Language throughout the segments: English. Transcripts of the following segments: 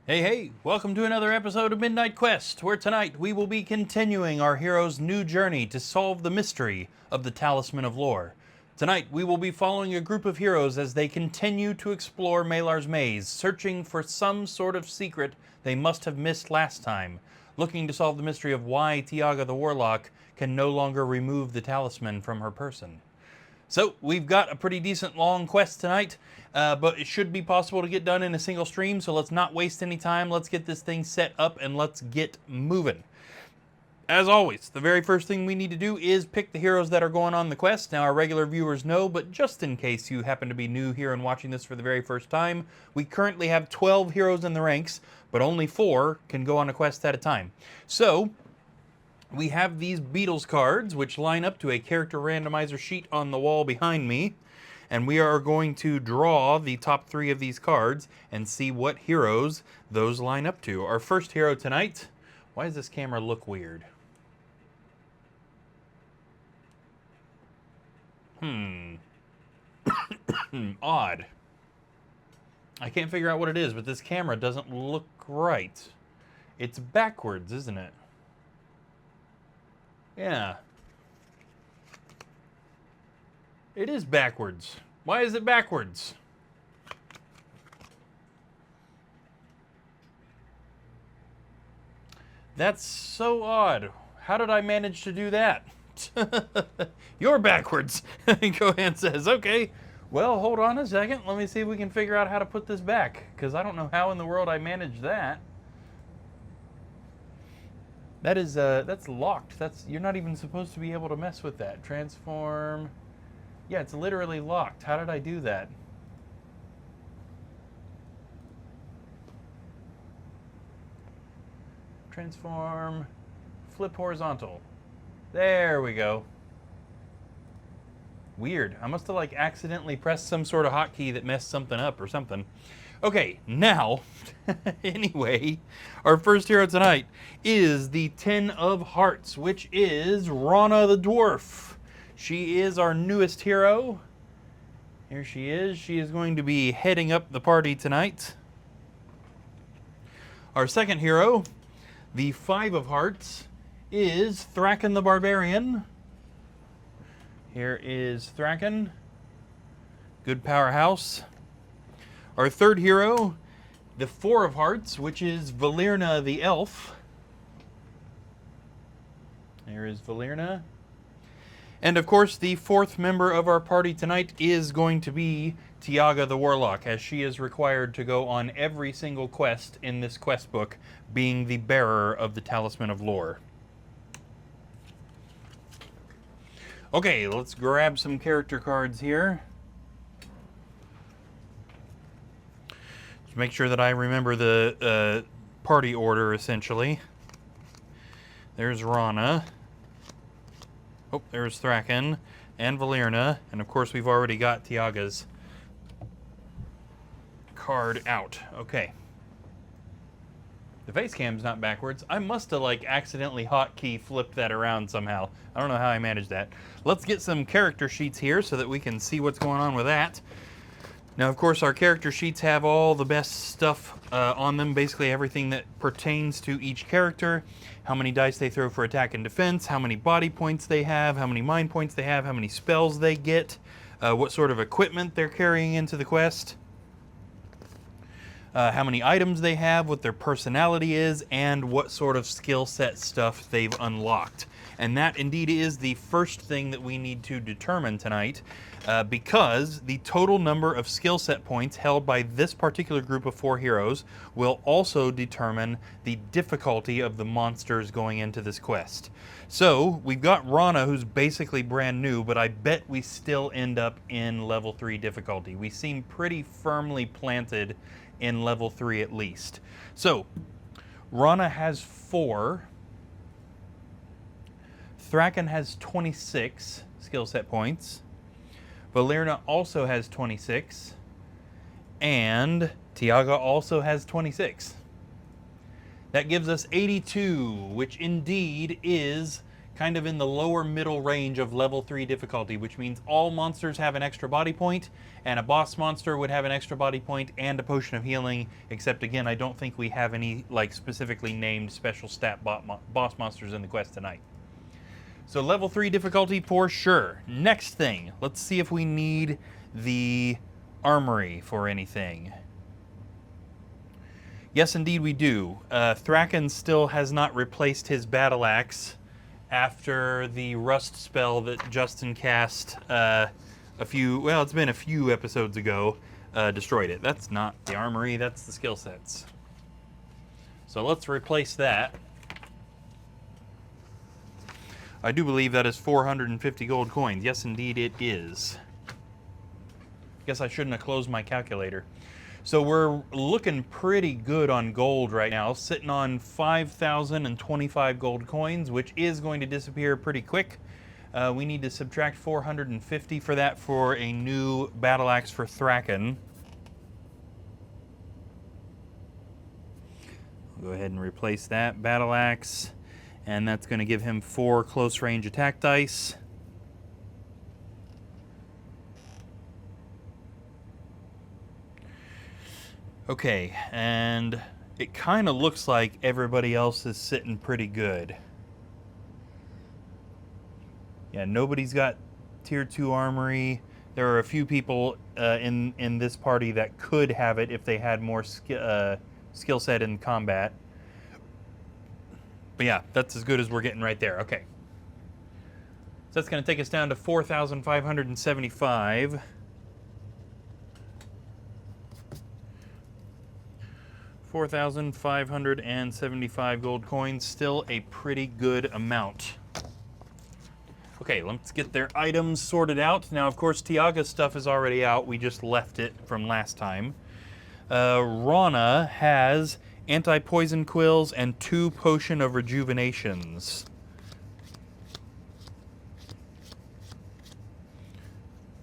Hey, welcome to another episode of Midnight Quest, where tonight we will be continuing our hero's new journey to solve the mystery of the Talisman of Lore. Tonight we will be following a group of heroes as they continue to explore Melar's maze, searching for some sort of secret they must have missed last time, looking to solve the mystery of why Tiaga the Warlock can no longer remove the talisman from her person. So, we've got a pretty decent long quest tonight, but it should be possible to get done in a single stream, so let's not waste any time. Let's get this thing set up and let's get moving. As always, the very first thing we need to do is pick the heroes that are going on the quest. Now, our regular viewers know, but just in case you happen to be new here and watching this for the very first time, we currently have 12 heroes in the ranks, but only 4 can go on a quest at a time. So, we have these Beatles cards, which line up to a character randomizer sheet on the wall behind me. And we are going to draw the top 3 of these cards and see what heroes those line up to. Our first hero tonight, why does this camera look weird? Odd. I can't figure out what it is, but this camera doesn't look right. It's backwards, isn't it? Yeah. It is backwards. Why is it backwards? That's so odd. How did I manage to do that? You're backwards, Gohan says. Okay, well, hold on a second. Let me see if we can figure out how to put this back, because I don't know how in the world I managed that. That is, that's locked. You're not even supposed to be able to mess with that. Transform. Yeah, it's literally locked. How did I do that? Transform. Flip horizontal. There we go. Weird. I must have like accidentally pressed some sort of hotkey that messed something up or something. Okay, now, anyway, our first hero tonight is the 10 of Hearts, which is Rana the Dwarf. She is our newest hero. Here she is. She is going to be heading up the party tonight. Our second hero, the 5 of Hearts, is Thraken the Barbarian. Here is Thraken. Good powerhouse. Our third hero, the 4 of Hearts, which is Valerna the Elf. There is Valerna. And of course, the 4th member of our party tonight is going to be Tiaga the Warlock, as she is required to go on every single quest in this quest book, being the bearer of the Talisman of Lore. Okay, let's grab some character cards here. Make sure that I remember the party order, essentially. There's Rana. Oh, there's Thraken and Valerna. And of course, we've already got Tiaga's card out. Okay. The face cam's not backwards. I must have like accidentally hotkey flipped that around somehow. I don't know how I managed that. Let's get some character sheets here so that we can see what's going on with that. Now, of course, our character sheets have all the best stuff on them, basically everything that pertains to each character, how many dice they throw for attack and defense, how many body points they have, how many mind points they have, how many spells they get, what sort of equipment they're carrying into the quest, how many items they have, what their personality is, and what sort of skill set stuff they've unlocked. And that indeed is the first thing that we need to determine tonight, because the total number of skill set points held by this particular group of 4 heroes will also determine the difficulty of the monsters going into this quest. So, we've got Rana, who's basically brand new, but I bet we still end up in level 3 difficulty. We seem pretty firmly planted in level 3 at least. So, Rana has 4. Thraken has 26 skill set points. Valerna also has 26. And Tiaga also has 26. That gives us 82, which indeed is kind of in the lower middle range of level 3 difficulty, which means all monsters have an extra body point, and a boss monster would have an extra body point and a potion of healing, except again, I don't think we have any like specifically named special stat boss monsters in the quest tonight. So level 3 difficulty for sure. Next thing, let's see if we need the armory for anything. Yes, indeed we do. Thraken still has not replaced his battle axe after the rust spell that Justin cast it's been a few episodes ago, destroyed it. That's not the armory, that's the skill sets. So let's replace that. I do believe that is 450 gold coins. Yes, indeed it is. Guess I shouldn't have closed my calculator. So we're looking pretty good on gold right now, sitting on 5,025 gold coins, which is going to disappear pretty quick. We need to subtract 450 for that for a new battle axe for Thraken. I'll go ahead and replace that battle axe, and that's going to give him 4 close range attack dice. Okay, and it kind of looks like everybody else is sitting pretty good. Yeah, nobody's got tier 2 armory. There are a few people in this party that could have it if they had more skill set in combat. But yeah, that's as good as we're getting right there. Okay. So that's going to take us down to 4,575. 4,575 gold coins, still a pretty good amount. Okay, let's get their items sorted out. Now, of course, Tiaga's stuff is already out. We just left it from last time. Rana has anti-poison quills and 2 potion of rejuvenations.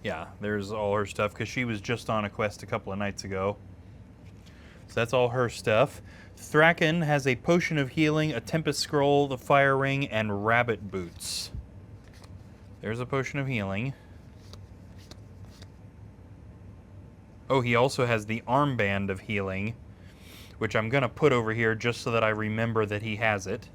Yeah, there's all her stuff because she was just on a quest a couple of nights ago. So that's all her stuff. Thraken has a potion of healing, a tempest scroll, the fire ring, and rabbit boots. There's a potion of healing. Oh, he also has the armband of healing, which I'm going to put over here just so that I remember that he has it.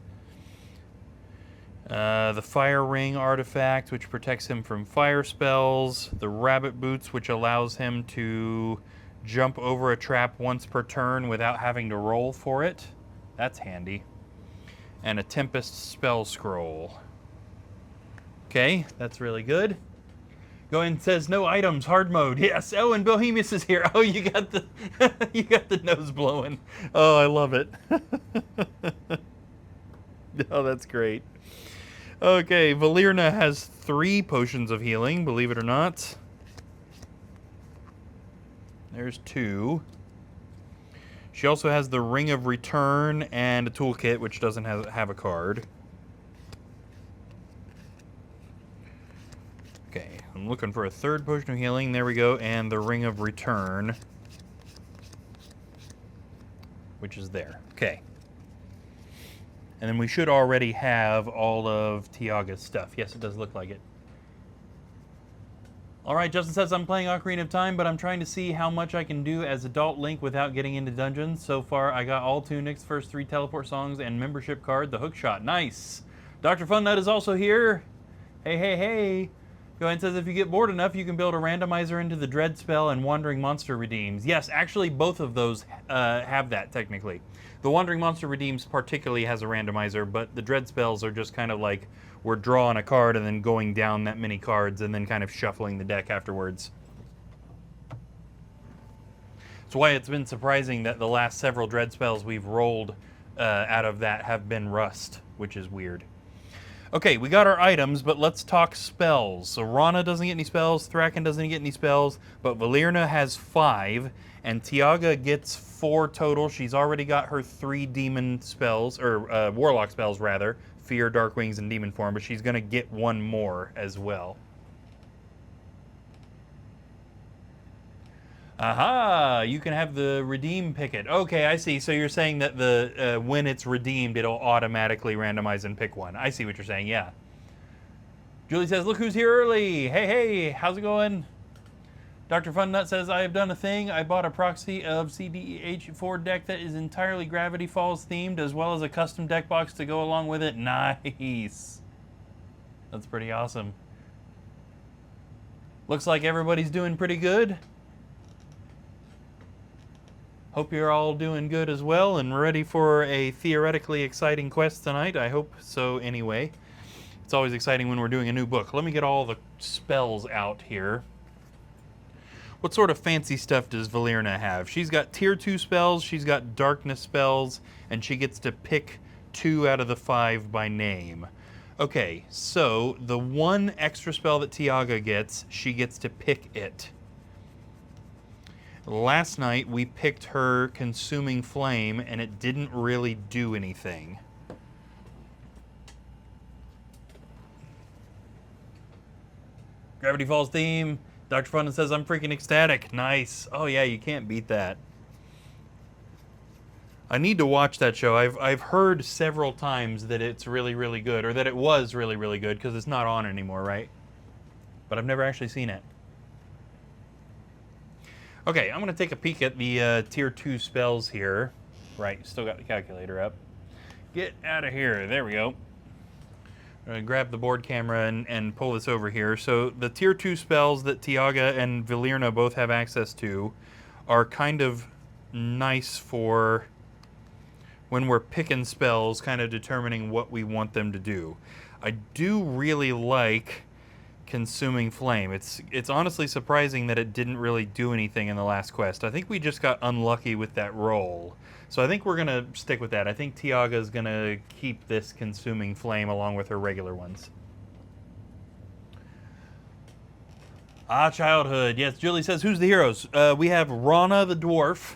The fire ring artifact, which protects him from fire spells. The rabbit boots, which allows him to jump over a trap once per turn without having to roll for it. That's handy. And a Tempest spell scroll. Okay, that's really good. Go ahead and says no items, hard mode. Yes. Oh, and Bohemius is here. Oh, you got the you got the nose blowing. Oh, I love it. Oh, that's great. Okay, Valerna has 3 potions of healing, believe it or not. There's 2. She also has the Ring of Return and a toolkit, which doesn't have a card. Okay, I'm looking for a 3rd potion of healing. There we go, and the Ring of Return, which is there. Okay. And then we should already have all of Tiaga's stuff. Yes, it does look like it. Alright, Justin says, I'm playing Ocarina of Time, but I'm trying to see how much I can do as Adult Link without getting into dungeons. So far, I got all tunics, first 3 teleport songs, and membership card, the hookshot. Nice! Dr. Funnut is also here. Hey, hey, hey. Go ahead and says, if you get bored enough, you can build a randomizer into the Dread spell and Wandering Monster Redeems. Yes, actually, both of those have that, technically. The Wandering Monster Redeems particularly has a randomizer, but the Dread spells are just kind of like we're drawing a card and then going down that many cards and then kind of shuffling the deck afterwards. That's why it's been surprising that the last several Dread spells we've rolled out of that have been Rust, which is weird. Okay, we got our items, but let's talk spells. So Rana doesn't get any spells, Thraken doesn't get any spells, but Valerna has 5, and Tiaga gets 4 total. She's already got her 3 demon spells, or warlock spells rather, Fear, Dark Wings, and Demon Form, but she's going to get 1 more as well. Aha! You can have the redeem picket. Okay, I see. So you're saying that the when it's redeemed, it'll automatically randomize and pick one. I see what you're saying, yeah. Julie says, look who's here early. Hey, hey, how's it going? Dr. Funnut says, I have done a thing. I bought a proxy of CDH4 deck that is entirely Gravity Falls themed, as well as a custom deck box to go along with it. Nice. That's pretty awesome. Looks like everybody's doing pretty good. Hope you're all doing good as well and ready for a theoretically exciting quest tonight. I hope so anyway. It's always exciting when we're doing a new book. Let me get all the spells out here. What sort of fancy stuff does Valerna have? She's got tier 2 spells, she's got darkness spells, and she gets to pick 2 out of the 5 by name. Okay, so the one extra spell that Tiaga gets, she gets to pick it. Last night we picked her Consuming Flame, and it didn't really do anything. Gravity Falls theme. Dr. Funnut says, I'm freaking ecstatic. Nice. Oh yeah, you can't beat that. I need to watch that show. I've heard several times that it's really, really good, or that it was really, really good, because it's not on anymore, right? But I've never actually seen it. Okay, I'm going to take a peek at the tier 2 spells here. Right, still got the calculator up. Get out of here. There we go. I'm going to grab the board camera and pull this over here. So the tier 2 spells that Tiaga and Valerna both have access to are kind of nice for when we're picking spells, kind of determining what we want them to do. I do really like Consuming Flame. It's honestly surprising that it didn't really do anything in the last quest. I think we just got unlucky with that roll. So I think we're going to stick with that. I think Tiaga's going to keep this Consuming Flame along with her regular ones. Ah, childhood. Yes, Julie says, who's the heroes? We have Rana the Dwarf,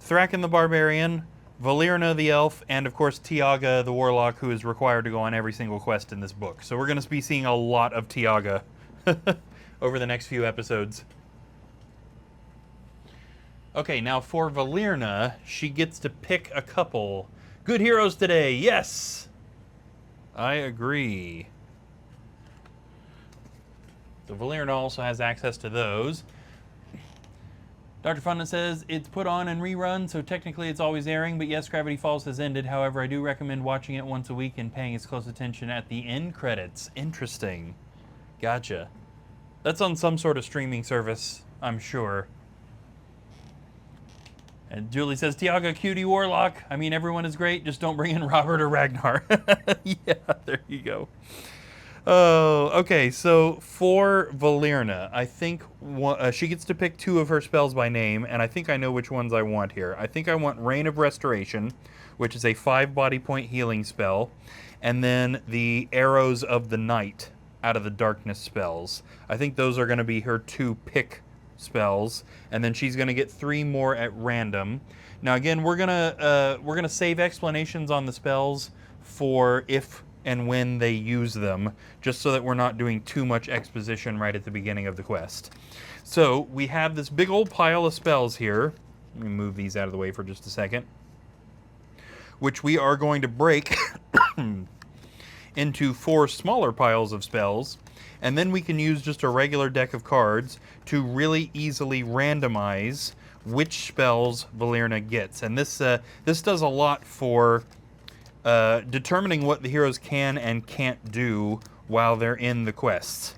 Thraken the Barbarian, Valerna the Elf, and of course Tiaga the Warlock, who is required to go on every single quest in this book. So we're going to be seeing a lot of Tiaga over the next few episodes. Okay, now for Valerna, she gets to pick a couple. Good heroes today, yes! I agree. So Valerna also has access to those. Dr. Funnut says, it's put on and rerun, so technically it's always airing, but yes, Gravity Falls has ended. However, I do recommend watching it once a week and paying as close attention at the end credits. Interesting. Gotcha. That's on some sort of streaming service, I'm sure. And Julie says, Tiaga, cutie warlock. I mean, everyone is great. Just don't bring in Robert or Ragnar. Yeah, there you go. Oh, okay. So for Valerna, I think she gets to pick 2 of her spells by name, and I think I know which ones I want here. I think I want Reign of Restoration, which is a 5 body point healing spell, and then the Arrows of the Night out of the Darkness spells. I think those are going to be her 2 pick spells, and then she's going to get 3 more at random. Now again, we're gonna save explanations on the spells for if and when they use them, just so that we're not doing too much exposition right at the beginning of the quest. So we have this big old pile of spells here. Let me move these out of the way for just a second, which we are going to break into 4 smaller piles of spells, and then we can use just a regular deck of cards to really easily randomize which spells Valerna gets. And this does a lot for determining what the heroes can and can't do while they're in the quests.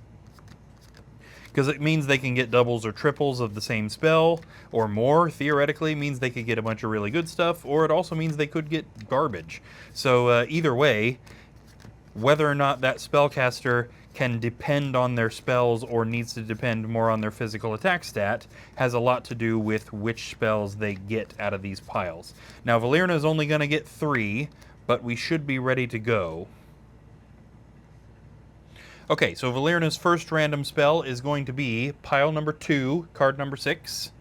Because it means they can get doubles or triples of the same spell, or more. Theoretically, means they could get a bunch of really good stuff, or it also means they could get garbage. So either way, whether or not that spellcaster can depend on their spells or needs to depend more on their physical attack stat has a lot to do with which spells they get out of these piles. Now, Valerna is only going to get 3, but we should be ready to go. Okay, so Valerna's first random spell is going to be pile number 2, card number 6.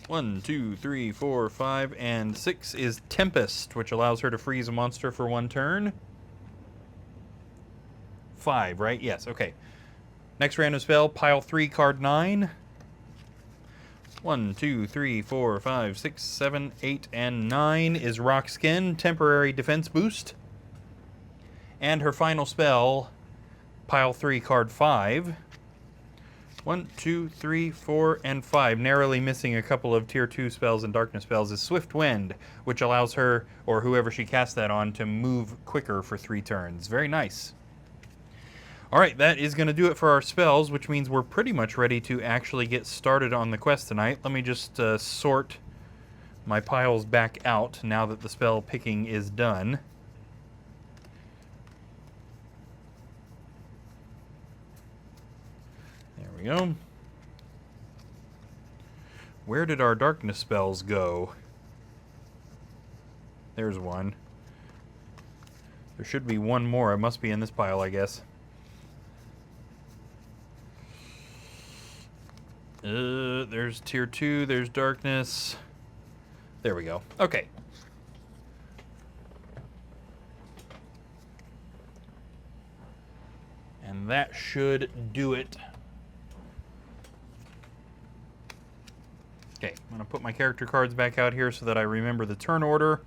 1, 2, 3, 4, 5, and 6 is Tempest, which allows her to freeze a monster for 1 turn. 5, right? Yes, okay. Next random spell, pile 3, card 9. 1, 2, 3, 4, 5, 6, 7, 8, and 9 is Rock Skin, temporary defense boost. And her final spell, Pile 3, card 5. 1, 2, 3, 4, and 5. Narrowly missing a couple of tier 2 spells and darkness spells is Swift Wind, which allows her, or whoever she casts that on, to move quicker for 3 turns. Very nice. Alright, that is going to do it for our spells, which means we're pretty much ready to actually get started on the quest tonight. Let me just sort my piles back out now that the spell picking is done. There we go. Where did our darkness spells go? There's one. There should be one more. It must be in this pile, I guess. There's tier 2, there's darkness. There we go. Okay. And that should do it. Okay, I'm going to put my character cards back out here so that I remember the turn order.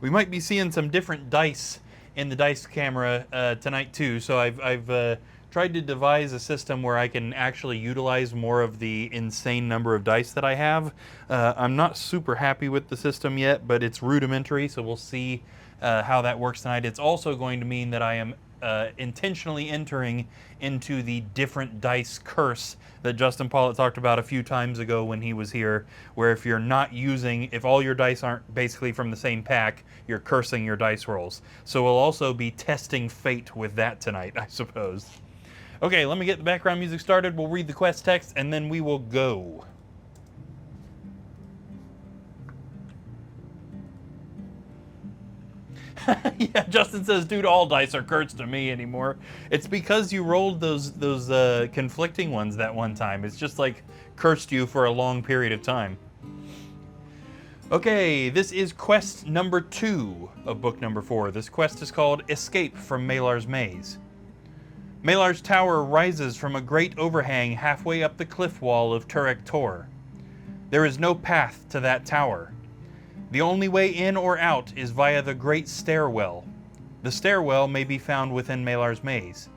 We might be seeing some different dice in the dice camera tonight too, so I've tried to devise a system where I can actually utilize more of the insane number of dice that I have. I'm not super happy with the system yet, but it's rudimentary, so we'll see how that works tonight. It's also going to mean that I am intentionally entering into the different dice curse that Justin Pollitt talked about a few times ago when he was here, where if you're not using, if all your dice aren't basically from the same pack, you're cursing your dice rolls. So we'll also be testing fate with that tonight, I suppose. Okay, let me get the background music started. We'll read the quest text, and then we will go. Yeah, Justin says, dude, all dice are cursed to me anymore. It's because you rolled those conflicting ones that one time. It's just like cursed you for a long period of time. Okay, this is quest number 2 of book number 4. This quest is called Escape from Melar's Maze. Melar's tower rises from a great overhang halfway up the cliff wall of Turek Tor. There is no path to that tower. The only way in or out is via the great stairwell. The stairwell may be found within Melar's maze.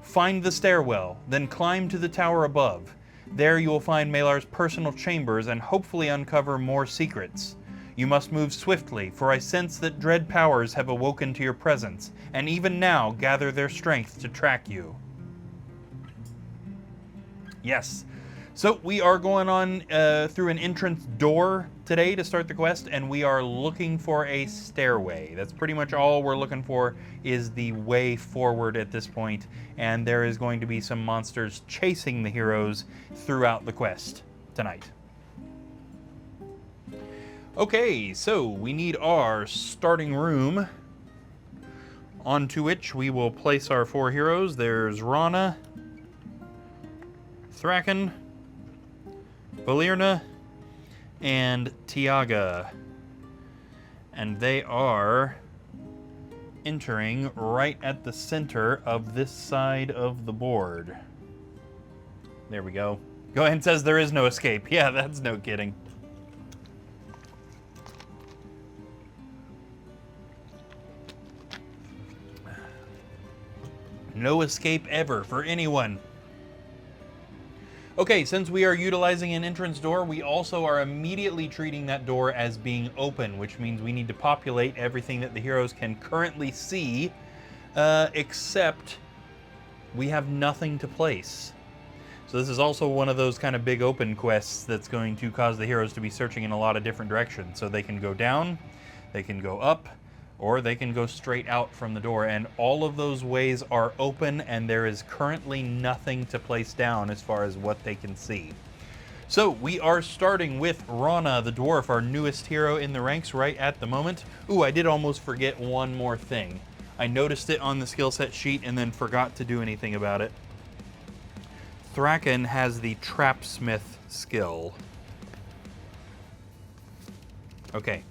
Find the stairwell, then climb to the tower above. There you will find Melar's personal chambers and hopefully uncover more secrets. You must move swiftly, for I sense that dread powers have awoken to your presence, and even now gather their strength to track you. Yes. So we are going on through an entrance door today to start the quest, and we are looking for a stairway. That's pretty much all we're looking for, is the way forward at this point, and there is going to be some monsters chasing the heroes throughout the quest tonight. Okay, so we need our starting room, onto which we will place our 4 heroes. There's Rana, Thraken, Valirna, and Tiaga. And they are entering right at the center of this side of the board. There we go. Go ahead and says there is no escape. Yeah, that's no kidding. No escape ever for anyone. Okay, since we are utilizing an entrance door, we also are immediately treating that door as being open, which means we need to populate everything that the heroes can currently see, except we have nothing to place. So this is also one of those kind of big open quests that's going to cause the heroes to be searching in a lot of different directions. So they can go down, they can go up, or they can go straight out from the door, and all of those ways are open, and there is currently nothing to place down as far as what they can see. So we are starting with Rana, the dwarf, our newest hero in the ranks right at the moment. Ooh, I did almost forget one more thing. I noticed it on the skill set sheet and then forgot to do anything about it. Thraken has the Trapsmith skill. Okay,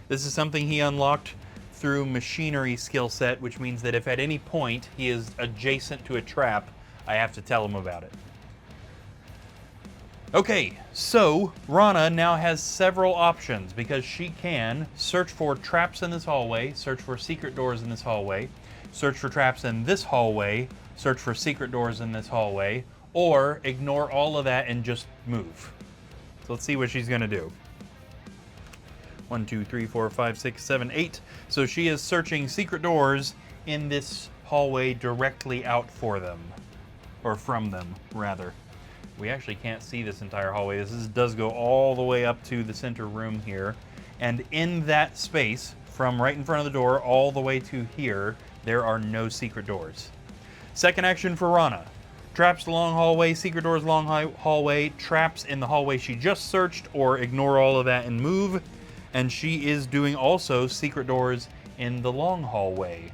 this is something he unlocked through machinery skill set, which means that if at any point he is adjacent to a trap, I have to tell him about it. Okay, so Rana now has several options because she can search for traps in this hallway, search for secret doors in this hallway, search for traps in this hallway, search for secret doors in this hallway, or ignore all of that and just move. So let's see what she's gonna do. 1, 2, 3, 4, 5, 6, 7, 8. So she is searching secret doors in this hallway directly out for them. Or from them, rather. We actually can't see this entire hallway. This does go all the way up to the center room here. And in that space, from right in front of the door all the way to here, there are no secret doors. Second action for Rana. Traps the long hallway, secret doors long hallway, traps in the hallway she just searched, or ignore all of that and move. And she is doing also secret doors in the long hallway.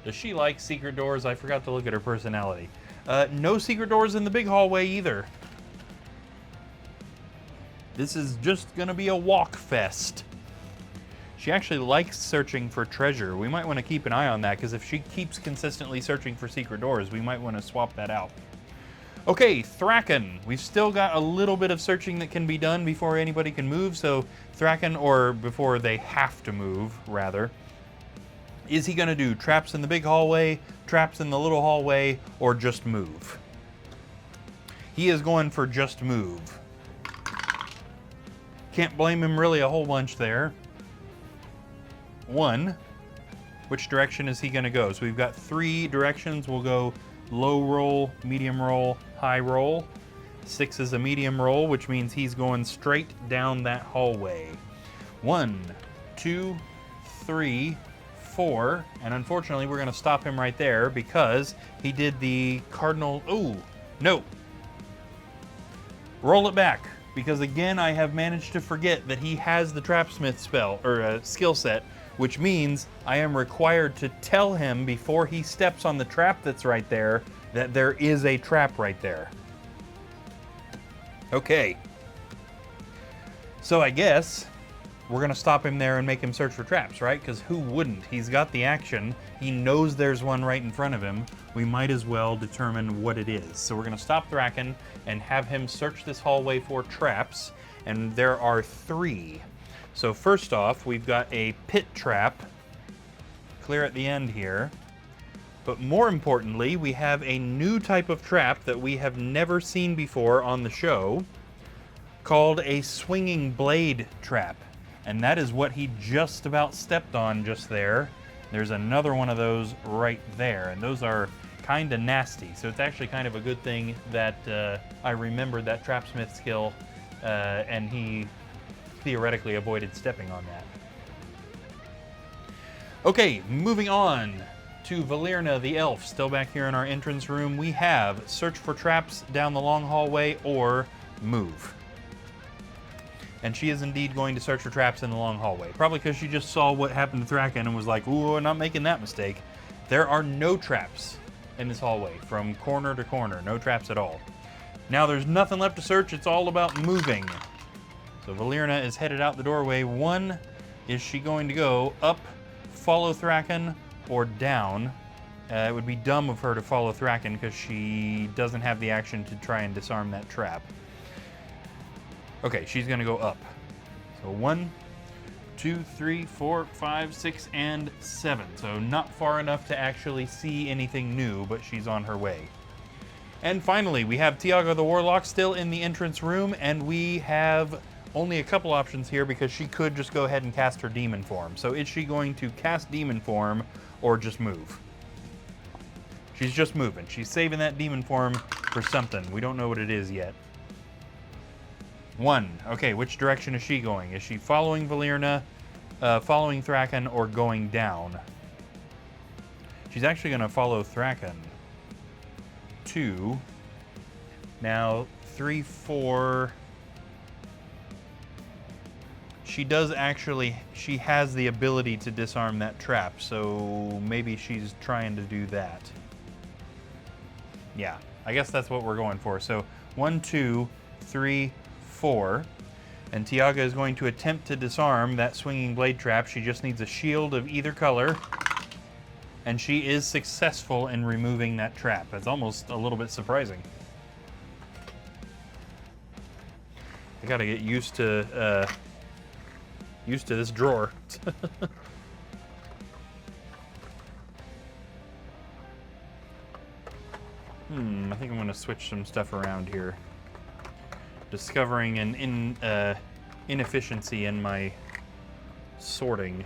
Does she like secret doors? I forgot to look at her personality. No secret doors in the big hallway either. This is just gonna be a walk fest. She actually likes searching for treasure. We might want to keep an eye on that, because if she keeps consistently searching for secret doors, we might want to swap that out. Okay, Thraken. We've still got a little bit of searching that can be done before anybody can move, so Thraken, or before they have to move, rather. Is he gonna do traps in the big hallway, traps in the little hallway, or just move? He is going for just move. Can't blame him really a whole bunch there. 1, which direction is he gonna go? So we've got 3 directions. We'll go low roll, medium roll, high roll. 6 is a medium roll, which means he's going straight down that hallway. 1, 2, 3, 4, and unfortunately we're gonna stop him right there because he did the cardinal. Oh, no. Roll it back, because again I have managed to forget that he has the trapsmith spell, or skill set, which means I am required to tell him before he steps on the trap that's right there that there is a trap right there. Okay. So I guess we're gonna stop him there and make him search for traps, right? Because who wouldn't? He's got the action. He knows there's one right in front of him. We might as well determine what it is. So we're gonna stop Thraken and have him search this hallway for traps. And there are 3. So first off, we've got a pit trap clear at the end here. But more importantly, we have a new type of trap that we have never seen before on the show called a swinging blade trap. And that is what he just about stepped on just there. There's another one of those right there, and those are kind of nasty. So it's actually kind of a good thing that I remembered that trapsmith skill, and he theoretically avoided stepping on that. Okay, moving on to Valerna the elf, still back here in our entrance room. We have search for traps down the long hallway or move. And she is indeed going to search for traps in the long hallway. Probably because she just saw what happened to Thraken and was like, ooh, I'm not making that mistake. There are no traps in this hallway from corner to corner. No traps at all. Now there's nothing left to search. It's all about moving. So Valerna is headed out the doorway. 1, is she going to go up, follow Thraken, or down? It would be dumb of her to follow Thraken because she doesn't have the action to try and disarm that trap. Okay, she's gonna go up. So 1, 2, 3, 4, 5, 6, and 7. So not far enough to actually see anything new, but she's on her way. And finally, we have Tiago the Warlock still in the entrance room, and we have only a couple options here because she could just go ahead and cast her demon form. So is she going to cast demon form or just move? She's just moving. She's saving that demon form for something. We don't know what it is yet. 1. Okay, which direction is she going? Is she following Valerna, following Thraken, or going down? She's actually going to follow Thraken. 2. Now, 3, 4. She does actually, she has the ability to disarm that trap, so maybe she's trying to do that. Yeah, I guess that's what we're going for. So 1, 2, 3, 4, and Tiago is going to attempt to disarm that swinging blade trap. She just needs a shield of either color, and she is successful in removing that trap. It's almost a little bit surprising. gotta get used to this drawer. I think I'm gonna switch some stuff around here. Discovering an inefficiency in my sorting.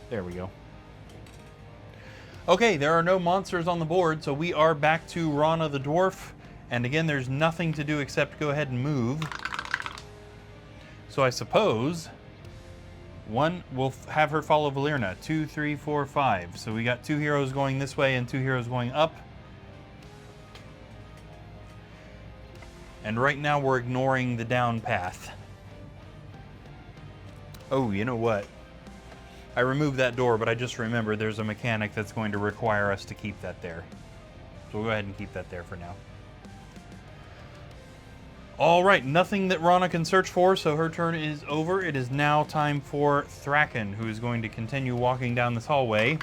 There we go. Okay, there are no monsters on the board, so we are back to Rana the dwarf. And again, there's nothing to do except go ahead and move. So I suppose we'll have her follow Valerna. 2, 3, 4, 5. So we got 2 heroes going this way and 2 heroes going up. And right now we're ignoring the down path. Oh, you know what? I removed that door, but I just remembered there's a mechanic that's going to require us to keep that there. So we'll go ahead and keep that there for now. All right, nothing that Rana can search for, so her turn is over. It is now time for Thraken, who is going to continue walking down this hallway.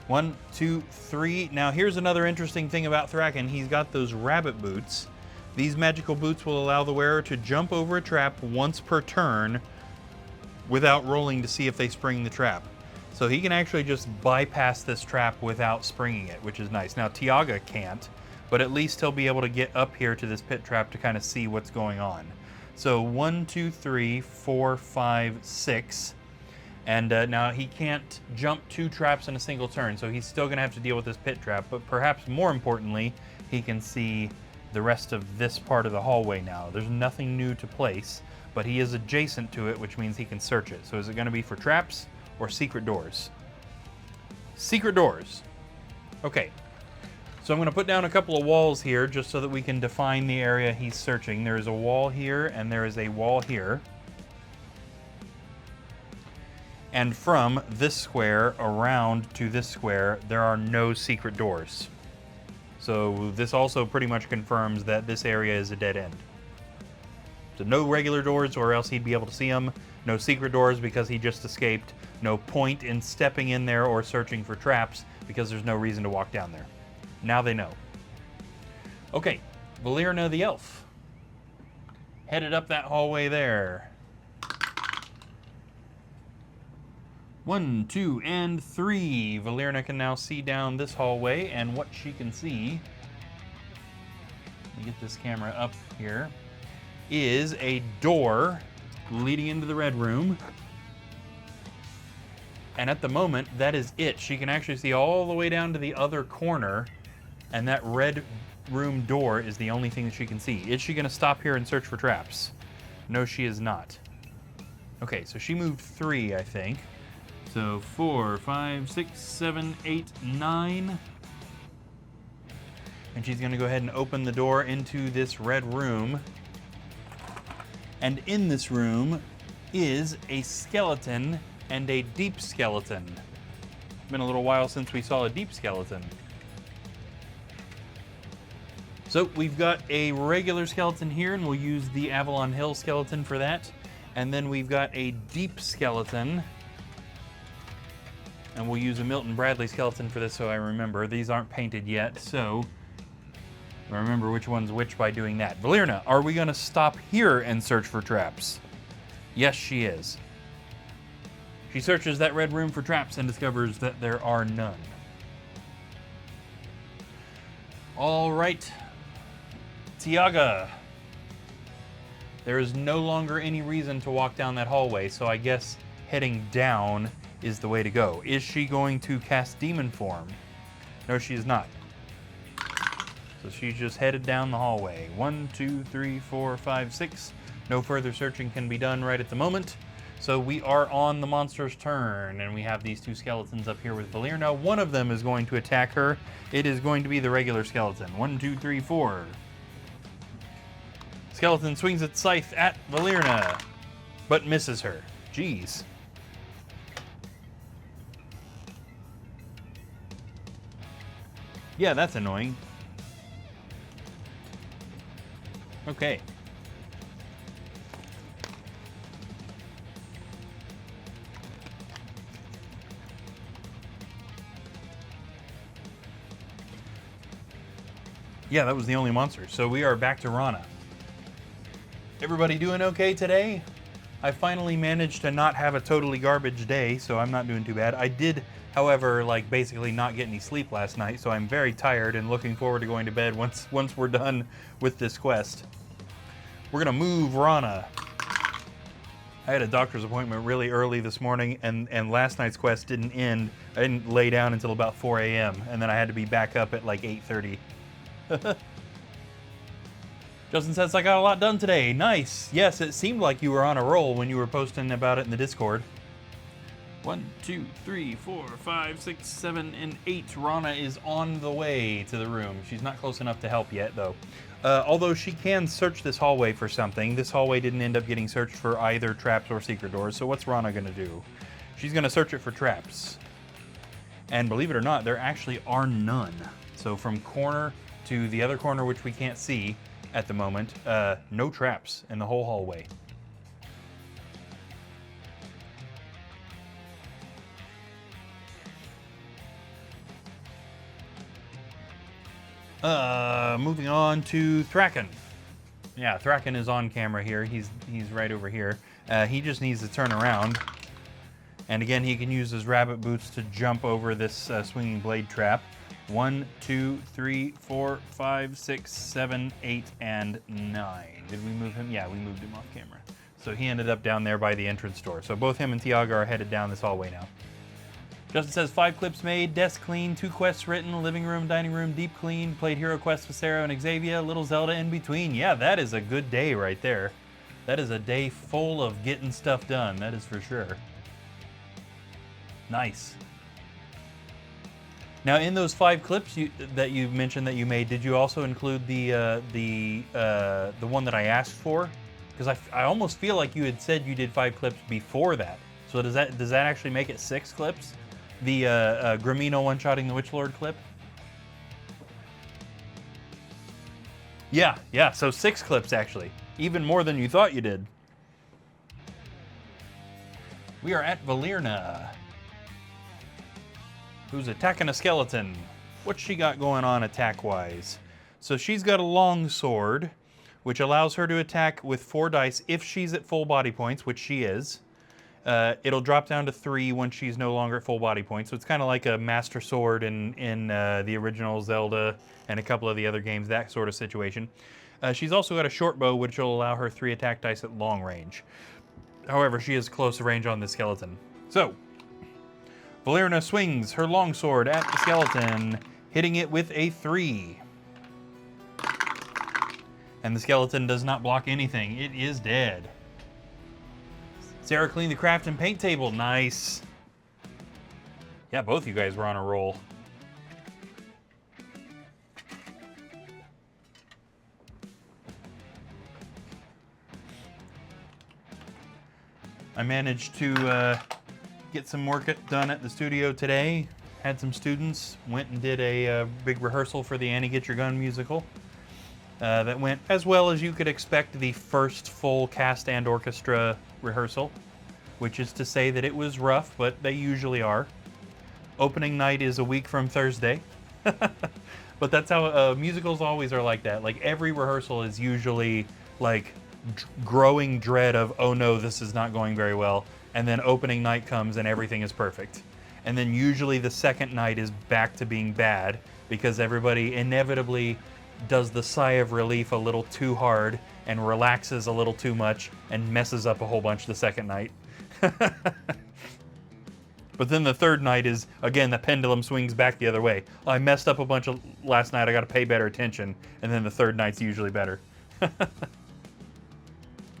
1, 2, 3. Now here's another interesting thing about Thraken. He's got those rabbit boots. These magical boots will allow the wearer to jump over a trap once per turn without rolling to see if they spring the trap. So he can actually just bypass this trap without springing it, which is nice. Now Tiaga can't, but at least he'll be able to get up here to this pit trap to kind of see what's going on. So 1, 2, 3, 4, 5, 6. And now he can't jump 2 traps in a single turn, so he's still going to have to deal with this pit trap. But perhaps more importantly, he can see the rest of this part of the hallway now. There's nothing new to place, but he is adjacent to it, which means he can search it. So is it going to be for traps or secret doors? Secret doors. Okay. So I'm going to put down a couple of walls here just so that we can define the area he's searching. There is a wall here and there is a wall here. And from this square around to this square, there are no secret doors. So this also pretty much confirms that this area is a dead end. So no regular doors or else he'd be able to see them. No secret doors because he just escaped. No point in stepping in there or searching for traps because there's no reason to walk down there. Now they know. Okay, Valerna the elf. Headed up that hallway there. 1, 2, and 3. Valerna can now see down this hallway, and what she can see, let me get this camera up here, is a door leading into the red room. And at the moment, that is it. She can actually see all the way down to the other corner, and that red room door is the only thing that she can see. Is she going to stop here and search for traps? No, she is not. Okay, so she moved 3, I think. So 4, 5, 6, 7, 8, 9. And she's going to go ahead and open the door into this red room. And in this room is a skeleton and a deep skeleton. It's been a little while since we saw a deep skeleton. So we've got a regular skeleton here, and we'll use the Avalon Hill skeleton for that. And then we've got a deep skeleton. And we'll use a Milton Bradley skeleton for this so I remember. These aren't painted yet, so I remember which one's which by doing that. Valerna, are we going to stop here and search for traps? Yes, she is. She searches that red room for traps and discovers that there are none. All right. Tiaga. There is no longer any reason to walk down that hallway, so I guess heading down is the way to go. Is she going to cast demon form? No, she is not. So she's just headed down the hallway. 1, 2, 3, 4, 5, 6. No further searching can be done right at the moment. So we are on the monster's turn, and we have these 2 skeletons up here with Valerna. One of them is going to attack her. It is going to be the regular skeleton. 1, 2, 3, 4. Skeleton swings its scythe at Valerna, but misses her. Jeez. Yeah, that's annoying. Okay. Yeah, that was the only monster. So we are back to Rana. Everybody doing okay today? I finally managed to not have a totally garbage day, so I'm not doing too bad. I did, however, like basically not get any sleep last night, so I'm very tired and looking forward to going to bed once we're done with this quest. We're gonna move Rana. I had a doctor's appointment really early this morning, and last night's quest didn't end. I didn't lay down until about 4 a.m., and then I had to be back up at like 8:30. Justin says, I got a lot done today. Nice. Yes, it seemed like you were on a roll when you were posting about it in the Discord. 1, 2, 3, 4, 5, 6, 7, and 8. Rana is on the way to the room. She's not close enough to help yet, though. Although she can search this hallway for something. This hallway didn't end up getting searched for either traps or secret doors, so what's Rana going to do? She's going to search it for traps. And believe it or not, there actually are none. So from corner to the other corner, which we can't see at the moment, no traps in the whole hallway. Moving on to Thraken. Yeah, Thraken is on camera here. He's right over here. He just needs to turn around. And again, he can use his rabbit boots to jump over this swinging blade trap. 1, 2, 3, 4, 5, 6, 7, 8, and 9. Did we move him? Yeah, we moved him off camera. So he ended up down there by the entrance door. So both him and Tiago are headed down this hallway now. Justin says 5 clips made, desk clean, 2 quests written, living room, dining room, deep clean, played hero quests with Sarah and Xavier, little Zelda in between. Yeah, that is a good day right there. That is a day full of getting stuff done, that is for sure. Nice. Now, in those 5 clips that you mentioned that you made, did you also include the one that I asked for? Because I almost feel like you had said you did 5 clips before that. So does that actually make it 6 clips? The Gramino one-shotting the Witch Lord clip? Yeah. So 6 clips actually, even more than you thought you did. We are at Valerna, who's attacking a skeleton. What's she got going on attack-wise? So she's got a long sword, which allows her to attack with 4 dice if she's at full body points, which she is. It'll drop down to 3 when she's no longer at full body points. So it's kind of like a Master Sword in the original Zelda and a couple of the other games, that sort of situation. She's also got a short bow, which will allow her 3 attack dice at long range. However, she has close range on the skeleton. So, Valerna swings her longsword at the skeleton, hitting it with a 3. And the skeleton does not block anything. It is dead. Sarah cleaned the craft and paint table. Nice. Yeah, both you guys were on a roll. I managed to get some work done at the studio today. Had some students, went and did a big rehearsal for the Annie Get Your Gun musical. That went as well as you could expect the first full cast and orchestra rehearsal, which is to say that it was rough, but they usually are. Opening night is a week from Thursday. But that's how musicals always are like that. Like every rehearsal is usually like growing dread of, oh no, this is not going very well. And then opening night comes and everything is perfect. And then usually the second night is back to being bad because everybody inevitably does the sigh of relief a little too hard and relaxes a little too much and messes up a whole bunch the second night. But then the third night is, again, the pendulum swings back the other way. I messed up a bunch last night, I gotta pay better attention, and then the third night's usually better.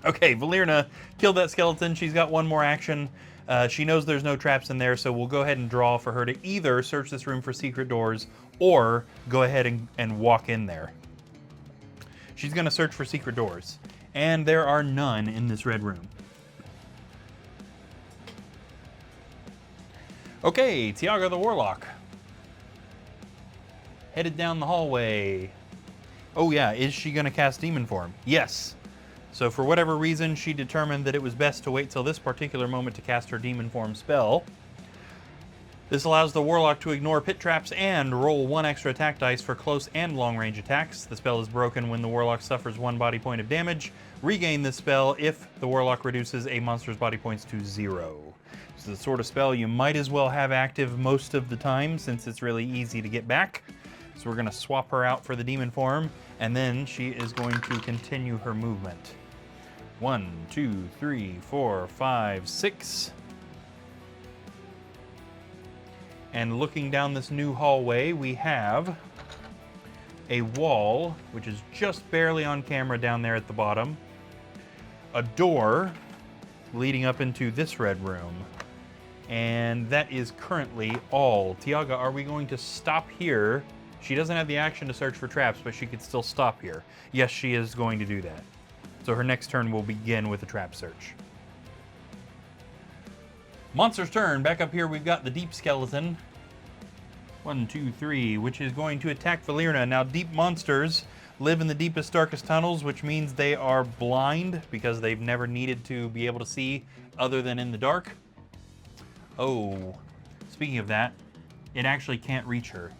Okay, Valerna killed that skeleton. She's got one more action. She knows there's no traps in there, so we'll go ahead and draw for her to either search this room for secret doors or go ahead and walk in there. She's gonna search for secret doors, and there are none in this red room. Okay, Tiago the Warlock. Headed down the hallway. Oh yeah, is she gonna cast Demon Form? Yes. So for whatever reason, she determined that it was best to wait till this particular moment to cast her Demon Form spell. This allows the Warlock to ignore pit traps and roll 1 extra attack dice for close and long range attacks. The spell is broken when the Warlock suffers 1 body point of damage. Regain this spell if the Warlock reduces a monster's body points to 0. It's the sort of spell you might as well have active most of the time since it's really easy to get back. So we're going to swap her out for the demon form, and then she is going to continue her movement. 1, 2, 3, 4, 5, 6. And looking down this new hallway, we have a wall, which is just barely on camera down there at the bottom. A door leading up into this red room. And that is currently all. Tiaga, are we going to stop here? She doesn't have the action to search for traps, but she could still stop here. Yes, she is going to do that. So her next turn will begin with a trap search. Monster's turn. Back up here we've got the Deep Skeleton. 1, 2, 3, which is going to attack Valyria. Now, deep monsters live in the deepest, darkest tunnels, which means they are blind because they've never needed to be able to see other than in the dark. Oh, speaking of that, it actually can't reach her.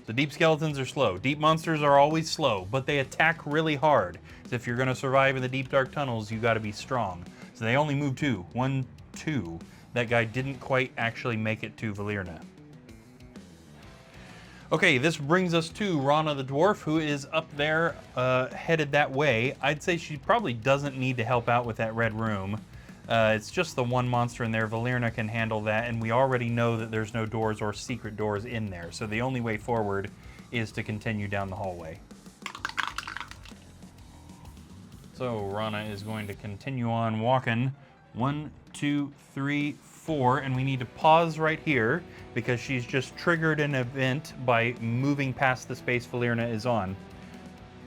The deep skeletons are slow. Deep monsters are always slow, but they attack really hard. So if you're going to survive in the deep, dark tunnels, you got to be strong. So they only move 2. 1, 2. That guy didn't quite actually make it to Valyria. Okay, this brings us to Rana the Dwarf, who is up there, headed that way. I'd say she probably doesn't need to help out with that red room. It's just the one monster in there. Valyria can handle that, and we already know that there's no doors or secret doors in there. So the only way forward is to continue down the hallway. So Rana is going to continue on walking. 1, 2, 3, 4, and we need to pause right here because she's just triggered an event by moving past the space Valyria is on.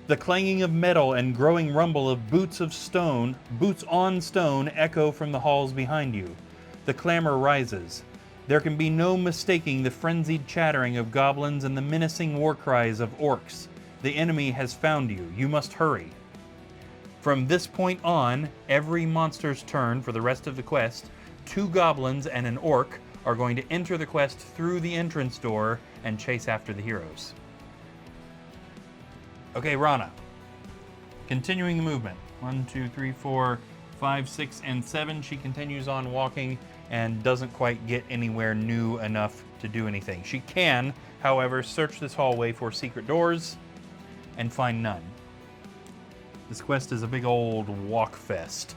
The clanging of metal and growing rumble of boots on stone echo from the halls behind you. The clamor rises. There can be no mistaking the frenzied chattering of goblins and the menacing war cries of orcs. The enemy has found you. You must hurry. From this point on, every monster's turn for the rest of the quest, 2 goblins and an orc are going to enter the quest through the entrance door and chase after the heroes. Okay, Rana. Continuing the movement. 1, 2, 3, 4, 5, 6, and 7. She continues on walking and doesn't quite get anywhere new enough to do anything. She can, however, search this hallway for secret doors and find none. This quest is a big old walk fest.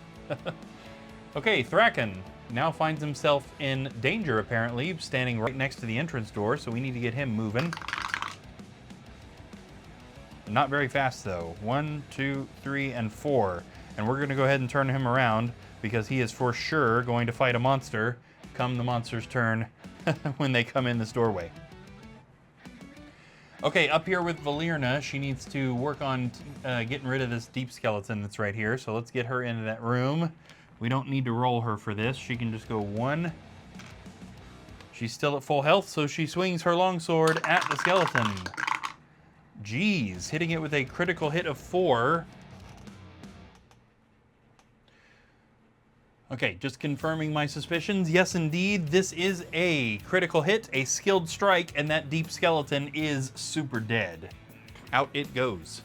Okay, Thraken now finds himself in danger, apparently, standing right next to the entrance door, so we need to get him moving. Not very fast, though. 1, 2, 3, and 4. And we're going to go ahead and turn him around because he is for sure going to fight a monster come the monster's turn when they come in this doorway. Okay, up here with Valyria, she needs to work on getting rid of this deep skeleton that's right here. So let's get her into that room. We don't need to roll her for this. She can just go 1. She's still at full health, so she swings her longsword at the skeleton. Jeez, hitting it with a critical hit of 4. Okay, just confirming my suspicions. Yes, indeed, this is a critical hit, a skilled strike, and that deep skeleton is super dead. Out it goes.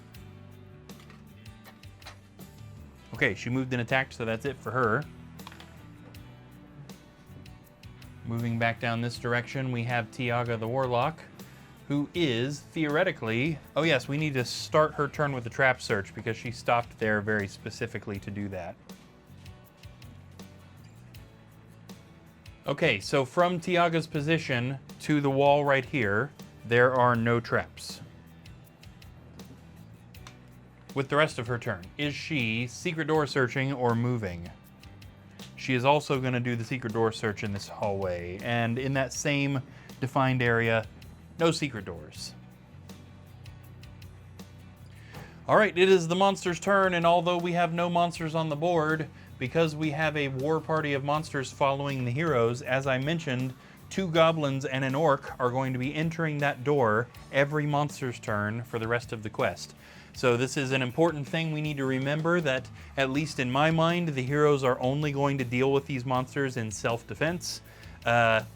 Okay, she moved and attacked, so that's it for her. Moving back down this direction, we have Tiaga the Warlock, who is theoretically... Oh yes, we need to start her turn with the trap search because she stopped there very specifically to do that. Okay, so from Tiaga's position to the wall right here, there are no traps. With the rest of her turn, is she secret door searching or moving? She is also going to do the secret door search in this hallway, and in that same defined area, no secret doors. All right, it is the monster's turn, and although we have no monsters on the board, because we have a war party of monsters following the heroes, as I mentioned, 2 goblins and an orc are going to be entering that door every monster's turn for the rest of the quest. So this is an important thing we need to remember, that at least in my mind, the heroes are only going to deal with these monsters in self-defense.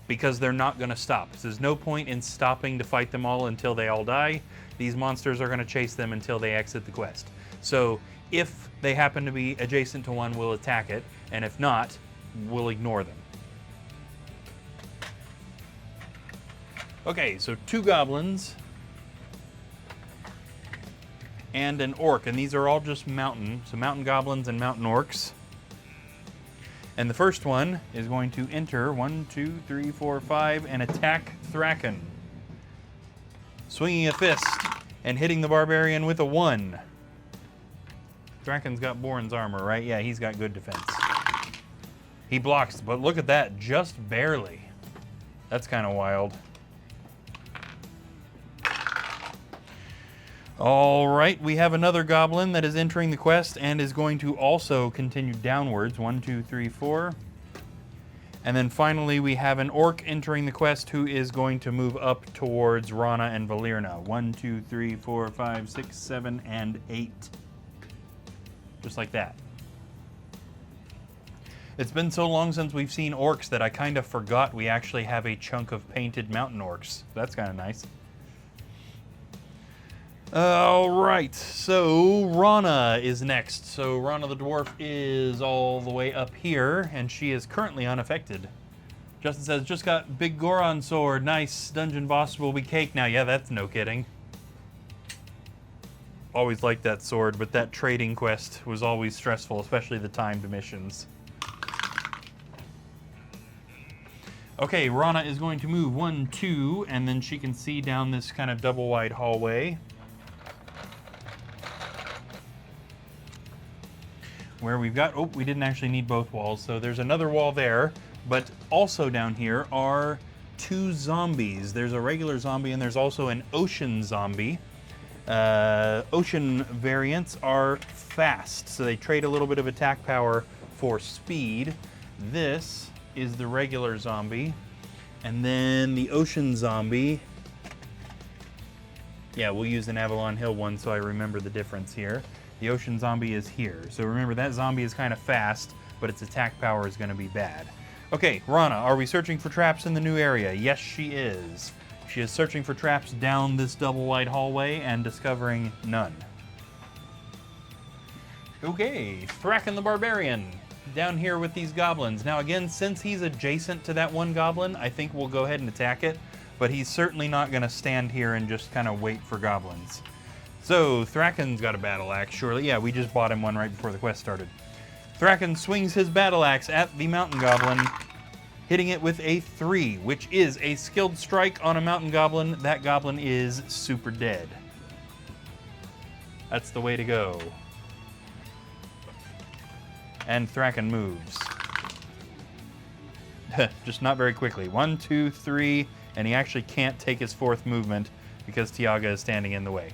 because they're not going to stop. So there's no point in stopping to fight them all until they all die. These monsters are going to chase them until they exit the quest. So if they happen to be adjacent to one, we'll attack it, and if not, we'll ignore them. Okay, so 2 goblins and an orc, and these are all just mountain, so mountain goblins and mountain orcs. And the first one is going to enter 1, 2, 3, 4, 5 and attack Thraken, swinging a fist and hitting the barbarian with a 1. Thraken's got Borin's armor, right? Yeah, he's got good defense. He blocks, but look at that, just barely. That's kind of wild. All right, we have another goblin that is entering the quest and is going to also continue downwards. 1, 2, 3, 4. And then finally, we have an orc entering the quest who is going to move up towards Rana and Valirna. 1, 2, 3, 4, 5, 6, 7, and 8. Just like that. It's been so long since we've seen orcs that I kind of forgot we actually have a chunk of painted mountain orcs. That's kind of nice. All right, so Rana is next. So Rana the dwarf is all the way up here, and she is currently unaffected. Justin says, just got big Goron sword. Nice, dungeon boss will be cake now. Yeah, that's no kidding. Always liked that sword, but that trading quest was always stressful, especially the timed missions. Okay, Rana is going to move 1, 2, and then she can see down this kind of double wide hallway. Where we've got, oh, we didn't actually need both walls, so there's another wall there, but also down here are 2 zombies. There's a regular zombie and there's also an ocean zombie. Ocean variants are fast, so they trade a little bit of attack power for speed. This is the regular zombie, and then the ocean zombie. Yeah, we'll use an Avalon Hill one so I remember the difference here. The ocean zombie is here. So remember, that zombie is kind of fast, but its attack power is going to be bad. Okay, Rana, are we searching for traps in the new area? Yes, she is. She is searching for traps down this double wide hallway and discovering none. Okay, Thraken the Barbarian, down here with these goblins. Now again, since he's adjacent to that one goblin, I think we'll go ahead and attack it, but he's certainly not going to stand here and just kind of wait for goblins. So, Thraken's got a battle axe, surely. Yeah, we just bought him one right before the quest started. Thraken swings his battle axe at the mountain goblin, hitting it with a 3, which is a skilled strike on a mountain goblin. That goblin is super dead. That's the way to go. And Thraken moves. Just not very quickly. 1, 2, 3, and he actually can't take his 4th movement because Tiaga is standing in the way.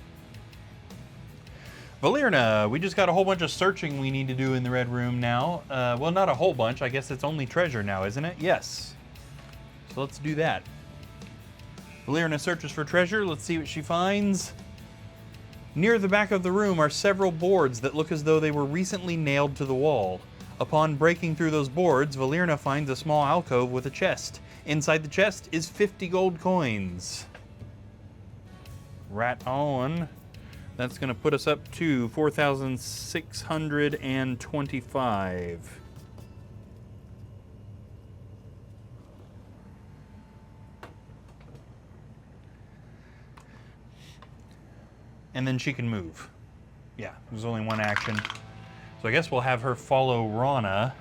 Valirna, we just got a whole bunch of searching we need to do in the Red Room now. Well, not a whole bunch. I guess it's only treasure now, isn't it? Yes. So let's do that. Valirna searches for treasure. Let's see what she finds. Near the back of the room are several boards that look as though they were recently nailed to the wall. Upon breaking through those boards, Valirna finds a small alcove with a chest. Inside the chest is 50 gold coins. Right on. That's going to put us up to 4,625. And then she can move. Yeah, there's only one action. So I guess we'll have her follow Rana.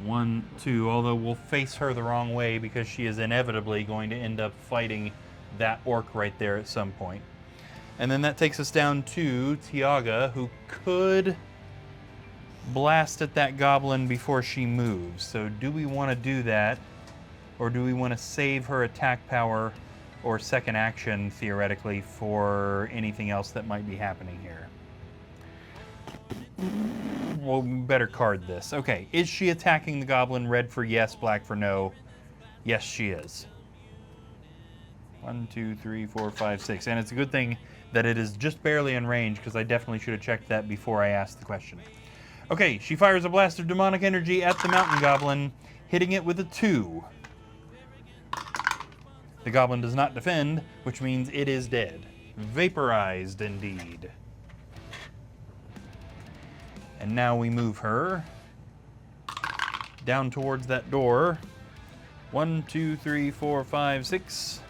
1, 2, although we'll face her the wrong way because she is inevitably going to end up fighting that orc right there at some point. And then that takes us down to Tiaga, who could blast at that goblin before she moves. So do we want to do that? Or do we want to save her attack power or second action, theoretically, for anything else that might be happening here? Well, we better card this. Okay, is she attacking the goblin? Red for yes, black for no. Yes, she is. 1, 2, 3, 4, 5, 6. And it's a good thing that it is just barely in range, because I definitely should have checked that before I asked the question. Okay, she fires a blast of demonic energy at the mountain goblin, hitting it with a 2. The goblin does not defend, which means it is dead. Vaporized, indeed. And now we move her down towards that door. 1, 2, 3, 4, 5, 6.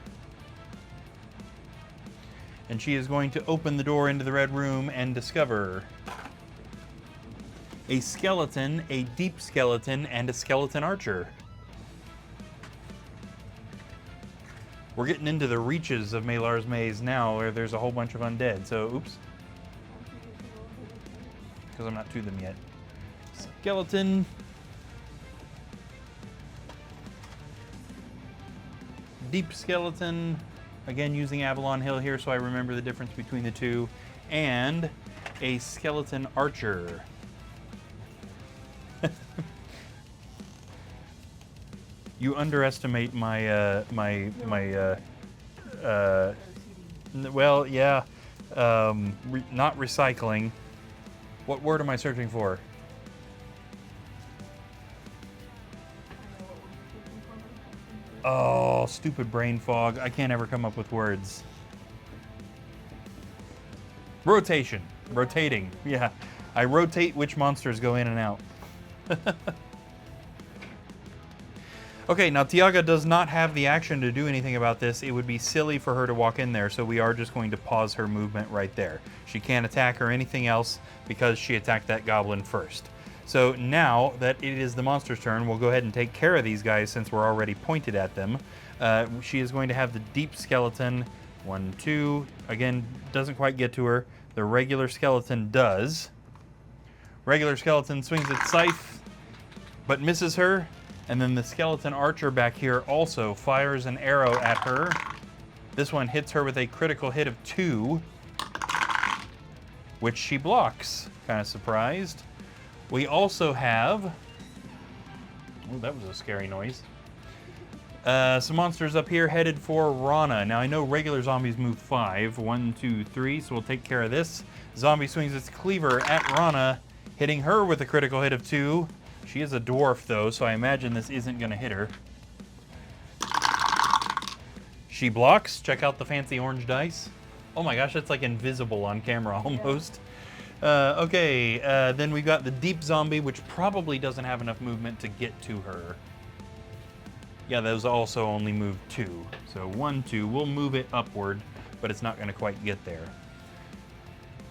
And she is going to open the door into the red room and discover a skeleton, a deep skeleton, and a skeleton archer. We're getting into the reaches of Melar's maze now, where there's a whole bunch of undead. So, oops. Because I'm not to them yet. Skeleton. Deep skeleton. Again, using Avalon Hill here so I remember the difference between the two. And a skeleton archer. You underestimate my, well, yeah, not recycling. What word am I searching for? Oh, stupid brain fog. I can't ever come up with words. Rotation. Rotating. Yeah. I rotate which monsters go in and out. Okay, now Tiaga does not have the action to do anything about this. It would be silly for her to walk in there, so we are just going to pause her movement right there. She can't attack or anything else because she attacked that goblin first. So now that it is the monster's turn, we'll go ahead and take care of these guys since we're already pointed at them. She is going to have the deep skeleton. 1, 2. Again, doesn't quite get to her. The regular skeleton does. Regular skeleton swings its scythe, but misses her. And then the skeleton archer back here also fires an arrow at her. This one hits her with a critical hit of 2, which she blocks. Kind of surprised. We also have... Oh, that was a scary noise. Some monsters up here headed for Rana. Now, I know regular zombies move 5. 1, 2, 3, so we'll take care of this. Zombie swings its cleaver at Rana, hitting her with a critical hit of 2. She is a dwarf, though, so I imagine this isn't going to hit her. She blocks. Check out the fancy orange dice. Oh my gosh, that's like invisible on camera almost. Okay, then we've got the deep zombie, which probably doesn't have enough movement to get to her. Yeah, those also only move 2. So 1, 2. We'll move it upward, but it's not going to quite get there.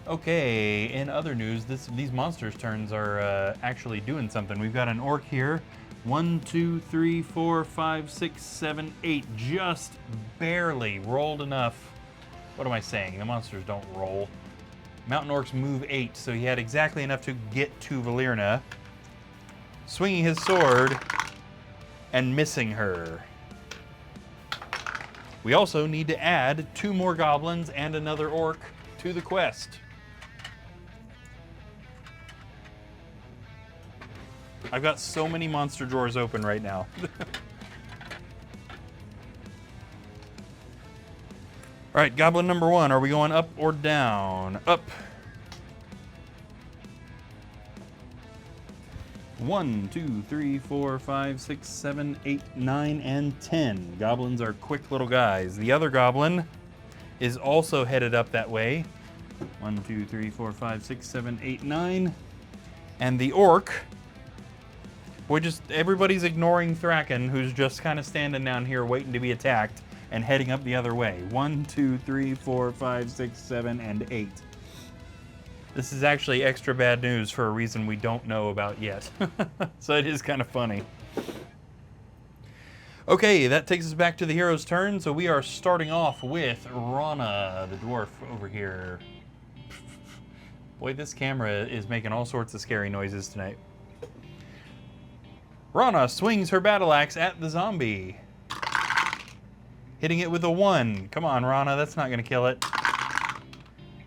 Okay, in other news, these monsters' turns are actually doing something. We've got an orc here. 1, 2, 3, 4, 5, 6, 7, 8. Just barely rolled enough. What am I saying? The monsters don't roll. Mountain orcs move 8, so he had exactly enough to get to Valerna. Swinging his sword and missing her. We also need to add 2 more goblins and another orc to the quest. I've got so many monster drawers open right now. All right, goblin number 1. Are we going up or down? Up. 1, 2, 3, 4, 5, 6, 7, 8, 9, and 10. Goblins are quick little guys. The other goblin is also headed up that way. 1, 2, 3, 4, 5, 6, 7, 8, 9. And the orc... everybody's ignoring Thraken, who's just kind of standing down here waiting to be attacked and heading up the other way. 1, 2, 3, 4, 5, 6, 7, and 8. This is actually extra bad news for a reason we don't know about yet. So it is kind of funny. Okay, that takes us back to the hero's turn. So we are starting off with Rana, the dwarf over here. Boy, this camera is making all sorts of scary noises tonight. Rana swings her battle axe at the zombie, hitting it with a 1. Come on, Rana, that's not going to kill it.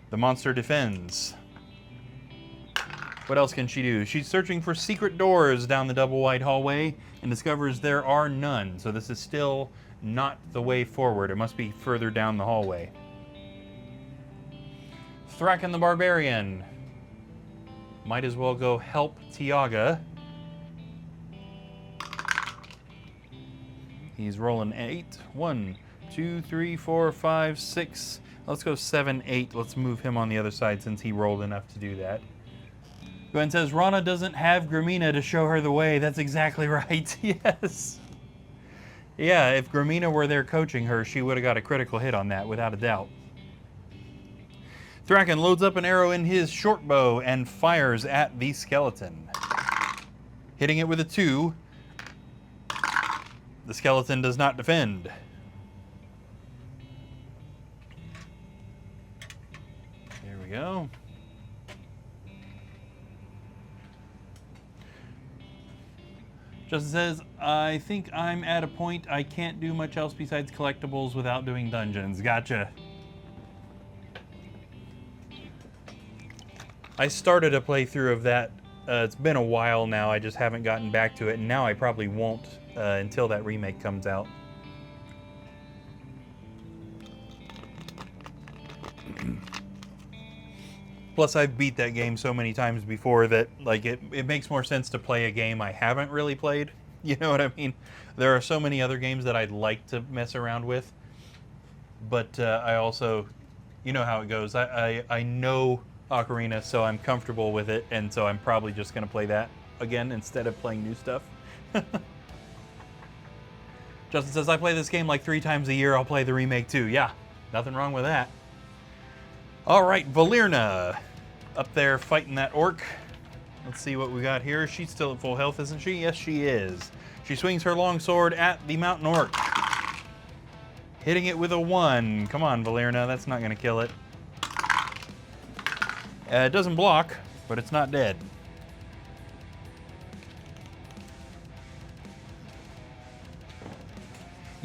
The monster defends. What else can she do? She's searching for secret doors down the double wide hallway and discovers there are none. So this is still not the way forward. It must be further down the hallway. Thraken the Barbarian. Might as well go help Tiaga. He's rolling 8. 1, 2, 3, 4, 5, 6. Let's go 7, 8. Let's move him on the other side since he rolled enough to do that. Gwen says, Rana doesn't have Gramina to show her the way. That's exactly right. Yes. Yeah, if Gramina were there coaching her, she would have got a critical hit on that, without a doubt. Thraken loads up an arrow in his short bow and fires at the skeleton. Hitting it with a 2. The skeleton does not defend. There we go. Justin says, I think I'm at a point I can't do much else besides collectibles without doing dungeons. Gotcha. I started a playthrough of that. It's been a while now. I just haven't gotten back to it, and now I probably won't until that remake comes out. Plus, I've beat that game so many times before that, like, it makes more sense to play a game I haven't really played. You know what I mean? There are so many other games that I'd like to mess around with, but I also, you know how it goes. I know Ocarina, so I'm comfortable with it, and so I'm probably just going to play that again instead of playing new stuff. Justin says, I play this game like 3 times a year. I'll play the remake too. Yeah, nothing wrong with that. All right, Valerna up there fighting that orc. Let's see what we got here. She's still at full health, isn't she? Yes, she is. She swings her long sword at the mountain orc, hitting it with a 1. Come on, Valerna, that's not going to kill it. It doesn't block, but it's not dead.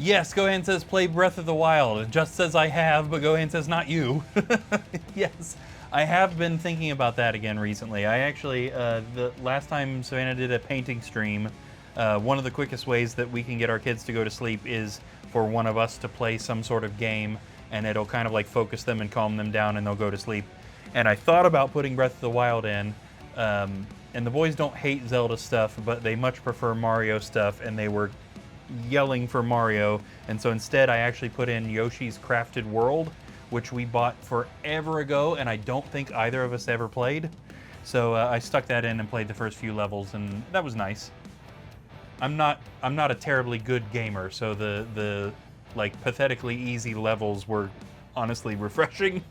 Yes, Gohan says play Breath of the Wild. It just says I have, but Gohan says not you. Yes, I have been thinking about that again recently. I actually, the last time Savannah did a painting stream, one of the quickest ways that we can get our kids to go to sleep is for one of us to play some sort of game, and it'll kind of like focus them and calm them down, and they'll go to sleep. And I thought about putting Breath of the Wild in, and the boys don't hate Zelda stuff, but they much prefer Mario stuff, and they were yelling for Mario, and so instead I actually put in Yoshi's Crafted World, which we bought forever ago, and I don't think either of us ever played. So I stuck that in and played the first few levels, and that was nice. I'm not a terribly good gamer, so the like pathetically easy levels were honestly refreshing.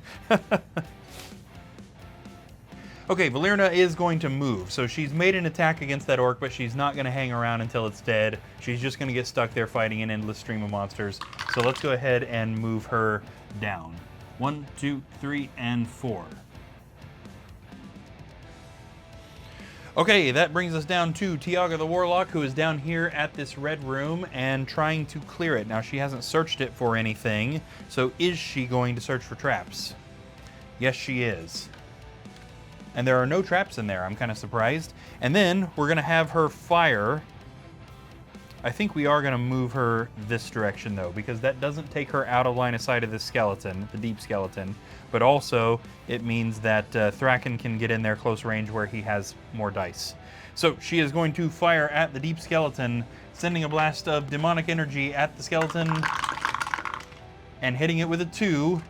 Okay, Valerna is going to move. So she's made an attack against that orc, but she's not going to hang around until it's dead. She's just going to get stuck there fighting an endless stream of monsters. So let's go ahead and move her down. 1, 2, 3, and 4. Okay, that brings us down to Tiaga the Warlock, who is down here at this red room and trying to clear it. Now, she hasn't searched it for anything, so is she going to search for traps? Yes, she is. And there are no traps in there. I'm kind of surprised. And then we're going to have her fire. I think we are going to move her this direction, though, because that doesn't take her out of line of sight of the skeleton, the deep skeleton. But also, it means that Thraken can get in there close range where he has more dice. So she is going to fire at the deep skeleton, sending a blast of demonic energy at the skeleton, and hitting it with a 2.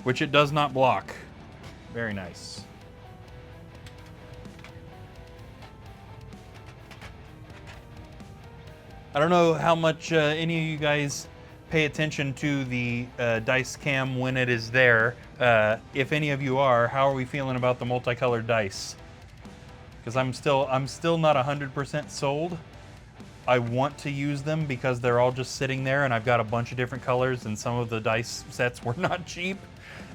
Which it does not block. Very nice. I don't know how much any of you guys pay attention to the dice cam when it is there. If any of you are, how are we feeling about the multicolored dice? Because I'm still not 100% sold. I want to use them because they're all just sitting there, and I've got a bunch of different colors, and some of the dice sets were not cheap.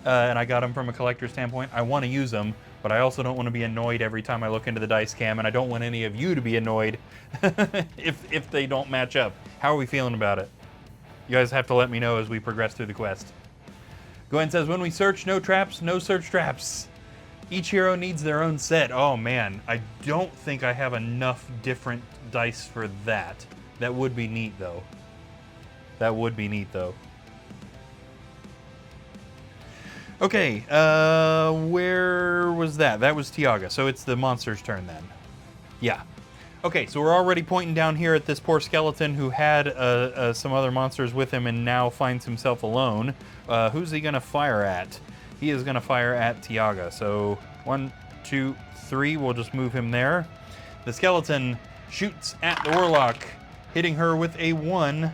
And I got them from a collector standpoint. I want to use them, but I also don't want to be annoyed every time I look into the dice cam, and I don't want any of you to be annoyed if they don't match up. How are we feeling about it? You guys have to let me know as we progress through the quest. Gwen says, when we search, no traps, no search traps. Each hero needs their own set. Oh man, I don't think I have enough different dice for that. That would be neat though. That would be neat though. Okay, where was that? That was Tiaga, so it's the monster's turn then. Yeah. Okay, so we're already pointing down here at this poor skeleton who had some other monsters with him and now finds himself alone. Who's he going to fire at? He is going to fire at Tiaga. So 1, 2, 3, we'll just move him there. The skeleton shoots at the warlock, hitting her with a 1,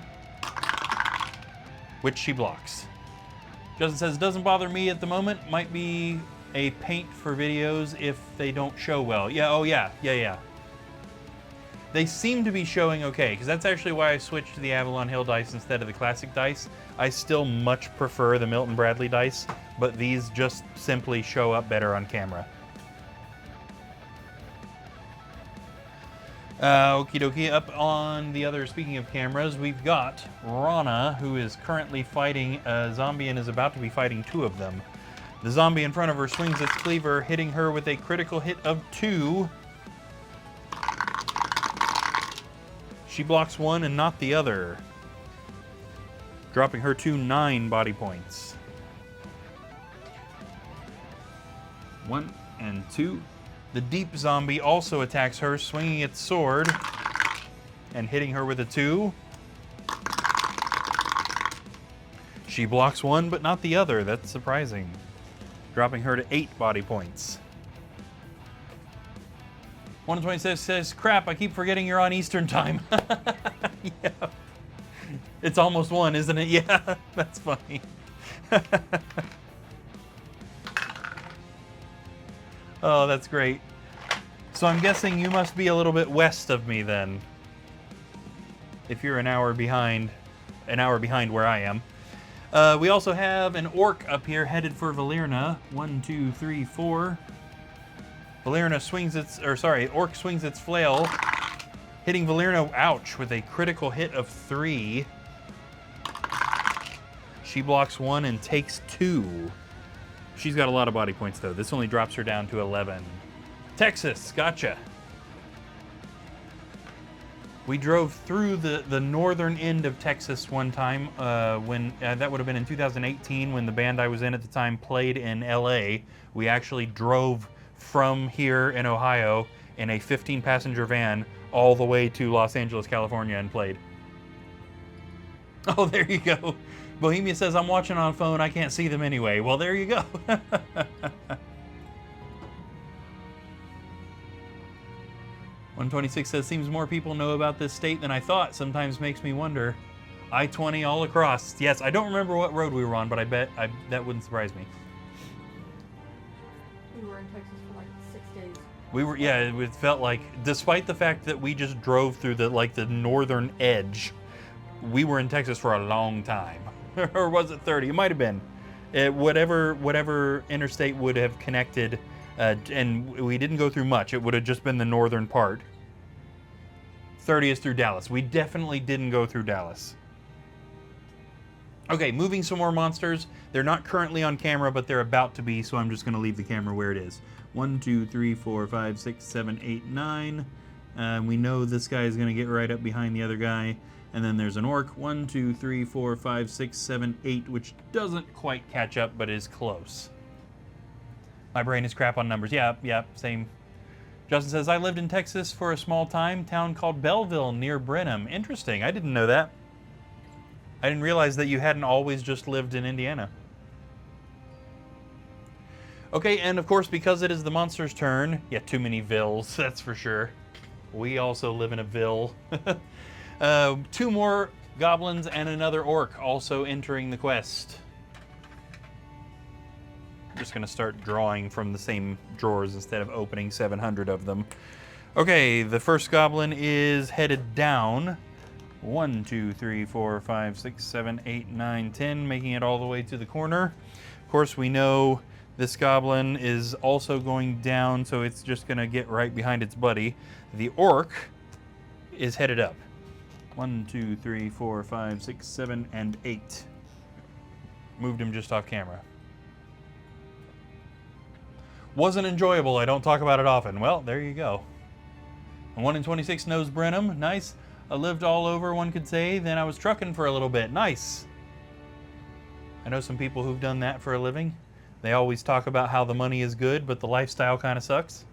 which she blocks. Justin says, doesn't bother me at the moment. Might be a paint for videos if they don't show well. Yeah, oh yeah. They seem to be showing okay, because that's actually why I switched to the Avalon Hill dice instead of the classic dice. I still much prefer the Milton Bradley dice, but these just simply show up better on camera. Okie dokie, up on the other, speaking of cameras, we've got Rana, who is currently fighting a zombie and is about to be fighting 2 of them. The zombie in front of her swings its cleaver, hitting her with a critical hit of 2. She blocks 1 and not the other, dropping her to 9 body points. 1 and 2. The deep zombie also attacks her, swinging its sword and hitting her with a 2. She blocks 1, but not the other. That's surprising. Dropping her to 8 body points. 126 says, crap, I keep forgetting you're on Eastern time. Yeah. It's almost 1, isn't it? Yeah, that's funny. Oh, that's great. So I'm guessing you must be a little bit west of me then. If you're an hour behind where I am. We also have an orc up here headed for Valerna. 1, 2, 3, 4. Valerna swings orc swings its flail, hitting Valerna, ouch, with a critical hit of 3. She blocks 1 and takes 2. She's got a lot of body points though. This only drops her down to 11. Texas, gotcha. We drove through the northern end of Texas one time when that would have been in 2018 when the band I was in at the time played in LA. We actually drove from here in Ohio in a 15-passenger van all the way to Los Angeles, California and played. Oh, there you go. Bohemia says, I'm watching on phone, I can't see them anyway. Well, there you go. 126 says, seems more people know about this state than I thought. Sometimes makes me wonder. I-20 all across. Yes, I don't remember what road we were on, but I bet that wouldn't surprise me. We were in Texas for like 6 days. We were, yeah, it felt like, despite the fact that we just drove through the northern edge, we were in Texas for a long time. Or was it 30? It might have been. Whatever interstate would have connected, and we didn't go through much. It would have just been the northern part. 30 is through Dallas. We definitely didn't go through Dallas. Okay, moving some more monsters. They're not currently on camera, but they're about to be, so I'm just going to leave the camera where it is. 1, 2, 3, 4, 5, 6, 7, 8, 9. We know this guy is going to get right up behind the other guy. And then there's an orc. 1, 2, 3, 4, 5, 6, 7, 8, which doesn't quite catch up, but is close. My brain is crap on numbers. Yeah, same. Justin says, I lived in Texas for a small time, town called Belleville near Brenham. Interesting, I didn't know that. I didn't realize that you hadn't always just lived in Indiana. Okay, and of course, because it is the monster's turn, yeah, too many vills, that's for sure. We also live in a vill. 2 more goblins and another orc also entering the quest. I'm just going to start drawing from the same drawers instead of opening 700 of them. Okay, the first goblin is headed down. 1, 2, 3, 4, 5, 6, 7, 8, 9, 10, making it all the way to the corner. Of course, we know this goblin is also going down, so it's just going to get right behind its buddy. The orc is headed up. 1, 2, 3, 4, 5, 6, 7, and 8. Moved him just off camera. Wasn't enjoyable. I don't talk about it often. Well, there you go. And 1 in 26 knows Brenham. Nice. I lived all over, one could say. Then I was trucking for a little bit. Nice. I know some people who've done that for a living. They always talk about how the money is good, but the lifestyle kind of sucks.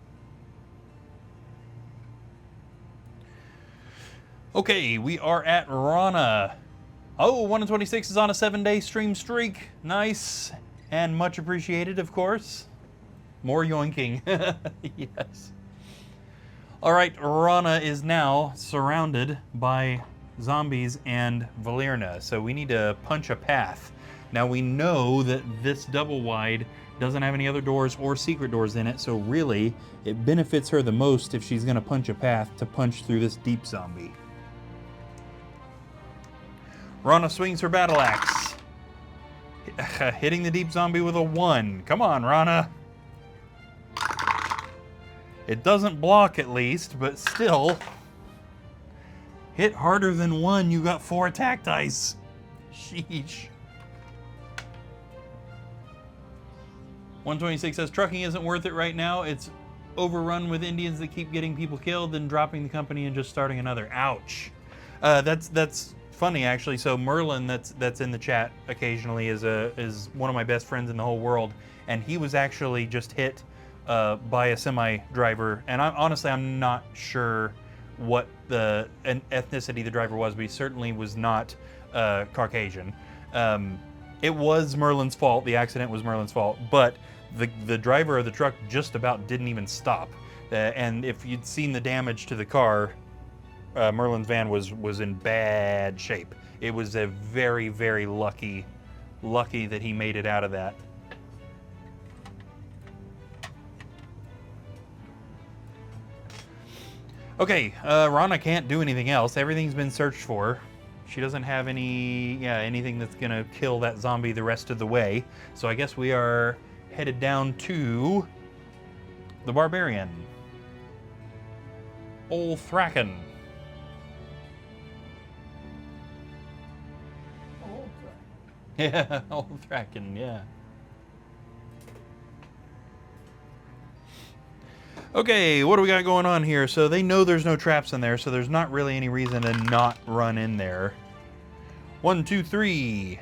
Okay, we are at Rana. Oh, 1 in 26 is on a 7-day stream streak. Nice. And much appreciated, of course. More yoinking. Yes. Alright, Rana is now surrounded by zombies and Valyria, so we need to punch a path. Now we know that this double wide doesn't have any other doors or secret doors in it, so really it benefits her the most if she's going to punch a path to punch through this deep zombie. Rana swings her battle axe, hitting the deep zombie with a 1. Come on, Rana. It doesn't block at least, but still. Hit harder than 1, you got 4 attack dice. Sheesh. 126 says, trucking isn't worth it right now. It's overrun with Indians that keep getting people killed, then dropping the company and just starting another. Ouch. That's funny, actually. So Merlin, that's in the chat occasionally, is one of my best friends in the whole world, and he was actually just hit by a semi driver, and honestly I'm not sure what the ethnicity the driver was, but he certainly was not Caucasian. It was Merlin's fault. The accident was Merlin's fault, but the driver of the truck just about didn't even stop. And if you'd seen the damage to the car, Merlin's van was in bad shape. It was a very, very lucky that he made it out of that. Okay, Rana can't do anything else. Everything's been searched for. She doesn't have anything that's gonna kill that zombie the rest of the way. So I guess we are headed down to the barbarian. Old Thraken. Old Thraken. Yeah, Old Thraken, yeah. Okay, what do we got going on here? So they know there's no traps in there, so there's not really any reason to not run in there. 1, 2, 3.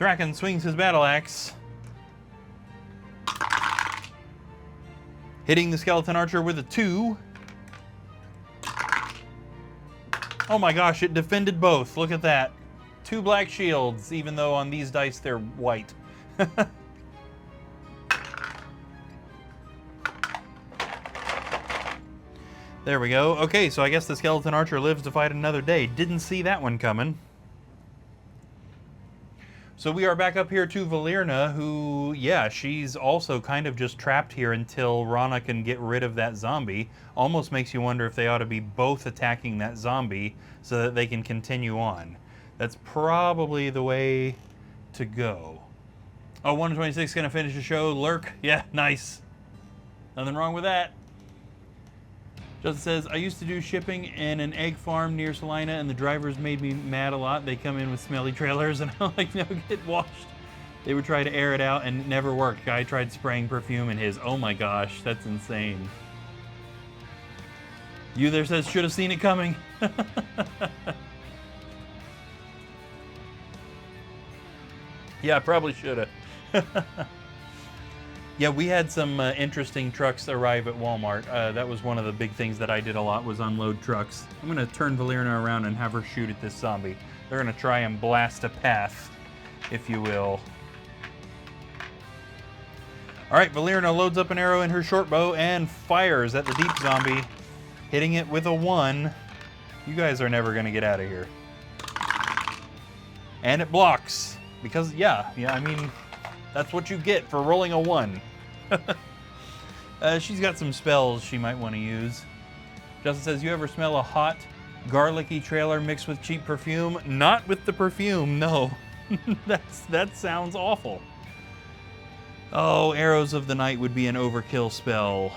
Thraken swings his battle axe, hitting the skeleton archer with a 2. Oh my gosh, it defended both. Look at that. 2 black shields, even though on these dice they're white. There we go. Okay, so I guess the skeleton archer lives to fight another day. Didn't see that one coming. So we are back up here to Valyria, who, yeah, she's also kind of just trapped here until Rana can get rid of that zombie. Almost makes you wonder if they ought to be both attacking that zombie so that they can continue on. That's probably the way to go. Oh, 126 gonna finish the show. Lurk. Yeah, nice. Nothing wrong with that. Justin says, I used to do shipping in an egg farm near Salina, and the drivers made me mad a lot. They come in with smelly trailers, and I'm like, no, get washed. They would try to air it out, and it never worked. Guy tried spraying perfume in his. Oh my gosh, that's insane. You there says, should have seen it coming. Yeah, I probably should have. Yeah, we had some interesting trucks arrive at Walmart. That was one of the big things that I did a lot, was unload trucks. I'm going to turn Valyria around and have her shoot at this zombie. They're going to try and blast a path, if you will. All right, Valyria loads up an arrow in her short bow and fires at the deep zombie, hitting it with a 1. You guys are never going to get out of here. And it blocks. Because, yeah, I mean, that's what you get for rolling a 1. She's got some spells she might want to use. Justin says, you ever smell a hot, garlicky trailer mixed with cheap perfume? Not with the perfume, no. That sounds awful. Oh, Arrows of the Night would be an overkill spell.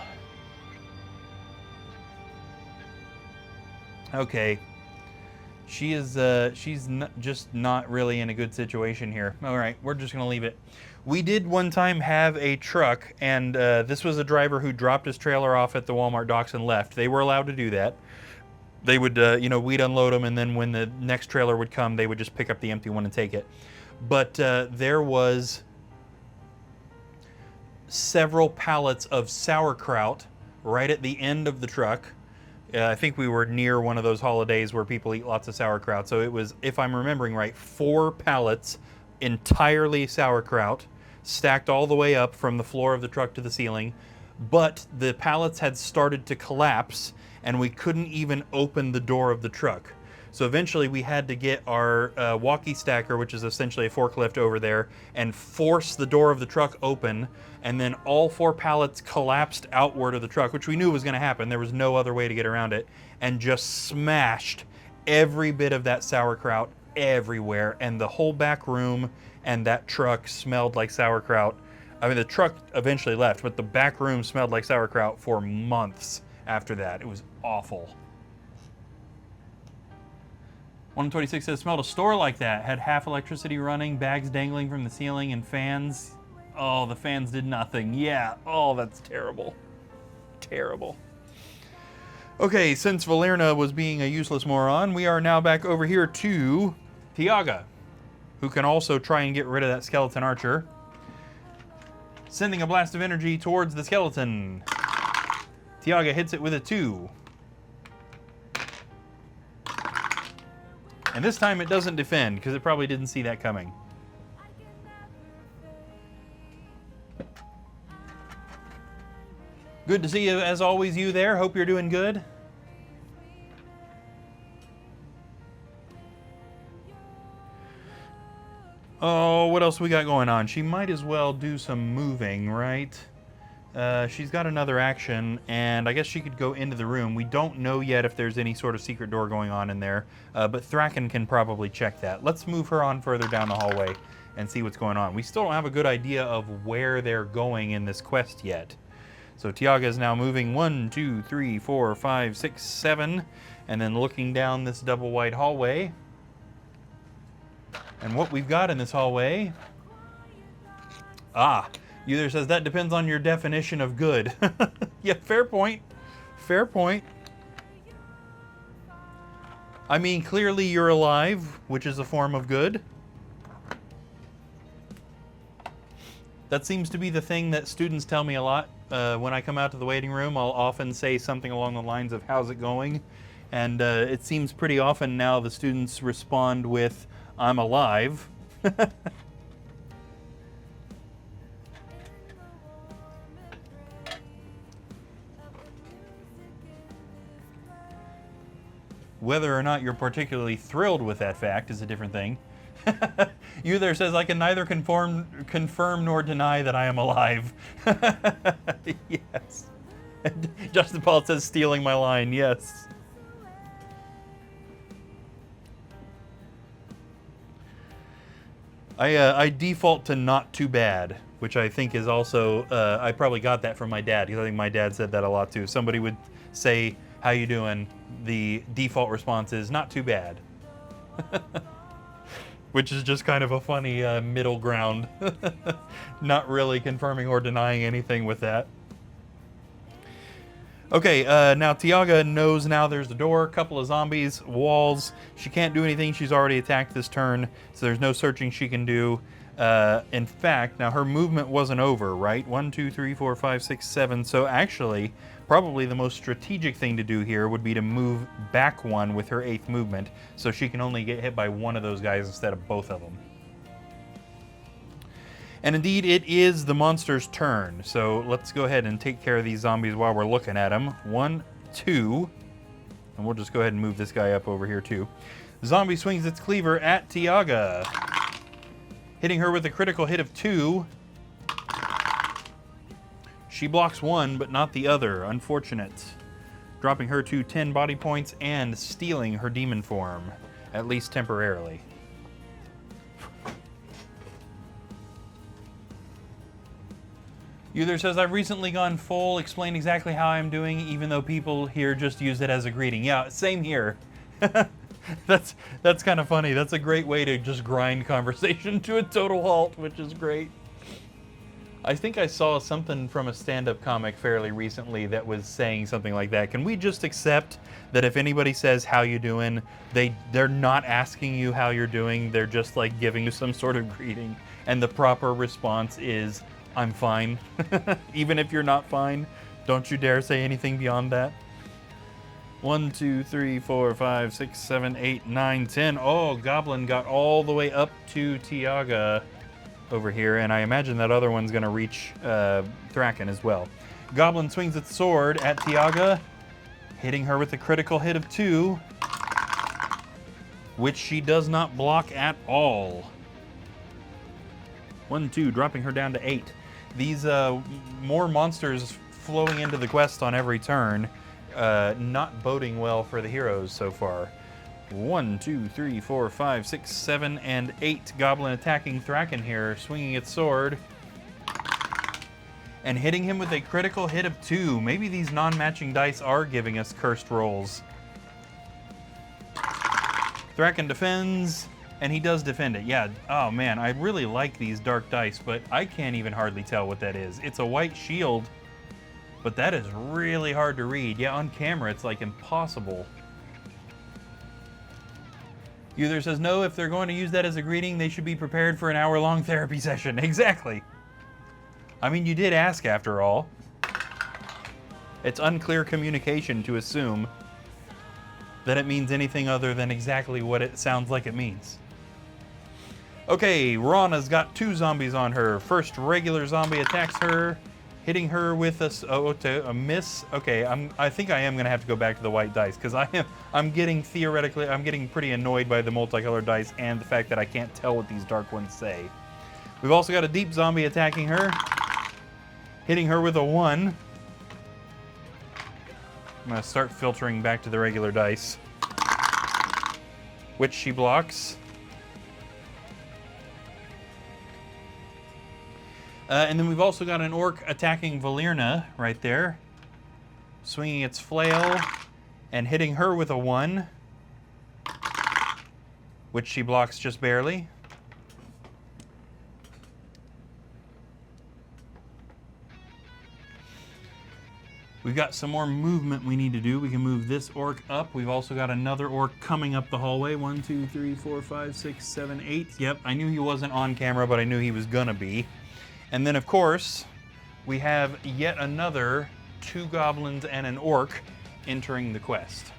Okay. She's just not really in a good situation here. All right, we're just going to leave it. We did one time have a truck, and this was a driver who dropped his trailer off at the Walmart docks and left. They were allowed to do that. They would, we'd unload them, and then when the next trailer would come, they would just pick up the empty one and take it. But there was several pallets of sauerkraut right at the end of the truck. I think we were near one of those holidays where people eat lots of sauerkraut. So it was, if I'm remembering right, 4 pallets entirely sauerkraut, stacked all the way up from the floor of the truck to the ceiling. But the pallets had started to collapse, and we couldn't even open the door of the truck. So eventually we had to get our walkie stacker, which is essentially a forklift, over there and force the door of the truck open, and then all 4 pallets collapsed outward of the truck, which we knew was going to happen. There was no other way to get around it, and just smashed every bit of that sauerkraut everywhere, and the whole back room and that truck smelled like sauerkraut. I mean, the truck eventually left, but the back room smelled like sauerkraut for months after that. It was awful. 126 says, smelled a store like that. Had half electricity running, bags dangling from the ceiling, and fans. Oh, the fans did nothing. Yeah. Oh, that's terrible. Terrible. Okay, since Valerna was being a useless moron, we are now back over here to Tiaga, who can also try and get rid of that skeleton archer. Sending a blast of energy towards the skeleton. Tiaga hits it with a 2. And this time it doesn't defend, because it probably didn't see that coming. Good to see you, as always, you there. Hope you're doing good. Oh, what else we got going on? She might as well do some moving, right? She's got another action, and I guess she could go into the room. We don't know yet if there's any sort of secret door going on in there, but Thraken can probably check that. Let's move her on further down the hallway and see what's going on. We still don't have a good idea of where they're going in this quest yet. So Tiaga is now moving 1, 2, 3, 4, 5, 6, 7, and then looking down this double wide hallway. And what we've got in this hallway... Uther says, that depends on your definition of good. Yeah, fair point. Fair point. I mean, clearly you're alive, which is a form of good. That seems to be the thing that students tell me a lot. When I come out to the waiting room, I'll often say something along the lines of, how's it going? And it seems pretty often now the students respond with, I'm alive. Whether or not you're particularly thrilled with that fact is a different thing. Uther says, I can neither confirm nor deny that I am alive. Yes. Justin Paul says, stealing my line. Yes. I default to not too bad, which I think is also, I probably got that from my dad, because I think my dad said that a lot too. Somebody would say, how you doing? The default response is, not too bad. Which is just kind of a funny middle ground. Not really confirming or denying anything with that. Okay, now Tiaga knows now there's a door, a couple of zombies, walls. She can't do anything. She's already attacked this turn, so there's no searching she can do. In fact, now her movement wasn't over, right? 1, 2, 3, 4, 5, 6, 7. So actually, probably the most strategic thing to do here would be to move back 1 with her 8th movement, so she can only get hit by one of those guys instead of both of them. And indeed, it is the monster's turn. So let's go ahead and take care of these zombies while we're looking at them. 1, 2, and we'll just go ahead and move this guy up over here too. Zombie swings its cleaver at Tiaga, hitting her with a critical hit of 2. She blocks 1, but not the other. Unfortunate. Dropping her to 10 body points and stealing her demon form, at least temporarily. Uther says, I've recently gone full, explain exactly how I'm doing, even though people here just use it as a greeting. Yeah, same here. That's kind of funny. That's a great way to just grind conversation to a total halt, which is great. I think I saw something from a stand-up comic fairly recently that was saying something like that. Can we just accept that if anybody says, how you doing, they're not asking you how you're doing, they're just like giving you some sort of greeting, and the proper response is, I'm fine. Even if you're not fine, don't you dare say anything beyond that. 1, 2, 3, 4, 5, 6, 7, 8, 9, 10. Oh, Goblin got all the way up to Tiaga over here, and I imagine that other one's going to reach Thraken as well. Goblin swings its sword at Tiaga, hitting her with a critical hit of 2, which she does not block at all. 1, 2, dropping her down to 8. These more monsters flowing into the quest on every turn, not boding well for the heroes so far. 1, 2, 3, 4, 5, 6, 7, and 8. Goblin attacking Thraken here, swinging its sword and hitting him with a critical hit of 2. Maybe these non-matching dice are giving us cursed rolls. Thraken defends, and he does defend it. Yeah, oh man, I really like these dark dice, but I can't even hardly tell what that is. It's a white shield, but that is really hard to read. Yeah, on camera it's like impossible. Uther says, no, if they're going to use that as a greeting, they should be prepared for an hour-long therapy session. Exactly. I mean, you did ask after all. It's unclear communication to assume that it means anything other than exactly what it sounds like it means. Okay, Rana's got 2 zombies on her. First regular zombie attacks her, hitting her with a miss. Okay, I think I am going to have to go back to the white dice, because I'm getting pretty annoyed by the multicolored dice and the fact that I can't tell what these dark ones say. We've also got a deep zombie attacking her, hitting her with a 1. I'm going to start filtering back to the regular dice, which she blocks. And then we've also got an orc attacking Valerna right there, swinging its flail and hitting her with a 1, which she blocks just barely. We've got some more movement we need to do. We can move this orc up. We've also got another orc coming up the hallway. 1, 2, 3, 4, 5, 6, 7, 8. Yep, I knew he wasn't on camera, but I knew he was gonna be. And then, of course, we have yet another 2 goblins and an orc entering the quest.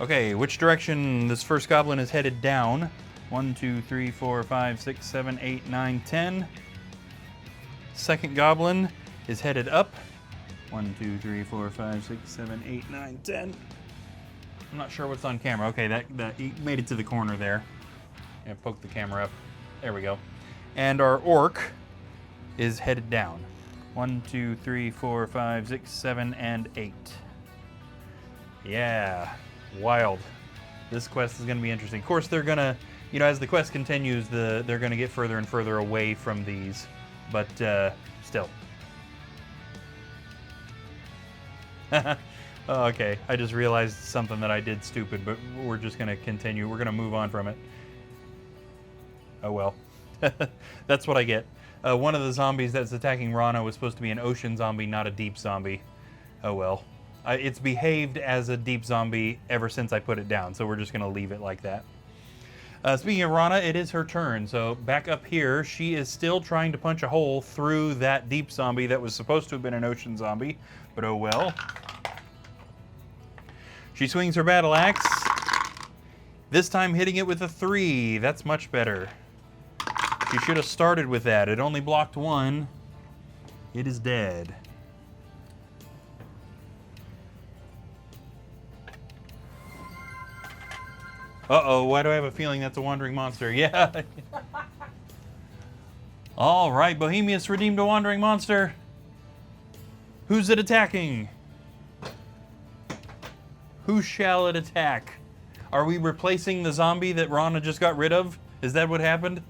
Okay, which direction this first goblin is headed down? 1, 2, 3, 4, 5, 6, 7, 8, 9, 10. Second goblin is headed up. 1, 2, 3, 4, 5, 6, 7, 8, 9, 10. I'm not sure what's on camera. Okay, that he made it to the corner there. Yeah, poke the camera up. There we go. And our orc is headed down. 1, 2, 3, 4, 5, 6, 7, and 8. Yeah, wild. This quest is going to be interesting. Of course, they're going to, as the quest continues, they're going to get further and further away from these. But still. Oh, okay, I just realized something that I did stupid, but we're just going to continue. We're going to move on from it. Oh well. That's what I get. One of the zombies that's attacking Rana was supposed to be an ocean zombie, not a deep zombie. Oh well. It's behaved as a deep zombie ever since I put it down, so we're just going to leave it like that. Speaking of Rana, it is her turn. So back up here, she is still trying to punch a hole through that deep zombie that was supposed to have been an ocean zombie, but oh well. She swings her battle axe, this time hitting it with a 3. That's much better. She should have started with that. It only blocked 1. It is dead. Uh-oh, why do I have a feeling that's a wandering monster? Yeah. All right, Bohemius redeemed a wandering monster. Who's it attacking? Who shall it attack? Are we replacing the zombie that Rana just got rid of? Is that what happened?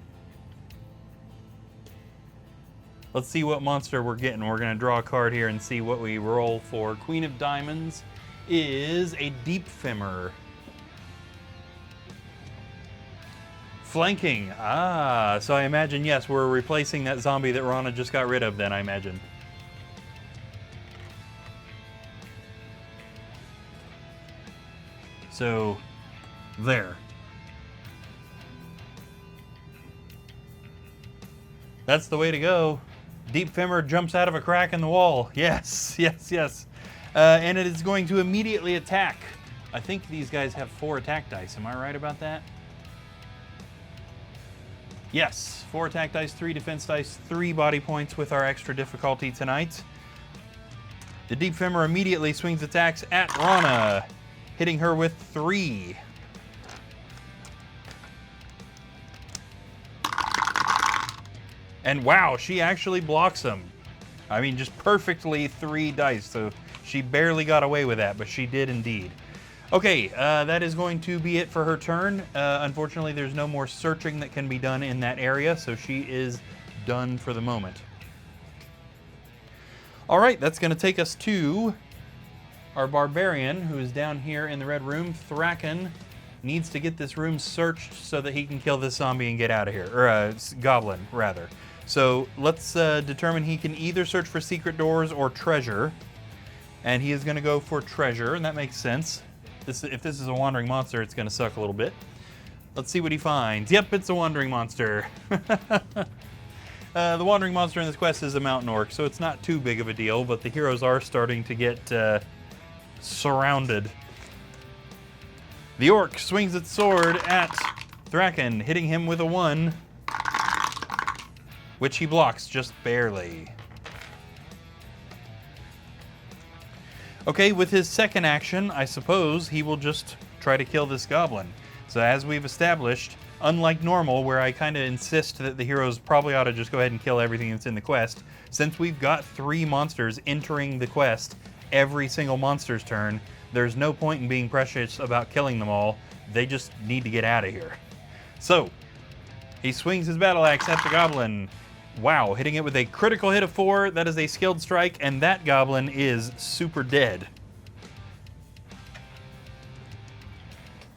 Let's see what monster we're getting. We're going to draw a card here and see what we roll for. Queen of Diamonds is a Deep Femmer. Flanking. Ah, so I imagine, yes, we're replacing that zombie that Rana just got rid of then, I imagine. So, there. That's the way to go. Deep Femmer jumps out of a crack in the wall. Yes, yes, yes. And it is going to immediately attack. I think these guys have 4 attack dice. Am I right about that? Yes, 4 attack dice, 3 defense dice, 3 body points with our extra difficulty tonight. The Deep Femmer immediately swings attacks at Rana, hitting her with 3. And wow, she actually blocks him. I mean, just perfectly 3 dice, so she barely got away with that, but she did indeed. Okay, that is going to be it for her turn. Unfortunately, there's no more searching that can be done in that area, so she is done for the moment. All right, that's going to take us to our barbarian, who is down here in the red room. Thraken needs to get this room searched so that he can kill this zombie and get out of here, or goblin, rather. So let's determine he can either search for secret doors or treasure, and he is going to go for treasure, and that makes sense. If this is a wandering monster, it's going to suck a little bit. Let's see what he finds. Yep, it's a wandering monster. The wandering monster in this quest is a mountain orc, so it's not too big of a deal, but the heroes are starting to get surrounded. The orc swings its sword at Thraken, hitting him with a 1, which he blocks just barely. Okay, with his second action, I suppose he will just try to kill this goblin. So as we've established, unlike normal, where I kind of insist that the heroes probably ought to just go ahead and kill everything that's in the quest, since we've got 3 monsters entering the quest every single monster's turn, there's no point in being precious about killing them all. They just need to get out of here. So, he swings his battle axe at the goblin. Wow, hitting it with a critical hit of 4. That is a skilled strike, and that goblin is super dead.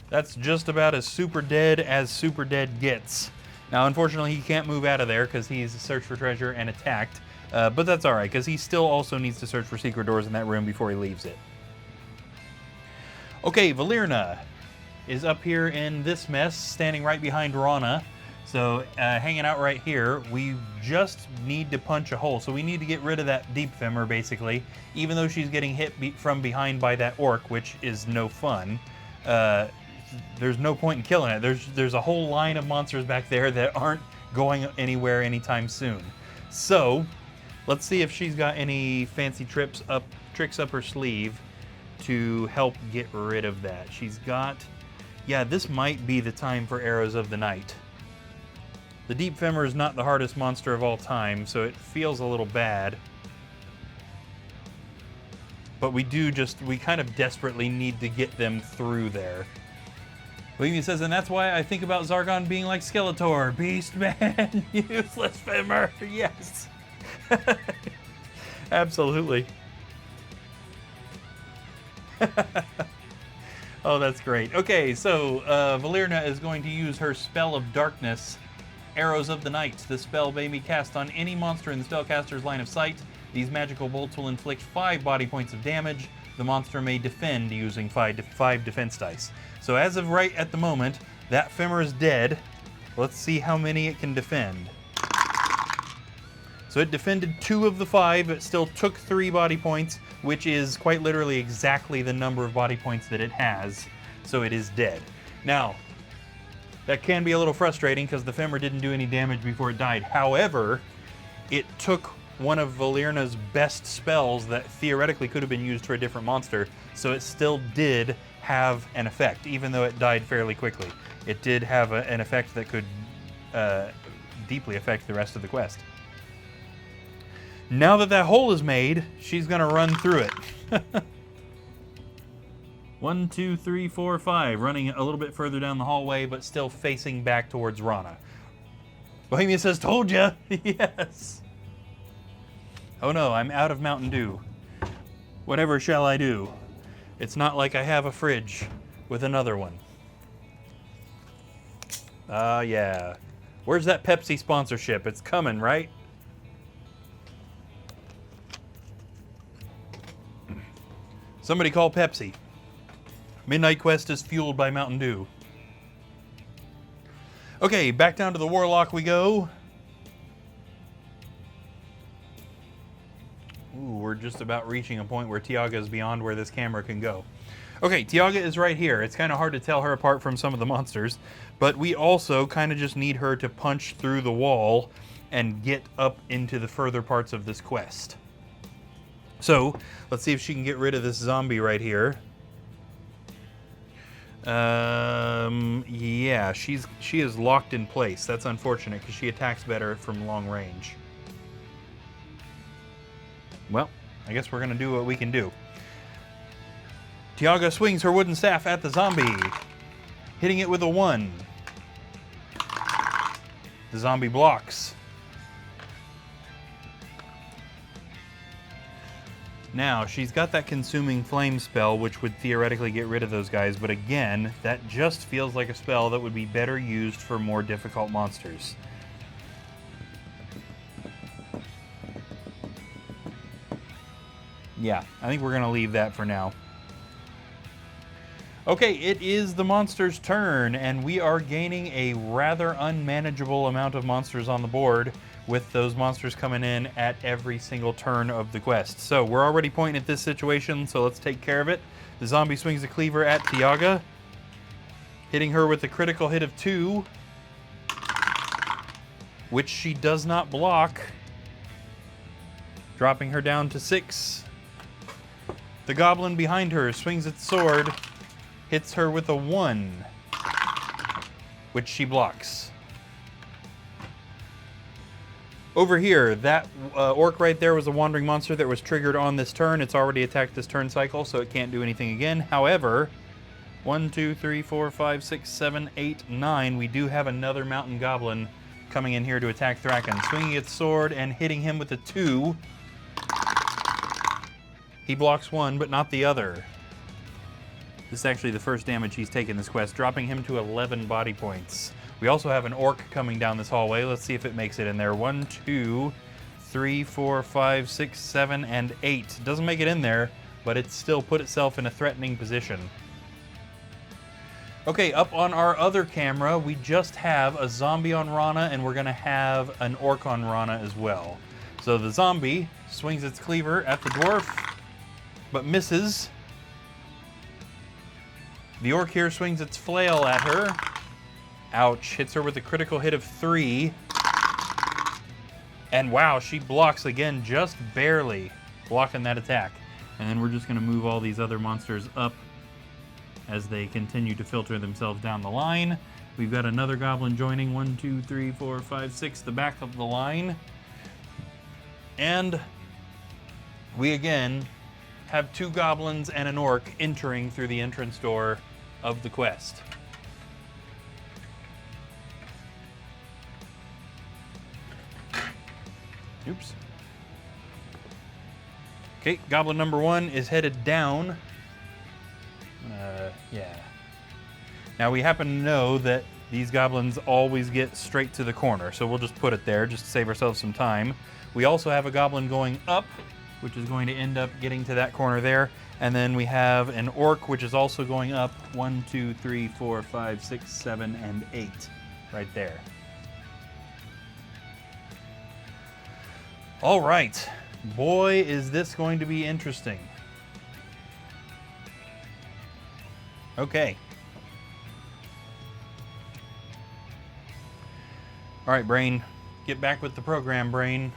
That's just about as super dead gets. Now, unfortunately, he can't move out of there because he's searched for treasure and attacked. But that's all right, because he still also needs to search for secret doors in that room before he leaves it. Okay, Valyria is up here in this mess, standing right behind Rana. So, hanging out right here, we just need to punch a hole. So we need to get rid of that Deep Femmer, basically, even though she's getting hit from behind by that orc, which is no fun. There's no point in killing it. There's a whole line of monsters back there that aren't going anywhere anytime soon. So, let's see if she's got any fancy tricks up her sleeve to help get rid of that. She's got... Yeah, this might be the time for Arrows of the Night. The Deep Femmer is not the hardest monster of all time, so it feels a little bad. But we kind of desperately need to get them through there. William says, and that's why I think about Zargon being like Skeletor. Beast man, useless Femmer, yes. Absolutely. Oh, that's great. Okay, so Valyria is going to use her Spell of Darkness, Arrows of the Night. The spell may be cast on any monster in the spellcaster's line of sight. These magical bolts will inflict 5 body points of damage. The monster may defend using 5 defense dice. So as of right at the moment, that Femmer is dead. Let's see how many it can defend. So it defended 2 of the 5, it still took 3 body points, which is quite literally exactly the number of body points that it has. So it is dead. Now, that can be a little frustrating because the Femmer didn't do any damage before it died. However, it took one of Valyria's best spells that theoretically could have been used for a different monster, so it still did have an effect, even though it died fairly quickly. It did have an effect that could deeply affect the rest of the quest. Now that that hole is made, she's going to run through it. 1, 2, 3, 4, 5, running a little bit further down the hallway, but still facing back towards Rana. Bohemia says, told ya! Yes! Oh no, I'm out of Mountain Dew. Whatever shall I do? It's not like I have a fridge with another one. Yeah. Where's that Pepsi sponsorship? It's coming, right? Somebody call Pepsi. Midnight Quest is fueled by Mountain Dew. Okay, back down to the Warlock we go. Ooh, we're just about reaching a point where Tiaga is beyond where this camera can go. Okay, Tiaga is right here. It's kind of hard to tell her apart from some of the monsters, but we also kind of just need her to punch through the wall and get up into the further parts of this quest. So, let's see if she can get rid of this zombie right here. Yeah, she is locked in place. That's unfortunate because she attacks better from long range. Well, I guess we're going to do what we can do. Tiaga swings her wooden staff at the zombie, hitting it with a 1. The zombie blocks. Now, she's got that consuming flame spell, which would theoretically get rid of those guys, but again, that just feels like a spell that would be better used for more difficult monsters. Yeah, I think we're going to leave that for now. Okay, it is the monster's turn, and we are gaining a rather unmanageable amount of monsters on the board, with those monsters coming in at every single turn of the quest. So we're already pointing at this situation, so let's take care of it. The zombie swings a cleaver at Tiaga, hitting her with a critical hit of 2, which she does not block, dropping her down to 6. The goblin behind her swings its sword, hits her with a 1, which she blocks. Over here, that orc right there was a wandering monster that was triggered on this turn. It's already attacked this turn cycle, so it can't do anything again. However, 1, 2, 3, 4, 5, 6, 7, 8, 9, we do have another mountain goblin coming in here to attack Thraken, swinging its sword and hitting him with a 2. He blocks 1, but not the other. This is actually the first damage he's taken this quest, dropping him to 11 body points. We also have an orc coming down this hallway. Let's see if it makes it in there. 1, 2, 3, 4, 5, 6, 7, and 8. Doesn't make it in there, but it's still put itself in a threatening position. Okay, up on our other camera, we just have a zombie on Rana, and we're going to have an orc on Rana as well. So the zombie swings its cleaver at the dwarf, but misses. The orc here swings its flail at her. Ouch, hits her with a critical hit of 3. And wow, she blocks again, just barely blocking that attack. And then we're just going to move all these other monsters up as they continue to filter themselves down the line. We've got another goblin joining, 1, 2, 3, 4, 5, 6, the back of the line. And we again have 2 goblins and an orc entering through the entrance door of the quest. Oops. Okay, goblin number 1 is headed down. Yeah. Now we happen to know that these goblins always get straight to the corner, so we'll just put it there just to save ourselves some time. We also have a goblin going up, which is going to end up getting to that corner there. And then we have an orc, which is also going up 1, 2, 3, 4, 5, 6, 7, and 8 right there. All right, boy, is this going to be interesting. Okay. All right, Brain, get back with the program, Brain.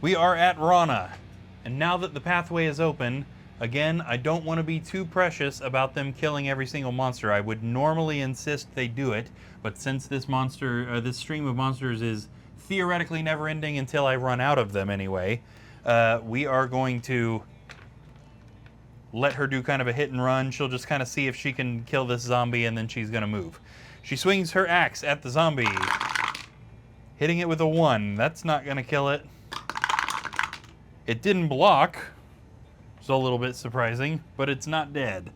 We are at Rana, and now that the pathway is open, again, I don't want to be too precious about them killing every single monster. I would normally insist they do it, but since this this stream of monsters is theoretically never ending until I run out of them anyway, we are going to let her do kind of a hit and run. She'll just kind of see if she can kill this zombie, and then she's going to move. She swings her axe at the zombie, hitting it with a 1. That's not going to kill it. It didn't block. It's a little bit surprising, but it's not dead.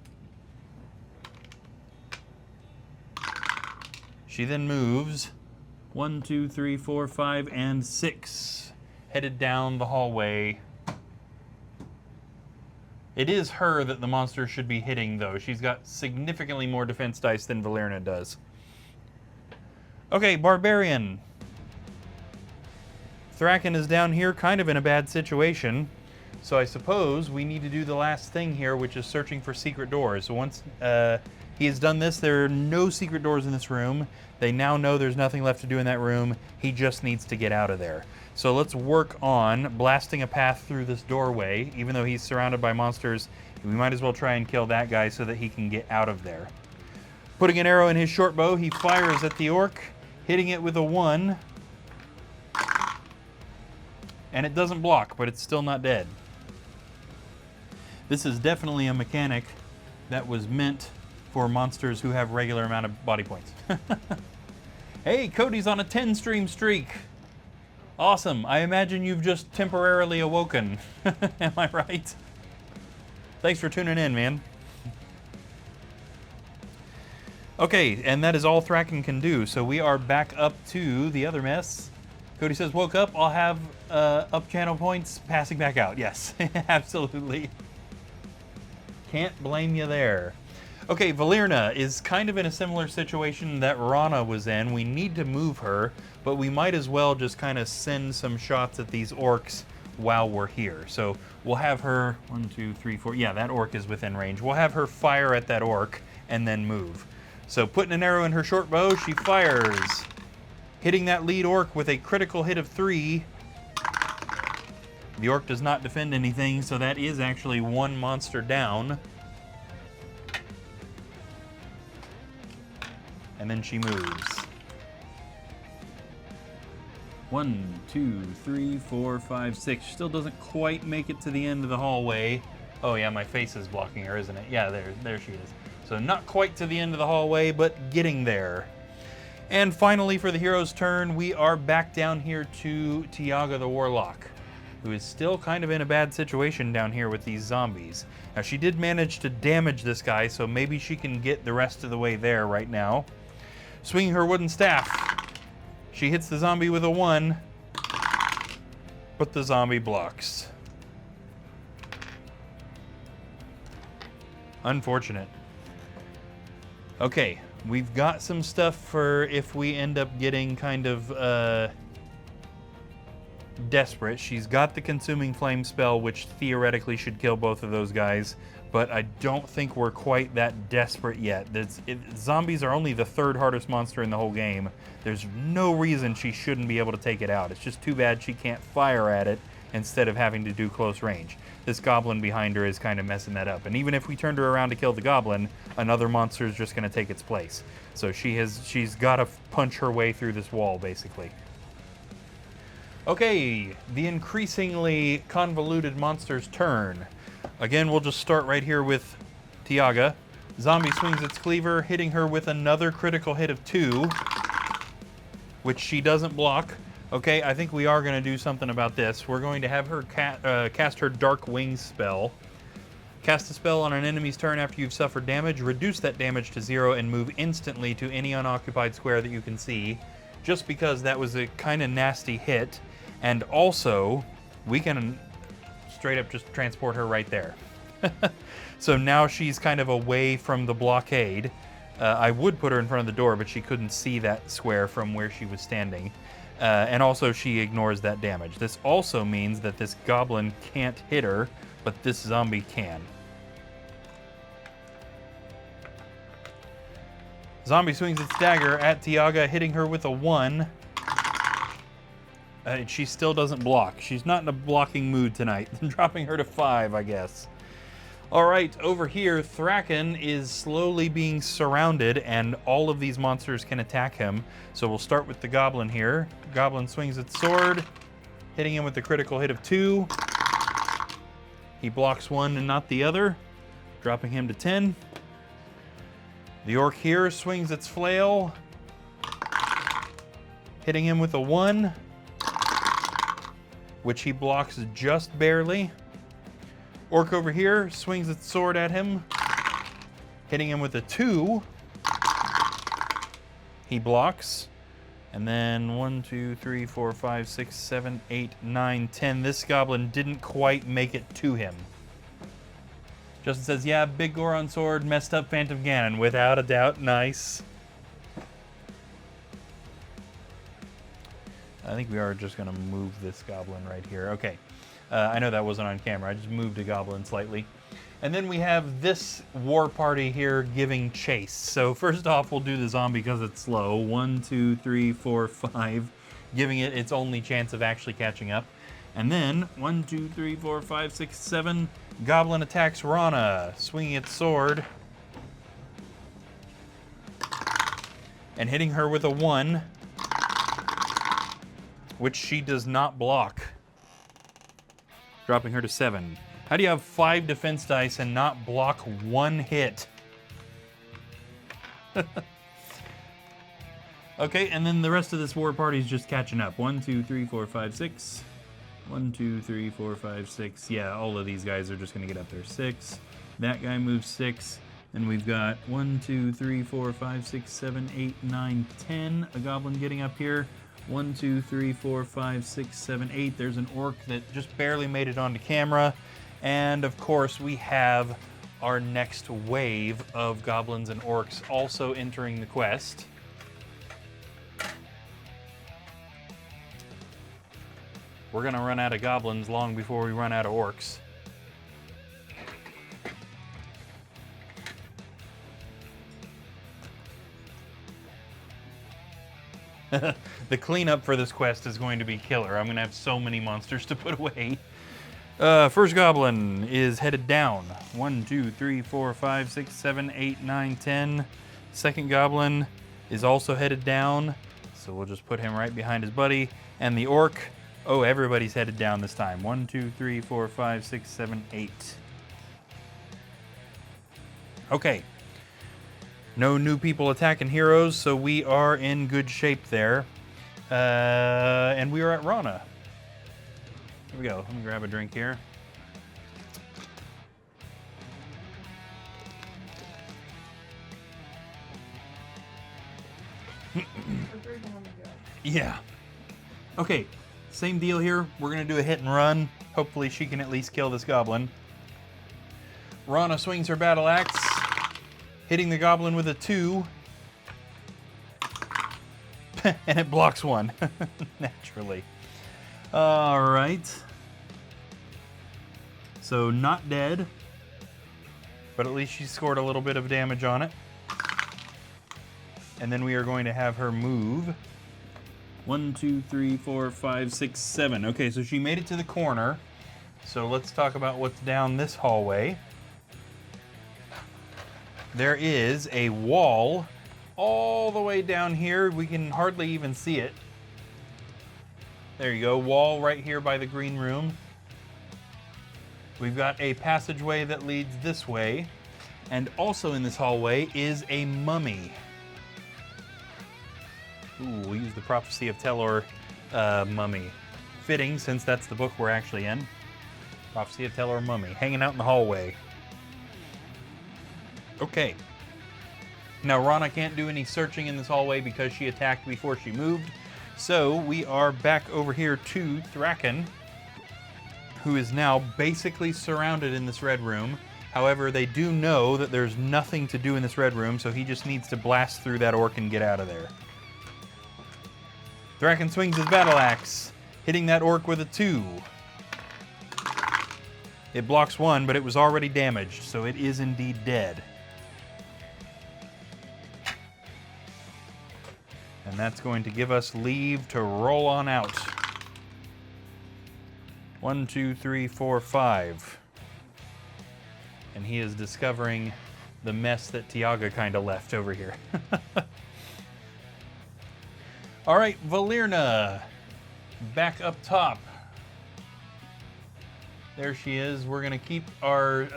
She then moves 1, 2, 3, 4, 5, and 6, headed down the hallway. It is her that the monster should be hitting, though. She's got significantly more defense dice than Valerna does. Okay, Barbarian. Thraken is down here kind of in a bad situation. So I suppose we need to do the last thing here, which is searching for secret doors. So once he has done this, there are no secret doors in this room. They now know there's nothing left to do in that room. He just needs to get out of there. So let's work on blasting a path through this doorway. Even though he's surrounded by monsters, we might as well try and kill that guy so that he can get out of there. Putting an arrow in his short bow, he fires at the orc, hitting it with a 1. And it doesn't block, but it's still not dead. This is definitely a mechanic that was meant for monsters who have regular amount of body points. Hey, Cody's on a 10-stream streak. Awesome. I imagine you've just temporarily awoken. Am I right? Thanks for tuning in, man. Okay, and that is all Thraken can do. So we are back up to the other mess. Cody says, woke up. I'll have up channel points passing back out. Yes, absolutely. Can't blame you there. Okay, Valerna is kind of in a similar situation that Rana was in. We need to move her, but we might as well just kind of send some shots at these orcs while we're here. So we'll have her, 1, 2, 3, 4. Yeah, that orc is within range. We'll have her fire at that orc and then move. So putting an arrow in her short bow, she fires, hitting that lead orc with a critical hit of 3. The orc does not defend anything, so that is actually 1 monster down. And then she moves. 1, 2, 3, 4, 5, 6. Still doesn't quite make it to the end of the hallway. Oh yeah, my face is blocking her, isn't it? Yeah, there she is. So not quite to the end of the hallway, but getting there. And finally, for the hero's turn, we are back down here to Tiaga the Warlock, who is still kind of in a bad situation down here with these zombies. Now, she did manage to damage this guy, so maybe she can get the rest of the way there right now. Swinging her wooden staff, she hits the zombie with a 1, but the zombie blocks. Unfortunate. Okay, we've got some stuff for if we end up getting kind of desperate. She's got the Consuming Flame spell, which theoretically should kill both of those guys, but I don't think we're quite that desperate yet. Zombies are only the 3rd hardest monster in the whole game. There's no reason she shouldn't be able to take it out. It's just too bad she can't fire at it instead of having to do close range. This goblin behind her is kind of messing that up. And even if we turned her around to kill the goblin, another monster is just going to take its place. So she's got to punch her way through this wall, basically. Okay, the increasingly convoluted monster's turn. Again, we'll just start right here with Tiaga. Zombie swings its cleaver, hitting her with another critical hit of 2, which she doesn't block. Okay, I think we are going to do something about this. We're going to have her cast her Dark Wings spell. Cast a spell on an enemy's turn after you've suffered damage. Reduce that damage to 0 and move instantly to any unoccupied square that you can see. Just because that was a kind of nasty hit. And also, we can straight up just transport her right there. So now she's kind of away from the blockade. I would put her in front of the door, but she couldn't see that square from where she was standing. And also she ignores that damage. This also means that this goblin can't hit her, but this zombie can. Zombie swings its dagger at Tiaga, hitting her with a 1. She still doesn't block. She's not in a blocking mood tonight. Dropping her to 5, I guess. Alright, over here, Thraken is slowly being surrounded, and all of these monsters can attack him. So we'll start with the goblin here. Goblin swings its sword, hitting him with the critical hit of 2. He blocks 1 and not the other, dropping him to 10. The orc here swings its flail, hitting him with a 1, which he blocks just barely. Orc over here swings its sword at him, hitting him with a 2. He blocks. And then 1, 2, 3, 4, 5, 6, 7, 8, 9, 10. This goblin didn't quite make it to him. Justin says, yeah, big Goron sword, messed up Phantom Ganon. Without a doubt, nice. I think we are just going to move this goblin right here. Okay. I know that wasn't on camera. I just moved a goblin slightly. And then we have this war party here giving chase. So first off, we'll do the zombie because it's slow. 1, 2, 3, 4, 5. Giving it its only chance of actually catching up. And then 1, 2, 3, 4, 5, 6, 7. Goblin attacks Rana, swinging its sword. And hitting her with a 1. Which she does not block. Dropping her to 7. How do you have 5 defense dice and not block 1 hit? Okay, and then the rest of this war party is just catching up. 1, 2, 3, 4, 5, 6. 1, 2, 3, 4, 5, 6. Yeah, all of these guys are just going to get up there. 6. That guy moves 6. And we've got 1, 2, 3, 4, 5, 6, 7, 8, 9, 10. A goblin getting up here. 1, 2, 3, 4, 5, 6, 7, 8. There's an orc that just barely made it onto camera. And of course, we have our next wave of goblins and orcs also entering the quest. We're gonna run out of goblins long before we run out of orcs. The cleanup for this quest is going to be killer. I'm going to have so many monsters to put away. First goblin is headed down. 1, 2, 3, 4, 5, 6, 7, 8, 9, 10. Second goblin is also headed down. So we'll just put him right behind his buddy. And the orc, oh, everybody's headed down this time. 1, 2, 3, 4, 5, 6, 7, 8. Okay. No new people attacking heroes, so we are in good shape there. And we are at Rana. Here we go. Let me grab a drink here. Yeah. Okay, same deal here. We're going to do a hit and run. Hopefully she can at least kill this goblin. Rana swings her battle axe, hitting the goblin with a 2. And it blocks 1, naturally. All right. So not dead, but at least she scored a little bit of damage on it. And then we are going to have her move. 1, 2, 3, 4, 5, 6, 7. Okay, so she made it to the corner. So let's talk about what's down this hallway. There is a wall all the way down here. We can hardly even see it. There you go, wall right here by the green room. We've got a passageway that leads this way. And also in this hallway is a mummy. Ooh, we'll use the Prophecy of Telor mummy. Fitting, since that's the book we're actually in. Prophecy of Telor mummy, hanging out in the hallway. Okay. Now Rana can't do any searching in this hallway because she attacked before she moved. So we are back over here to Thraken, who is now basically surrounded in this red room. However, they do know that there's nothing to do in this red room, so he just needs to blast through that orc and get out of there. Thraken swings his battle axe, hitting that orc with a 2. It blocks 1, but it was already damaged, so it is indeed dead. And that's going to give us leave to roll on out. 1, 2, 3, 4, 5. And he is discovering the mess that Tiaga kind of left over here. All right, Valerna, back up top. There she is. We're gonna keep our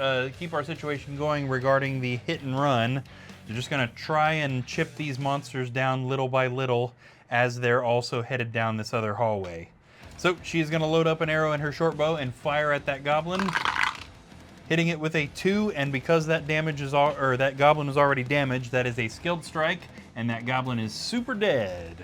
situation going regarding the hit and run. We're just gonna try and chip these monsters down little by little as they're also headed down this other hallway. So she's gonna load up an arrow in her short bow and fire at that goblin, hitting it with a 2. And because that that goblin is already damaged, that is a skilled strike, and that goblin is super dead.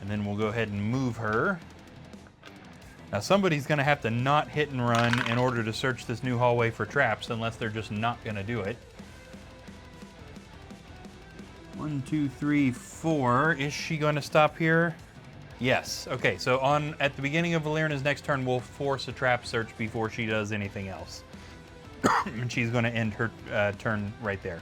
And then we'll go ahead and move her. Now somebody's gonna have to not hit and run in order to search this new hallway for traps, unless they're just not gonna do it. 1, 2, 3, 4. Is she going to stop here? Yes. Okay, so at the beginning of Valerina's next turn, we'll force a trap search before she does anything else. And she's going to end her turn right there.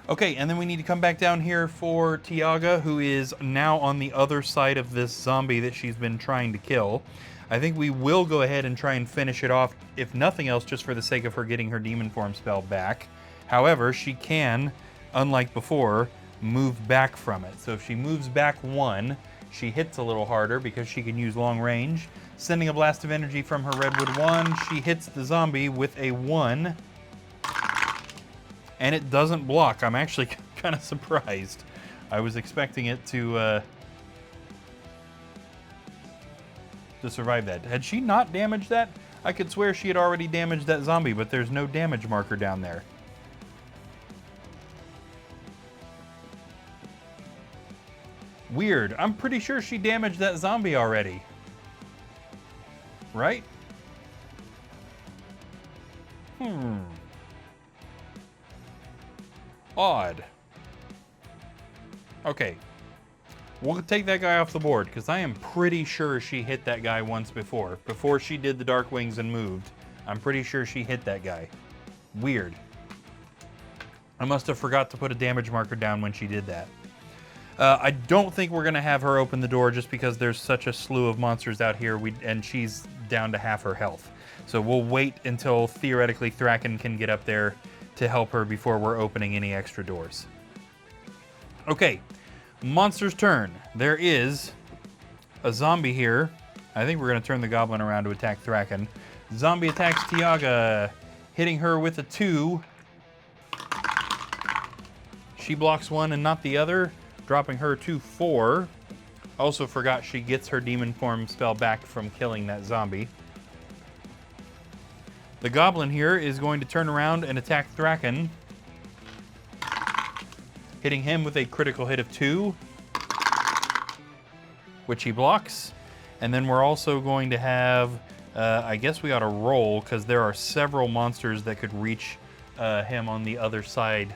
Okay, and then we need to come back down here for Tiaga, who is now on the other side of this zombie that she's been trying to kill. I think we will go ahead and try and finish it off, if nothing else, just for the sake of her getting her demon form spell back. However, she can, unlike before, move back from it. So if she moves back 1, she hits a little harder because she can use long range. Sending a blast of energy from her redwood wand, she hits the zombie with a 1. And it doesn't block. I'm actually kind of surprised. I was expecting it to survive that. Had she not damaged that? I could swear she had already damaged that zombie, but there's no damage marker down there. Weird. I'm pretty sure she damaged that zombie already. Right? Odd. Okay. We'll take that guy off the board, because I am pretty sure she hit that guy once before. Before she did the Dark Wings and moved. I'm pretty sure she hit that guy. Weird. I must have forgot to put a damage marker down when she did that. I don't think we're going to have her open the door just because there's such a slew of monsters out here, and she's down to half her health. So we'll wait until, theoretically, Thraken can get up there to help her before we're opening any extra doors. Okay, monster's turn. There is a zombie here. I think we're going to turn the goblin around to attack Thraken. Zombie attacks Tiaga, hitting her with a 2. She blocks 1 and not the other, dropping her to 4. Also forgot she gets her demon form spell back from killing that zombie. The goblin here is going to turn around and attack Thraken, hitting him with a critical hit of 2, which he blocks. And then we're also going to have, I guess we ought to roll, because there are several monsters that could reach him on the other side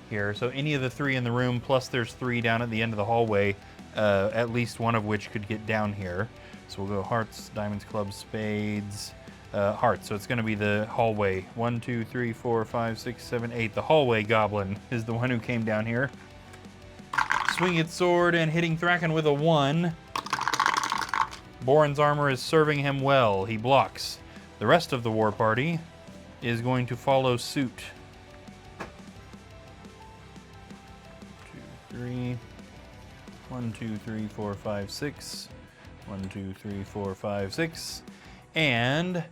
here. So any of the 3 in the room, plus there's 3 down at the end of the hallway, at least one of which could get down here. So we'll go hearts, diamonds, clubs, spades, hearts. So it's going to be the hallway. 1, 2, 3, 4, 5, 6, 7, 8. The hallway goblin is the one who came down here. Swinging its sword and hitting Thraken with a 1. Boren's armor is serving him well. He blocks. The rest of the war party is going to follow suit. 2, 3. 1, 2, 3, 4, 5, 6. 1, 2, 3, 4, 5, 6. And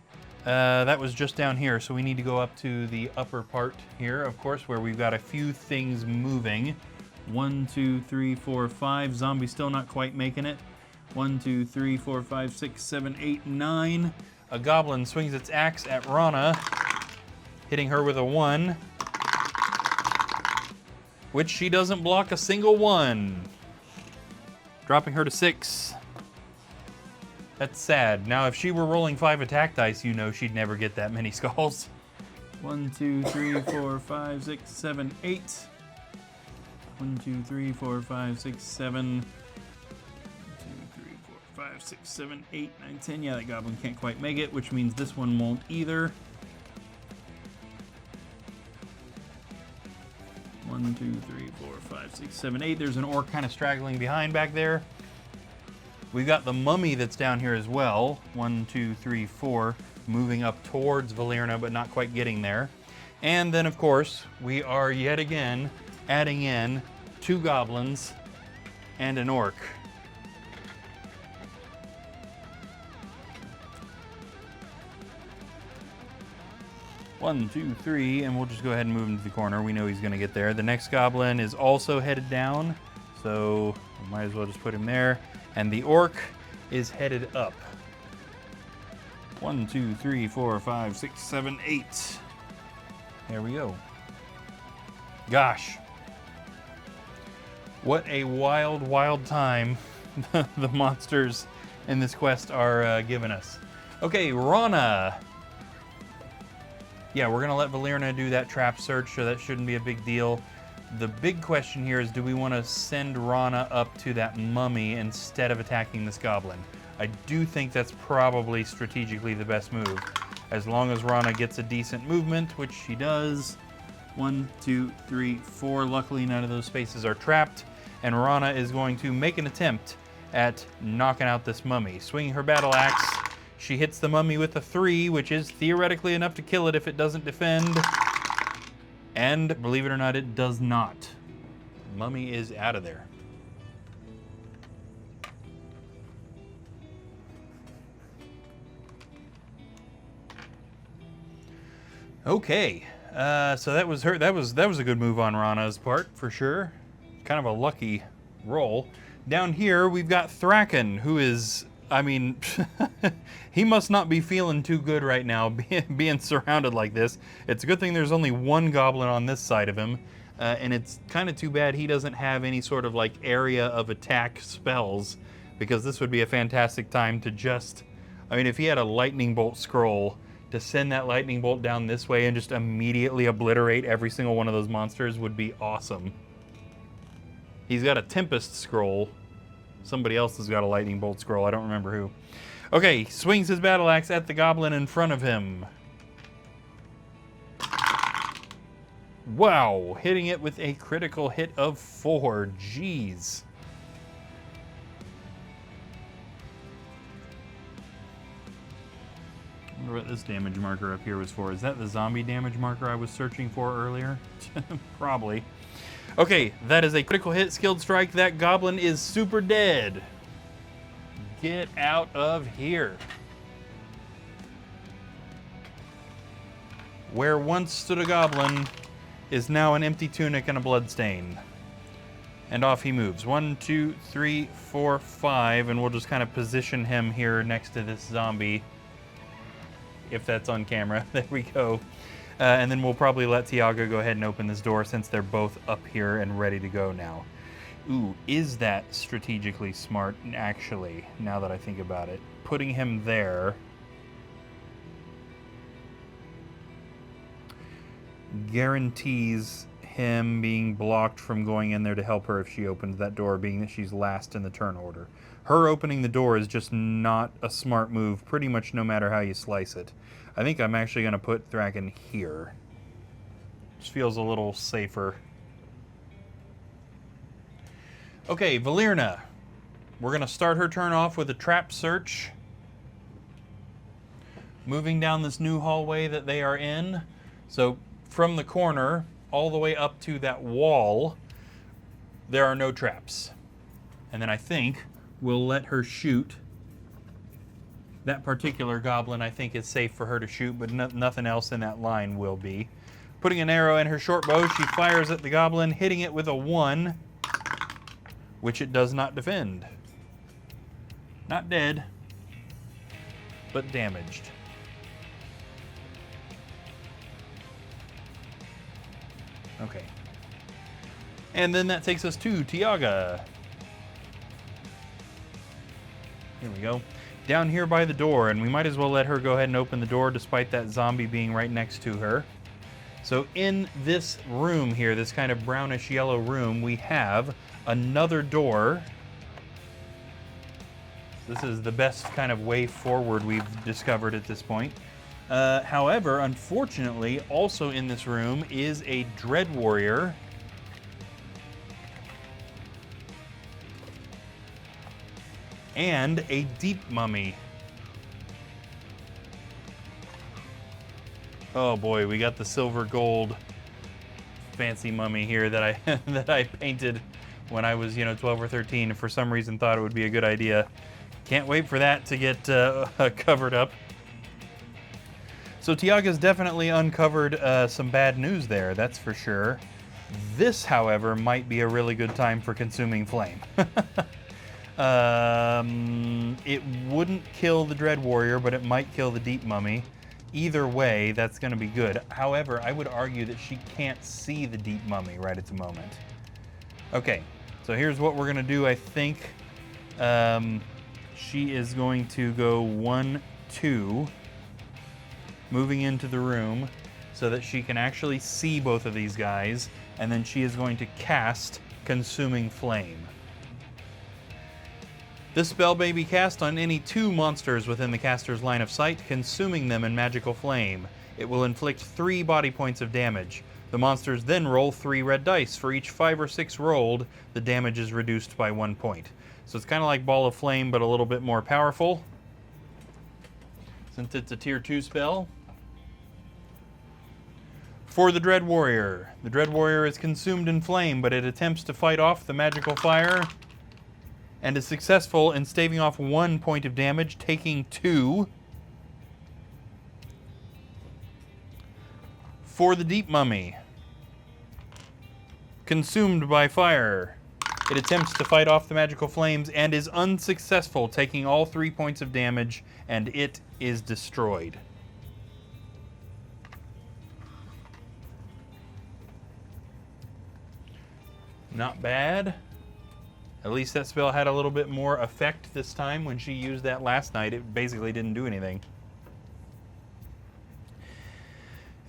that was just down here, so we need to go up to the upper part here, of course, where we've got a few things moving. 1, 2, 3, 4, 5. Zombie still not quite making it. 1, 2, 3, 4, 5, 6, 7, 8, 9. A goblin swings its axe at Rana, hitting her with a 1, which she doesn't block a single one, dropping her to 6. That's sad. Now, if she were rolling 5 attack dice, you know she'd never get that many skulls. 1, 2, 3, 4, 5, 6, 7, 8. 1, 2, 3, 4, 5, 6, 7. 1, 2, 3, 4, 5, 6, 7, 8, 9, 10. Yeah, that goblin can't quite make it, which means this one won't either. 1, 2, 3, 4, 5, 6, 7, 8. There's an orc kind of straggling behind back there. We've got the mummy that's down here as well. 1, 2, 3, 4, moving up towards Valerina, but not quite getting there. And then, of course, we are yet again adding in 2 goblins and an orc. One, 2, 3, and we'll just go ahead and move him to the corner. We know he's going to get there. The next goblin is also headed down, so we might as well just put him there. And the orc is headed up. 1, 2, 3, 4, 5, 6, 7, 8. There we go. Gosh. What a wild, wild time the monsters in this quest are giving us. Okay, Rana. Yeah, we're going to let Valerina do that trap search, so that shouldn't be a big deal. The big question here is, do we want to send Rana up to that mummy instead of attacking this goblin? I do think that's probably strategically the best move. As long as Rana gets a decent movement, which she does. 1, 2, 3, 4. Luckily, none of those spaces are trapped. And Rana is going to make an attempt at knocking out this mummy. Swinging her battle axe, she hits the mummy with a 3, which is theoretically enough to kill it if it doesn't defend. And believe it or not, it does not. Mummy is out of there. Okay, so that was her. That was a good move on Rana's part for sure. Kind of a lucky roll. Down here we've got Thraken, who is, I mean, he must not be feeling too good right now, being surrounded like this. It's a good thing there's only one goblin on this side of him, and it's kind of too bad he doesn't have any sort of like area of attack spells, because this would be a fantastic time to just, I mean, if he had a lightning bolt scroll, to send that lightning bolt down this way and just immediately obliterate every single one of those monsters would be awesome. He's got a Tempest scroll. Somebody else has got a lightning bolt scroll. I don't remember who. Okay, swings his battle axe at the goblin in front of him. Wow, hitting it with a critical hit of 4. Jeez. I wonder what this damage marker up here was for. Is that the zombie damage marker I was searching for earlier? Probably. Okay, that is a critical hit, skilled strike. That goblin is super dead. Get out of here. Where once stood a goblin is now an empty tunic and a bloodstain. And off he moves. 1, 2, 3, 4, 5, and we'll just kind of position him here next to this zombie. If that's on camera. There we go. And then we'll probably let Tiago go ahead and open this door since they're both up here and ready to go now. Ooh, is that strategically smart, actually, now that I think about it? Putting him there guarantees him being blocked from going in there to help her if she opens that door, being that she's last in the turn order. Her opening the door is just not a smart move, pretty much no matter how you slice it. I think I'm actually going to put Thraken here. Just feels a little safer. Okay, Valyria. We're going to start her turn off with a trap search. Moving down this new hallway that they are in. So from the corner all the way up to that wall, there are no traps. And then I think we'll let her shoot. That particular goblin I think is safe for her to shoot, but nothing else in that line will be. Putting an arrow in her short bow, she fires at the goblin, hitting it with a 1, which it does not defend. Not dead, but damaged. Okay. And then that takes us to Tiaga. Here we go. Down here by the door, and we might as well let her go ahead and open the door despite that zombie being right next to her. So in this room here, this kind of brownish yellow room, we have another door. This is the best kind of way forward we've discovered at this point. However, unfortunately, also in this room is a Dread Warrior. And a Deep Mummy. Oh boy, we got the silver gold fancy mummy here that I that I painted when I was, 12 or 13, and for some reason thought it would be a good idea. Can't wait for that to get covered up. So Tiaga's definitely uncovered some bad news there, that's for sure. This, however, might be a really good time for consuming flame. It wouldn't kill the Dread Warrior, but it might kill the Deep Mummy. Either way, that's going to be good. However, I would argue that she can't see the Deep Mummy right at the moment. Okay, so here's what we're going to do, I think. She is going to go 1, 2, moving into the room so that she can actually see both of these guys. and then she is going to cast Consuming Flame. This spell may be cast on any 2 monsters within the caster's line of sight, consuming them in magical flame. It will inflict 3 body points of damage. The monsters then roll 3 red dice. For each 5 or 6 rolled, the damage is reduced by 1 point. So it's kind of like Ball of Flame, but a little bit more powerful. Since it's a tier 2 spell. For the Dread Warrior. The Dread Warrior is consumed in flame, but it attempts to fight off the magical fire and is successful in staving off 1 point of damage, taking 2. For the Deep Mummy. Consumed by fire. It attempts to fight off the magical flames and is unsuccessful, taking all 3 points of damage, and it is destroyed. Not bad. At least that spell had a little bit more effect this time. When she used that last night, it basically didn't do anything.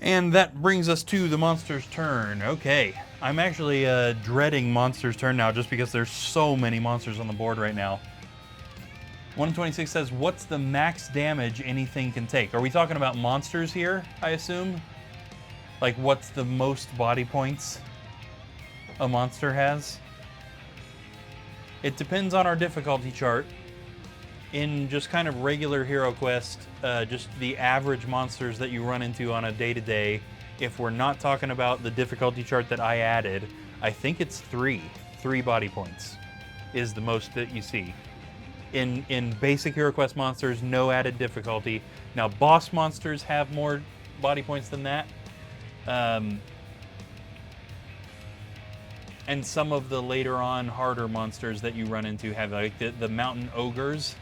And that brings us to the monster's turn. Okay, I'm actually dreading monster's turn now just because there's so many monsters on the board right now. 126 says, what's the max damage anything can take? Are we talking about monsters here, I assume? Like, what's the most body points a monster has? It depends on our difficulty chart. In just kind of regular Hero Quest, just the average monsters that you run into on a day-to-day, if we're not talking about the difficulty chart that I added, I think it's 3. 3 body points is the most that you see. In basic Hero Quest monsters, no added difficulty. Now, boss monsters have more body points than that. And some of the later on harder monsters that you run into have, like the mountain ogres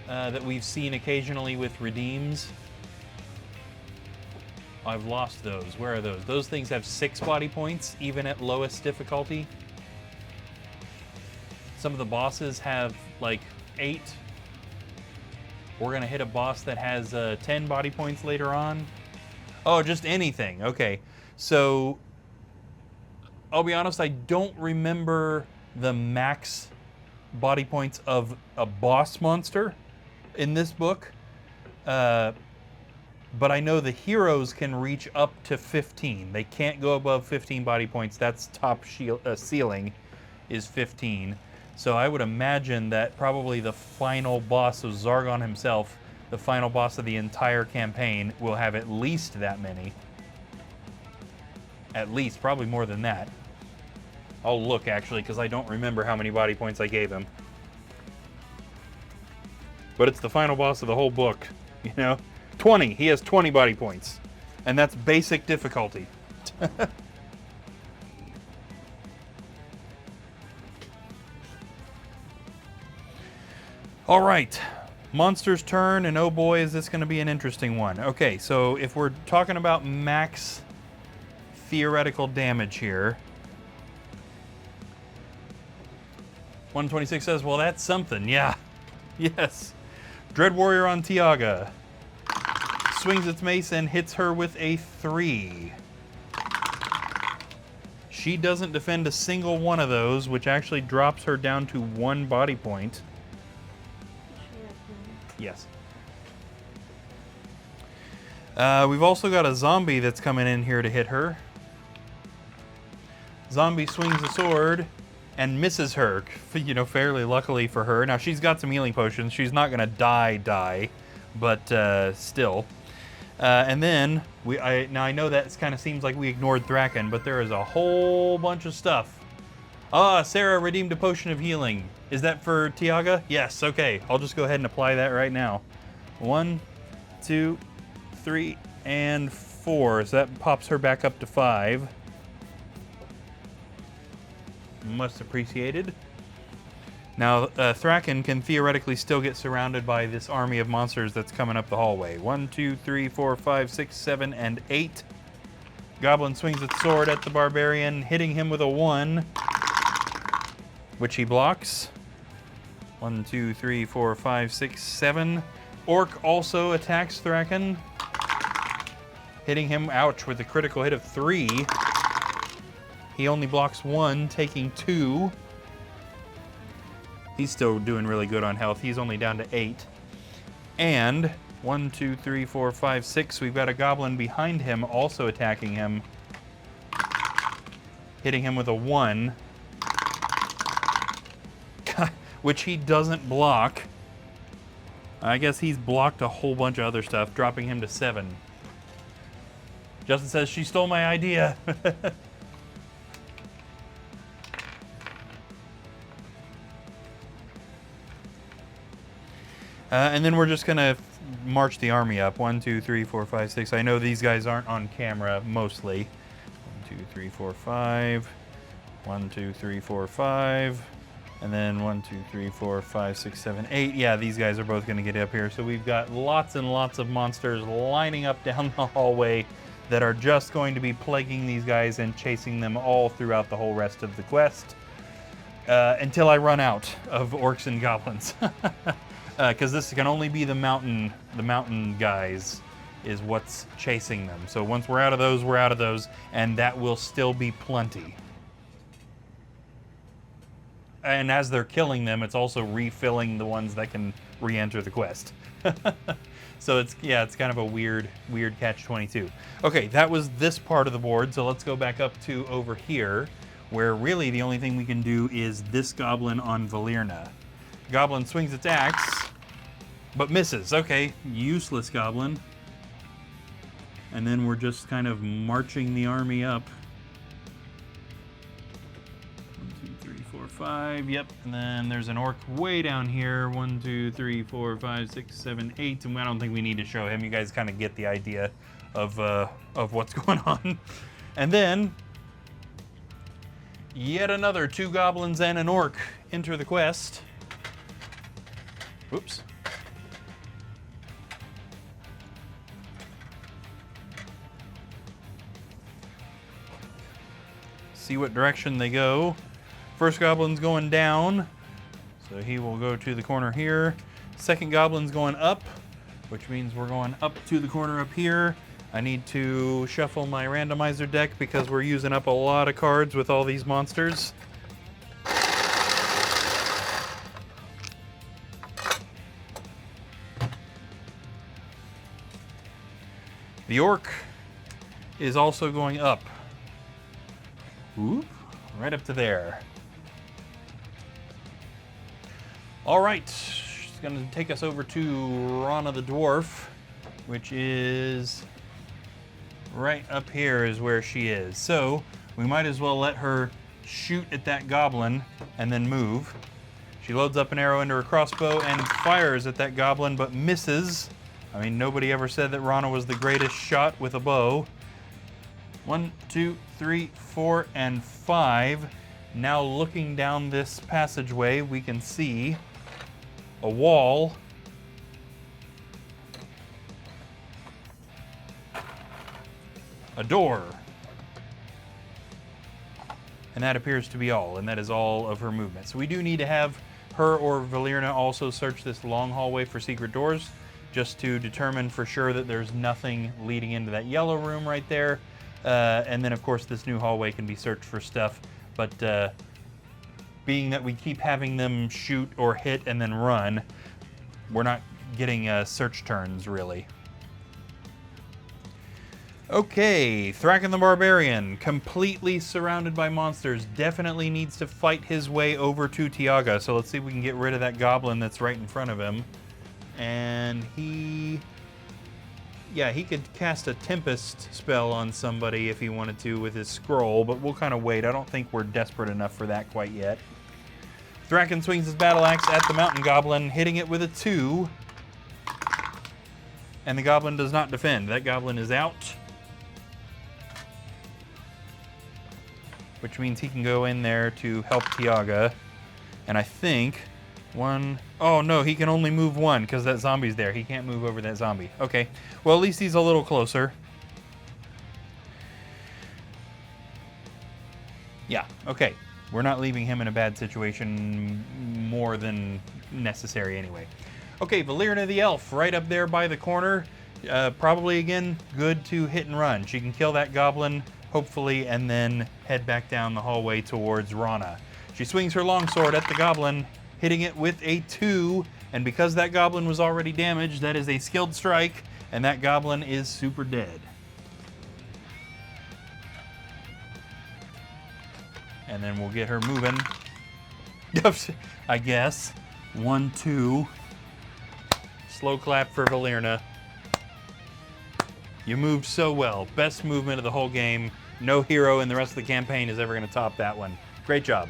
that we've seen occasionally with redeems. I've lost those. Where are those? Those things have 6 body points, even at lowest difficulty. Some of the bosses have like 8. We're gonna hit a boss that has 10 body points later on. Oh, just anything. Okay, so I'll be honest, I don't remember the max body points of a boss monster in this book. But I know the heroes can reach up to 15. They can't go above 15 body points. That's top ceiling is 15. So I would imagine that probably the final boss of Zargon himself, the final boss of the entire campaign, will have at least that many. At least, probably more than that. I'll look, actually, because I don't remember how many body points I gave him. But it's the final boss of the whole book, you know? 20. He has 20 body points. And that's basic difficulty. All right. Monster's turn, and oh boy, is this going to be an interesting one. Okay, so if we're talking about max theoretical damage here, 126 says, well, that's something. Yeah. Yes. Dread Warrior on Tiaga. Swings its mace and hits her with a 3. She doesn't defend a single one of those, which actually drops her down to 1 body point. Yes. We've also got a zombie that's coming in here to hit her. Zombie swings a sword and misses her, you know, fairly luckily for her. Now, she's got some healing potions. She's not going to die, but still. And then, now I know that kind of seems like we ignored Thraken, but there is a whole bunch of stuff. Ah, Sarah redeemed a potion of healing. Is that for Tiaga? Yes, okay. I'll just go ahead and apply that right now. 1, 2, 3, and 4. So that pops her back up to 5. Much appreciated. Now, Thraken can theoretically still get surrounded by this army of monsters that's coming up the hallway. 1, 2, 3, 4, 5, 6, 7, and 8. Goblin swings its sword at the barbarian, hitting him with a 1, which he blocks. 1, 2, 3, 4, 5, 6, 7. Orc also attacks Thraken, hitting him, ouch, with a critical hit of 3. He only blocks 1, taking 2. He's still doing really good on health. He's only down to 8. And 1, 2, 3, 4, 5, 6. We've got a goblin behind him also attacking him. Hitting him with a 1. Which he doesn't block. I guess he's blocked a whole bunch of other stuff, dropping him to 7. Justin says, she stole my idea. And then we're just going to march the army up. 1, 2, 3, 4, 5, 6. I know these guys aren't on camera mostly. 1, 2, 3, 4, 5. 1, 2, 3, 4, 5. And then 1, 2, 3, 4, 5, 6, 7, 8. Yeah, these guys are both going to get up here. So we've got lots and lots of monsters lining up down the hallway that are just going to be plaguing these guys and chasing them all throughout the whole rest of the quest. Until I run out of Orcs and Goblins. Because this can only be the mountain guys is what's chasing them. So once we're out of those, and that will still be plenty. And as they're killing them, it's also refilling the ones that can re-enter the quest. So it's kind of a weird catch-22. Okay, that was this part of the board, so let's go back up to over here, where really the only thing we can do is this goblin on Valerna. Goblin swings its axe, but misses. Okay, useless goblin. And then we're just kind of marching the army up. 1, 2, 3, 4, 5. Yep. And then there's an orc way down here. 1, 2, 3, 4, 5, 6, 7, 8. And I don't think we need to show him. You guys kind of get the idea of what's going on. And then yet another 2 goblins and an orc enter the quest. Whoops. See what direction they go. First goblin's going down, so he will go to the corner here. Second goblin's going up, which means we're going up to the corner up here. I need to shuffle my randomizer deck because we're using up a lot of cards with all these monsters. The orc is also going up. Oop, right up to there. All right, it's gonna take us over to Rana the Dwarf, which is right up here is where she is. So we might as well let her shoot at that goblin and then move. She loads up an arrow into her crossbow and fires at that goblin, but misses. I mean, nobody ever said that Rana was the greatest shot with a bow. 1, 2, 3, 4, and 5. Now looking down this passageway, we can see a wall. A door. And that appears to be all, and that is all of her movement. So we do need to have her or Valerna also search this long hallway for secret doors, just to determine for sure that there's nothing leading into that yellow room right there. And then, of course, this new hallway can be searched for stuff. But being that we keep having them shoot or hit and then run, we're not getting search turns, really. Okay, Thraken the Barbarian, completely surrounded by monsters, definitely needs to fight his way over to Tiaga. So let's see if we can get rid of that goblin that's right in front of him. And he could cast a Tempest spell on somebody if he wanted to with his scroll, but we'll kind of wait. I don't think we're desperate enough for that quite yet. Thraken swings his battle axe at the mountain goblin, hitting it with a 2. And the goblin does not defend. That goblin is out. Which means he can go in there to help Tiaga. And I think oh no, he can only move 1 because that zombie's there. He can't move over that zombie. Okay, well at least he's a little closer. Yeah, okay. We're not leaving him in a bad situation more than necessary anyway. Okay, Valerna the Elf, right up there by the corner. Probably, again, good to hit and run. She can kill that goblin hopefully, and then head back down the hallway towards Rana. She swings her longsword at the goblin, hitting it with a 2, and because that goblin was already damaged, that is a skilled strike, and that goblin is super dead. And then we'll get her moving. I guess. 1, 2. Slow clap for Valerna. You moved so well. Best movement of the whole game. No hero in the rest of the campaign is ever going to top that one. Great job.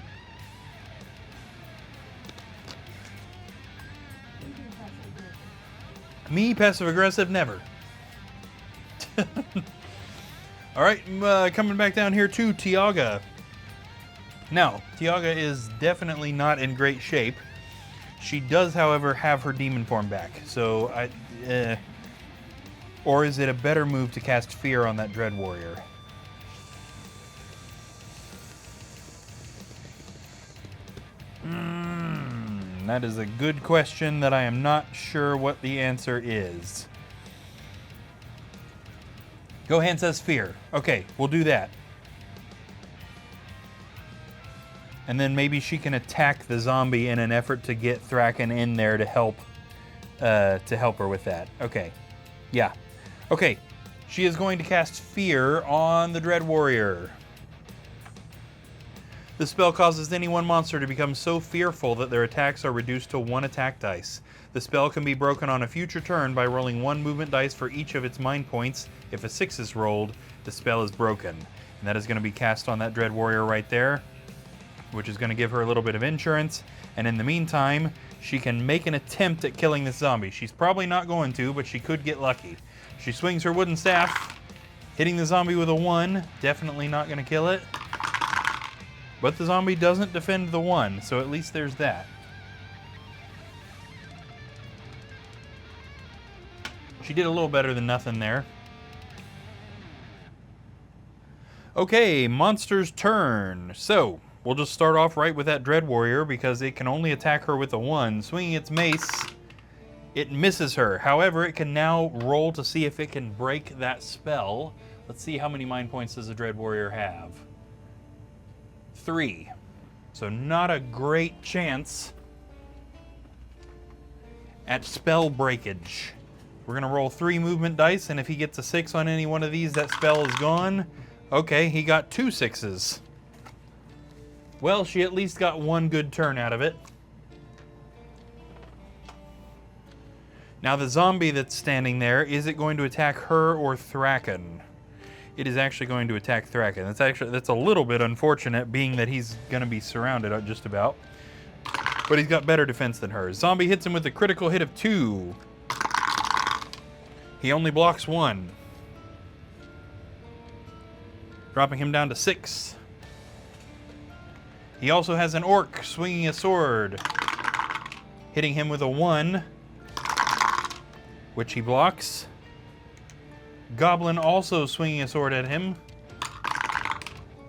Me, passive aggressive, never. All right, coming back down here to Tiaga. Now, Tiaga is definitely not in great shape. She does, however, have her demon form back. So, or is it a better move to cast Fear on that Dread Warrior? That is a good question that I am not sure what the answer is. Gohan says Fear. Okay, we'll do that. And then maybe she can attack the zombie in an effort to get Thraken in there to help her with that. Okay. Yeah. Okay. She is going to cast Fear on the Dread Warrior. The spell causes any one monster to become so fearful that their attacks are reduced to 1 attack dice. The spell can be broken on a future turn by rolling 1 movement dice for each of its mind points. If a 6 is rolled, the spell is broken. And that is going to be cast on that Dread Warrior right there, which is going to give her a little bit of insurance. And in the meantime, she can make an attempt at killing this zombie. She's probably not going to, but she could get lucky. She swings her wooden staff, hitting the zombie with a 1. Definitely not going to kill it. But the zombie doesn't defend the 1, so at least there's that. She did a little better than nothing there. Okay, monster's turn. So, we'll just start off right with that Dread Warrior because it can only attack her with a 1. Swinging its mace, it misses her. However, it can now roll to see if it can break that spell. Let's see how many mind points does the Dread Warrior have. 3. So not a great chance at spell breakage. We're going to roll 3 movement dice, and if he gets a 6 on any one of these, that spell is gone. Okay, he got 2 6s. Well, she at least got 1 good turn out of it. Now the zombie that's standing there, is it going to attack her or Thraken? It is actually going to attack Thraken. That's a little bit unfortunate, being that he's going to be surrounded just about. But he's got better defense than her. Zombie hits him with a critical hit of 2. He only blocks 1. Dropping him down to 6. He also has an orc swinging a sword, hitting him with a 1, which he blocks. Goblin also swinging a sword at him,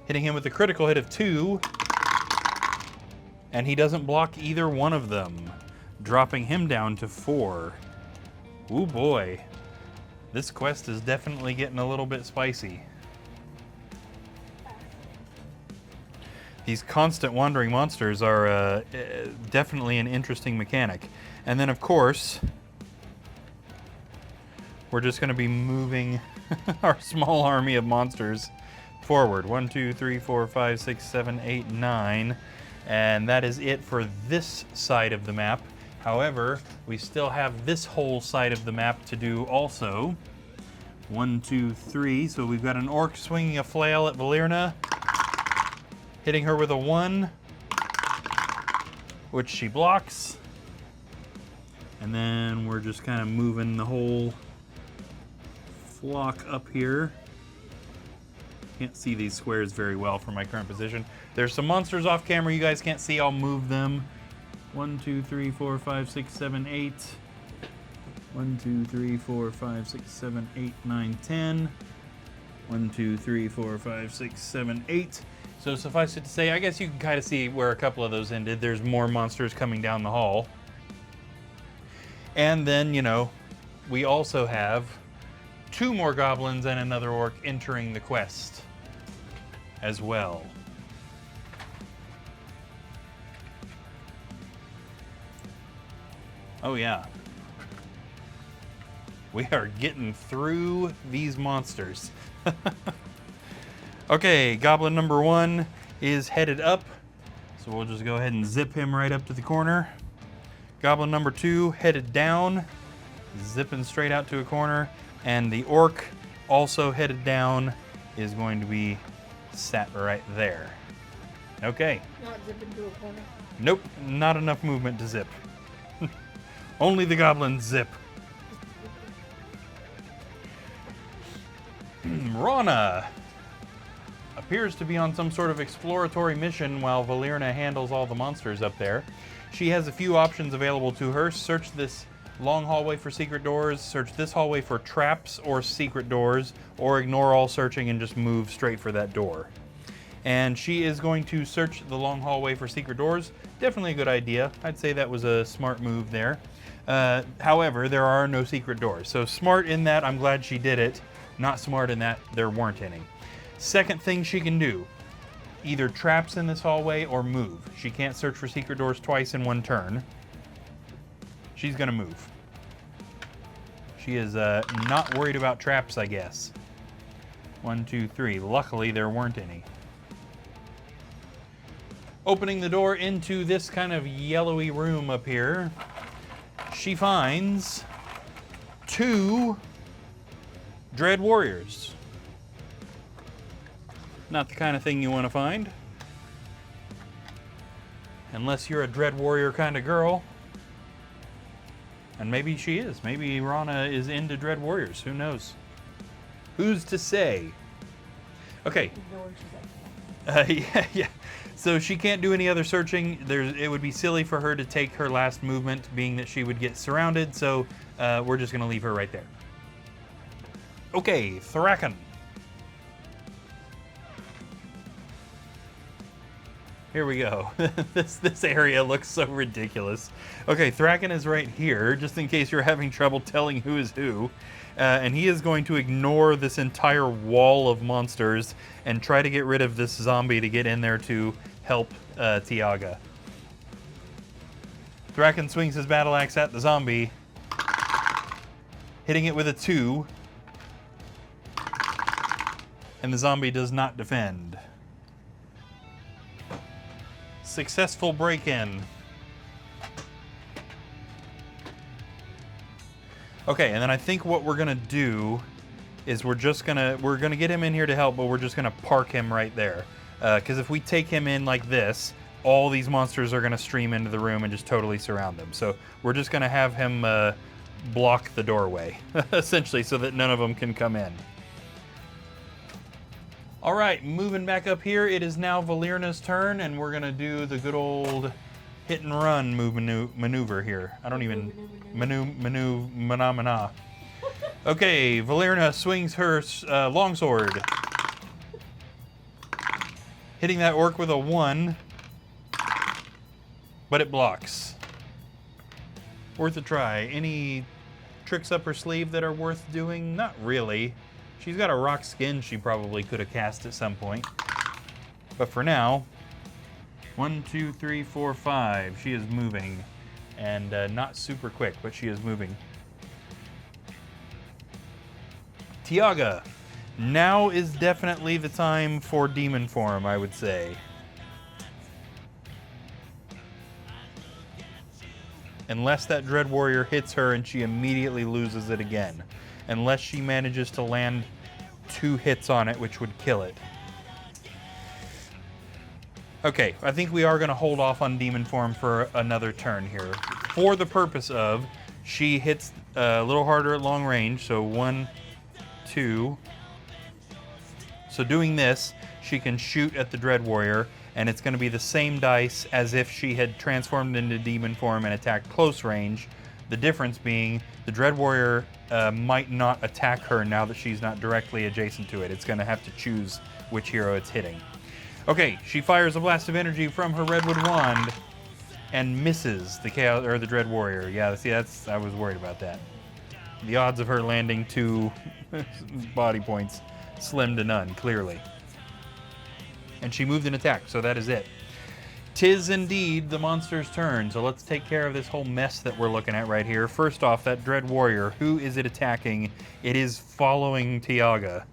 hitting him with a critical hit of 2, and he doesn't block either one of them, dropping him down to 4. Ooh boy, this quest is definitely getting a little bit spicy. These constant wandering monsters are definitely an interesting mechanic. And then of course, we're just going to be moving our small army of monsters forward. 1, 2, 3, 4, 5, 6, 7, 8, 9. And that is it for this side of the map. However, we still have this whole side of the map to do also. 1, 2, 3. So we've got an orc swinging a flail at Valerna, hitting her with a 1, which she blocks. And then we're just kind of moving the whole flock up here. Can't see these squares very well from my current position. There's some monsters off camera you guys can't see. I'll move them. 1, 2, 3, 4, 5, 6, 7, 8. 1, 2, 3, 4, 5, 6, 7, 8, 9, 10. 1, 2, 3, 4, 5, 6, 7, 8. So suffice it to say, I guess you can kind of see where a couple of those ended. There's more monsters coming down the hall. And then, you know, we also have 2 more goblins and another orc entering the quest. as well. Oh yeah. We are getting through these monsters. Okay, goblin number 1 is headed up. So we'll just go ahead and zip him right up to the corner. Goblin number 2 headed down, zipping straight out to a corner. And the orc, also headed down, is going to be sat right there. Okay. Not zipping to a corner. Nope, not enough movement to zip. Only the goblins zip. Rana appears to be on some sort of exploratory mission while Valerna handles all the monsters up there. She has a few options available to her. Search this long hallway for secret doors, search this hallway for traps or secret doors, or ignore all searching and just move straight for that door. And she is going to search the long hallway for secret doors. Definitely a good idea. I'd say that was a smart move there. However, there are no secret doors. So smart in that I'm glad she did it. Not smart in that there weren't any. Second thing she can do, either traps in this hallway or move. She can't search for secret doors twice in one turn. She's gonna move. She is not worried about traps, I guess. 1, 2, 3. Luckily, there weren't any. Opening the door into this kind of yellowy room up here, she finds 2 Dread Warriors. Not the kind of thing you want to find. Unless you're a Dread Warrior kind of girl. And maybe she is. Maybe Rana is into Dread Warriors. Who knows? Who's to say? Okay. Yeah. So she can't do any other searching. It would be silly for her to take her last movement, being that she would get surrounded. So we're just going to leave her right there. Okay, Thraken. Here we go. This area looks so ridiculous. Okay, Thraken is right here, just in case you're having trouble telling who is who. And he is going to ignore this entire wall of monsters and try to get rid of this zombie to get in there to help Tiaga. Thraken swings his battle axe at the zombie, hitting it with a 2. And the zombie does not defend. Successful break-in. Okay, and then I think what we're gonna do is we're gonna get him in here to help, but we're just gonna park him right there. Because if we take him in like this, all these monsters are gonna stream into the room and just totally surround them. So we're just gonna have him block the doorway, essentially, so that none of them can come in. All right, moving back up here, it is now Valerna's turn, and we're gonna do the good old hit and run maneuver here. I don't even mana. Okay, Valerna swings her longsword, hitting that orc with a 1, but it blocks. Worth a try. Any tricks up her sleeve that are worth doing? Not really. She's got a rock skin she probably could have cast at some point. But for now, 1, 2, 3, 4, 5. She is moving. And not super quick, but she is moving. Tiaga. Now is definitely the time for demon form, I would say. Unless that Dread Warrior hits her and she immediately loses it again. Unless she manages to land 2 hits on it, which would kill it. Okay, I think we are going to hold off on demon form for another turn here. For the purpose of, she hits a little harder at long range, so 1, 2. So doing this, she can shoot at the Dread Warrior, and it's going to be the same dice as if she had transformed into demon form and attacked close range. The difference being the Dread Warrior might not attack her now that she's not directly adjacent to it. It's going to have to choose which hero it's hitting. Okay, she fires a blast of energy from her Redwood Wand and misses the Chaos or the Dread Warrior. Yeah, see, I was worried about that. The odds of her landing 2 body points, slim to none, clearly. And she moved an attack, so that is it. 'Tis indeed the monster's turn, so let's take care of this whole mess that we're looking at right here. First off, that Dread Warrior, who is it attacking? It is following Tiaga.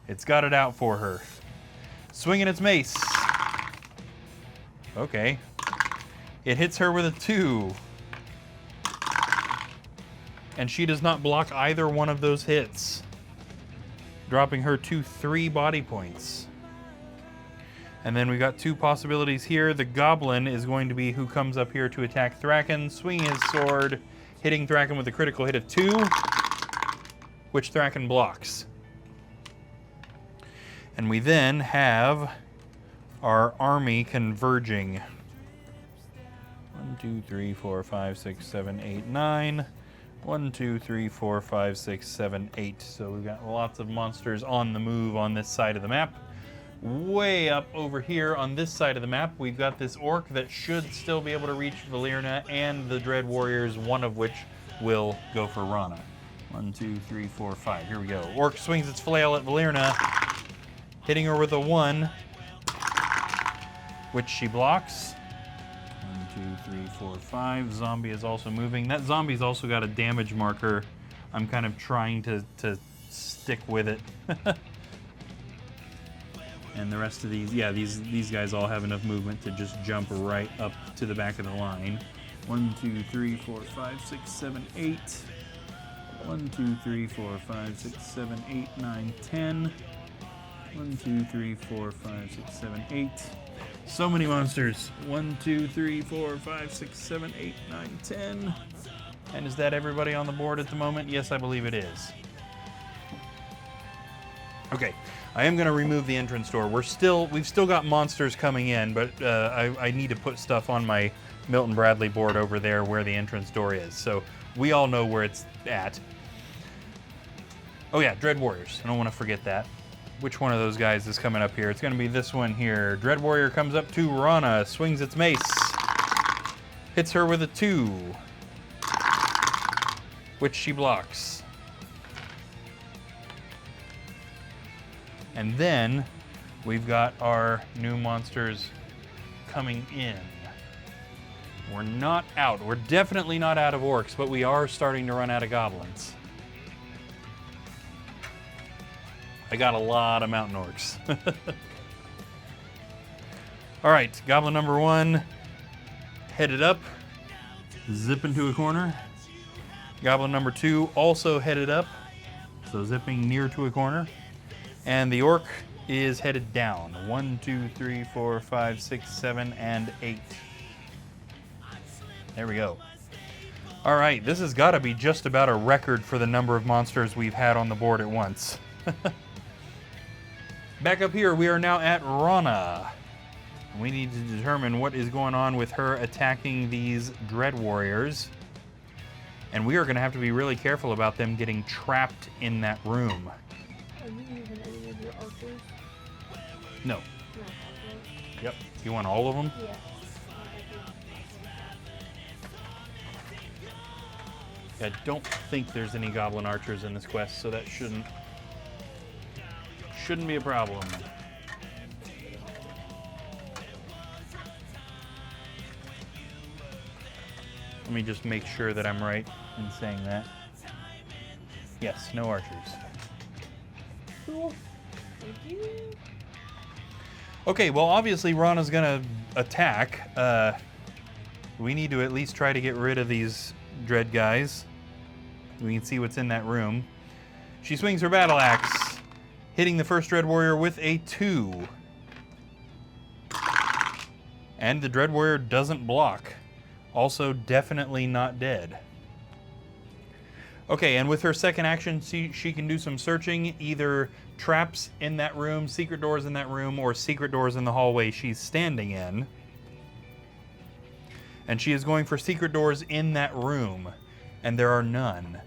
It's got it out for her. Swinging its mace. Okay. It hits her with a 2. And she does not block either one of those hits, dropping her to 3 body points. And then we got 2 possibilities here. The Goblin is going to be who comes up here to attack Thraken, swinging his sword, hitting Thraken with a critical hit of 2, which Thraken blocks. And we then have our army converging. 1, 2, 3, 4, 5, 6, 7, 8, 9. 1, 2, 3, 4, 5, 6, 7, 8. So we've got lots of monsters on the move on this side of the map. Way up over here on this side of the map, we've got this orc that should still be able to reach Valyria and the Dread Warriors, one of which will go for Rana. 1, 2, 3, 4, 5. Here we go. Orc swings its flail at Valyria, hitting her with a 1, which she blocks. 1, 2, 3, 4, 5. Zombie is also moving. That zombie's also got a damage marker. I'm kind of trying to stick with it. And the rest of these, yeah, these guys all have enough movement to just jump right up to the back of the line. 1, 2, 3, 4, 5, 6, 7, 8. 1, 2, 3, 4, 5, 6, 7, 8, 9, 10. 1, 2, 3, 4, 5, 6, 7, 8. So many monsters. 1, 2, 3, 4, 5, 6, 7, 8, 9, 10. And is that everybody on the board at the moment? Yes, I believe it is. Okay, I am going to remove the entrance door. We've still got monsters coming in, but I need to put stuff on my Milton Bradley board over there where the entrance door is. So we all know where it's at. Oh yeah, Dread Warriors. I don't want to forget that. Which one of those guys is coming up here? It's going to be this one here. Dread Warrior comes up to Rana, swings its mace, hits her with a 2, which she blocks. And then we've got our new monsters coming in. We're not out. We're definitely not out of orcs, but we are starting to run out of goblins. I got a lot of mountain orcs. All right, goblin number 1 headed up, zipping to a corner. Goblin number 2 also headed up, so zipping near to a corner. And the orc is headed down. 1, 2, 3, 4, 5, 6, 7, and 8. There we go. All right, this has got to be just about a record for the number of monsters we've had on the board at once. Back up here, we are now at Rana. We need to determine what is going on with her attacking these Dread Warriors. And we are going to have to be really careful about them getting trapped in that room. Are you using any of your archers? No. No, okay. Yep. You want all of them? Yeah. I don't think there's any goblin archers in this quest, so that shouldn't be a problem. Let me just make sure that I'm right in saying that. Yes, no archers. Cool. Thank you. Okay, well, obviously Rana's gonna attack. We need to at least try to get rid of these dread guys. We can see what's in that room. She swings her battle axe, hitting the first Dread Warrior with a 2. And the Dread Warrior doesn't block. Also definitely not dead. Okay, and with her second action, she can do some searching, either traps in that room, secret doors in that room, or secret doors in the hallway she's standing in. And she is going for secret doors in that room, and there are none,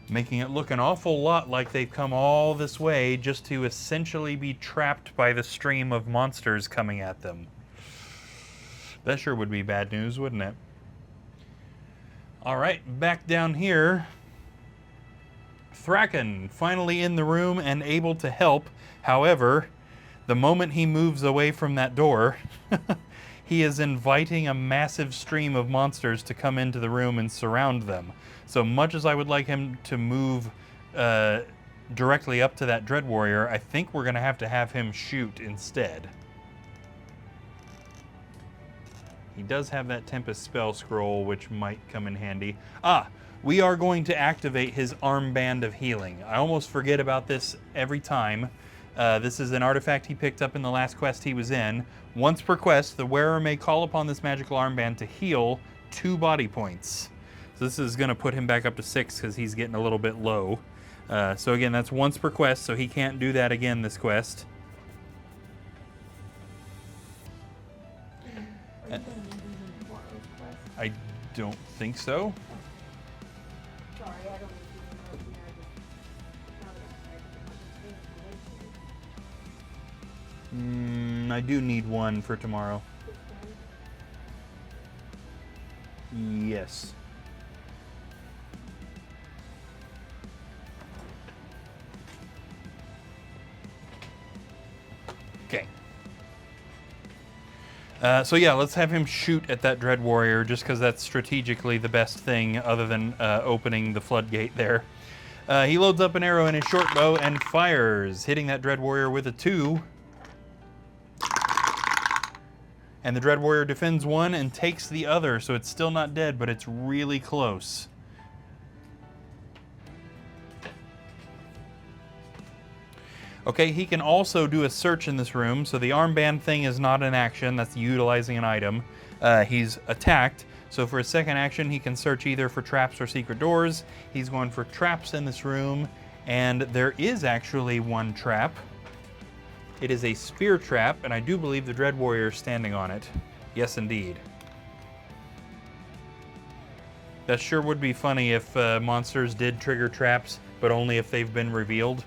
making it look an awful lot like they've come all this way just to essentially be trapped by the stream of monsters coming at them. That sure would be bad news, wouldn't it? All right, back down here. Thraken finally in the room and able to help. However, The moment he moves away from that door, he is inviting a massive stream of monsters to come into the room and surround them. So much as I would like him to move directly up to that Dread Warrior, I think we're going to have him shoot instead. He does have that Tempest spell scroll, which might come in handy. We are going to activate his Armband of Healing. I almost forget about this every time. This is an artifact he picked up in the last quest he was in. Once per quest, the wearer may call upon this magical armband to heal 2 body points. So this is going to put him back up to 6 because he's getting a little bit low. So again, that's once per quest, so he can't do that again this quest. Are you going to be using tomorrow's quest? I don't think so. Sorry, I don't want to do it here. I do need one for tomorrow. Yes. Okay. So yeah, let's have him shoot at that Dread Warrior, just because that's strategically the best thing other than opening the floodgate there. He loads up an arrow in his short bow and fires, hitting that Dread Warrior with a 2. And the Dread Warrior defends one and takes the other, so it's still not dead, but it's really close. Okay, he can also do a search in this room, so the armband thing is not an action, that's utilizing an item. He's attacked, so for his second action he can search either for traps or secret doors. He's going for traps in this room, and there is actually one trap. It is a spear trap, and I do believe the Dread Warrior is standing on it. Yes, indeed. That sure would be funny if monsters did trigger traps, but only if they've been revealed.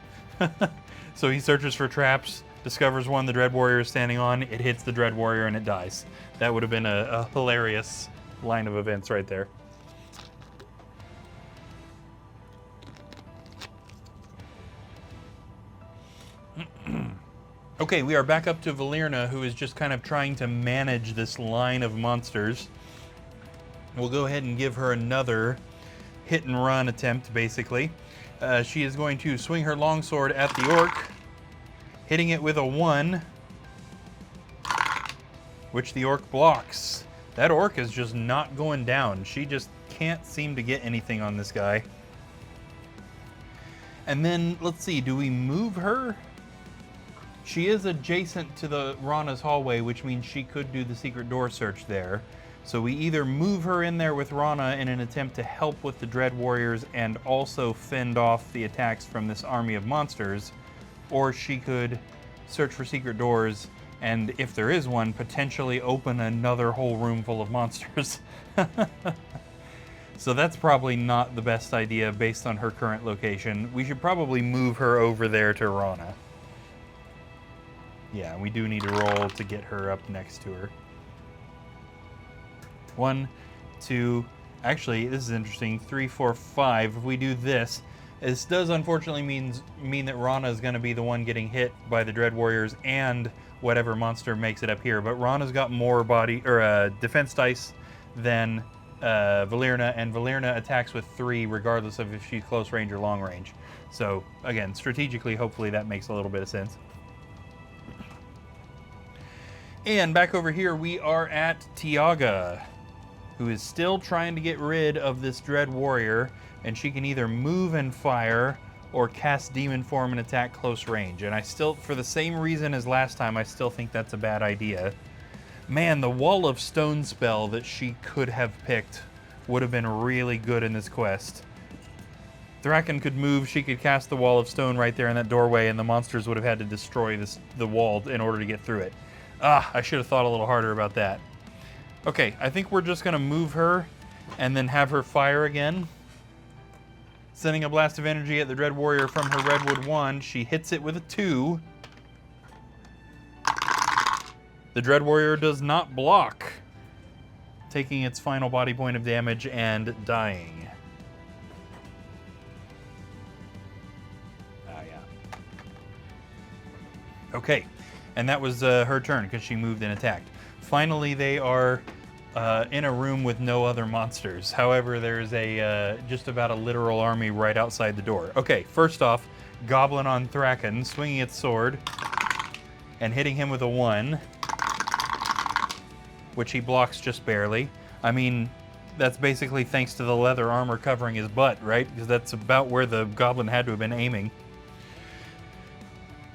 So he searches for traps, discovers one the Dread Warrior is standing on, it hits the Dread Warrior, and it dies. That would have been a hilarious line of events right there. Okay, we are back up to Valerna, who is just kind of trying to manage this line of monsters. We'll go ahead and give her another hit and run attempt, basically. She is going to swing her longsword at the orc, hitting it with a 1, which the orc blocks. That orc is just not going down. She just can't seem to get anything on this guy. And then, let's see, do we move her? She is adjacent to the Rana's hallway, which means she could do the secret door search there. So we either move her in there with Rana in an attempt to help with the Dread Warriors and also fend off the attacks from this army of monsters, or she could search for secret doors and, if there is one, potentially open another whole room full of monsters. So that's probably not the best idea based on her current location. We should probably move her over there to Rana. Yeah, we do need to roll to get her up next to her. 1, 2, actually, this is interesting, 3, 4, 5. If we do this, this does unfortunately mean that Rana is going to be the one getting hit by the Dread Warriors and whatever monster makes it up here. But Rana's got more body or defense dice than Valerna, and Valerna attacks with 3 regardless of if she's close range or long range. So again, strategically, hopefully that makes a little bit of sense. And back over here, we are at Tiaga, who is still trying to get rid of this Dread Warrior, and she can either move and fire or cast Demon Form and attack close range. And I still, for the same reason as last time, I still think that's a bad idea. Man, the Wall of Stone spell that she could have picked would have been really good in this quest. Thraken could move, she could cast the Wall of Stone right there in that doorway, and the monsters would have had to destroy the wall in order to get through it. I should have thought a little harder about that. Okay, I think we're just going to move her and then have her fire again. Sending a blast of energy at the Dread Warrior from her Redwood wand. She hits it with a 2. The Dread Warrior does not block, taking its final body point of damage and dying. Yeah. Okay. And that was her turn because she moved and attacked. Finally, they are in a room with no other monsters. However, there's a just about a literal army right outside the door. Okay, first off, Goblin on Thraken, swinging its sword and hitting him with a 1, which he blocks just barely. I mean, that's basically thanks to the leather armor covering his butt, right? Because that's about where the Goblin had to have been aiming.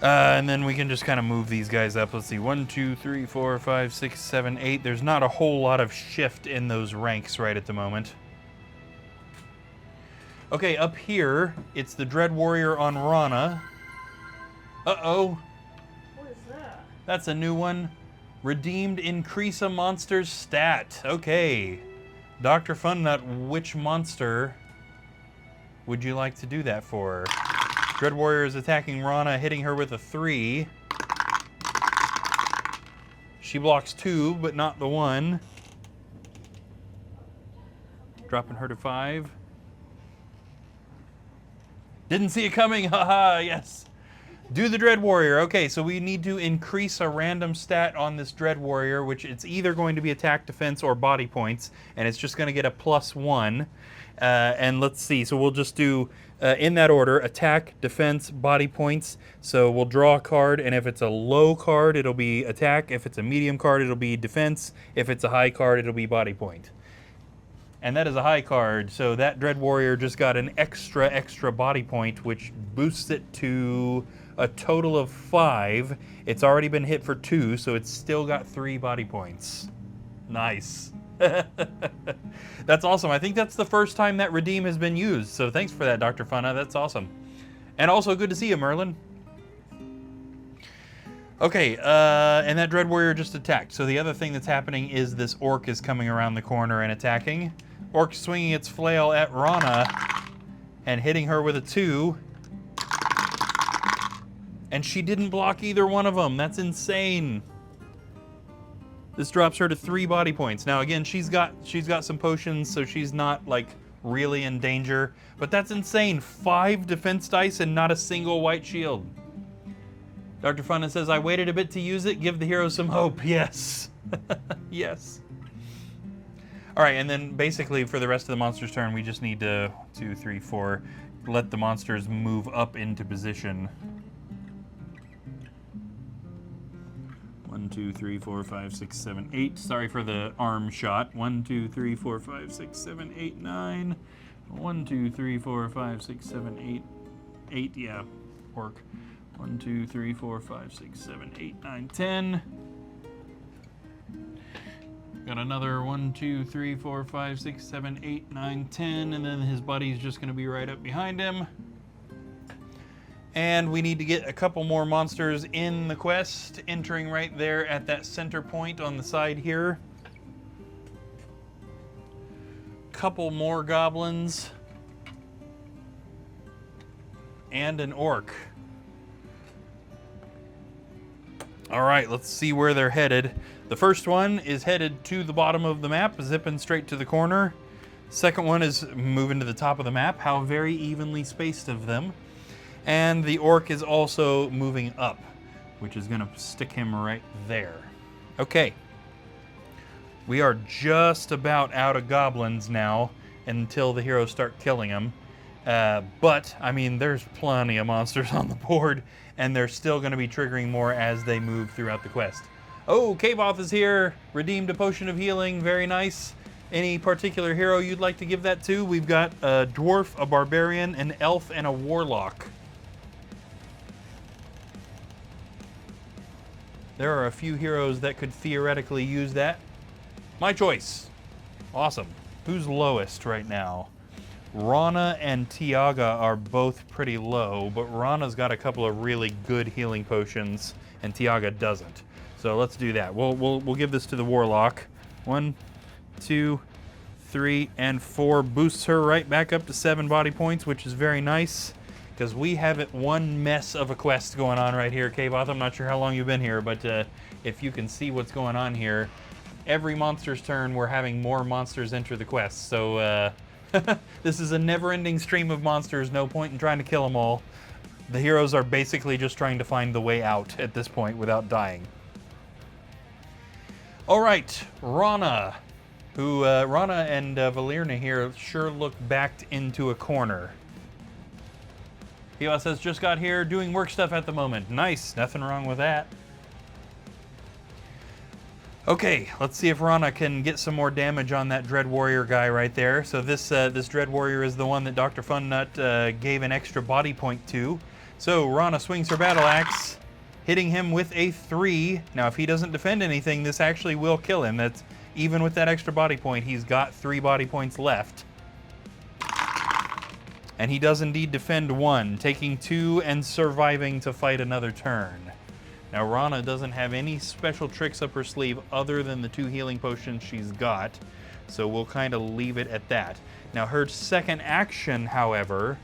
And then we can just kind of move these guys up. Let's see, 1, 2, 3, 4, 5, 6, 7, 8. There's not a whole lot of shift in those ranks right at the moment. Okay, up here, it's the Dread Warrior on Rana. Uh-oh. What is that? That's a new one. Redeemed increase a monster's stat. Okay. Dr. Funnut, which monster would you like to do that for? Dread Warrior is attacking Rana, hitting her with a 3. She blocks 2, but not the 1. Dropping her to 5. Didn't see it coming, haha, yes. Do the Dread Warrior. Okay, so we need to increase a random stat on this Dread Warrior, which it's either going to be attack, defense, or body points, and it's just going to get a +1. And let's see, so we'll just do, in that order, attack, defense, body points. So we'll draw a card, and if it's a low card, it'll be attack. If it's a medium card, it'll be defense. If it's a high card, it'll be body point. And that is a high card, so that Dread Warrior just got an extra body point, which boosts it to a total of 5. It's already been hit for 2, so it's still got 3 body points. Nice. That's awesome. I think that's the first time that redeem has been used, so thanks for that, Dr. Funna. That's awesome. And also good to see you, Merlin. Okay, and that Dread Warrior just attacked. So the other thing that's happening is this Orc is coming around the corner and attacking. Orc swinging its flail at Rana and hitting her with a 2. And she didn't block either one of them. That's insane. This drops her to 3 body points. Now again, she's got some potions, so she's not like really in danger. But that's insane. 5 defense dice and not a single white shield. Dr. Funna says, I waited a bit to use it. Give the hero some hope. Yes. Yes. All right, and then basically for the rest of the monster's turn, we just need to 2, 3, 4, let the monsters move up into position. 1, 2, 3, 4, 5, 6, 7, 8. Sorry for the arm shot. 1, 2, 3, 4, 5, 6, 7, 8, 9. 1, 2, 3, 4, 5, 6, 7, 8. 8, yeah, Orc. 1, 2, 3, 4, 5, 6, 7, 8, 9, 10. Got another 1, 2, 3, 4, 5, 6, 7, 8, 9, 10, and then his buddy's just going to be right up behind him. And we need to get a couple more monsters in the quest, entering right there at that center point on the side here. Couple more goblins. And an orc. All right, let's see where they're headed. The first one is headed to the bottom of the map, zipping straight to the corner. Second one is moving to the top of the map. How very evenly spaced of them. And the orc is also moving up, which is gonna stick him right there. Okay. We are just about out of goblins now until the heroes start killing them. But, I mean, there's plenty of monsters on the board, and they're still gonna be triggering more as they move throughout the quest. Oh, Kavoth is here. Redeemed a potion of healing. Very nice. Any particular hero you'd like to give that to? We've got a dwarf, a barbarian, an elf, and a warlock. There are a few heroes that could theoretically use that. My choice. Awesome. Who's lowest right now? Rana and Tiaga are both pretty low, but Rana's got a couple of really good healing potions, and Tiaga doesn't. So let's do that. We'll give this to the warlock. 1, 2, 3, and 4 boosts her right back up to 7 body points, which is very nice because we have one mess of a quest going on right here, Kavoth. I'm not sure how long you've been here, but if you can see what's going on here, every monster's turn we're having more monsters enter the quest. So this is a never-ending stream of monsters. No point in trying to kill them all. The heroes are basically just trying to find the way out at this point without dying. All right, Rana, who Rana and Valerna here sure look backed into a corner. He says, just got here doing work stuff at the moment. Nice, nothing wrong with that. Okay, let's see if Rana can get some more damage on that Dread Warrior guy right there. So this Dread Warrior is the one that Dr. Funnut gave an extra body point to. So Rana swings her battle axe, hitting him with a 3. Now if he doesn't defend anything, this actually will kill him. That's even with that extra body point, he's got 3 body points left. And he does indeed defend 1, taking 2 and surviving to fight another turn. Now Rana doesn't have any special tricks up her sleeve other than the 2 healing potions she's got, so we'll kind of leave it at that. Now her second action, however,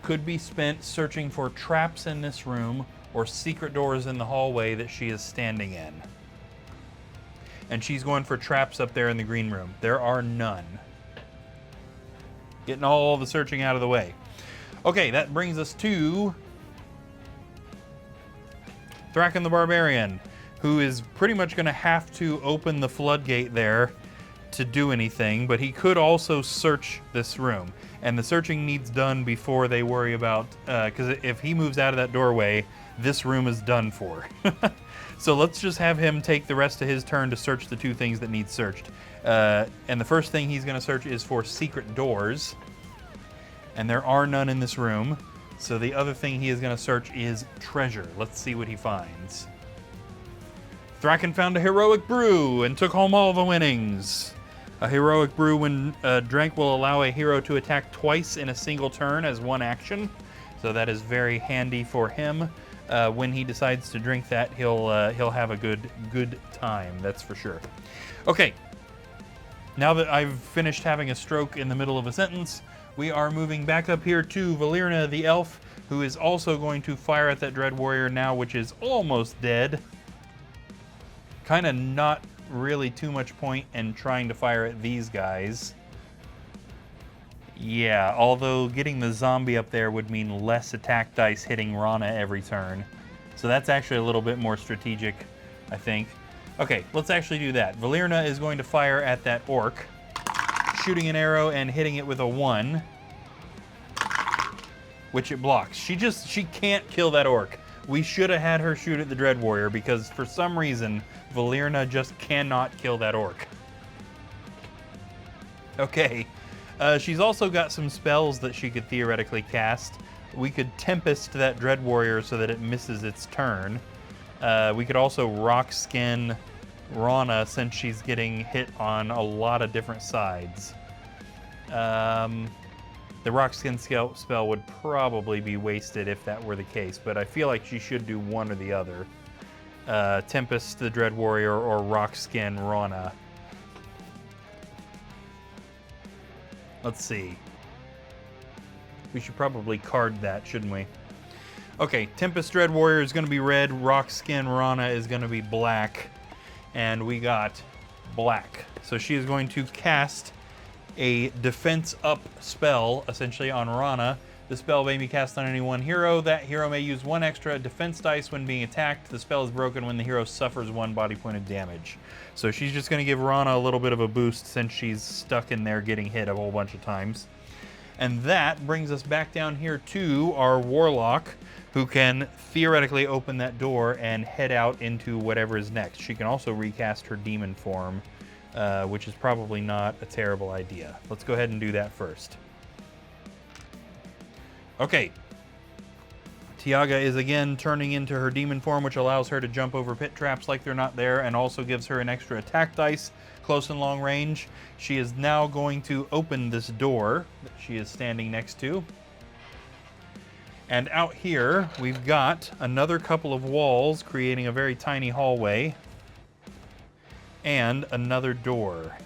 could be spent searching for traps in this room or secret doors in the hallway that she is standing in. And she's going for traps up there in the green room. There are none. Getting all the searching out of the way. Okay, that brings us to Thraken the Barbarian, who is pretty much going to have to open the floodgate there to do anything, but he could also search this room. And the searching needs done before they worry about, because if he moves out of that doorway, this room is done for. So let's just have him take the rest of his turn to search the 2 things that need searched. And the first thing he's going to search is for secret doors. And there are none in this room. So the other thing he is going to search is treasure. Let's see what he finds. Thraken found a heroic brew and took home all the winnings. A heroic brew when drank will allow a hero to attack twice in a single turn as 1 action. So that is very handy for him. When he decides to drink that, he'll have a good time, that's for sure. Okay, now that I've finished having a stroke in the middle of a sentence, we are moving back up here to Valerna the elf, who is also going to fire at that Dread Warrior now, which is almost dead. Kind of not really too much point in trying to fire at these guys. Yeah, although getting the zombie up there would mean less attack dice hitting Rana every turn. So that's actually a little bit more strategic, I think. Okay, let's actually do that. Valerna is going to fire at that orc, shooting an arrow and hitting it with a 1, which it blocks. She can't kill that orc. We should have had her shoot at the Dread Warrior because for some reason, Valerna just cannot kill that orc. Okay. She's also got some spells that she could theoretically cast. We could Tempest that Dread Warrior so that it misses its turn. We could also Rock Skin Rana since she's getting hit on a lot of different sides. The Rock Skin spell would probably be wasted if that were the case, but I feel like she should do one or the other. Tempest the Dread Warrior or Rock Skin Rana. Let's see. We should probably card that, shouldn't we? Okay, Tempest Dread Warrior is going to be red, Rock Skin Rana is going to be black, and we got black. So she is going to cast a defense up spell, essentially on Rana. The spell may be cast on any one hero. That hero may use 1 extra defense dice when being attacked. The spell is broken when the hero suffers 1 body point of damage. So she's just going to give Rana a little bit of a boost since she's stuck in there getting hit a whole bunch of times. And that brings us back down here to our Warlock, who can theoretically open that door and head out into whatever is next. She can also recast her demon form, which is probably not a terrible idea. Let's go ahead and do that first. Okay. Tiaga is again turning into her demon form, which allows her to jump over pit traps like they're not there and also gives her an extra attack dice close and long range. She is now going to open this door that she is standing next to. And out here, we've got another couple of walls creating a very tiny hallway and another door.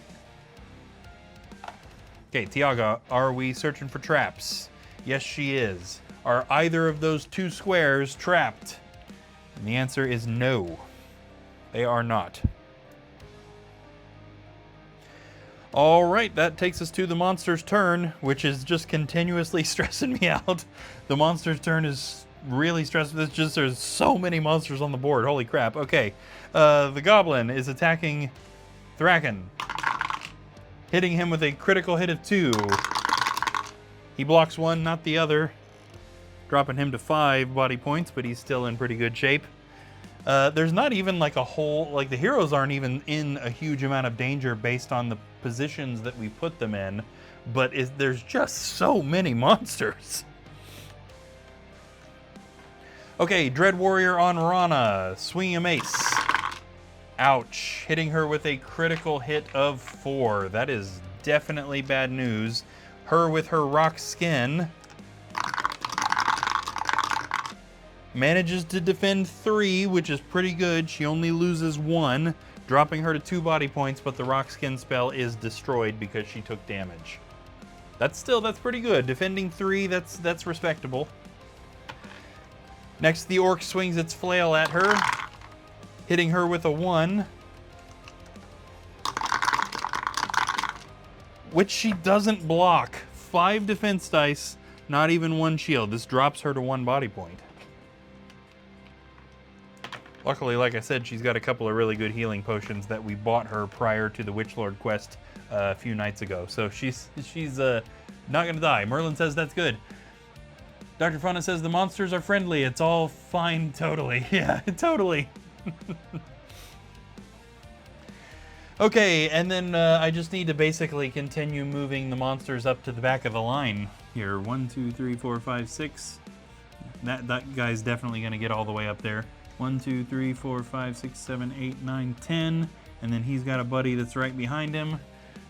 Okay, Tiaga, are we searching for traps? Yes, she is. Are either of those 2 squares trapped? And the answer is no. They are not. All right, that takes us to the monster's turn, which is just continuously stressing me out. The monster's turn is really stressful. It's just there's so many monsters on the board. Holy crap. Okay. The goblin is attacking Thraken, hitting him with a critical hit of 2. He blocks 1, not the other, dropping him to 5 body points, but he's still in pretty good shape. There's not even like a whole, like the heroes aren't even in a huge amount of danger based on the positions that we put them in, but there's just so many monsters. Okay, Dread Warrior on Rana, swinging a mace. Ouch, hitting her with a critical hit of 4. That is definitely bad news. Her with her rock skin manages to defend 3, which is pretty good. She only loses 1, dropping her to 2 body points, but the rock skin spell is destroyed because she took damage. That's pretty good. Defending 3, that's respectable. Next, the orc swings its flail at her, hitting her with a 1, which she doesn't block. 5 defense dice, not even 1 shield. This drops her to 1 body point. Luckily, like I said, she's got a couple of really good healing potions that we bought her prior to the Witchlord quest a few nights ago. So she's not gonna die. Merlin says that's good. Dr. Fauna says the monsters are friendly. It's all fine, totally. Yeah, totally. Okay, and then I just need to basically continue moving the monsters up to the back of the line here. 1, 2, 3, 4, 5, 6. That guy's definitely going to get all the way up there. 1, 2, 3, 4, 5, 6, 7, 8, 9, 10. And then he's got a buddy that's right behind him.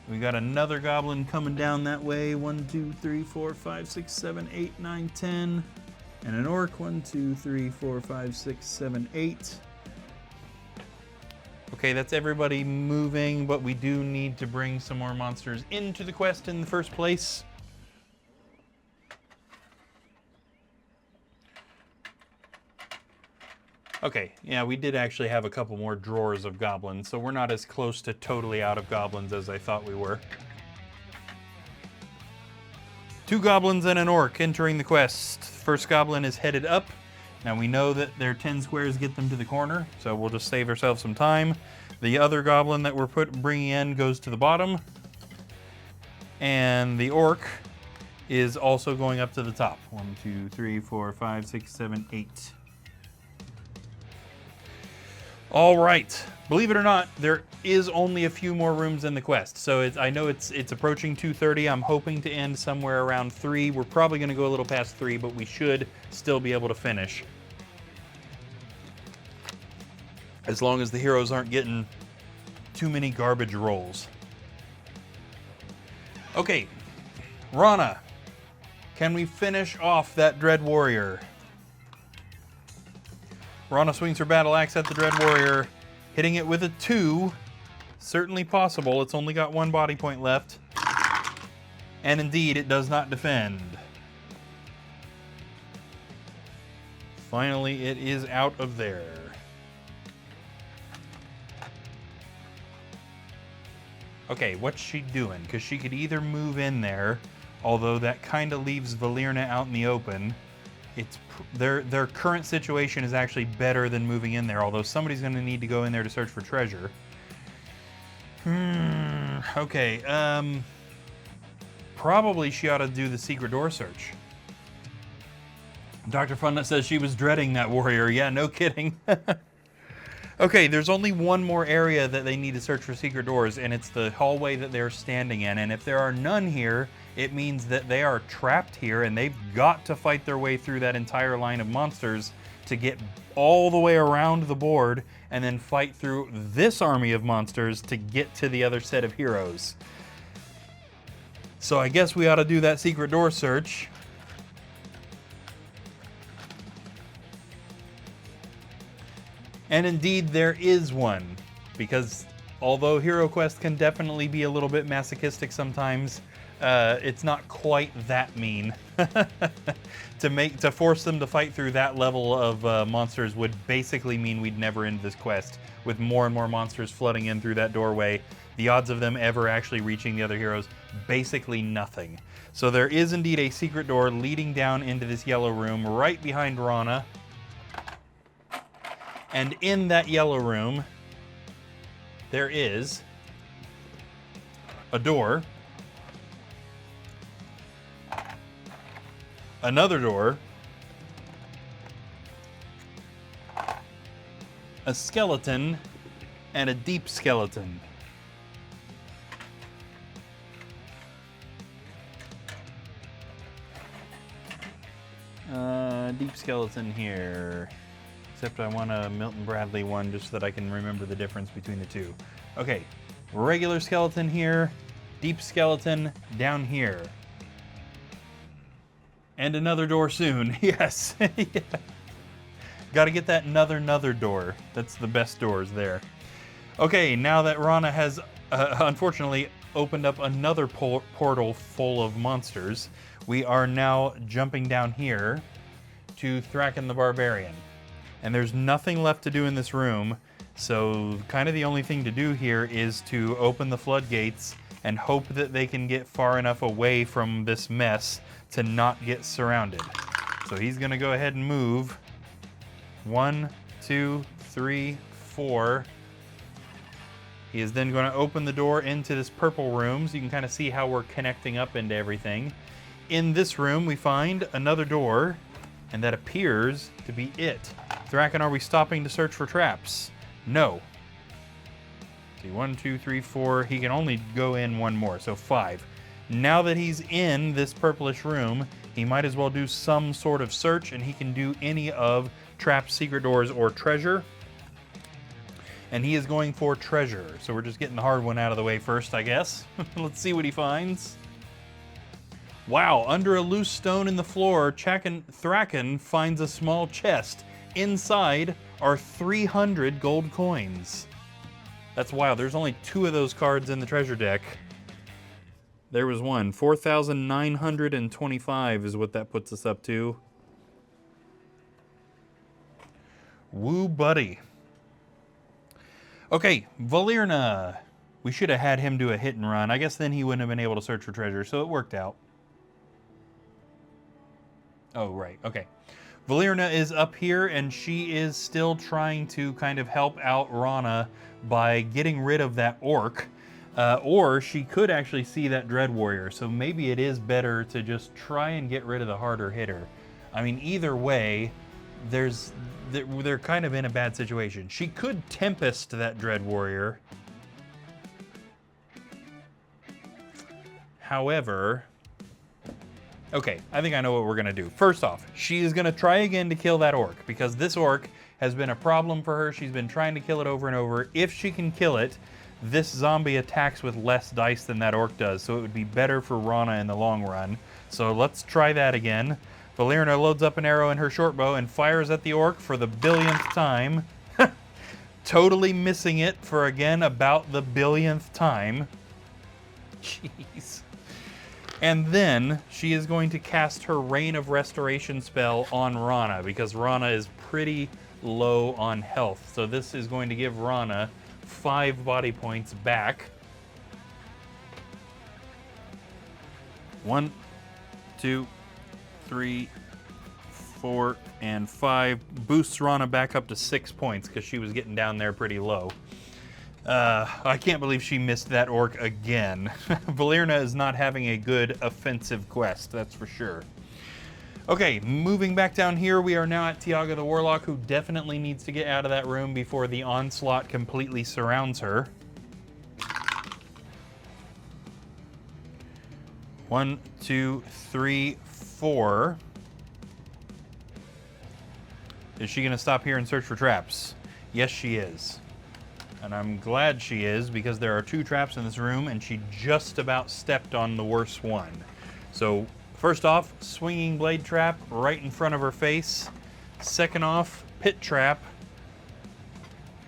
We got another goblin coming down that way. 1, 2, 3, 4, 5, 6, 7, 8, 9, 10. And an orc. 1, 2, 3, 4, 5, 6, 7, 8. Okay, that's everybody moving, but we do need to bring some more monsters into the quest in the first place. Okay, yeah, we did actually have a couple more drawers of goblins, so we're not as close to totally out of goblins as I thought we were. 2 goblins and an orc entering the quest. First goblin is headed up. Now we know that their 10 squares get them to the corner, so we'll just save ourselves some time. The other goblin that we're bringing in goes to the bottom. And the orc is also going up to the top. 1, 2, 3, 4, 5, 6, 7, 8. All right. Believe it or not, there is only a few more rooms in the quest. So I know it's approaching 2:30. I'm hoping to end somewhere around 3. We're probably going to go a little past 3, but we should still be able to finish. As long as the heroes aren't getting too many garbage rolls. Okay, Rana, can we finish off that Dread Warrior? Rana swings her battle axe at the Dread Warrior, hitting it with a 2. Certainly possible. It's only got 1 body point left. And indeed, it does not defend. Finally, it is out of there. Okay, what's she doing? Because she could either move in there, although that kind of leaves Valyria out in the open. Their current situation is actually better than moving in there, although somebody's going to need to go in there to search for treasure. Okay, probably she ought to do the secret door search. Dr. Funnut says she was dreading that warrior. Yeah, no kidding. Okay, there's only one more area that they need to search for secret doors, and it's the hallway that they're standing in. And if there are none here, it means that they are trapped here, and they've got to fight their way through that entire line of monsters to get all the way around the board, and then fight through this army of monsters to get to the other set of heroes. So I guess we ought to do that secret door search. And indeed, there is one, because although Hero Quest can definitely be a little bit masochistic sometimes, it's not quite that mean. To force them to fight through that level of monsters would basically mean we'd never end this quest, with more and more monsters flooding in through that doorway. the odds of them ever actually reaching the other heroes, basically nothing. So there is indeed a secret door leading down into this yellow room right behind Rana. And in that yellow room, there is a door, another door, a skeleton, and a deep skeleton. Deep skeleton here. Except I want a Milton Bradley one just so that I can remember the difference between the two. Okay, regular skeleton here, deep skeleton down here. And another door soon, yes. Yeah. Gotta get that another door. That's the best doors there. Okay, now that Rana has unfortunately opened up another portal full of monsters, we are now jumping down here to Thraken the Barbarian. And there's nothing left to do in this room, so kind of the only thing to do here is to open the floodgates and hope that they can get far enough away from this mess to not get surrounded. So he's gonna go ahead and move 1, 2, 3, 4. He is then going to open the door into this purple room, so you can kind of see how we're connecting up into everything. In this room, we find another door, and that appears to be it. Thraken, are we stopping to search for traps? No. See, 1, 2, 3, 4. He can only go in one more, so 5. Now that he's in this purplish room, he might as well do some sort of search, and he can do any of traps, secret doors, or treasure. And he is going for treasure. So we're just getting the hard one out of the way first, I guess. Let's see what he finds. Wow, under a loose stone in the floor, Thraken finds a small chest. Inside are 300 gold coins. That's wild. There's only 2 of those cards in the treasure deck. There was one. 4,925 is what that puts us up to. Woo, buddy. Okay, Valerna. We should have had him do a hit and run. I guess then he wouldn't have been able to search for treasure, so it worked out. Oh, right, okay. Valerna is up here, and she is still trying to kind of help out Rana by getting rid of that orc. Or she could actually see that Dread Warrior, so maybe it is better to just try and get rid of the harder hitter. I mean, either way, they're kind of in a bad situation. She could Tempest that Dread Warrior. However, okay, I think I know what we're gonna do. First off, she is gonna try again to kill that orc, because this orc has been a problem for her. She's been trying to kill it over and over. If she can kill it, this zombie attacks with less dice than that orc does, so it would be better for Rana in the long run. So let's try that again. Valerna loads up an arrow in her short bow and fires at the orc for the billionth time. Totally missing it for, again, about the billionth time. Jeez. And then she is going to cast her Reign of Restoration spell on Rana, because Rana is pretty low on health. So this is going to give Rana 5 body points back. 1, 2, 3, 4, and 5. Boosts Rana back up to 6 points because she was getting down there pretty low. I can't believe she missed that orc again. Valerna is not having a good offensive quest, that's for sure. Okay, moving back down here, we are now at Tiaga the Warlock, who definitely needs to get out of that room before the onslaught completely surrounds her. 1, 2, 3, 4. Is she gonna stop here and search for traps? Yes, she is. And I'm glad she is, because there are 2 traps in this room, and she just about stepped on the worst one. So, first off, swinging blade trap right in front of her face. Second off, pit trap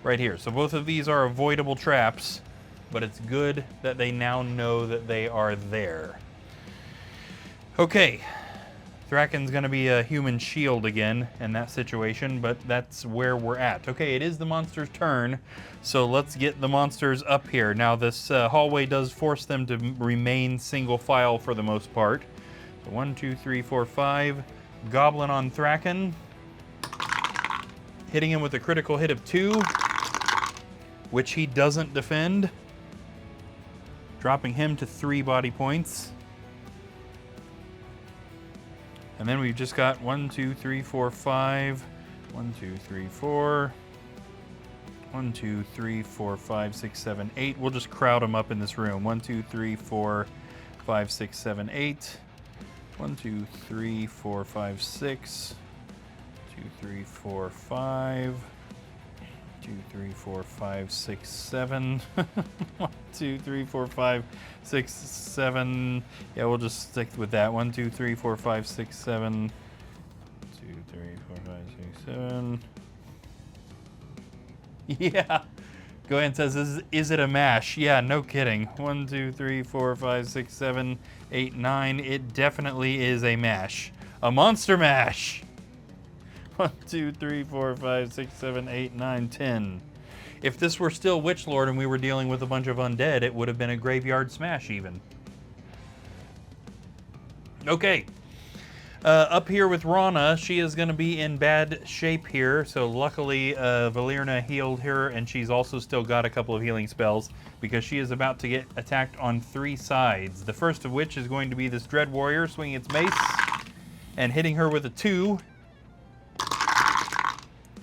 right here. So both of these are avoidable traps, but it's good that they now know that they are there. Okay, Thraken's going to be a human shield again in that situation, but that's where we're at. Okay, it is the monster's turn, so let's get the monsters up here. Now, this hallway does force them to remain single file for the most part. So 1, 2, 3, 4, 5. Goblin on Thraken. Hitting him with a critical hit of 2, which he doesn't defend. Dropping him to 3 body points. And then we've just got 1, 2, 3, 4, 5. 1, 2, 3, 4. 1, 2, 3, 4, 5, 6, 7, 8. We'll just crowd them up in this room. 1, 2, 3, 4, 5, 6, 7, 8. 1, 2, 3, 4, 5, 6. 2, 3, 4, 5. 2, 3, 4, 5, 6, 7. 1, 2, 3, 4, 5, 6, 7. Yeah, we'll just stick with that. 1, 2, 3, 4, 5, 6, 7. 2, 3, 4, 5, 6, 7. Yeah. Go ahead and says, is it a mash? Yeah, no kidding. 1, 2, 3, 4, 5, 6, 7, 8, 9. It definitely is a mash. A monster mash. 1, 2, 3, 4, 5, 6, 7, 8, 9, 10. If this were still Witchlord and we were dealing with a bunch of undead, it would have been a graveyard smash even. Okay. Up here with Rana, she is going to be in bad shape here. So luckily, Valerna healed her, and she's also still got a couple of healing spells because she is about to get attacked on 3 sides. The first of which is going to be this Dread Warrior swinging its mace and hitting her with a 2.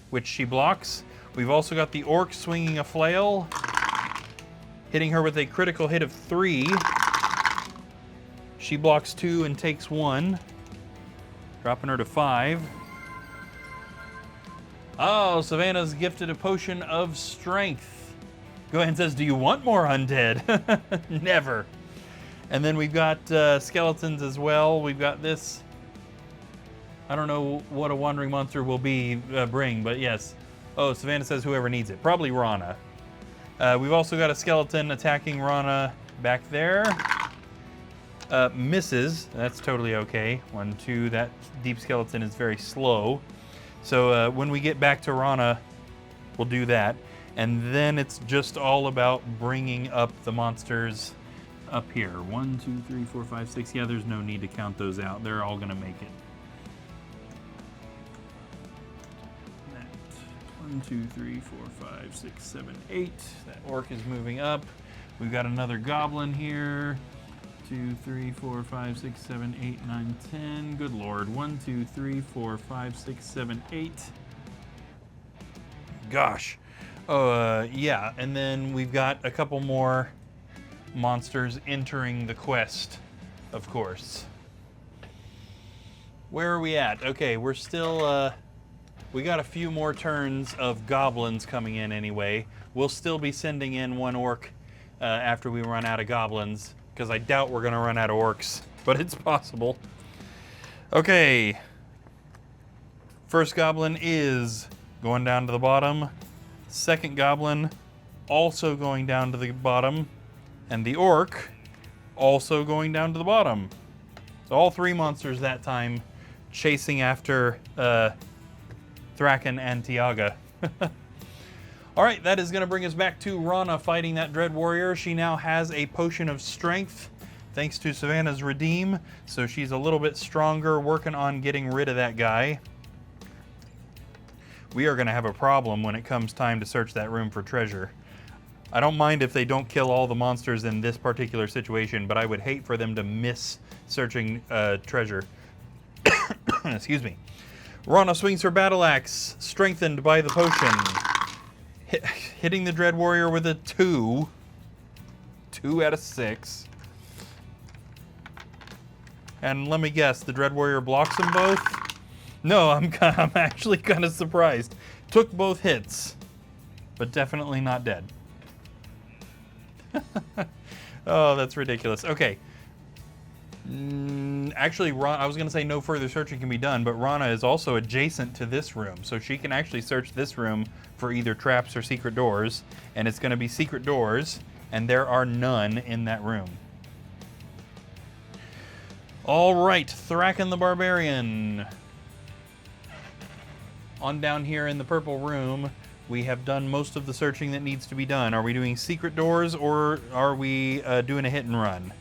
Which she blocks. We've also got the Orc swinging a flail, hitting her with a critical hit of 3. She blocks 2 and takes 1, dropping her to 5. Oh, Savannah's gifted a potion of strength. Go ahead and says, do you want more undead? Never. And then we've got skeletons as well. We've got this. I don't know what a wandering monster will bring, but yes. Oh, Savannah says whoever needs it. Probably Rana. We've also got a skeleton attacking Rana back there. Misses. That's totally okay. 1, 2. That deep skeleton is very slow. So when we get back to Rana, we'll do that. And then it's just all about bringing up the monsters up here. 1, 2, 3, 4, 5, 6. Yeah, there's no need to count those out. They're all going to make it. 1, 2, 3, 4, 5, 6, 7, 8. That orc is moving up. We've got another goblin here. 2, 3, 4, 5, 6, 7, 8, 9, 10. Good lord. 1, 2, 3, 4, 5, 6, 7, 8. Gosh. Yeah. And then we've got a couple more monsters entering the quest, of course. Where are we at? Okay, we're still... we got a few more turns of goblins coming in anyway. We'll still be sending in 1 orc after we run out of goblins, because I doubt we're going to run out of orcs, but it's possible. Okay. First goblin is going down to the bottom. Second goblin also going down to the bottom. And the orc also going down to the bottom. So all 3 monsters that time chasing after... Thraken and Tiaga. All right, that is going to bring us back to Rana fighting that Dread Warrior. She now has a potion of strength thanks to Savannah's Redeem, so she's a little bit stronger, working on getting rid of that guy. We are going to have a problem when it comes time to search that room for treasure. I don't mind if they don't kill all the monsters in this particular situation, but I would hate for them to miss searching treasure. Excuse me. Rana swings her battle axe, strengthened by the potion. Hitting the Dread Warrior with a 2. 2 out of 6. And let me guess, the Dread Warrior blocks them both? No, I'm actually kind of surprised. Took both hits, but definitely not dead. Oh, that's ridiculous. Okay. Actually, I was going to say no further searching can be done, but Rana is also adjacent to this room, so she can actually search this room for either traps or secret doors, and it's going to be secret doors, and there are none in that room. All right, Thraken the Barbarian. On down here in the purple room, we have done most of the searching that needs to be done. Are we doing secret doors or are we doing a hit and run?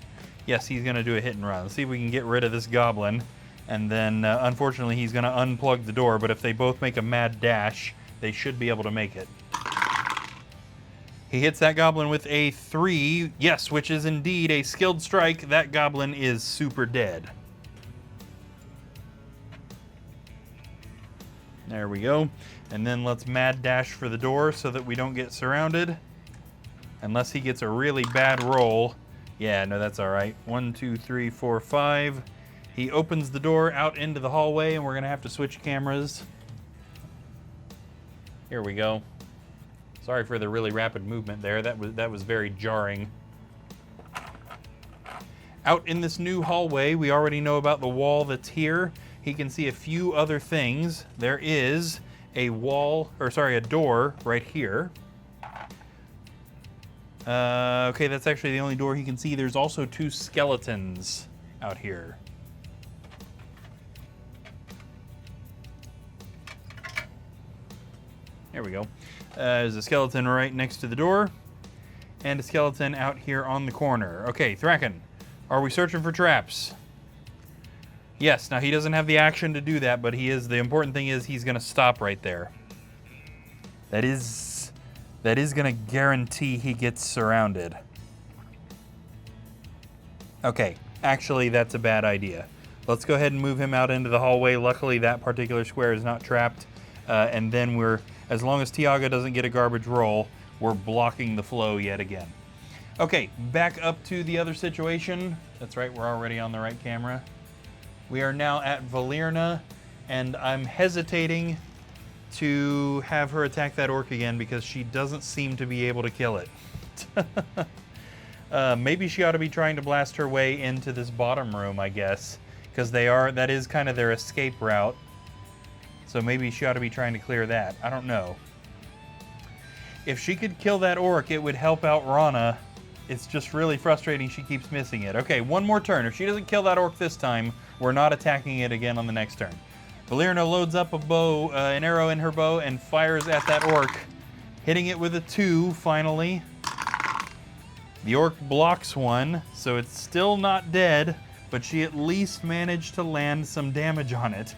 Yes, he's going to do a hit and run. Let's see if we can get rid of this goblin. And then, unfortunately, he's going to unplug the door. But if they both make a mad dash, they should be able to make it. He hits that goblin with a 3. Yes, which is indeed a skilled strike. That goblin is super dead. There we go. And then let's mad dash for the door so that we don't get surrounded. Unless he gets a really bad roll. Yeah, no, that's all right. 1, 2, 3, 4, 5. He opens the door out into the hallway, and we're going to have to switch cameras. Here we go. Sorry for the really rapid movement there. That was very jarring. Out in this new hallway, we already know about the wall that's here. He can see a few other things. There is a door right here. Okay, that's actually the only door he can see. There's also 2 skeletons out here. There we go. There's a skeleton right next to the door, and a skeleton out here on the corner. Okay, Thraken, are we searching for traps? Yes, now he doesn't have the action to do that, but he is. The important thing is he's going to stop right there. That is going to guarantee he gets surrounded. Okay, actually that's a bad idea. Let's go ahead and move him out into the hallway. Luckily that particular square is not trapped. And then as long as Tiaga doesn't get a garbage roll, we're blocking the flow yet again. Okay, back up to the other situation. That's right, we're already on the right camera. We are now at Valerna, and I'm hesitating to have her attack that orc again because she doesn't seem to be able to kill it. Maybe she ought to be trying to blast her way into this bottom room, I guess, because that is kind of their escape route. So maybe she ought to be trying to clear that. I don't know. If she could kill that orc, it would help out Rana. It's just really frustrating she keeps missing it. Okay, one more turn. If she doesn't kill that orc this time, we're not attacking it again on the next turn. Valerna loads up an arrow in her bow and fires at that orc, hitting it with a 2 finally. The orc blocks one, so it's still not dead, but she at least managed to land some damage on it.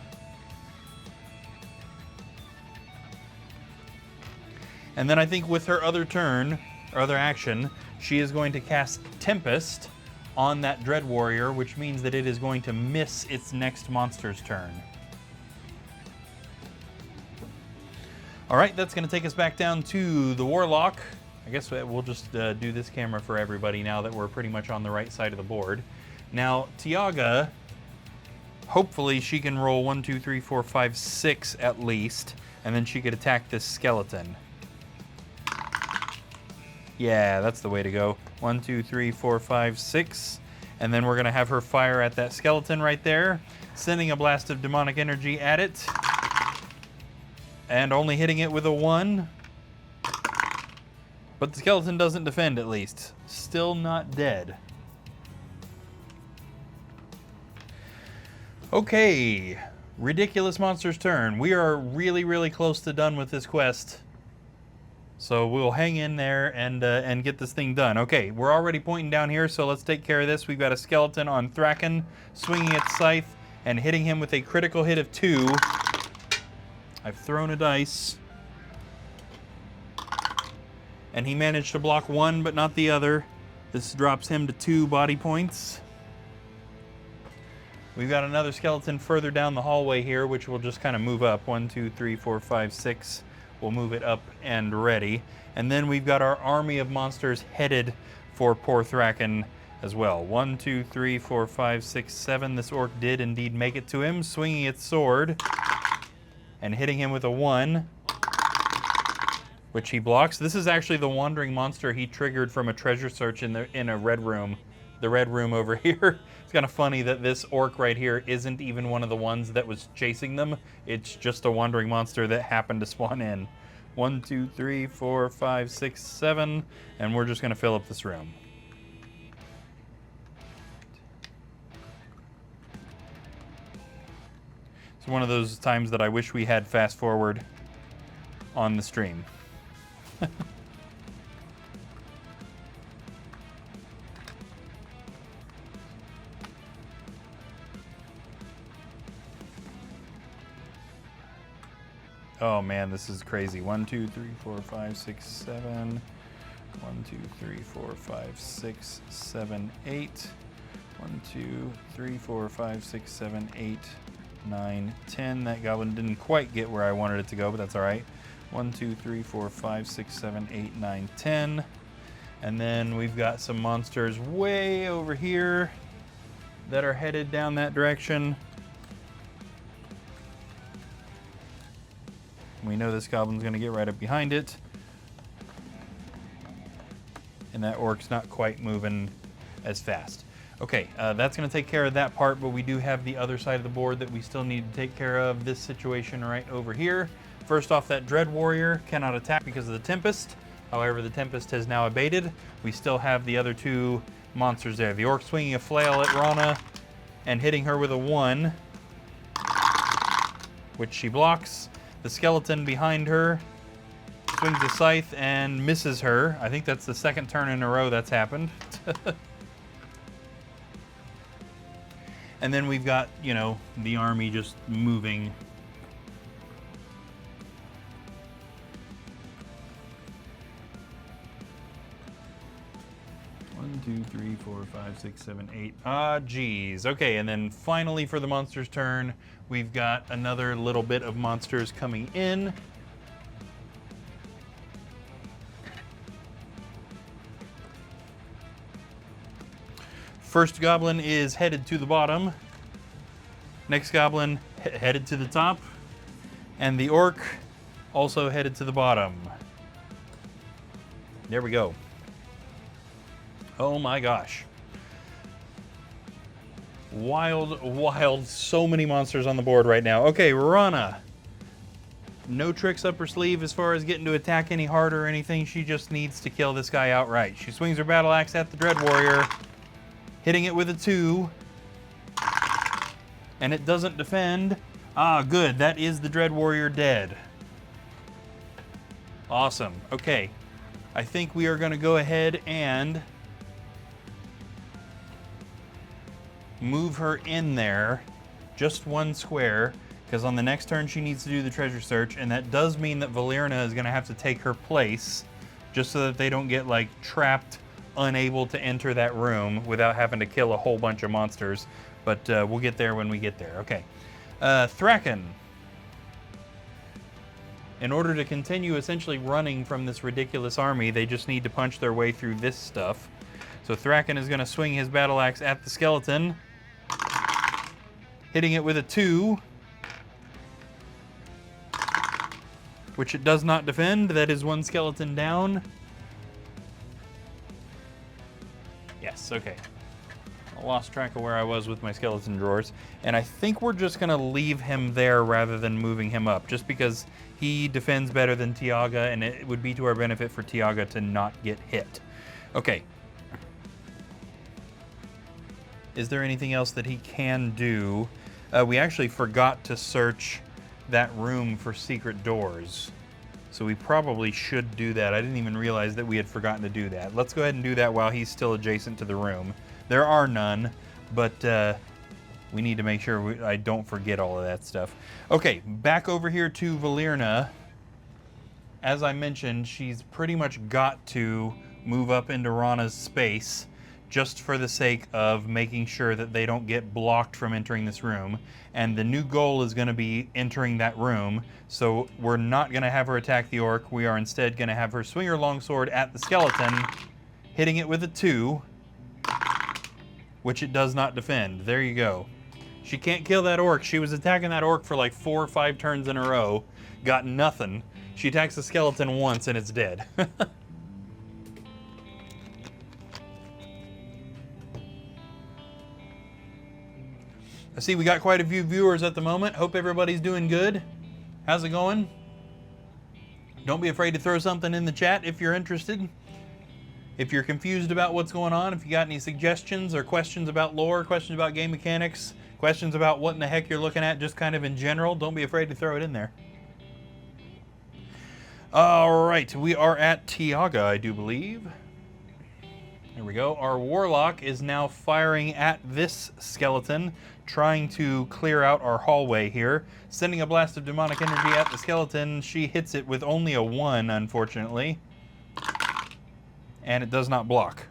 And then I think with her other turn, or other action, she is going to cast Tempest on that Dread Warrior, which means that it is going to miss its next monster's turn. All right, that's going to take us back down to the Warlock. I guess we'll just do this camera for everybody now that we're pretty much on the right side of the board. Now, Tiaga, hopefully she can roll 1, 2, 3, 4, 5, 6 at least, and then she could attack this skeleton. Yeah, that's the way to go. 1, 2, 3, 4, 5, 6. And then we're going to have her fire at that skeleton right there, sending a blast of demonic energy at it. And only hitting it with a 1. But the skeleton doesn't defend, at least. Still not dead. Okay. Ridiculous Monster's turn. We are really, really close to done with this quest. So we'll hang in there and get this thing done. Okay, we're already pointing down here, so let's take care of this. We've got a skeleton on Thraken, swinging its scythe and hitting him with a critical hit of 2. I've thrown a dice. And he managed to block 1, but not the other. This drops him to 2 body points. We've got another skeleton further down the hallway here, which will just kind of move up. 1, 2, 3, 4, 5, 6. We'll move it up and ready. And then we've got our army of monsters headed for poor Thraken as well. 1, 2, 3, 4, 5, 6, 7. This orc did indeed make it to him, swinging its sword and hitting him with a 1, which he blocks. This is actually the wandering monster he triggered from a treasure search in a red room. The red room over here. It's kind of funny that this orc right here isn't even one of the ones that was chasing them. It's just a wandering monster that happened to spawn in. 1, 2, 3, 4, 5, 6, 7, and we're just going to fill up this room. one of those times that I wish we had fast forward on the stream. Oh man, this is crazy. 1, 2, 3, 4, 5, 6, 7. 1, 2, 3, 4, 5, 6, 7, 8. 1, 2, 3, 4, 5, 6, 7, 8, 9, 10. That goblin didn't quite get where I wanted it to go, but that's all right. 1, 2, 3, 4, 5, 6, 7, 8, 9, 10. And then we've got some monsters way over here that are headed down that direction. We know this goblin's going to get right up behind it. And that orc's not quite moving as fast. Okay, that's going to take care of that part, but we do have the other side of the board that we still need to take care of. This situation right over here. First off, that Dread Warrior cannot attack because of the Tempest. However, the Tempest has now abated. We still have the other two monsters there. The Orc swinging a flail at Rana and hitting her with a 1, which she blocks. The Skeleton behind her swings a scythe and misses her. I think that's the second turn in a row that's happened. And then we've got, you know, the army just moving. One, 2, 3, 4, 5, 6, 7, 8. Ah, geez. Okay, and then finally for the monster's turn, we've got another little bit of monsters coming in. First goblin is headed to the bottom. Next goblin headed to the top. And the orc also headed to the bottom. There we go. Oh my gosh. Wild, wild, so many monsters on the board right now. Okay, Rana. No tricks up her sleeve as far as getting to attack any harder or anything. She just needs to kill this guy outright. She swings her battle axe at the Dread Warrior, hitting it with a 2. And it doesn't defend. Ah, good. That is the Dread Warrior dead. Awesome. Okay. I think we are going to go ahead and move her in there just 1 square, because on the next turn she needs to do the treasure search, and that does mean that Valerna is going to have to take her place just so that they don't get like trapped, unable to enter that room without having to kill a whole bunch of monsters. But we'll get there when we get there. Okay. Thraken. In order to continue essentially running from this ridiculous army, they just need to punch their way through this stuff. So Thraken is going to swing his battle axe at the skeleton, hitting it with a 2, which it does not defend. That is 1 skeleton down. Yes, okay. I lost track of where I was with my skeleton drawers. And I think we're just going to leave him there rather than moving him up, just because he defends better than Tiaga, and it would be to our benefit for Tiaga to not get hit. Okay. Is there anything else that he can do? We actually forgot to search that room for secret doors. So we probably should do that. I didn't even realize that we had forgotten to do that. Let's go ahead and do that while he's still adjacent to the room. There are none, but we need to make sure I don't forget all of that stuff. Okay, back over here to Valerna. As I mentioned, she's pretty much got to move up into Rana's space just for the sake of making sure that they don't get blocked from entering this room. And the new goal is going to be entering that room. So we're not going to have her attack the orc. We are instead going to have her swing her longsword at the skeleton, hitting it with a 2, which it does not defend. There you go. She can't kill that orc. She was attacking that orc for like 4 or 5 turns in a row. Got nothing. She attacks the skeleton once and it's dead. I see we got quite a few viewers at the moment. Hope everybody's doing good. How's it going? Don't be afraid to throw something in the chat if you're interested. If you're confused about what's going on, if you got any suggestions or questions about lore, questions about game mechanics, Questions about what in the heck you're looking at, just kind of in general, don't be afraid to throw it in there. All right, we are at Tiaga, I do believe. There we go. Our warlock is now firing at this skeleton, trying to clear out our hallway here. Sending a blast of demonic energy at the skeleton. She hits it with only a 1, unfortunately. And it does not block.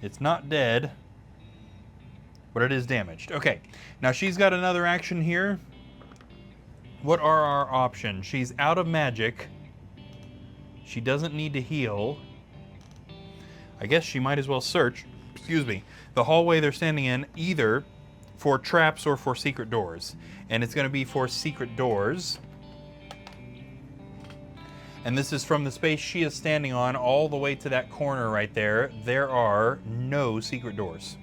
It's not dead, but it is damaged. Okay, now she's got another action here. What are our options? She's out of magic. She doesn't need to heal. I guess she might as well search, excuse me, the hallway they're standing in, either for traps or for secret doors. And it's going to be for secret doors. And this is from the space she is standing on all the way to that corner right there. There are no secret doors.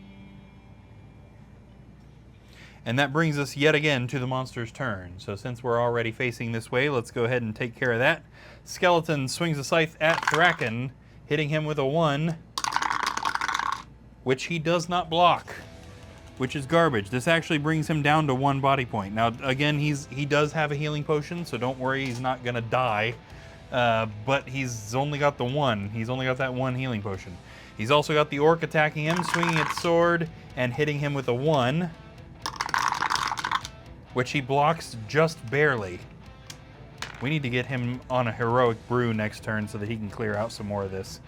And that brings us yet again to the monster's turn. So since we're already facing this way, let's go ahead and take care of that. Skeleton swings a scythe at Thraken, hitting him with a 1, which he does not block, which is garbage. This actually brings him down to 1 body point. Now, again, he does have a healing potion, so don't worry, he's not going to die. But he's only got the 1. He's only got that 1 healing potion. He's also got the orc attacking him, swinging its sword, and hitting him with a 1, which he blocks just barely. We need to get him on a heroic brew next turn so that he can clear out some more of this.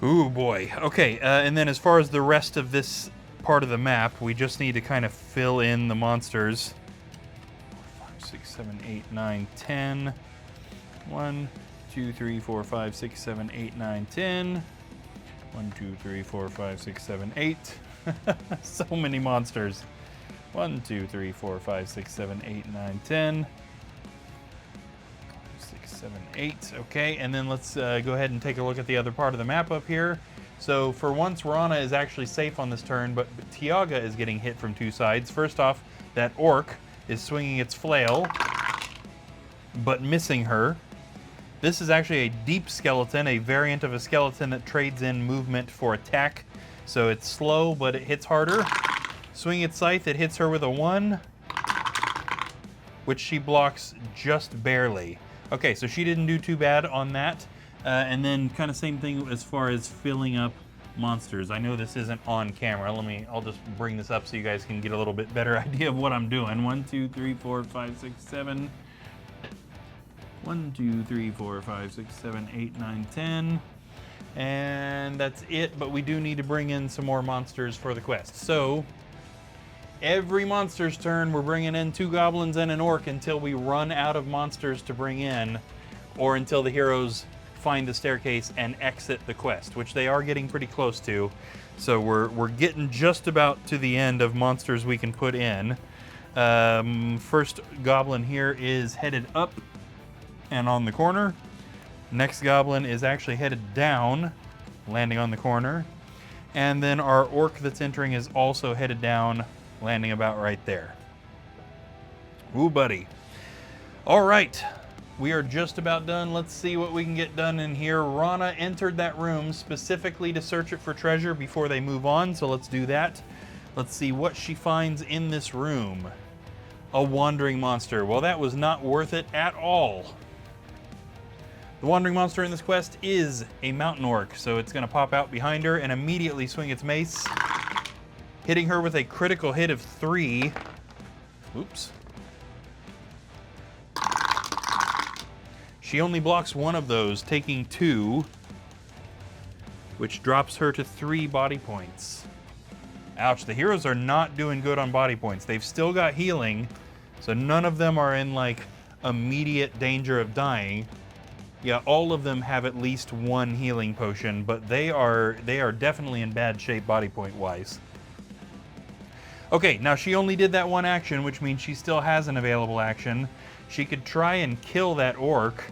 Ooh, boy. Okay, and then as far as the rest of this part of the map, we just need to kind of fill in the monsters. 4, 5, 6, 7, 8, 9, 10. 1, 2, 3, 4, 5, 6, 7, 8, 9, 10. 1, 2, 3, 4, 5, 6, 7, 8. So many monsters. 1, 2, 3, 4, 5, 6, 7, 8, 9, 10. 6, 7, 8. Okay, and then let's go ahead and take a look at the other part of the map up here. So for once, Rana is actually safe on this turn, but Tiaga is getting hit from 2 sides. First off, that orc is swinging its flail, but missing her. This is actually a deep skeleton, a variant of a skeleton that trades in movement for attack. So it's slow, but it hits harder. Swing its scythe, it hits her with a 1, which she blocks just barely. Okay, so she didn't do too bad on that. And then kind of same thing as far as filling up monsters. I know this isn't on camera. I'll just bring this up so you guys can get a little bit better idea of what I'm doing. 1, 2, 3, 4, 5, 6, 7. 1, 2, 3, 4, 5, 6, 7, 8, 9, 10. And that's it, but we do need to bring in some more monsters for the quest. So, every monster's turn, we're bringing in 2 goblins and an orc until we run out of monsters to bring in, or until the heroes find the staircase and exit the quest, which they are getting pretty close to. So we're getting just about to the end of monsters we can put in. First goblin here is headed up and on the corner. Next goblin is actually headed down, landing on the corner. And then our orc that's entering is also headed down, landing about right there. Ooh, buddy. All right, we are just about done. Let's see what we can get done in here. Rana entered that room specifically to search it for treasure before they move on, so let's do that. Let's see what she finds in this room. A wandering monster. Well, that was not worth it at all. The wandering monster in this quest is a mountain orc, so it's going to pop out behind her and immediately swing its mace, hitting her with a critical hit of 3. Oops. She only blocks 1 of those, taking 2, which drops her to 3 body points. Ouch, the heroes are not doing good on body points. They've still got healing, so none of them are in like immediate danger of dying. Yeah, all of them have at least 1 healing potion, but they are definitely in bad shape body point wise. Okay, now she only did that 1 action, which means she still has an available action. She could try and kill that orc,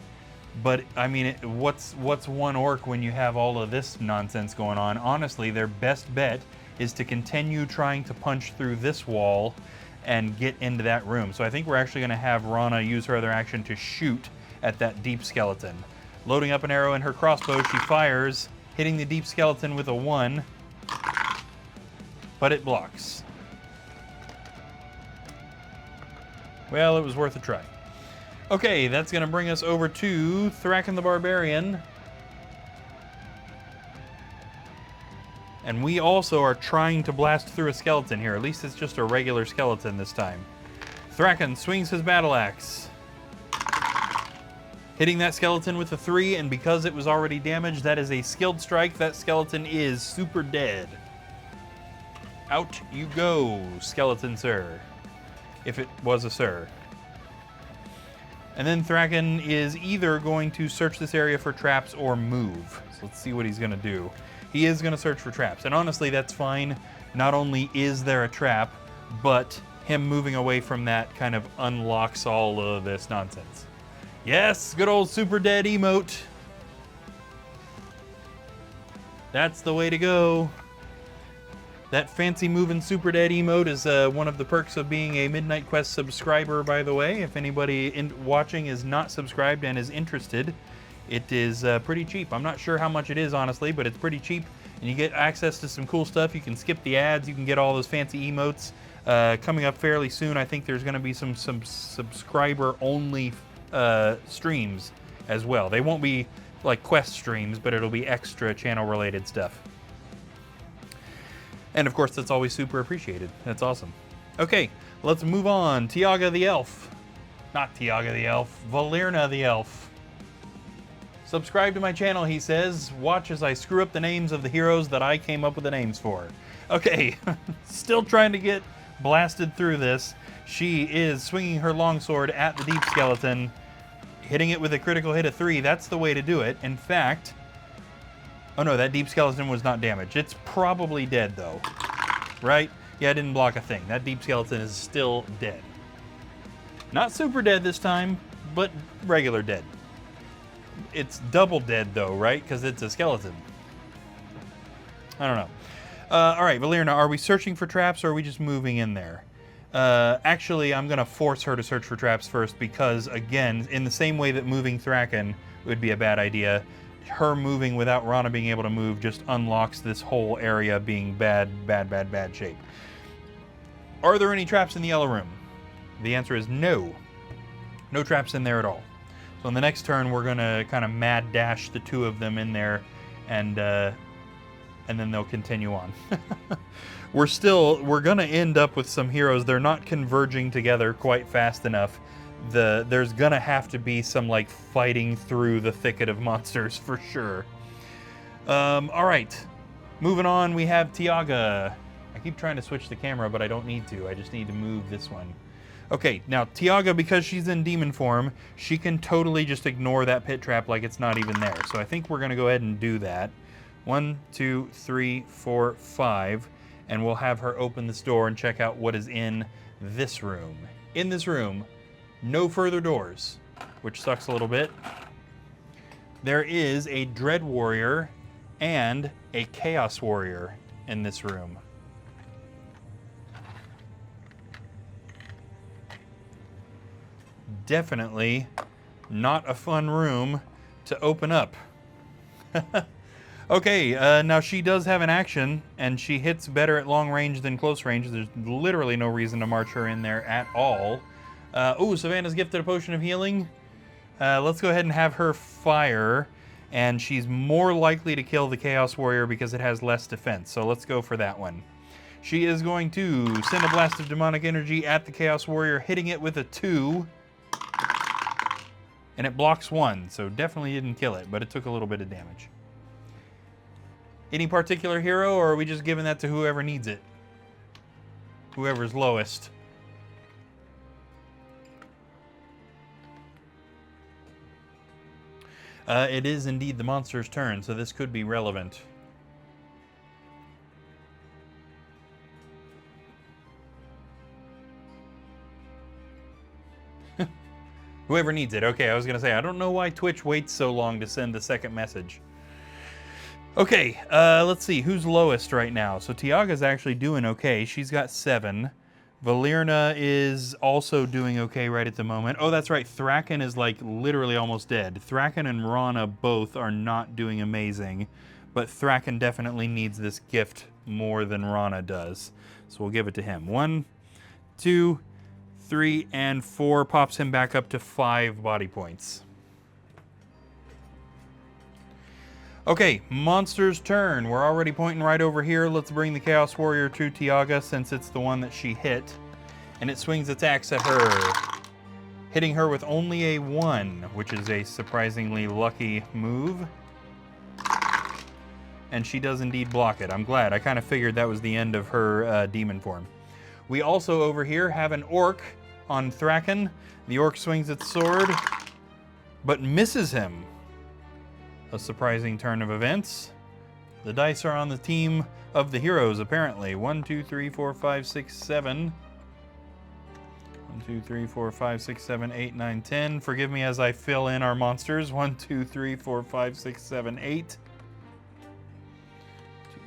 but I mean, what's 1 orc when you have all of this nonsense going on? Honestly, their best bet is to continue trying to punch through this wall and get into that room. So I think we're actually going to have Rana use her other action to shoot at that deep skeleton. Loading up an arrow in her crossbow, she fires, hitting the deep skeleton with a 1, but it blocks. Well, it was worth a try. Okay, that's going to bring us over to Thraken the Barbarian. And we also are trying to blast through a skeleton here. At least it's just a regular skeleton this time. Thraken swings his battle axe, hitting that skeleton with a 3, and because it was already damaged, that is a skilled strike. That skeleton is super dead. Out you go, skeleton sir. If it was a sir. And then Thraken is either going to search this area for traps or move. So let's see what he's going to do. He is going to search for traps. And honestly, that's fine. Not only is there a trap, but him moving away from that kind of unlocks all of this nonsense. Yes, good old super dead emote. That's the way to go. That fancy moving super dead emote is one of the perks of being a Midnight Quest subscriber, by the way. If anybody watching is not subscribed and is interested, it is pretty cheap. I'm not sure how much it is, honestly, but it's pretty cheap. And you get access to some cool stuff. You can skip the ads. You can get all those fancy emotes. Coming up fairly soon, I think there's going to be some subscriber-only streams as well. They won't be like quest streams, but it'll be extra channel-related stuff. And of course, that's always super appreciated. That's awesome. Okay, let's move on. Tiaga the Elf. Not Tiaga the Elf. Valerna the Elf. Subscribe to my channel, he says. Watch as I screw up the names of the heroes that I came up with the names for. Okay, still trying to get blasted through this. She is swinging her longsword at the deep skeleton, hitting it with a critical hit of 3. That's the way to do it. In fact... Oh no, that deep skeleton was not damaged. It's probably dead though, right? Yeah, I didn't block a thing. That deep skeleton is still dead. Not super dead this time, but regular dead. It's double dead though, right? Because it's a skeleton. I don't know. All right, Valerna, are we searching for traps or are we just moving in there? Actually, I'm going to force her to search for traps first because, again, in the same way that moving Thraken would be a bad idea, her moving without Rana being able to move just unlocks this whole area being bad shape. Are there any traps in the yellow room? The answer is no. No traps in there at all. So on the next turn, we're going to kind of mad dash the two of them in there, and then they'll continue on. We're going to end up with some heroes. They're not converging together quite fast enough. There's gonna have to be some like fighting through the thicket of monsters for sure. All right, moving on. We have Tiaga. I keep trying to switch the camera, but I don't need to. I just need to move this one. Okay, now Tiaga, because she's in demon form, she can totally just ignore that pit trap like it's not even there. So I think we're gonna go ahead and do that. 1, 2, 3, 4, 5, and we'll have her open this door and check out what is in this room. In this room, no further doors, which sucks a little bit. There is a Dread Warrior and a Chaos Warrior in this room. Definitely not a fun room to open up. Okay, now she does have an action, and she hits better at long range than close range. There's literally no reason to march her in there at all. Savannah's gifted a potion of healing. Let's go ahead and have her fire, and she's more likely to kill the Chaos Warrior because it has less defense, so let's go for that one. She is going to send a blast of demonic energy at the Chaos Warrior, hitting it with a 2, and it blocks 1, so definitely didn't kill it, but it took a little bit of damage. Any particular hero, or are we just giving that to whoever needs it? Whoever's lowest. It is indeed the monster's turn, so this could be relevant. Whoever needs it. Okay, I was going to say, I don't know why Twitch waits so long to send the second message. Okay, let's see. Who's lowest right now? So Tiaga's actually doing okay. She's got 7. Valerna is also doing okay right at the moment. Oh, that's right. Thraken is like literally almost dead. Thraken and Rana both are not doing amazing, but Thraken definitely needs this gift more than Rana does. So we'll give it to him. 1, 2, 3 and 4 pops him back up to 5 body points. Okay, monster's turn. We're already pointing right over here. Let's bring the Chaos Warrior to Tiaga since it's the one that she hit. And it swings its axe at her, hitting her with only a 1, which is a surprisingly lucky move. And she does indeed block it. I'm glad. I kind of figured that was the end of her demon form. We also over here have an orc on Thraken. The orc swings its sword, but misses him. A surprising turn of events. The dice are on the team of the heroes, apparently. 1, 2, 3, 4, 5, 6, 7. 1, 2, 3, 4, 5, 6, 7, 8, 9, 10. Forgive me as I fill in our monsters. 1, 2, 3, 4, 5, 6, 7, 8.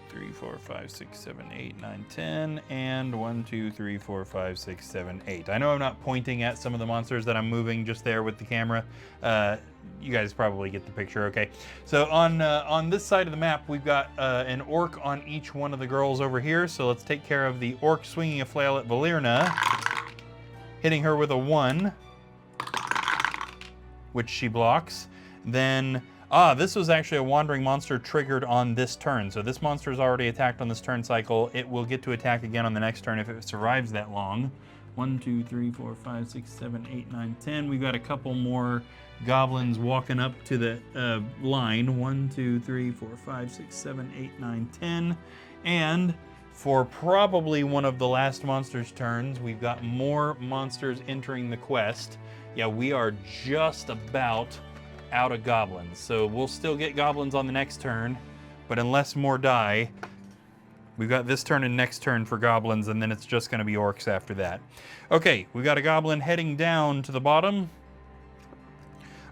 3, 4, 5, 6, 7, 8, 9, 10, and 1, 2, 3, 4, 5, 6, 7, 8. I know I'm not pointing at some of the monsters that I'm moving just there with the camera. You guys probably get the picture, okay? So on this side of the map, we've got an orc on each one of the girls over here. So let's take care of the orc swinging a flail at Valerna, hitting her with a 1, which she blocks. Then this was actually a wandering monster triggered on this turn. So this monster is already attacked on this turn cycle. It will get to attack again on the next turn if it survives that long. 1, 2, 3, 4, 5, 6, 7, 8, 9, 10. We've got a couple more goblins walking up to the line. 1, 2, 3, 4, 5, 6, 7, 8, 9, 10. And for probably one of the last monster's turns, we've got more monsters entering the quest. Yeah, we are just about out of goblins. So we'll still get goblins on the next turn, but unless more die, we've got this turn and next turn for goblins, and then it's just going to be orcs after that. Okay, we've got a goblin heading down to the bottom,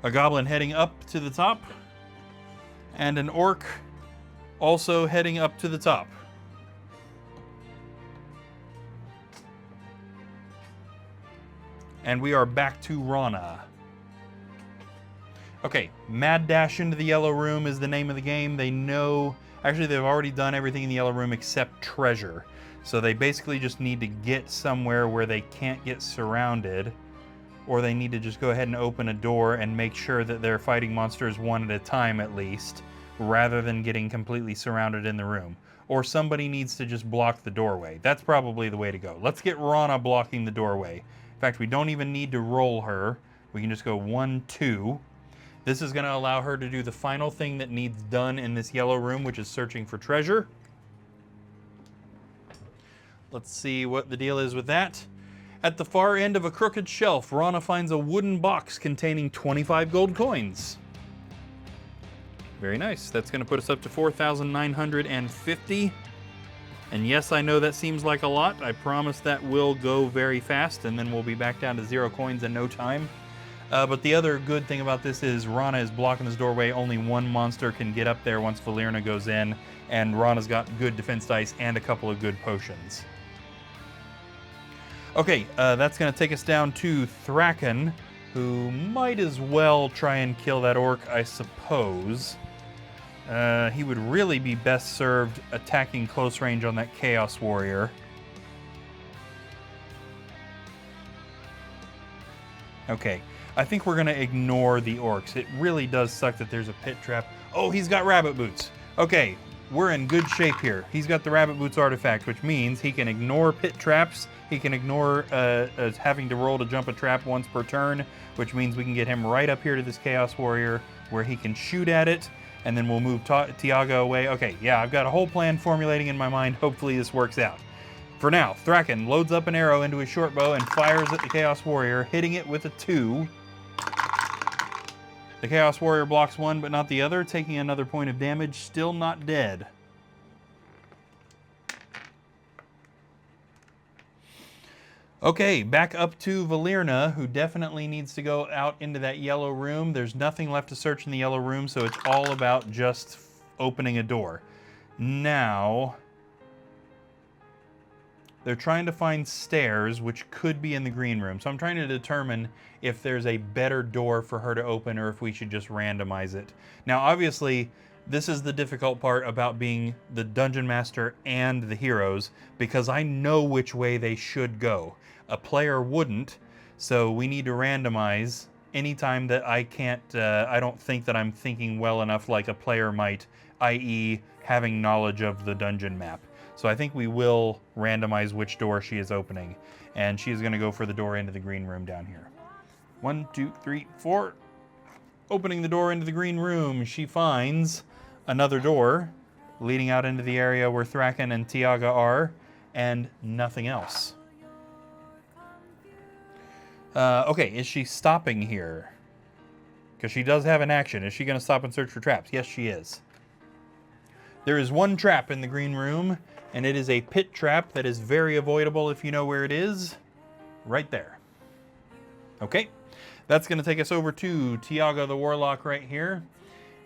a goblin heading up to the top, and an orc also heading up to the top. And we are back to Rana. Okay, Mad Dash into the Yellow Room is the name of the game. They know, actually they've already done everything in the Yellow Room except treasure. So they basically just need to get somewhere where they can't get surrounded, or they need to just go ahead and open a door and make sure that they're fighting monsters one at a time at least, rather than getting completely surrounded in the room. Or somebody needs to just block the doorway. That's probably the way to go. Let's get Rana blocking the doorway. In fact, we don't even need to roll her. We can just go 1, 2. This is going to allow her to do the final thing that needs done in this yellow room, which is searching for treasure. Let's see what the deal is with that. At the far end of a crooked shelf, Rana finds a wooden box containing 25 gold coins. Very nice. That's going to put us up to 4,950. And yes, I know that seems like a lot. I promise that will go very fast, and then we'll be back down to 0 coins in no time. But the other good thing about this is Rana is blocking this doorway. Only one monster can get up there once Valerna goes in, and Rana's got good defense dice and a couple of good potions. Okay, that's going to take us down to Thraken, who might as well try and kill that orc, I suppose. He would really be best served attacking close range on that Chaos Warrior. Okay, I think we're going to ignore the orcs. It really does suck that there's a pit trap. Oh, he's got rabbit boots. Okay, we're in good shape here. He's got the rabbit boots artifact, which means he can ignore pit traps. He can ignore having to roll to jump a trap once per turn, which means we can get him right up here to this Chaos Warrior where he can shoot at it, and then we'll move Tiaga away. Okay, yeah, I've got a whole plan formulating in my mind. Hopefully this works out. For now, Thraken loads up an arrow into his short bow and fires at the Chaos Warrior, hitting it with a 2. The Chaos Warrior blocks one but not the other, taking another point of damage, still not dead. Okay, back up to Valerna, who definitely needs to go out into that yellow room. There's nothing left to search in the yellow room, so it's all about just opening a door. Now, they're trying to find stairs, which could be in the green room. So I'm trying to determine if there's a better door for her to open or if we should just randomize it. Now, obviously, This is the difficult part about being the dungeon master and the heroes, because I know which way they should go. A player wouldn't, so we need to randomize anytime that I can't, I don't think that I'm thinking well enough like a player might, i.e. having knowledge of the dungeon map. So I think we will randomize which door she is opening, and she is going to go for the door into the green room down here. 1, 2, 3, 4. Opening the door into the green room, she finds another door leading out into the area where Thraken and Tiaga are, and nothing else. Okay, is she stopping here? Because she does have an action. Is she going to stop and search for traps? Yes, she is. There is one trap in the green room, and it is a pit trap that is very avoidable if you know where it is. Right there. Okay, that's going to take us over to Tiaga the Warlock right here.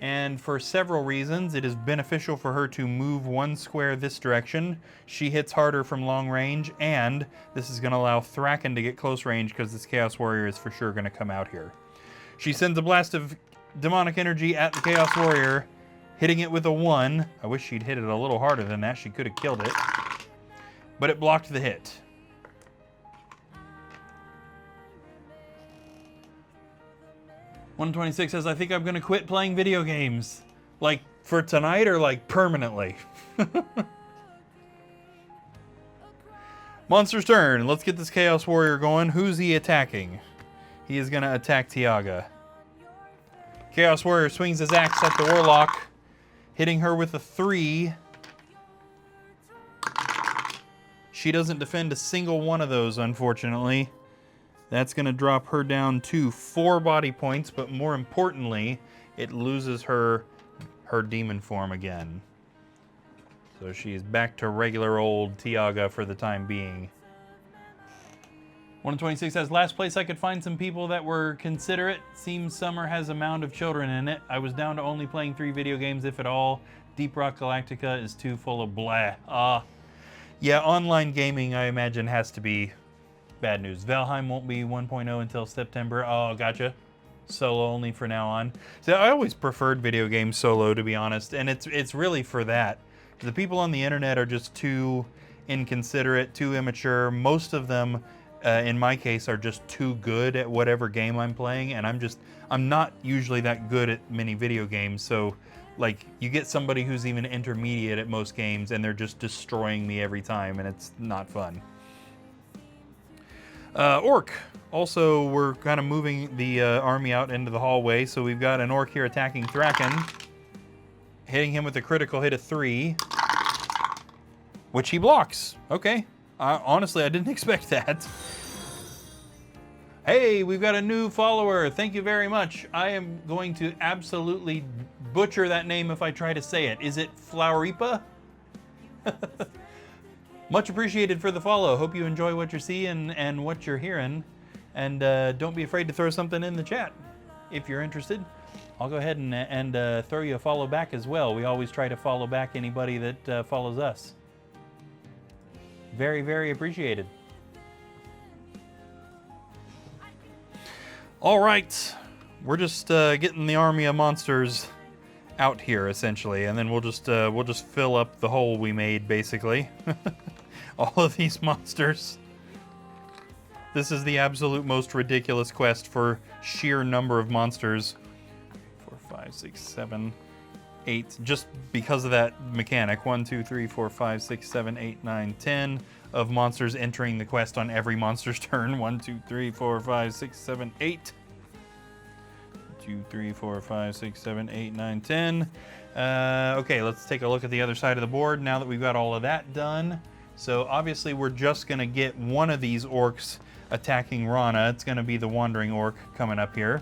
And for several reasons, it is beneficial for her to move one square this direction. She hits harder from long range, and this is going to allow Thraken to get close range because this Chaos Warrior is for sure going to come out here. She sends a blast of demonic energy at the Chaos Warrior, hitting it with a 1. I wish she'd hit it a little harder than that. She could have killed it. But it blocked the hit. $126 says, I think I'm going to quit playing video games. Like, for tonight or, like, permanently? Monster's turn. Let's get this Chaos Warrior going. Who's he attacking? He is going to attack Tiaga. Chaos Warrior swings his axe at the Warlock, hitting her with a 3. She doesn't defend a single one of those, unfortunately. That's going to drop her down to 4 body points, but more importantly, it loses her demon form again. So she's back to regular old Tiaga for the time being. 126 says, last place I could find some people that were considerate. Seems summer has a mound of children in it. I was down to only playing 3 video games, if at all. Deep Rock Galactica is too full of blah. Yeah, online gaming, I imagine, has to be bad news. Valheim won't be 1.0 until September. Oh, gotcha. Solo only for now on. So I always preferred video games solo, to be honest, and it's really for that. The people on the internet are just too inconsiderate, too immature. Most of them, in my case, are just too good at whatever game I'm playing, and I'm not usually that good at many video games, so like, you get somebody who's even intermediate at most games, and they're just destroying me every time, and it's not fun. Orc. Also, we're kind of moving the army out into the hallway, so we've got an Orc here attacking Thraken, hitting him with a critical hit of 3, which he blocks. Okay. Honestly, I didn't expect that. Hey, we've got a new follower. Thank you very much. I am going to absolutely butcher that name if I try to say it. Is it Flouripa? Much appreciated for the follow. Hope you enjoy what you're seeing and what you're hearing. And don't be afraid to throw something in the chat if you're interested. I'll go ahead and throw you a follow back as well. We always try to follow back anybody that follows us. Very, very appreciated. All right. We're just getting the army of monsters out here, essentially. And then we'll just fill up the hole we made, basically. All of these monsters. This is the absolute most ridiculous quest for sheer number of monsters. 4, 5, 6, 7, 8. Just because of that mechanic. 1, 2, 3, 4, 5, 6, 7, 8, 9, 10 of monsters entering the quest on every monster's turn. 1, 2, 3, 4, 5, 6, 7, 8. 2, 3, 4, 5, 6, 7, 8, 9, 10. Okay, let's take a look at the other side of the board now that we've got all of that done. So obviously we're just going to get one of these orcs attacking Rana. It's going to be the Wandering Orc coming up here.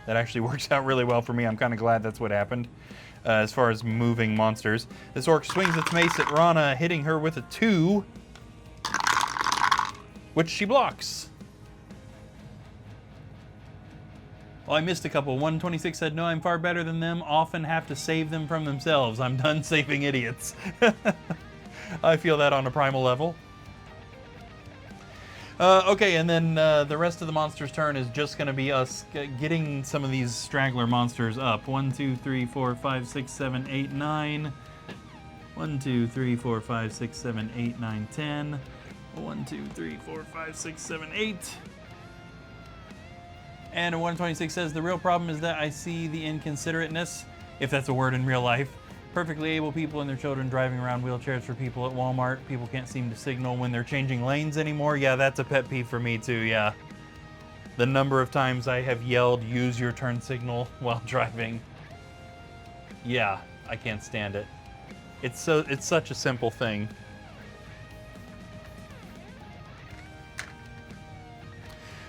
That actually works out really well for me. I'm kind of glad that's what happened as far as moving monsters. This orc swings its mace at Rana, hitting her with a 2, which she blocks. Well, I missed a couple. 126 said, no, I'm far better than them. Often have to save them from themselves. I'm done saving idiots. I feel that on a primal level. Okay, and then the rest of the monster's turn is just going to be us getting some of these straggler monsters up. 1, 2, 3, 4, 5, 6, 7, 8, 9. 1, 2, 3, 4, 5, 6, 7, 8, 9, 10. 1, 2, 3, 4, 5, 6, 7, 8. And a 126 says, the real problem is that I see the inconsiderateness, if that's a word in real life. Perfectly able people and their children driving around wheelchairs for people at Walmart. People can't seem to signal when they're changing lanes anymore. Yeah, that's a pet peeve for me too, yeah. The number of times I have yelled, use your turn signal while driving. Yeah, I can't stand it. It's such a simple thing.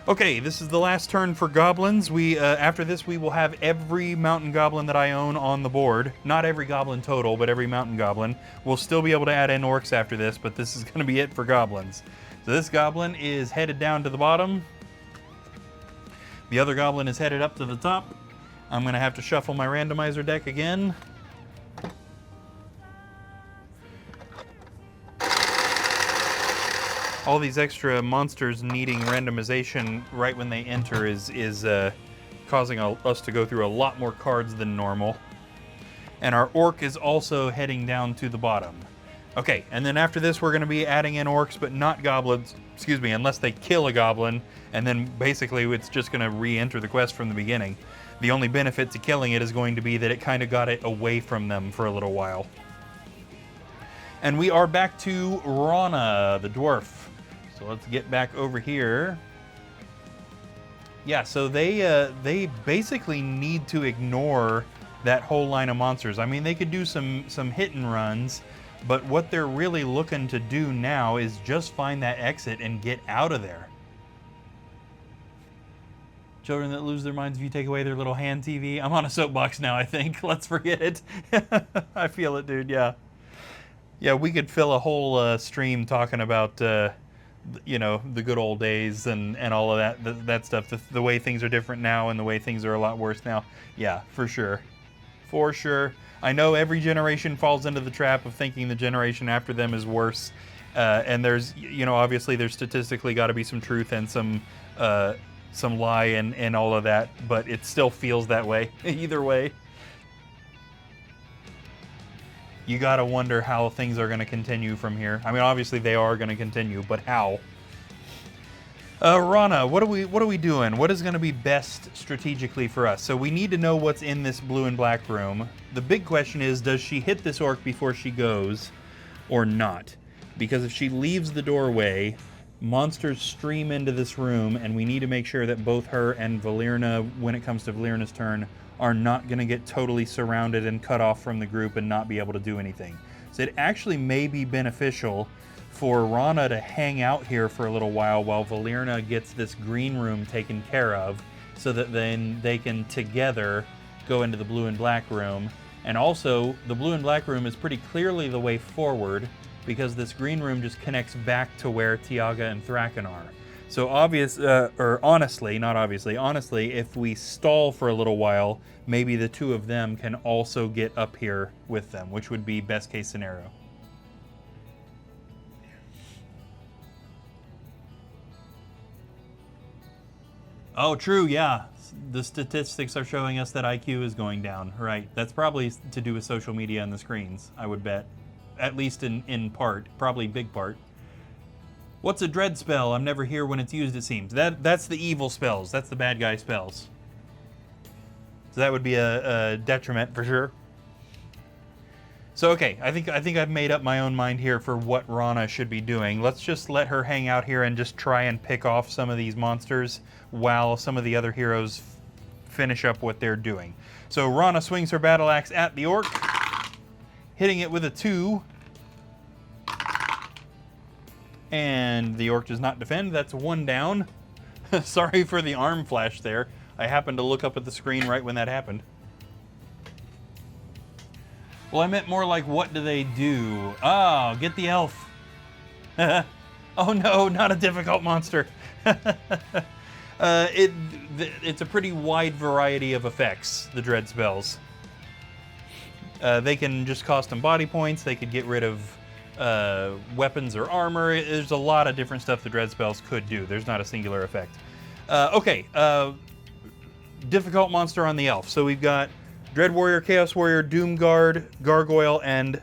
Okay, this is the last turn for goblins. After this, we will have every mountain goblin that I own on the board. Not every goblin total, but every mountain goblin. We'll still be able to add in orcs after this, but this is going to be it for goblins. So this goblin is headed down to the bottom. The other goblin is headed up to the top. I'm going to have to shuffle my randomizer deck again. All these extra monsters needing randomization right when they enter is causing us to go through a lot more cards than normal. And our orc is also heading down to the bottom. Okay, and then after this we're going to be adding in orcs, but not goblins, excuse me, unless they kill a goblin, and then basically it's just going to re-enter the quest from the beginning. The only benefit to killing it is going to be that it kind of got it away from them for a little while. And we are back to Rana, the dwarf. So let's get back over here. Yeah, so they basically need to ignore that whole line of monsters. I mean, they could do some hit and runs, but what they're really looking to do now is just find that exit and get out of there. Children that lose their minds if you take away their little hand TV. I'm on a soapbox now, I think. Let's forget it. I feel it, dude, yeah. Yeah, we could fill a whole stream talking about... you know, the good old days and all of that stuff, the way things are different now and the way things are a lot worse now. Yeah, for sure. For sure. I know every generation falls into the trap of thinking the generation after them is worse. And there's, you know, obviously there's statistically got to be some truth and some lie and all of that, but it still feels that way either way. You gotta wonder how things are gonna continue from here. I mean, obviously they are gonna continue, but how? Rana, what are we doing? What is gonna be best strategically for us? So we need to know what's in this blue and black room. The big question is, does she hit this orc before she goes, or not? Because if she leaves the doorway, monsters stream into this room, and we need to make sure that both her and Valerna, when it comes to Valerna's turn, are not going to get totally surrounded and cut off from the group and not be able to do anything. So it actually may be beneficial for Rana to hang out here for a little while Valerna gets this green room taken care of, so that then they can together go into the blue and black room. And also, the blue and black room is pretty clearly the way forward, because this green room just connects back to where Tiaga and Thraken are. So honestly, if we stall for a little while, maybe the two of them can also get up here with them, which would be best case scenario. Oh, true, yeah. The statistics are showing us that IQ is going down, right? That's probably to do with social media and the screens, I would bet. At least in part, probably big part. What's a dread spell? I'm never here when it's used, it seems. That's the evil spells. That's the bad guy spells. So that would be a detriment for sure. So okay, I think I've made up my own mind here for what Rana should be doing. Let's just let her hang out here and just try and pick off some of these monsters while some of the other heroes finish up what they're doing. So Rana swings her battle axe at the orc, hitting it with a 2. And the orc does not defend. That's 1 down. Sorry for the arm flash there. I happened to look up at the screen right when that happened. Well, I meant more like, what do they do? Oh, get the elf. Oh no, not a difficult monster. It's a pretty wide variety of effects, the dread spells. They can just cost them body points. They could get rid of weapons or armor. There's a lot of different stuff the dread spells could do. There's not a singular effect. Okay, difficult monster on the elf. So we've got Dread Warrior, Chaos Warrior, Doom Guard, Gargoyle, and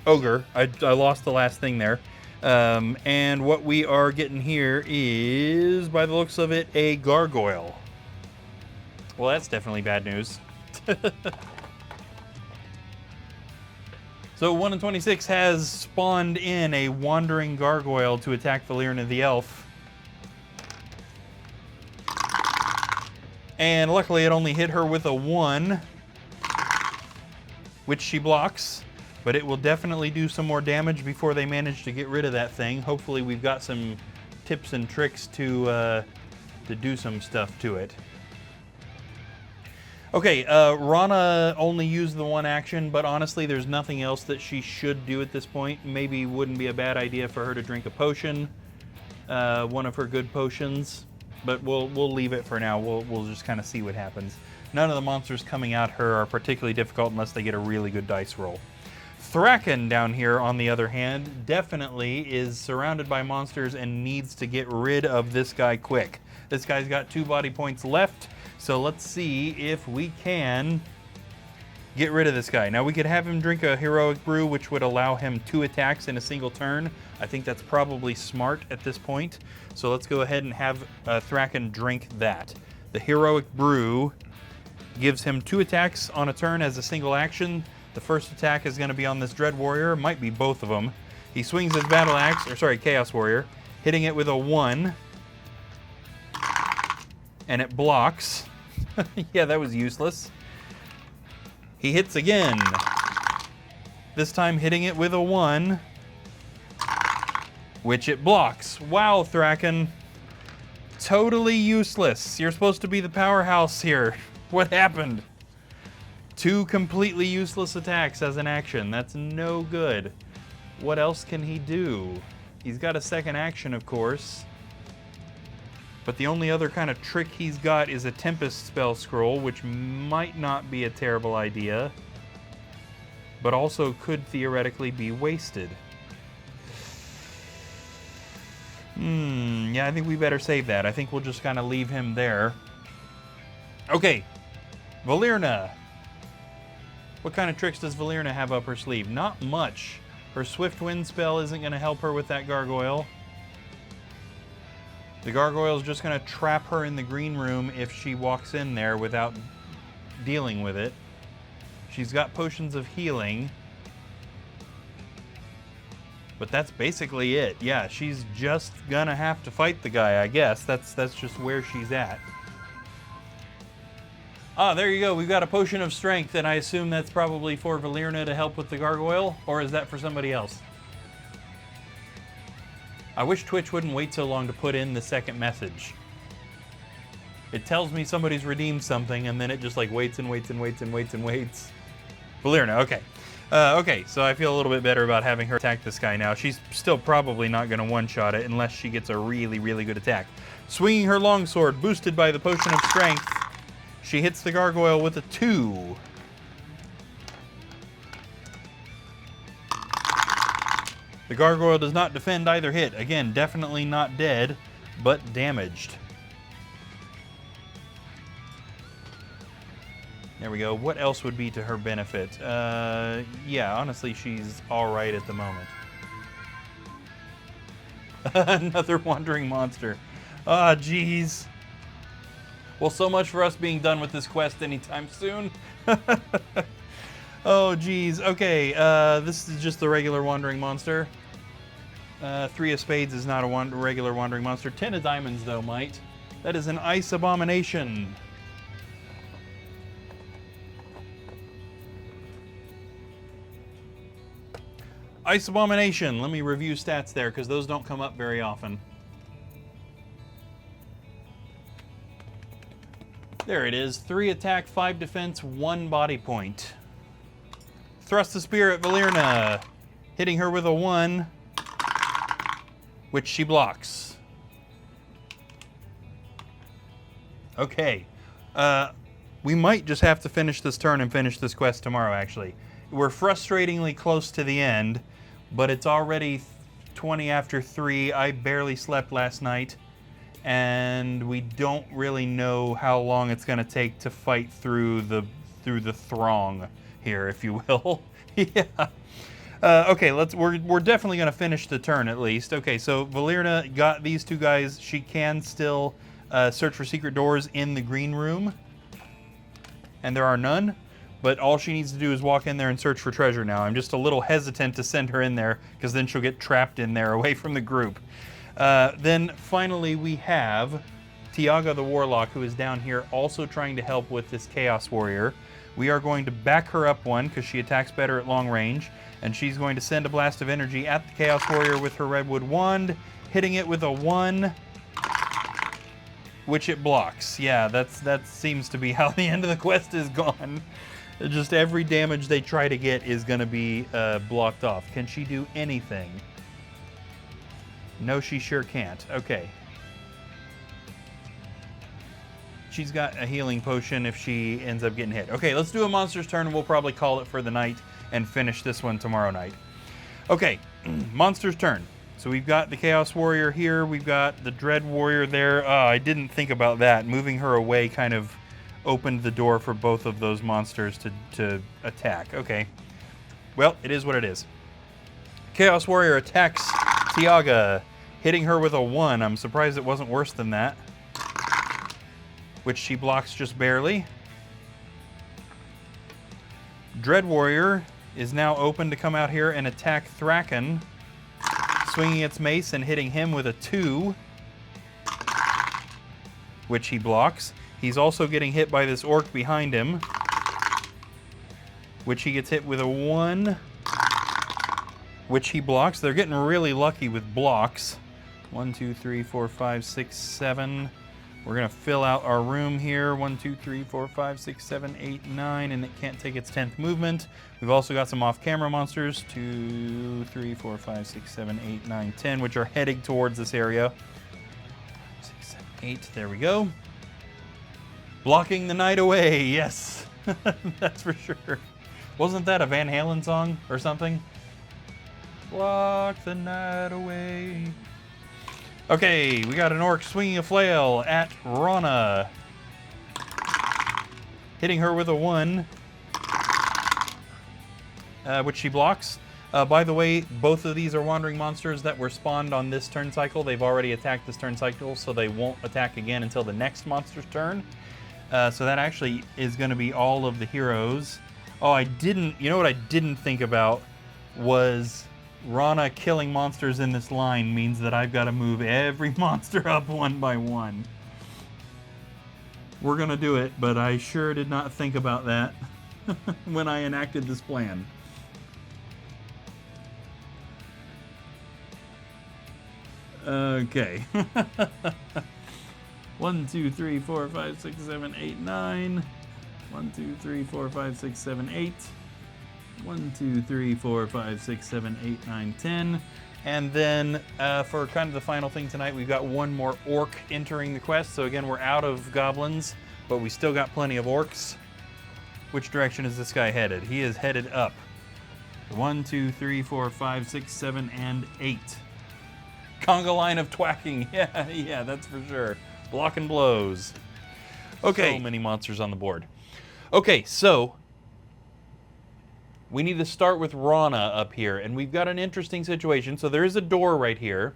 Ogre. I lost the last thing there. And what we are getting here is, by the looks of it, a Gargoyle. Well, that's definitely bad news. So 1 in 26 has spawned in a Wandering Gargoyle to attack Valyria the Elf. And luckily it only hit her with a 1, which she blocks. But it will definitely do some more damage before they manage to get rid of that thing. Hopefully we've got some tips and tricks to do some stuff to it. Okay, Rana only used the 1 action, but honestly there's nothing else that she should do at this point. Maybe wouldn't be a bad idea for her to drink a potion, one of her good potions, but we'll leave it for now. We'll just kind of see what happens. None of the monsters coming at her are particularly difficult unless they get a really good dice roll. Thraken down here, on the other hand, definitely is surrounded by monsters and needs to get rid of this guy quick. This guy's got 2 body points left. So let's see if we can get rid of this guy. Now we could have him drink a heroic brew, which would allow him 2 attacks in a single turn. I think that's probably smart at this point. So let's go ahead and have Thraken drink that. The heroic brew gives him 2 attacks on a turn as a single action. The first attack is going to be on this Dread Warrior. Might be both of them. He swings his battle axe, or sorry, Chaos Warrior, hitting it with a 1. And it blocks. Yeah, that was useless. He hits again. This time hitting it with a 1, which it blocks. Wow, Thraken. Totally useless. You're supposed to be the powerhouse here. What happened? 2 completely useless attacks as an action. That's no good. What else can he do? He's got a second action, of course. But the only other kind of trick he's got is a Tempest spell scroll, which might not be a terrible idea, but also could theoretically be wasted. Yeah, I think we better save that. I think we'll just kind of leave him there. Okay, Valyria. What kind of tricks does Valyria have up her sleeve? Not much. Her Swift Wind spell isn't going to help her with that Gargoyle. The Gargoyle is just going to trap her in the green room if she walks in there without dealing with it. She's got potions of healing. But that's basically it. Yeah, she's just going to have to fight the guy, I guess. That's just where she's at. Ah, there you go. We've got a potion of strength, and I assume that's probably for Valyria to help with the Gargoyle, or is that for somebody else? I wish Twitch wouldn't wait so long to put in the second message. It tells me somebody's redeemed something, and then it just like waits and waits and waits and waits and waits. Valyria, okay. Okay, so I feel a little bit better about having her attack this guy now. She's still probably not going to one-shot it unless she gets a really, really good attack. Swinging her longsword, boosted by the potion of strength, she hits the Gargoyle with a 2. The Gargoyle does not defend either hit. Again, definitely not dead, but damaged. There we go. What else would be to her benefit? Yeah, honestly, she's all right at the moment. Another wandering monster. Ah, jeez. Well, so much for us being done with this quest anytime soon. Oh, geez. Okay, this is just the regular wandering monster. 3 of spades is not a regular wandering monster. 10 of diamonds, though, might. That is an ice abomination. Ice abomination. Let me review stats there, because those don't come up very often. There it is. 3 attack, 5 defense, 1 body point. Thrust the spear at Valyria, hitting her with a 1, which she blocks. Okay. We might just have to finish this turn and finish this quest tomorrow, actually. We're frustratingly close to the end, but it's already 20 after 3. I barely slept last night, and we don't really know how long it's going to take to fight through the throng here, if you will. Yeah. Okay, we're definitely going to finish the turn at least. Okay, so Valerna got these two guys. She can still search for secret doors in the green room, and there are none. But all she needs to do is walk in there and search for treasure now. I'm just a little hesitant to send her in there because then she'll get trapped in there away from the group. Then finally we have Tiaga the Warlock, who is down here also trying to help with this Chaos Warrior. We are going to back her up one because she attacks better at long range. And she's going to send a blast of energy at the Chaos Warrior with her Redwood Wand, hitting it with a 1, which it blocks. Yeah, that seems to be how the end of the quest is gone. Just every damage they try to get is going to be blocked off. Can she do anything? No, she sure can't. Okay. She's got a healing potion if she ends up getting hit. Okay, let's do a monster's turn, and we'll probably call it for the night and finish this one tomorrow night. Okay, monster's turn. So we've got the Chaos Warrior here. We've got the Dread Warrior there. I didn't think about that. Moving her away kind of opened the door for both of those monsters to attack. Okay. Well, it is what it is. Chaos Warrior attacks Tiaga, hitting her with a 1. I'm surprised it wasn't worse than that. Which she blocks just barely. Dread Warrior is now open to come out here and attack Thraken, swinging its mace and hitting him with a 2, which he blocks. He's also getting hit by this orc behind him, which he gets hit with a 1, which he blocks. They're getting really lucky with blocks. 1, 2, 3, 4, 5, 6, 7. We're going to fill out our room here. 1, 2, 3, 4, 5, 6, 7, 8, 9, and it can't take its 10th movement. We've also got some off-camera monsters. 2, 3, 4, 5, 6, 7, 8, 9, 10, which are heading towards this area. 6, 7, 8, there we go. Blocking the night away, yes. That's for sure. Wasn't that a Van Halen song or something? Block the night away. Okay, we got an orc swinging a flail at Rana. Hitting her with a 1, which she blocks. By the way, both of these are wandering monsters that were spawned on this turn cycle. They've already attacked this turn cycle, so they won't attack again until the next monster's turn. So that actually is going to be all of the heroes. Oh, you know what I didn't think about was Rana killing monsters in this line means that I've got to move every monster up one by one. We're going to do it, but I sure did not think about that when I enacted this plan. Okay. 1, 2, 3, 4, 5, 6, 7, 8, 9. 1, 2, 3, 4, 5, 6, 7, 8. 1, 2, 3, 4, 5, 6, 7, 8, 9, 10. And then for kind of the final thing tonight, we've got one more orc entering the quest. So again, we're out of goblins, but we still got plenty of orcs. Which direction is this guy headed? He is headed up. 1, 2, 3, 4, 5, 6, 7, and 8. Conga line of twacking. Yeah, that's for sure. Blocking blows. Okay. So many monsters on the board. Okay, so we need to start with Rana up here, and we've got an interesting situation. So there is a door right here,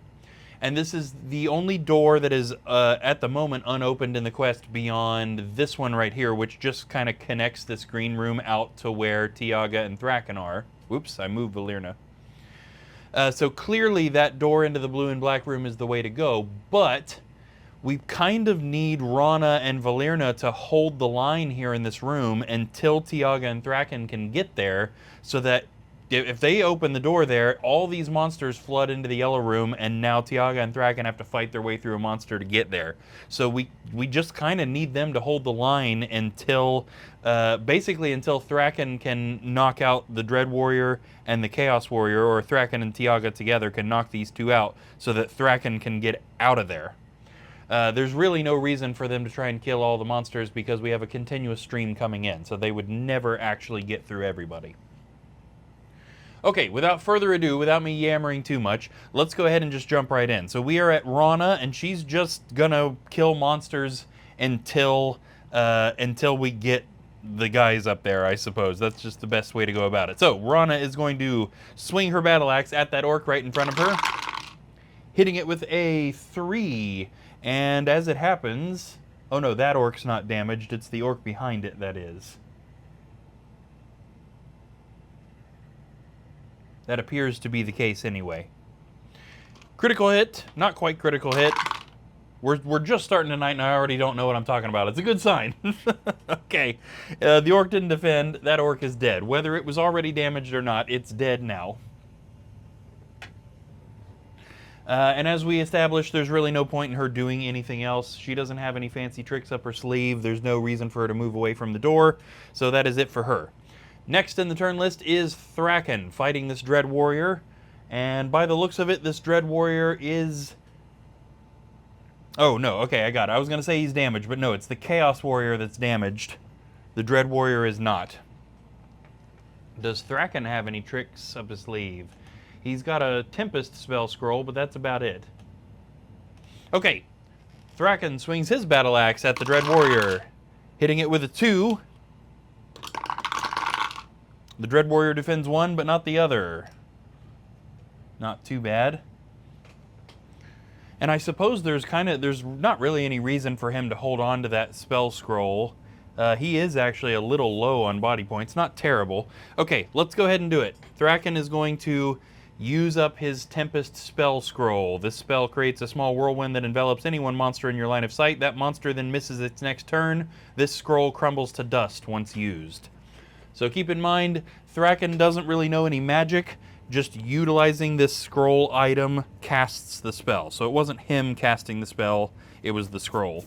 and this is the only door that is at the moment unopened in the quest beyond this one right here, which just kind of connects this green room out to where Tiaga and Thraken are. Whoops, I moved Valerna. So clearly that door into the blue and black room is the way to go, but we kind of need Rana and Valerna to hold the line here in this room until Tiaga and Thraken can get there, so that if they open the door there, all these monsters flood into the yellow room, and now Tiaga and Thraken have to fight their way through a monster to get there. So we just kind of need them to hold the line until, basically until Thraken can knock out the Dread Warrior and the Chaos Warrior, or Thraken and Tiaga together can knock these two out so that Thraken can get out of there. There's really no reason for them to try and kill all the monsters because we have a continuous stream coming in, so they would never actually get through everybody. Okay, without further ado, without me yammering too much, let's go ahead and just jump right in. So we are at Rana, and she's just gonna kill monsters until we get the guys up there, I suppose. That's just the best way to go about it. So Rana is going to swing her battle axe at that orc right in front of her, hitting it with a 3. And as it happens, oh no, that orc's not damaged. It's the orc behind it that is. That appears to be the case anyway. Critical hit, not quite critical hit. We're just starting tonight and I already don't know what I'm talking about. It's a good sign. Okay, the orc didn't defend. That orc is dead. Whether it was already damaged or not, it's dead now. And as we established, there's really no point in her doing anything else. She doesn't have any fancy tricks up her sleeve. There's no reason for her to move away from the door. So that is it for her. Next in the turn list is Thraken fighting this Dread Warrior. And by the looks of it, this Dread Warrior is... Oh, no, okay, I got it. I was going to say he's damaged, but no, it's the Chaos Warrior that's damaged. The Dread Warrior is not. Does Thraken have any tricks up his sleeve? He's got a Tempest spell scroll, but that's about it. Okay, Thraken swings his battle axe at the Dread Warrior, hitting it with a 2. The Dread Warrior defends 1, but not the other. Not too bad. And I suppose there's not really any reason for him to hold on to that spell scroll. He is actually a little low on body points. Not terrible. Okay, let's go ahead and do it. Thraken is going to use up his Tempest spell scroll. This spell creates a small whirlwind that envelops any one monster in your line of sight. That monster then misses its next turn. This scroll crumbles to dust once used. So keep in mind, Thraken doesn't really know any magic. Just utilizing this scroll item casts the spell. So it wasn't him casting the spell, it was the scroll.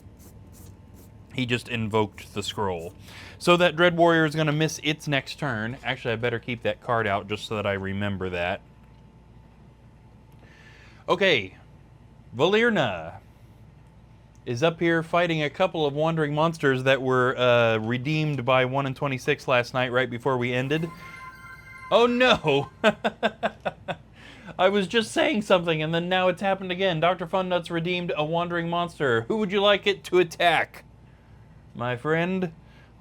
He just invoked the scroll. So that Dread Warrior is going to miss its next turn. Actually, I better keep that card out just so that I remember that. Okay, Valerna is up here fighting a couple of wandering monsters that were redeemed by 1 in 26 last night right before we ended. Oh no! I was just saying something and then now it's happened again. Dr. Funnuts redeemed a wandering monster. Who would you like it to attack? My friend,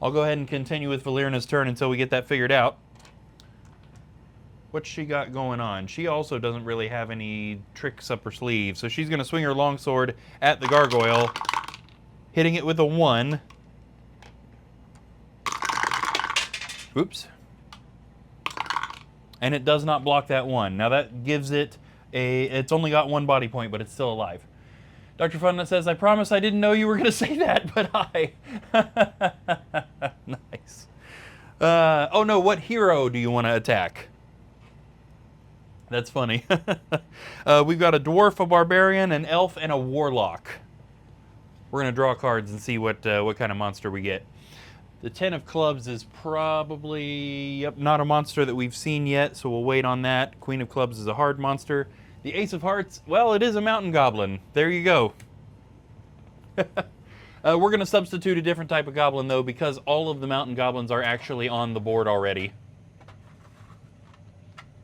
I'll go ahead and continue with Valerna's turn until we get that figured out. What's she got going on? She also doesn't really have any tricks up her sleeve, so she's going to swing her longsword at the gargoyle, hitting it with a 1. Oops. And it does not block that 1. Now that gives it it's only got 1 body point, but it's still alive. Dr. Funnut says, I promise I didn't know you were going to say that, but I... Nice. Oh no, what hero do you want to attack? That's funny. We've got a dwarf, a barbarian, an elf, and a warlock. We're going to draw cards and see what kind of monster we get. The 10 of clubs is probably not a monster that we've seen yet, so we'll wait on that. Queen of clubs is a hard monster. The ace of hearts, well, it is a mountain goblin. There you go. We're going to substitute a different type of goblin, though, because all of the mountain goblins are actually on the board already.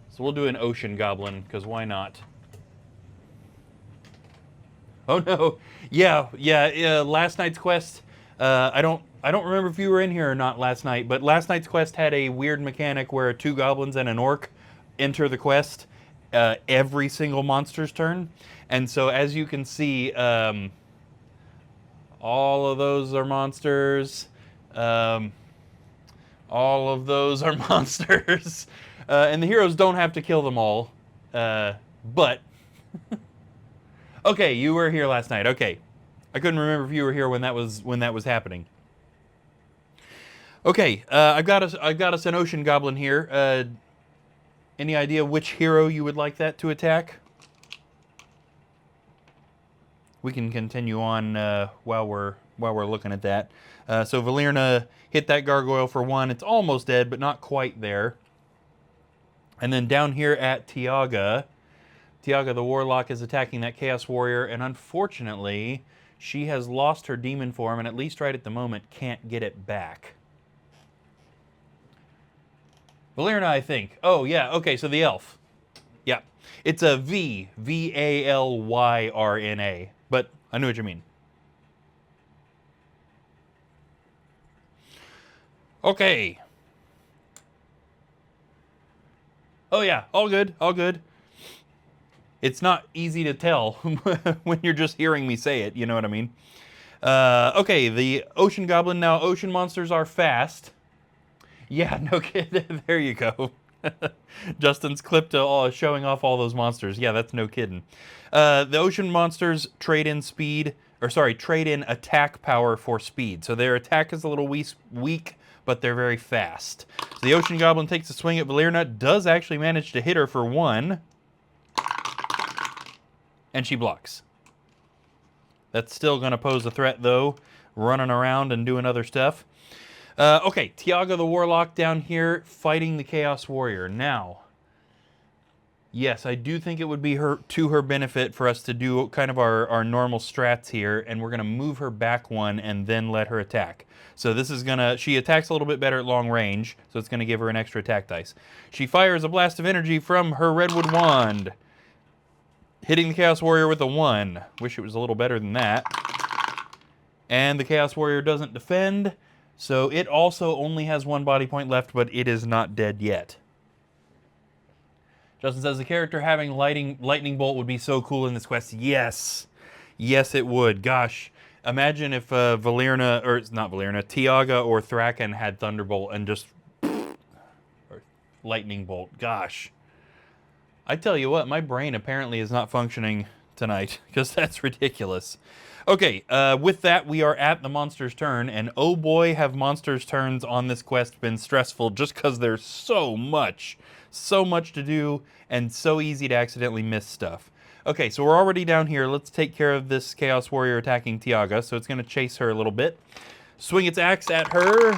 So we'll do an ocean goblin, because why not? Oh no, yeah, last night's quest, I don't remember if you were in here or not last night, but last night's quest had a weird mechanic where 2 goblins and an orc enter the quest every single monster's turn. And so as you can see, all of those are monsters, all of those are monsters. And the heroes don't have to kill them all, but... Okay, you were here last night. Okay, I couldn't remember if you were here when that was happening. Okay, I've got us an ocean goblin here. Any idea which hero you would like that to attack? We can continue on while we're looking at that. So Valerna hit that gargoyle for 1. It's almost dead, but not quite there. And then down here at Tiaga the Warlock is attacking that Chaos Warrior, and unfortunately, she has lost her demon form, and at least right at the moment, can't get it back. Valerna, I think. Oh, yeah, okay, so the elf. Yeah. It's a V-A-L-Y-R-N-A, but I knew what you mean. Okay. Oh, yeah, all good, all good. It's not easy to tell when you're just hearing me say it, you know what I mean? Okay, the Ocean Goblin. Now, ocean monsters are fast. Yeah, no kidding. There you go. Justin's clip to showing off all those monsters. Yeah, that's no kidding. The ocean monsters trade in speed, or sorry, trade in attack power for speed. So their attack is a little weak, but they're very fast. So the Ocean Goblin takes a swing at Valerna, does actually manage to hit her for 1, and she blocks. That's still going to pose a threat, though, running around and doing other stuff. Okay, Tiaga the Warlock down here fighting the Chaos Warrior. Now, yes, I do think it would be to her benefit for us to do kind of our normal strats here, and we're going to move her back 1 and then let her attack. So this is going to... She attacks a little bit better at long range, so it's going to give her an extra attack dice. She fires a blast of energy from her Redwood Wand, hitting the Chaos Warrior with a 1. Wish it was a little better than that. And the Chaos Warrior doesn't defend, so it also only has 1 body point left, but it is not dead yet. Justin says, the character having lightning bolt would be so cool in this quest. Yes. Yes, it would. Gosh. Imagine if Valerna, or not Valerna, Tiaga or Thraken had Thunderbolt and just... or lightning bolt. Gosh. I tell you what, my brain apparently is not functioning tonight, because that's ridiculous. Okay, with that, we are at the monster's turn, and oh boy, have monster's turns on this quest been stressful, just because there's so much to do, and so easy to accidentally miss stuff. Okay, so we're already down here. Let's take care of this Chaos Warrior attacking Tiaga, so it's going to chase her a little bit. Swing its axe at her.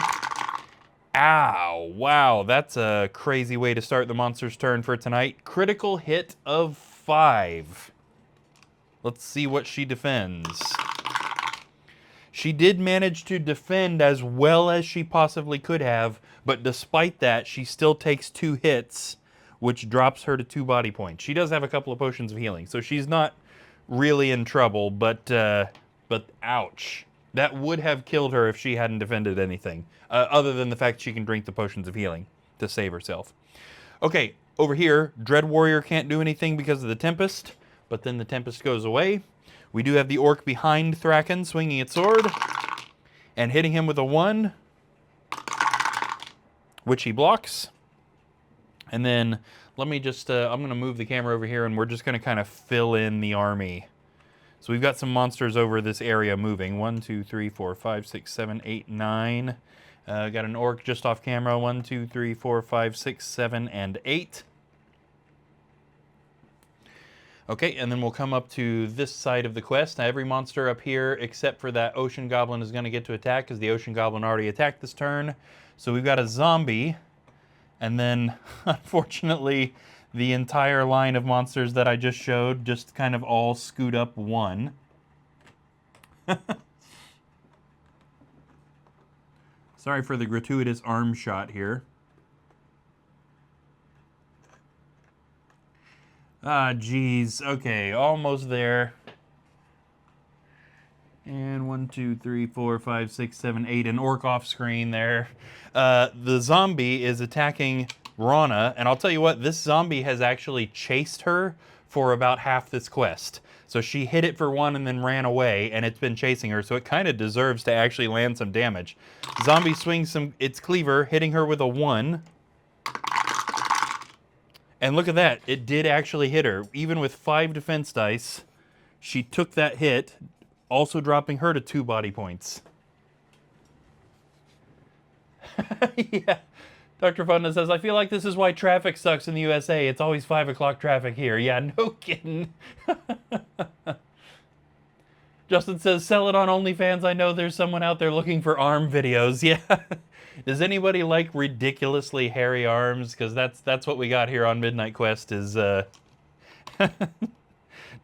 Ow, wow, that's a crazy way to start the monster's turn for tonight. Critical hit of 5. Let's see what she defends. She did manage to defend as well as she possibly could have, but despite that, she still takes 2 hits, which drops her to 2 body points. She does have a couple of potions of healing, so she's not really in trouble, but ouch. That would have killed her if she hadn't defended anything, other than the fact she can drink the potions of healing to save herself. Okay, over here, Dread Warrior can't do anything because of the Tempest, but then the Tempest goes away. We do have the Orc behind Thraken swinging its sword and hitting him with a 1, which he blocks. And then let me just, I'm going to move the camera over here and we're just going to kind of fill in the army. So we've got some monsters over this area moving. 1, 2, 3, 4, 5, 6, 7, 8, 9. Got an Orc just off camera. 1, 2, 3, 4, 5, 6, 7, and 8. Okay, and then we'll come up to this side of the quest. Now every monster up here, except for that Ocean Goblin, is going to get to attack, because the Ocean Goblin already attacked this turn. So we've got a zombie, and then, unfortunately, the entire line of monsters that I just showed just kind of all scoot up 1. Sorry for the gratuitous arm shot here. Ah, geez. Okay, almost there. And 1, 2, 3, 4, 5, 6, 7, 8. An Orc off screen there. The zombie is attacking Rana, and I'll tell you what, this zombie has actually chased her for about half this quest. So she hit it for 1 and then ran away, and it's been chasing her, so it kind of deserves to actually land some damage. Zombie swings its cleaver, hitting her with a 1. And look at that, it did actually hit her. Even with 5 defense dice, she took that hit, also dropping her to 2 body points. Yeah, Dr. Funda says, I feel like this is why traffic sucks in the USA. It's always 5 o'clock traffic here. Yeah, no kidding. Justin says, sell it on OnlyFans. I know there's someone out there looking for arm videos. Yeah. Does anybody like ridiculously hairy arms? Because that's what we got here on Midnight Quest is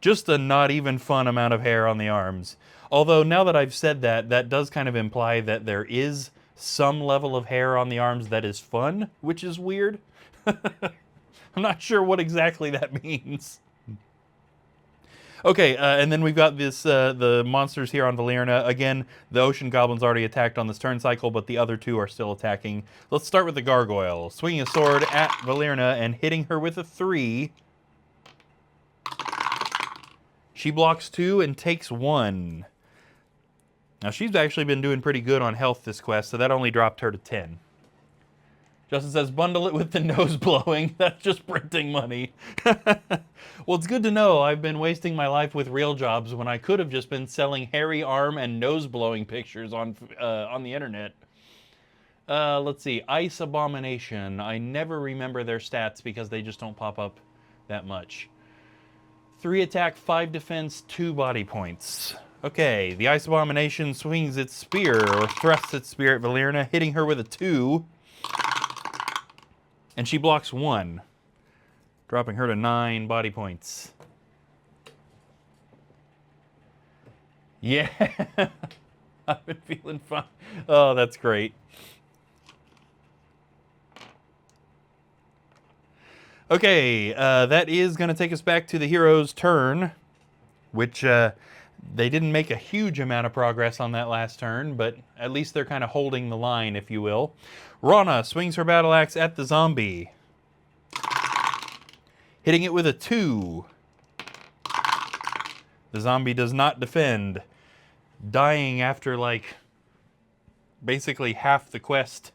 just a not even fun amount of hair on the arms. Although now that I've said that, that does kind of imply that there is some level of hair on the arms that is fun, which is weird. I'm not sure what exactly that means. Okay, and then we've got this the monsters here on Valerna. Again, the Ocean Goblins already attacked on this turn cycle, but the other two are still attacking. Let's start with the Gargoyle. Swinging a sword at Valerna and hitting her with a 3. She blocks 2 and takes 1. Now, she's actually been doing pretty good on health this quest, so that only dropped her to 10. Justin says, bundle it with the nose blowing. That's just printing money. Well, it's good to know I've been wasting my life with real jobs when I could have just been selling hairy arm and nose blowing pictures on the internet. Let's see. Ice Abomination. I never remember their stats because they just don't pop up that much. 3 attack, 5 defense, 2 body points. Okay, the Ice Abomination swings its spear, or thrusts its spear at Valerna, hitting her with a 2. And she blocks 1, dropping her to 9 body points. Yeah, I've been feeling fine. Oh, that's great. Okay, that is going to take us back to the hero's turn, which they didn't make a huge amount of progress on that last turn, but at least they're kind of holding the line, if you will. Rana swings her battle axe at the zombie, hitting it with a 2. The zombie does not defend, dying after, like, basically half the quest.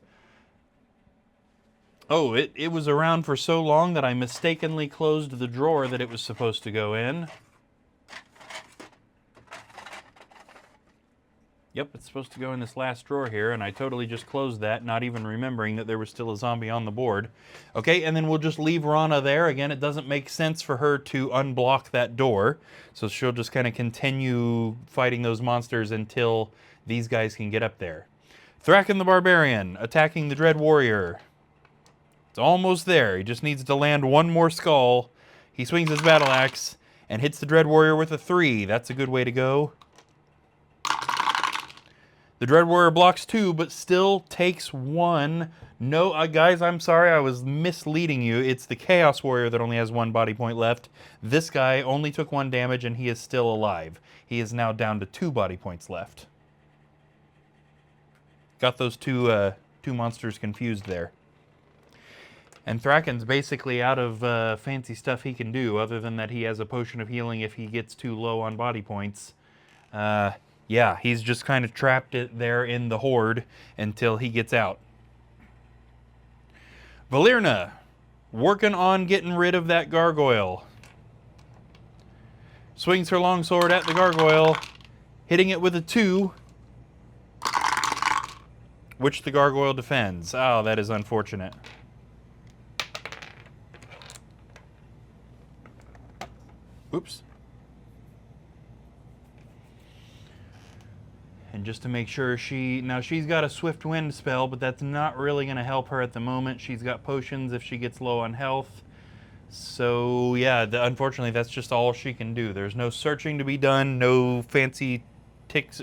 Oh, it was around for so long that I mistakenly closed the drawer that it was supposed to go in. Yep, it's supposed to go in this last drawer here, and I totally just closed that, not even remembering that there was still a zombie on the board. Okay, and then we'll just leave Rana there. Again, it doesn't make sense for her to unblock that door, so she'll just kind of continue fighting those monsters until these guys can get up there. Thraken the Barbarian, attacking the Dread Warrior. It's almost there. He just needs to land one more skull. He swings his battle axe and hits the Dread Warrior with a 3. That's a good way to go. The Dread Warrior blocks 2, but still takes 1. No, guys, I'm sorry, I was misleading you. It's the Chaos Warrior that only has 1 body point left. This guy only took 1 damage, and he is still alive. He is now down to 2 body points left. Got those two monsters confused there. And Thraken's basically out of fancy stuff he can do, other than that he has a potion of healing if he gets too low on body points. Yeah, he's just kind of trapped it there in the horde until he gets out. Valerna, working on getting rid of that gargoyle. Swings her longsword at the gargoyle, hitting it with a 2, which the gargoyle defends. Oh, that is unfortunate. Oops. And just to make sure now she's got a Swift Wind spell, but that's not really going to help her at the moment. She's got potions if she gets low on health. So yeah, unfortunately that's just all she can do. There's no searching to be done, no fancy tricks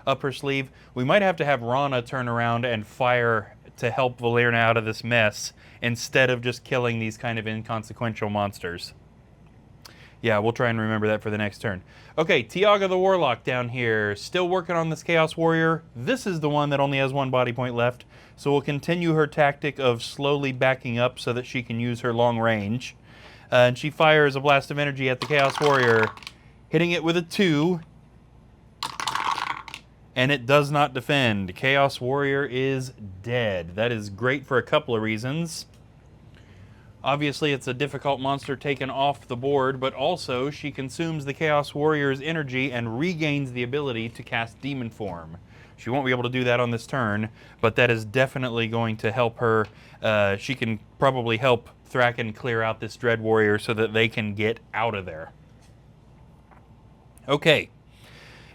up her sleeve. We might have to have Rana turn around and fire to help Valerna out of this mess instead of just killing these kind of inconsequential monsters. Yeah, we'll try and remember that for the next turn. Okay, Tiaga the Warlock down here, still working on this Chaos Warrior. This is the one that only has 1 body point left, so we'll continue her tactic of slowly backing up so that she can use her long range. And she fires a blast of energy at the Chaos Warrior, hitting it with a 2. And it does not defend. Chaos Warrior is dead. That is great for a couple of reasons. Obviously, it's a difficult monster taken off the board, but also she consumes the Chaos Warrior's energy and regains the ability to cast Demon Form. She won't be able to do that on this turn, but that is definitely going to help her. She can probably help Thraken clear out this Dread Warrior so that they can get out of there. Okay.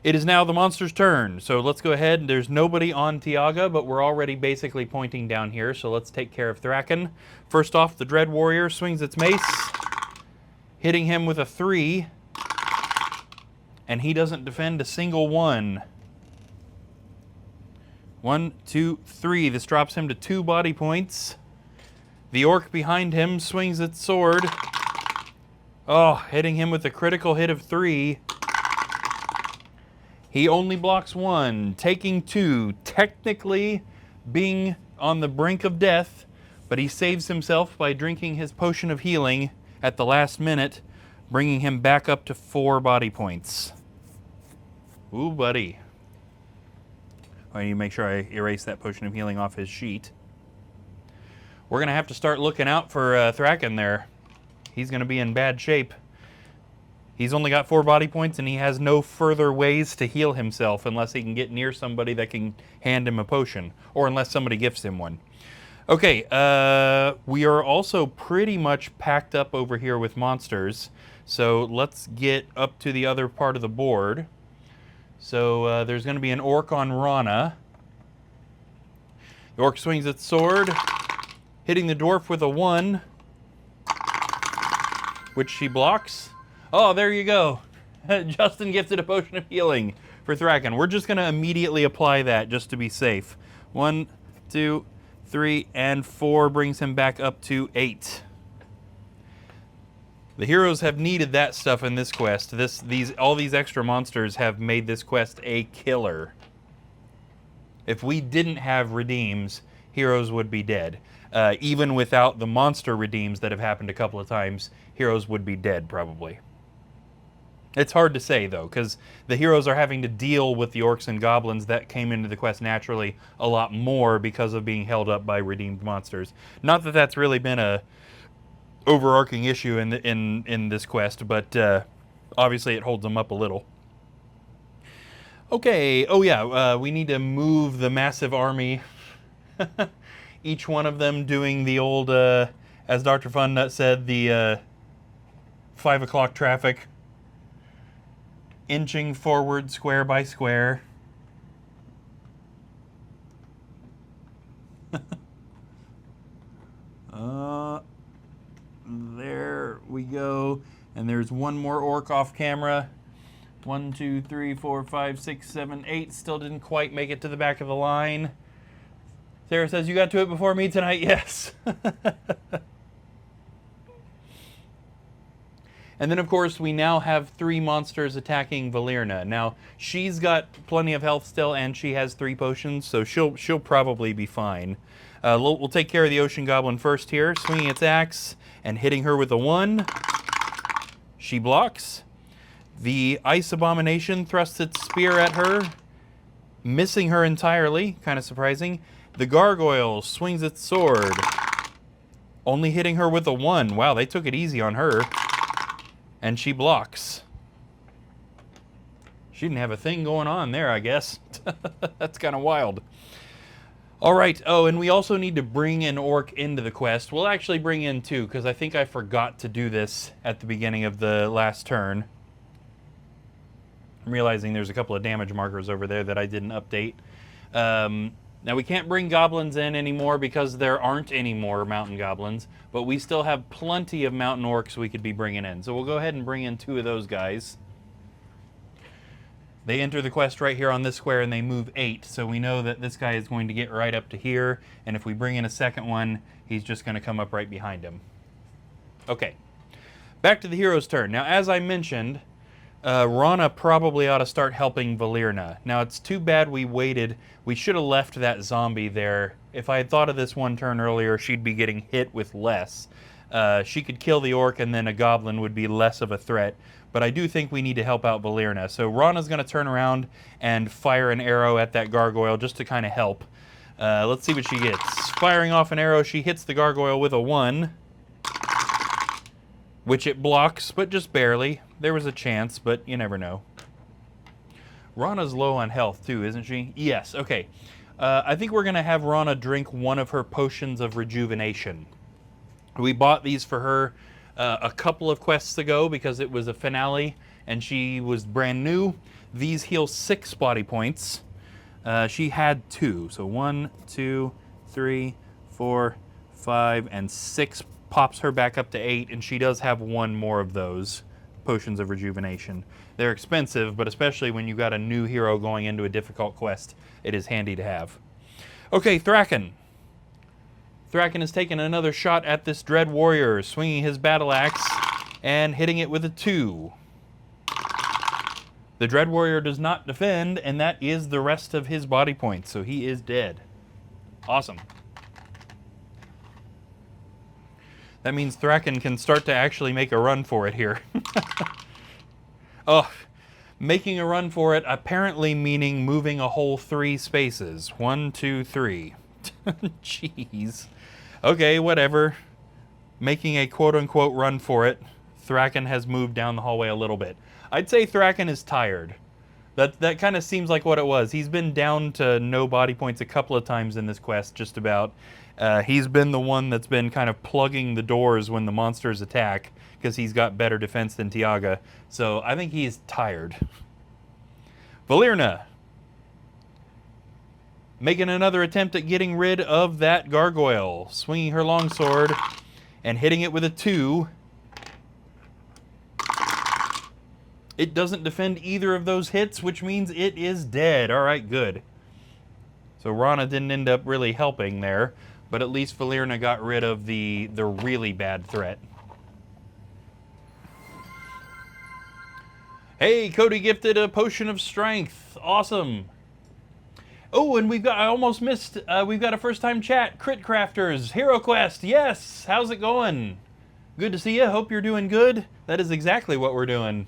It is now the monster's turn, so let's go ahead. There's nobody on Tiaga, but we're already basically pointing down here, so let's take care of Thraken. First off, the Dread Warrior swings its mace, hitting him with a 3, and he doesn't defend a single one. 1, 2, 3. This drops him to 2 body points. The orc behind him swings its sword. Oh, hitting him with a critical hit of 3. He only blocks 1, taking 2, technically being on the brink of death, but he saves himself by drinking his potion of healing at the last minute, bringing him back up to 4 body points. Ooh, buddy. I need to make sure I erase that potion of healing off his sheet. We're going to have to start looking out for Thraken there. He's going to be in bad shape. He's only got 4 body points, and he has no further ways to heal himself unless he can get near somebody that can hand him a potion, or unless somebody gifts him one. Okay, we are also pretty much packed up over here with monsters, so let's get up to the other part of the board. So there's going to be an orc on Rana. The orc swings its sword, hitting the dwarf with a 1, which she blocks. Oh, there you go. Justin gifted a potion of healing for Thraken. We're just going to immediately apply that just to be safe. 1, 2, 3, and 4 brings him back up to 8. The heroes have needed that stuff in this quest. All these extra monsters have made this quest a killer. If we didn't have redeems, heroes would be dead. Even without the monster redeems that have happened a couple of times, heroes would be dead probably. It's hard to say, though, because the heroes are having to deal with the orcs and goblins that came into the quest naturally a lot more because of being held up by redeemed monsters. Not that that's really been a overarching issue in this quest, but obviously it holds them up a little. Okay, oh yeah, we need to move the massive army. Each one of them doing the old, as Dr. Funnut said, the 5 o'clock traffic. Inching forward square by square. There we go. And there's one more orc off camera. 1, 2, 3, 4, 5, 6, 7, 8. Still didn't quite make it to the back of the line. Sarah says, you got to it before me tonight? Yes. And then, of course, we now have 3 monsters attacking Valerna. Now, she's got plenty of health still, and she has 3 potions, so she'll probably be fine. We'll take care of the Ocean Goblin first here, swinging its axe and hitting her with a 1. She blocks. The Ice Abomination thrusts its spear at her, missing her entirely, kind of surprising. The Gargoyle swings its sword, only hitting her with a 1. Wow, they took it easy on her. And she blocks. She didn't have a thing going on there, I guess. That's kind of wild. All right. Oh, and we also need to bring an orc into the quest. We'll actually bring in 2, because I think I forgot to do this at the beginning of the last turn. I'm realizing there's a couple of damage markers over there that I didn't update. Now, we can't bring goblins in anymore because there aren't any more mountain goblins, but we still have plenty of mountain orcs we could be bringing in. So we'll go ahead and bring in 2 of those guys. They enter the quest right here on this square, and they move 8, so we know that this guy is going to get right up to here, and if we bring in a second one, he's just going to come up right behind him. Okay, back to the hero's turn. Now, as I mentioned, Rana probably ought to start helping Valerna. Now, it's too bad we waited. We should have left that zombie there. If I had thought of this one turn earlier, she'd be getting hit with less. She could kill the orc, and then a goblin would be less of a threat. But I do think we need to help out Valerna. So Rana's going to turn around and fire an arrow at that gargoyle just to kind of help. Let's see what she gets. Firing off an arrow, she hits the gargoyle with a 1. Which it blocks, but just barely. There was a chance, but you never know. Rana's low on health too, isn't she? Yes, okay. I think we're going to have Rana drink one of her potions of rejuvenation. We bought these for her a couple of quests ago because it was a finale and she was brand new. These heal 6 body points. She had 2, so 1, 2, 3, 4, 5, and 6 pops her back up to 8, and she does have 1 more of those potions of rejuvenation. They're expensive, but especially when you got a new hero going into a difficult quest, it is handy to have. Okay, Thraken. Thraken has taken another shot at this Dread Warrior, swinging his battle axe and hitting it with a 2. The Dread Warrior does not defend, and that is the rest of his body points, so he is dead. Awesome. That means Thraken can start to actually make a run for it here. Oh, making a run for it apparently meaning moving a whole 3 spaces. 1, 2, 3. Jeez. Okay, whatever. Making a quote-unquote run for it. Thraken has moved down the hallway a little bit. I'd say Thraken is tired. That kind of seems like what it was. He's been down to no body points a couple of times in this quest, just about. He's been the one that's been kind of plugging the doors when the monsters attack, because he's got better defense than Tiaga. So I think he's tired. Valerna. Making another attempt at getting rid of that gargoyle. Swinging her longsword and hitting it with a 2. It doesn't defend either of those hits, which means it is dead. All right, good. So Rana didn't end up really helping there, but at least Valerna got rid of the really bad threat. Hey, Cody gifted a potion of strength. Awesome. Oh, and I almost missed, we've got a first-time chat. Crit Crafters, Hero Quest, yes. How's it going? Good to see you. Hope you're doing good. That is exactly what we're doing.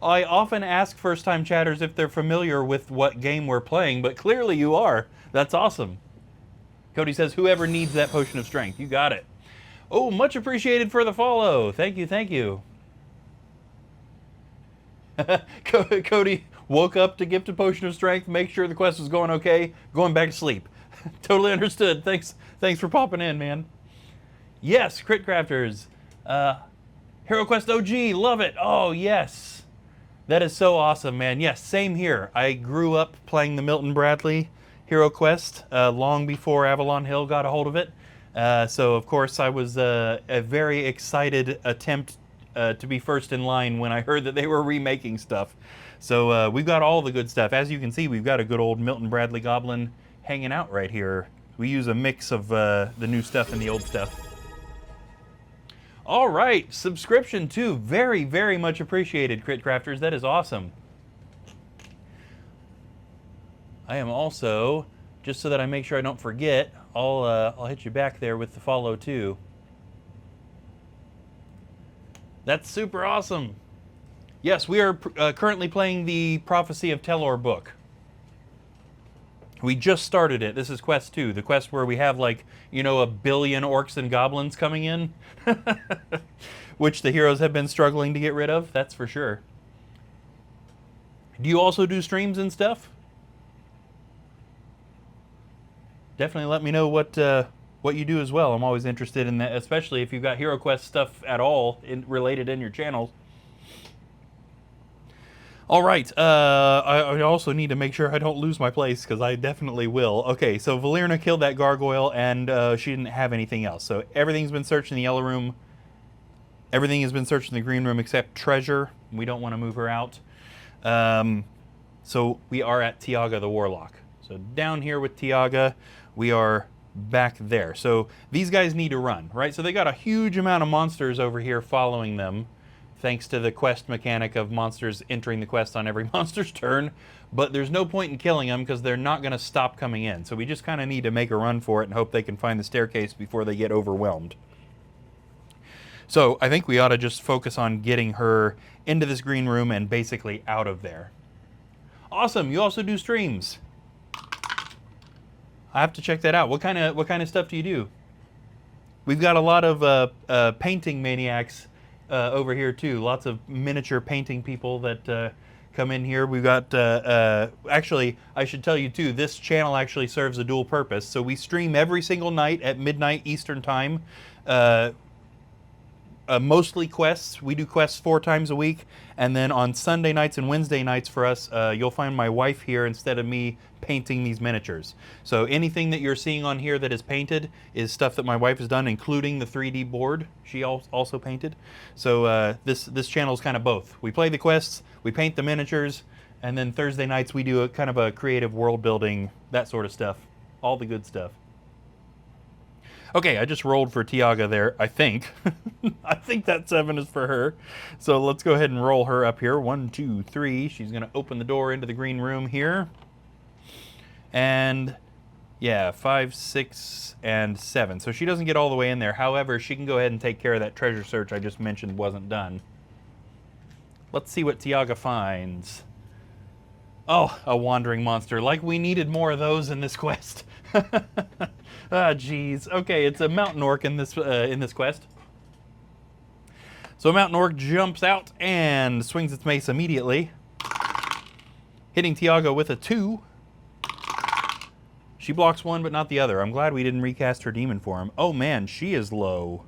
I often ask first-time chatters if they're familiar with what game we're playing, but clearly you are. That's awesome. Cody says, whoever needs that potion of strength, you got it. Oh, much appreciated for the follow. Thank you, thank you. Cody woke up to gift a potion of strength, make sure the quest was going okay, going back to sleep. Totally understood. Thanks for popping in, man. Yes, Crit Crafters. Hero Quest OG, love it. Oh, yes. That is so awesome, man. Yes, same here. I grew up playing the Milton Bradley Hero Quest long before Avalon Hill got a hold of it. So, of course, I was a very excited attempt to be first in line when I heard that they were remaking stuff. So we've got all the good stuff. As you can see, we've got a good old Milton Bradley Goblin hanging out right here. We use a mix of the new stuff and the old stuff. All right, subscription too. Very, very much appreciated, Crit Crafters. That is awesome. I am also, just so that I make sure I don't forget, I'll hit you back there with the follow too. That's super awesome. Yes, we are currently playing the Prophecy of Telor book. We just started it. This is quest 2, the quest where we have like, you know, 1 billion orcs and goblins coming in, which the heroes have been struggling to get rid of, that's for sure. Do you also do streams and stuff? Definitely let me know what you do as well. I'm always interested in that, especially if you've got Hero Quest stuff at all related in your channels. All right, I also need to make sure I don't lose my place, because I definitely will. Okay, so Valerna killed that gargoyle, and she didn't have anything else. So everything's been searched in the yellow room. Everything has been searched in the green room except treasure. We don't want to move her out. So we are at Tiaga the Warlock. So down here with Tiaga, we are back there. So these guys need to run, right? So they got a huge amount of monsters over here following them, thanks to the quest mechanic of monsters entering the quest on every monster's turn, but there's no point in killing them because they're not going to stop coming in. So we just kind of need to make a run for it and hope they can find the staircase before they get overwhelmed. So I think we ought to just focus on getting her into this green room and basically out of there. Awesome, you also do streams. I have to check that out. What kind of stuff do you do? We've got a lot of painting maniacs over here too. Lots of miniature painting people that come in here. We've got, actually, I should tell you too, this channel actually serves a dual purpose. So we stream every single night at midnight Eastern time. Mostly quests. We do quests 4 times a week. And then on Sunday nights and Wednesday nights for us, you'll find my wife here instead of me painting these miniatures. So anything that you're seeing on here that is painted is stuff that my wife has done, including the 3D board she also painted. So this channel is kind of both. We play the quests, we paint the miniatures, and then Thursday nights we do a kind of a creative world building, that sort of stuff. All the good stuff. Okay, I just rolled for Tiaga there, I think. I think that 7 is for her. So let's go ahead and roll her up here. 1, 2, 3. She's going to open the door into the green room here. And yeah, 5, 6, and 7. So she doesn't get all the way in there. However, she can go ahead and take care of that treasure search I just mentioned wasn't done. Let's see what Tiaga finds. Oh, a wandering monster. Like we needed more of those in this quest. Ah, jeez. Okay, it's a mountain orc in this quest. So a mountain orc jumps out and swings its mace immediately, hitting Tiaga with a 2. She blocks one, but not the other. I'm glad we didn't recast her demon form. Oh man, she is low.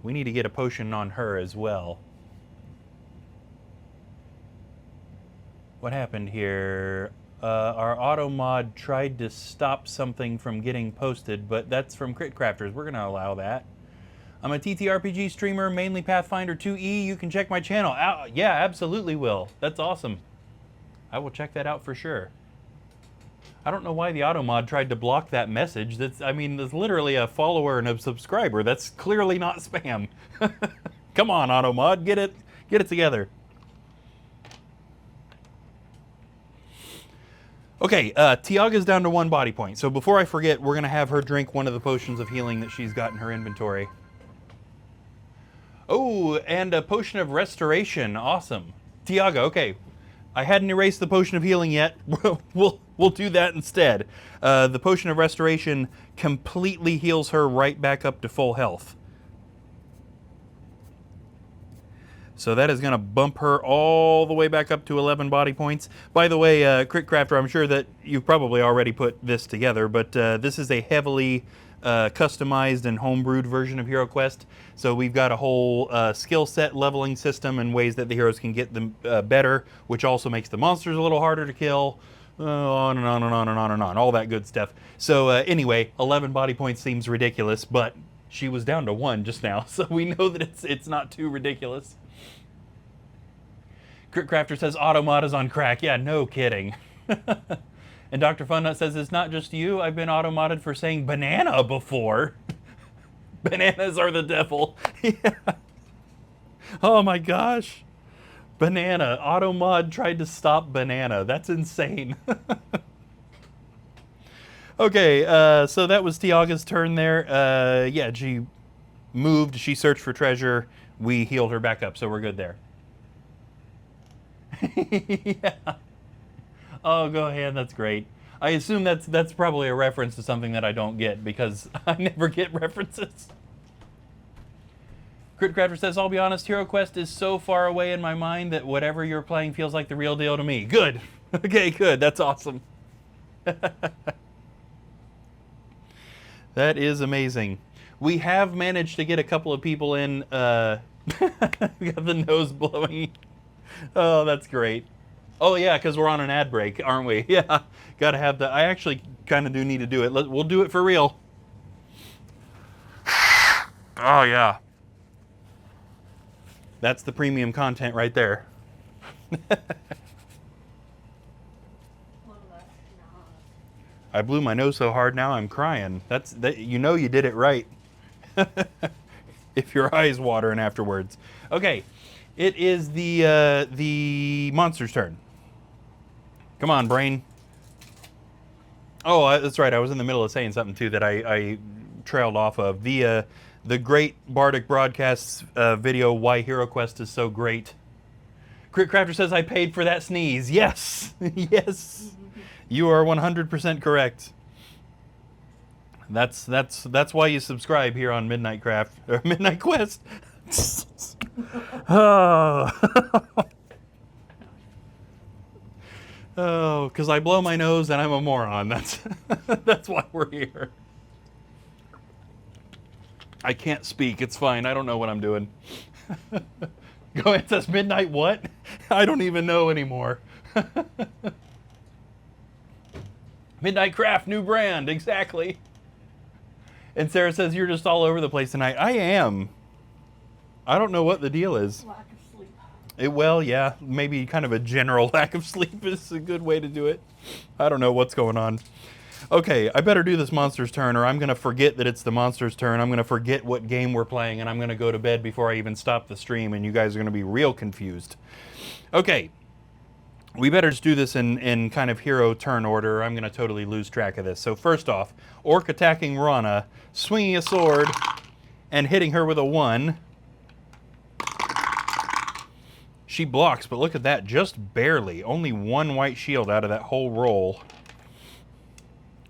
We need to get a potion on her as well. What happened here? Our auto mod tried to stop something from getting posted, but that's from Crit Crafters. We're going to allow that. I'm a TTRPG streamer, mainly Pathfinder 2E. You can check my channel. Yeah, absolutely will. That's awesome. I will check that out for sure. I don't know why the auto mod tried to block that message. That's literally a follower and a subscriber. That's clearly not spam. Come on, auto mod, get it together. Okay, Tiaga's down to 1 body point. So before I forget, we're going to have her drink one of the potions of healing that she's got in her inventory. Oh, and a potion of restoration. Awesome. Tiaga, okay. I hadn't erased the potion of healing yet. We'll do that instead. The potion of restoration completely heals her right back up to full health. So that is going to bump her all the way back up to 11 body points. By the way, Crit Crafter, I'm sure that you've probably already put this together, but this is a heavily customized and homebrewed version of Hero Quest. So we've got a whole skill set leveling system and ways that the heroes can get them better, which also makes the monsters a little harder to kill. On and on and on and on and on. All that good stuff. So anyway, 11 body points seems ridiculous, but she was down to 1 just now, so we know that it's not too ridiculous. Crit Crafter says Automod is on crack. Yeah, no kidding. And Dr. Funnut says it's not just you. I've been automodded for saying banana before. Bananas are the devil. Yeah. Oh my gosh. Banana. Automod tried to stop banana. That's insane. Okay, so that was Tiaga's turn there. Yeah, she moved. She searched for treasure. We healed her back up, so we're good there. Yeah. Oh, go ahead. That's great. I assume that's probably a reference to something that I don't get because I never get references. Crit Crafter says, I'll be honest, Hero Quest is so far away in my mind that whatever you're playing feels like the real deal to me. Good. Okay, good. That's awesome. That is amazing. We have managed to get a couple of people in. We got the nose blowing. Oh, that's great. Oh, yeah, because we're on an ad break, aren't we? Yeah, got to have the... I actually kind of do need to do it. We'll do it for real. Oh, yeah. That's the premium content right there. I blew my nose so hard now I'm crying. You know you did it right. If your eyes watering afterwards. Okay, it is the monster's turn. Come on, brain. Oh, that's right. I was in the middle of saying something too that I trailed off of. The great Bardic Broadcasts video, Why Hero Quest is So Great. Crit Crafter says I paid for that sneeze. Yes, yes. You are 100% correct. That's why you subscribe here on Midnight Quest. Oh, oh, because I blow my nose and I'm a moron. That's why we're here. I can't speak. It's fine. I don't know what I'm doing. Go ahead, says Midnight what? I don't even know anymore. Midnight Craft, new brand, exactly. And Sarah says, you're just all over the place tonight. I am. I don't know what the deal is. Lack of sleep. Well, yeah, maybe kind of a general lack of sleep is a good way to do it. I don't know what's going on. Okay, I better do this monster's turn or I'm going to forget that it's the monster's turn. I'm going to forget what game we're playing and I'm going to go to bed before I even stop the stream and you guys are going to be real confused. Okay, we better just do this in kind of hero turn order or I'm going to totally lose track of this. So first off, Orc attacking Rana, swinging a sword and hitting her with a 1. She blocks, but look at that, just barely. Only 1 white shield out of that whole roll.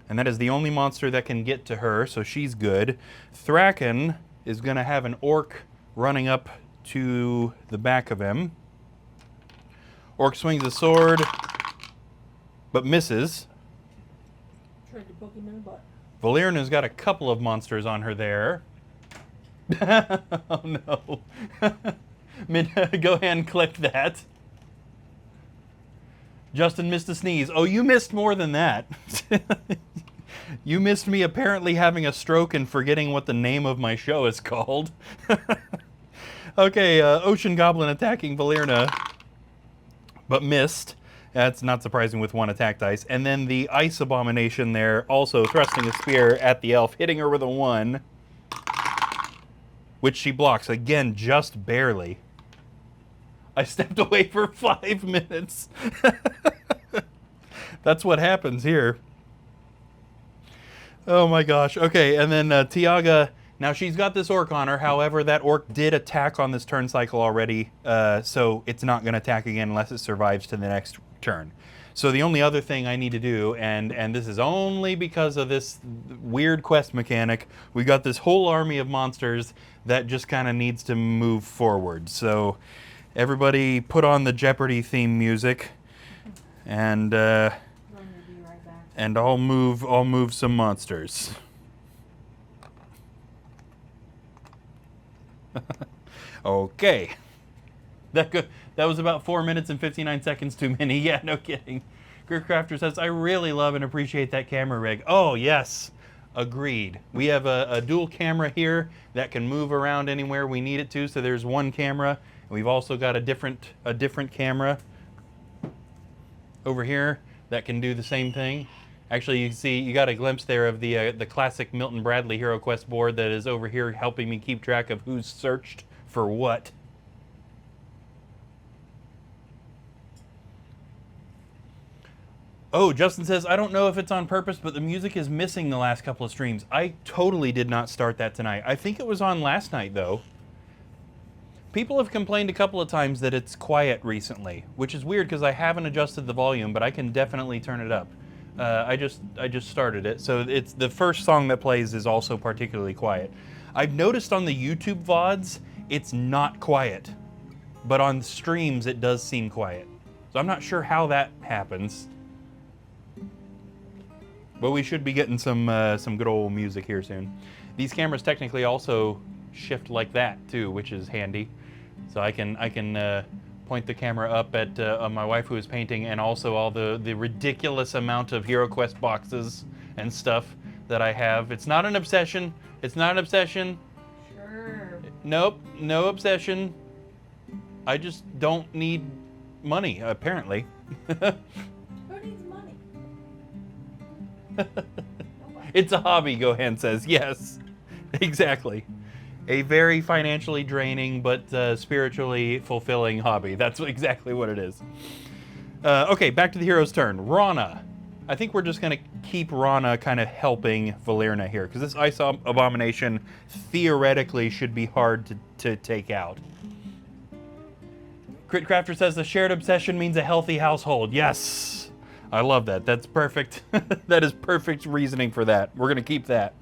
And that is the only monster that can get to her, so she's good. Thraken is going to have an orc running up to the back of him. Orc swings a sword, but misses. Tried to poke him in the butt. Valerna's got a couple of monsters on her there. Oh no. Go ahead and click that. Justin missed a sneeze. Oh, you missed more than that. You missed me apparently having a stroke and forgetting what the name of my show is called. Okay, Ocean Goblin attacking Valerna, but missed. That's not surprising with 1 attack dice. And then the Ice Abomination there, also thrusting a spear at the elf, hitting her with a 1, which she blocks, again, just barely. I stepped away for 5 minutes. That's what happens here. Oh my gosh. Okay, and then Tiaga, now she's got this orc on her. However, that orc did attack on this turn cycle already, so it's not going to attack again unless it survives to the next turn. So the only other thing I need to do, and this is only because of this weird quest mechanic, we got this whole army of monsters that just kind of needs to move forward. So everybody put on the Jeopardy theme music, and I'll move some monsters. Okay. That was about 4 minutes and 59 seconds too many. Yeah, no kidding. Crafter says, I really love and appreciate that camera rig. Oh, yes. Agreed. We have a dual camera here that can move around anywhere we need it to. So there's 1 camera. And we've also got a different camera over here that can do the same thing. Actually, you can see, you got a glimpse there of the classic Milton Bradley Hero Quest board that is over here helping me keep track of who's searched for what. Oh, Justin says, I don't know if it's on purpose, but the music is missing the last couple of streams. I totally did not start that tonight. I think it was on last night, though. People have complained a couple of times that it's quiet recently, which is weird because I haven't adjusted the volume, but I can definitely turn it up. I just started it, so it's the first song that plays is also particularly quiet. I've noticed on the YouTube VODs, it's not quiet, but on streams it does seem quiet. So I'm not sure how that happens. But we should be getting some good old music here soon. These cameras technically also shift like that too, which is handy. So I can point the camera up at my wife who is painting, and also all the ridiculous amount of HeroQuest boxes and stuff that I have. It's not an obsession. It's not an obsession. Sure. Nope, no obsession. I just don't need money, apparently. Who needs money? It's a hobby, Gohan says. Yes, exactly. A very financially draining but spiritually fulfilling hobby. That's exactly what it is. Okay, back to the hero's turn. Rana. I think we're just going to keep Rana kind of helping Valerna here, because this Ice Abomination theoretically should be hard to take out. Crit Crafter says the shared obsession means a healthy household. Yes, I love that. That's perfect. That is perfect reasoning for that. We're going to keep that.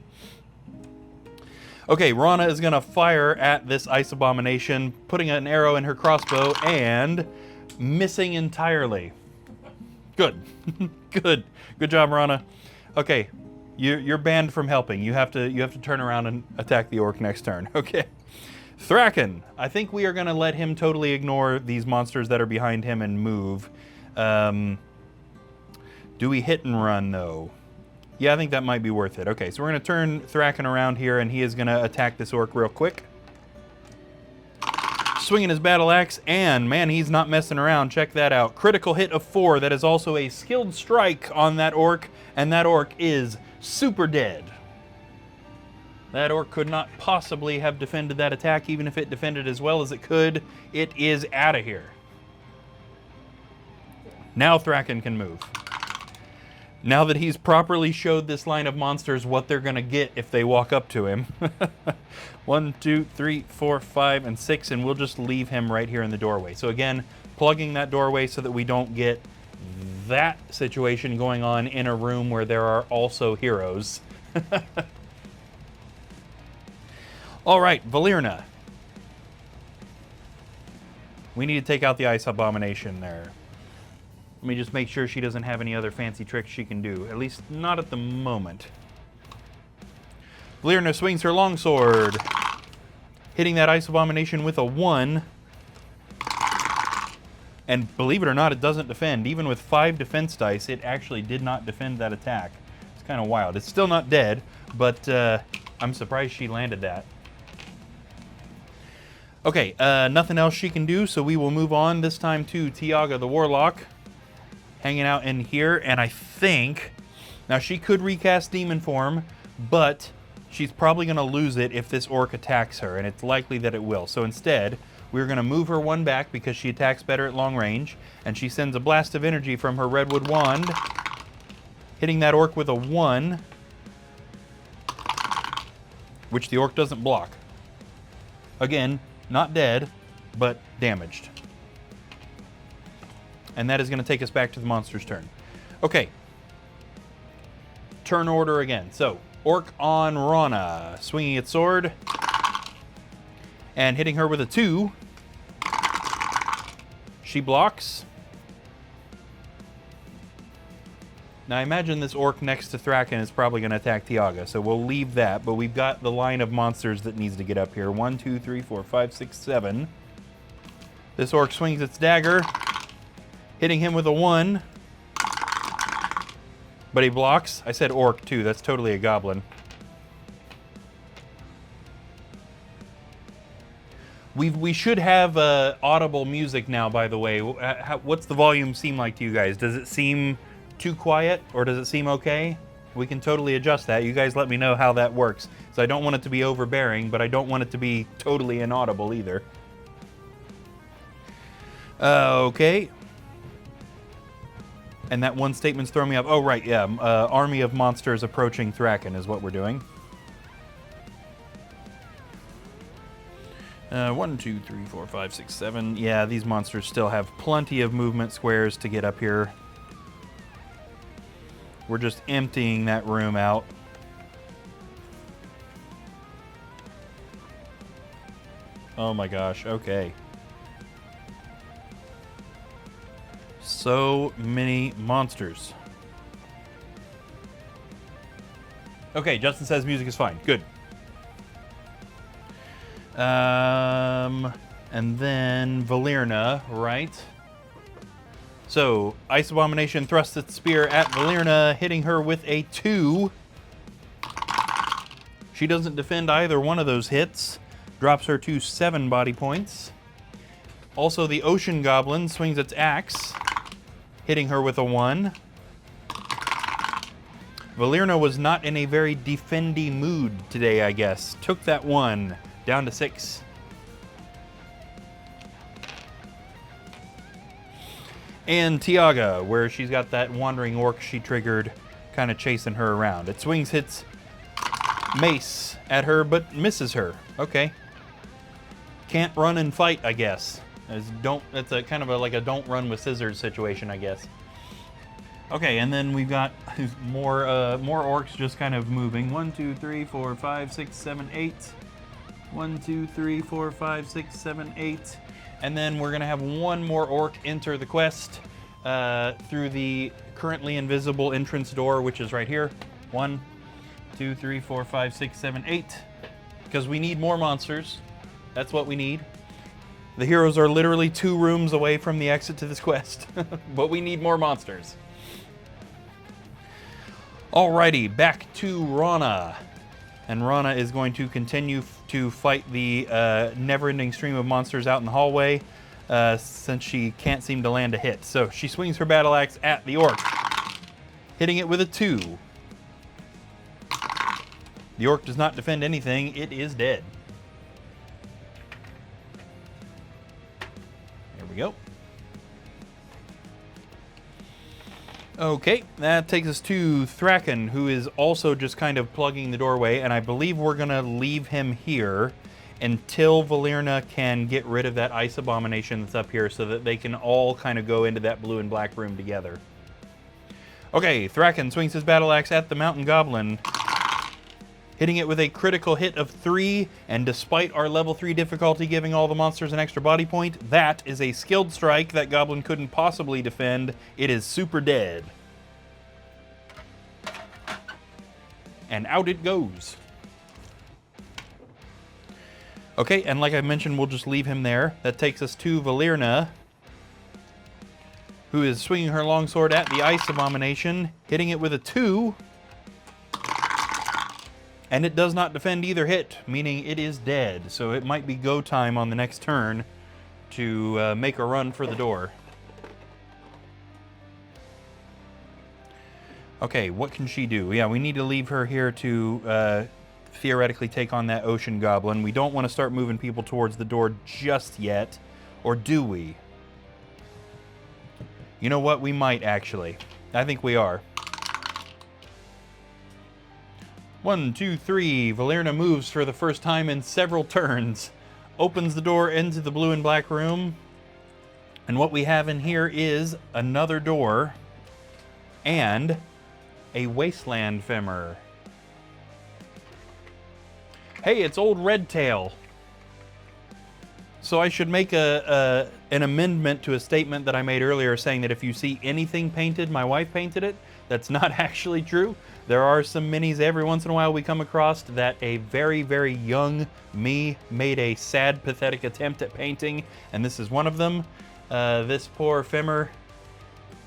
Okay, Rana is going to fire at this Ice Abomination, putting an arrow in her crossbow and missing entirely. Good. Good job, Rana. Okay, you're banned from helping. You have to turn around and attack the orc next turn. Okay. Thraken. I think we are going to let him totally ignore these monsters that are behind him and move. Do we hit and run, though? Yeah, I think that might be worth it. Okay, so we're going to turn Thraken around here, and he is going to attack this orc real quick. swinging his battle axe, and man, he's not messing around. Check that out. Critical hit of 4. That is also a skilled strike on that orc, and that orc is super dead. That orc could not possibly have defended that attack, even if it defended as well as it could. It is out of here. Now Thraken can move. Now that he's properly showed this line of monsters what they're going to get if they walk up to him. 1, 2, 3, 4, 5, and 6, and we'll just leave him right here in the doorway. So again, plugging that doorway so that we don't get that situation going on in a room where there are also heroes. All right, Valerna. We need to take out the Ice Abomination there. Let me just make sure she doesn't have any other fancy tricks she can do. At least not at the moment. Valerna swings her longsword, hitting that Ice Abomination with a 1. And believe it or not, it doesn't defend. Even with 5 defense dice, it actually did not defend that attack. It's kind of wild. It's still not dead, but I'm surprised she landed that. Okay, nothing else she can do, so we will move on this time to Tiaga the Warlock. Hanging out in here, and I think... Now, she could recast Demon Form, but she's probably going to lose it if this orc attacks her, and it's likely that it will. So instead, we're going to move her 1 back because she attacks better at long range, and she sends a blast of energy from her Redwood Wand, hitting that orc with a 1, which the orc doesn't block. Again, not dead, but damaged. And that is going to take us back to the monster's turn. Okay. Turn order again. So, orc on Rana. Swinging its sword. And hitting her with a 2. She blocks. Now, I imagine this orc next to Thraken is probably going to attack Tiaga, so we'll leave that. But we've got the line of monsters that needs to get up here. 1, 2, 3, 4, 5, 6, 7. This orc swings its dagger, hitting him with a 1. But he blocks. I said orc, too. That's totally a goblin. We should have audible music now, by the way. What's the volume seem like to you guys? Does it seem too quiet, or does it seem okay? We can totally adjust that. You guys let me know how that works. So I don't want it to be overbearing, but I don't want it to be totally inaudible either. Okay. And that one statement's throwing me off. Oh, right, yeah. Army of monsters approaching Thraken is what we're doing. 1, 2, 3, 4, 5, 6, 7. Yeah, these monsters still have plenty of movement squares to get up here. We're just emptying that room out. Oh my gosh, okay. So many monsters. Okay, Justin says music is fine. Good. And then Valerna, right? So, Ice Abomination thrusts its spear at Valerna, hitting her with a 2. She doesn't defend either one of those hits. Drops her to 7 body points. Also, the Ocean Goblin swings its axe, hitting her with a 1. Valerna was not in a very defendy mood today, I guess. Took that 1, down to 6. And Tiaga, where she's got that wandering orc she triggered, kind of chasing her around. It swings, hits mace at her, but misses her. Okay. Can't run and fight, I guess. It's a kind of like a don't run with scissors situation, I guess. Okay, and then we've got more orcs just kind of moving. 1, 2, 3, 4, 5, 6, 7, 8. 1, 2, 3, 4, 5, 6, 7, 8. And then we're going to have one more orc enter the quest through the currently invisible entrance door, which is right here. 1, 2, 3, 4, 5, 6, 7, 8. Because we need more monsters. That's what we need. The heroes are literally 2 rooms away from the exit to this quest. But we need more monsters. Alrighty, back to Rana. And Rana is going to continue to fight the never-ending stream of monsters out in the hallway since she can't seem to land a hit. So she swings her battle axe at the orc, hitting it with a 2. The orc does not defend anything. It is dead. There we go. Okay, that takes us to Thraken, who is also just kind of plugging the doorway, and I believe we're going to leave him here until Valerna can get rid of that ice abomination that's up here so that they can all kind of go into that blue and black room together. Okay, Thraken swings his battle axe at the mountain goblin, hitting it with a critical hit of 3, and despite our level 3 difficulty giving all the monsters an extra body point, that is a skilled strike that goblin couldn't possibly defend. It is super dead. And out it goes. Okay, and like I mentioned, we'll just leave him there. That takes us to Valerna, who is swinging her longsword at the ice abomination, hitting it with a 2. And it does not defend either hit, meaning it is dead. So it might be go time on the next turn to make a run for the door. Okay, what can she do? Yeah, we need to leave her here to theoretically take on that ocean goblin. We don't want to start moving people towards the door just yet. Or do we? You know what? We might actually. I think we are. 1, 2, 3. Valerna moves for the first time in several turns. Opens the door into the blue and black room. And what we have in here is another door and a wasteland femur. Hey, it's old Redtail. So I should make an amendment to a statement that I made earlier saying that if you see anything painted, my wife painted it. That's not actually true. There are some minis every once in a while we come across that a very, very young me made a sad, pathetic attempt at painting, and this is one of them. This poor femur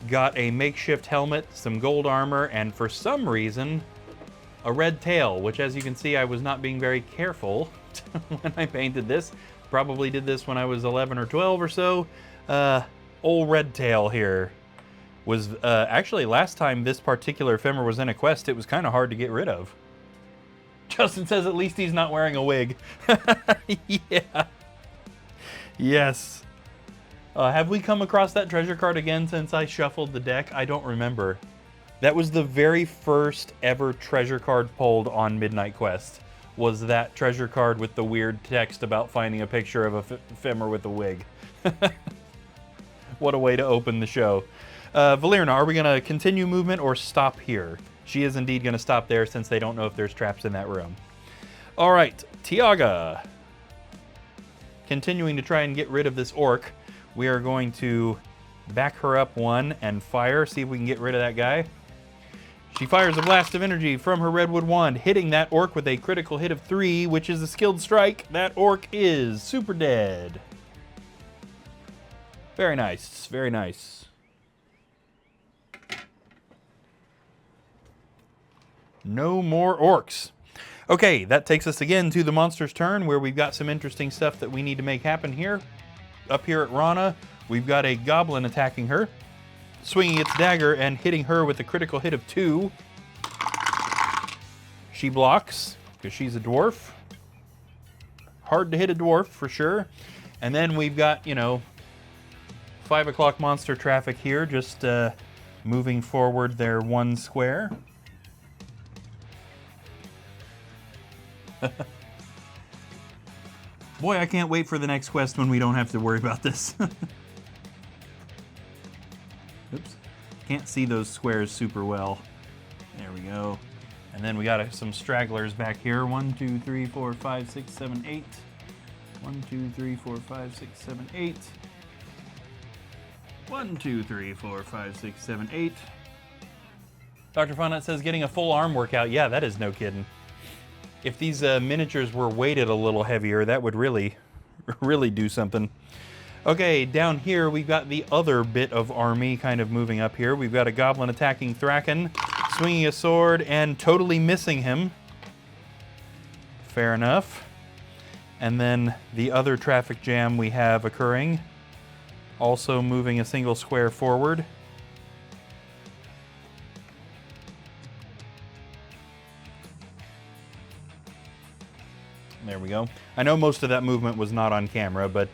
got a makeshift helmet, some gold armor, and for some reason, a red tail, which as you can see, I was not being very careful when I painted this. Probably did this when I was 11 or 12 or so. Old red tail here. Was actually last time this particular femur was in a quest, it was kind of hard to get rid of. Justin says at least he's not wearing a wig. Yeah. Yes. Have we come across that treasure card again since I shuffled the deck? I don't remember. That was the very first ever treasure card pulled on Midnight Quest. Was that treasure card with the weird text about finding a picture of a femur with a wig. What a way to open the show. Valerna, are we going to continue movement or stop here? She is indeed going to stop there since they don't know if there's traps in that room. All right, Tiaga. Continuing to try and get rid of this orc, we are going to back her up 1 and fire, see if we can get rid of that guy. She fires a blast of energy from her redwood wand, hitting that orc with a critical hit of 3, which is a skilled strike. That orc is super dead. Very nice, very nice. No more orcs. Okay, that takes us again to the monster's turn, where we've got some interesting stuff that we need to make happen here. Up here at Rana, we've got a goblin attacking her, swinging its dagger and hitting her with a critical hit of 2. She blocks, because she's a dwarf. Hard to hit a dwarf, for sure. And then we've got, 5 o'clock monster traffic here, just moving forward their 1 square. Boy, I can't wait for the next quest when we don't have to worry about this. Oops. Can't see those squares super well. There we go. And then we got some stragglers back here. 1, 2, 3, 4, 5, 6, 7, 8. 1, 2, 3, 4, 5, 6, 7, 8. 1, 2, 3, 4, 5, 6, 7, 8. Dr. Fonnet says getting a full arm workout. Yeah, that is no kidding. If these miniatures were weighted a little heavier, that would really do something. Okay, down here we've got the other bit of army kind of moving up here. We've got a goblin attacking Thraken, swinging a sword and totally missing him. Fair enough. And then the other traffic jam we have occurring, also moving a single square forward. There we go. I know most of that movement was not on camera, but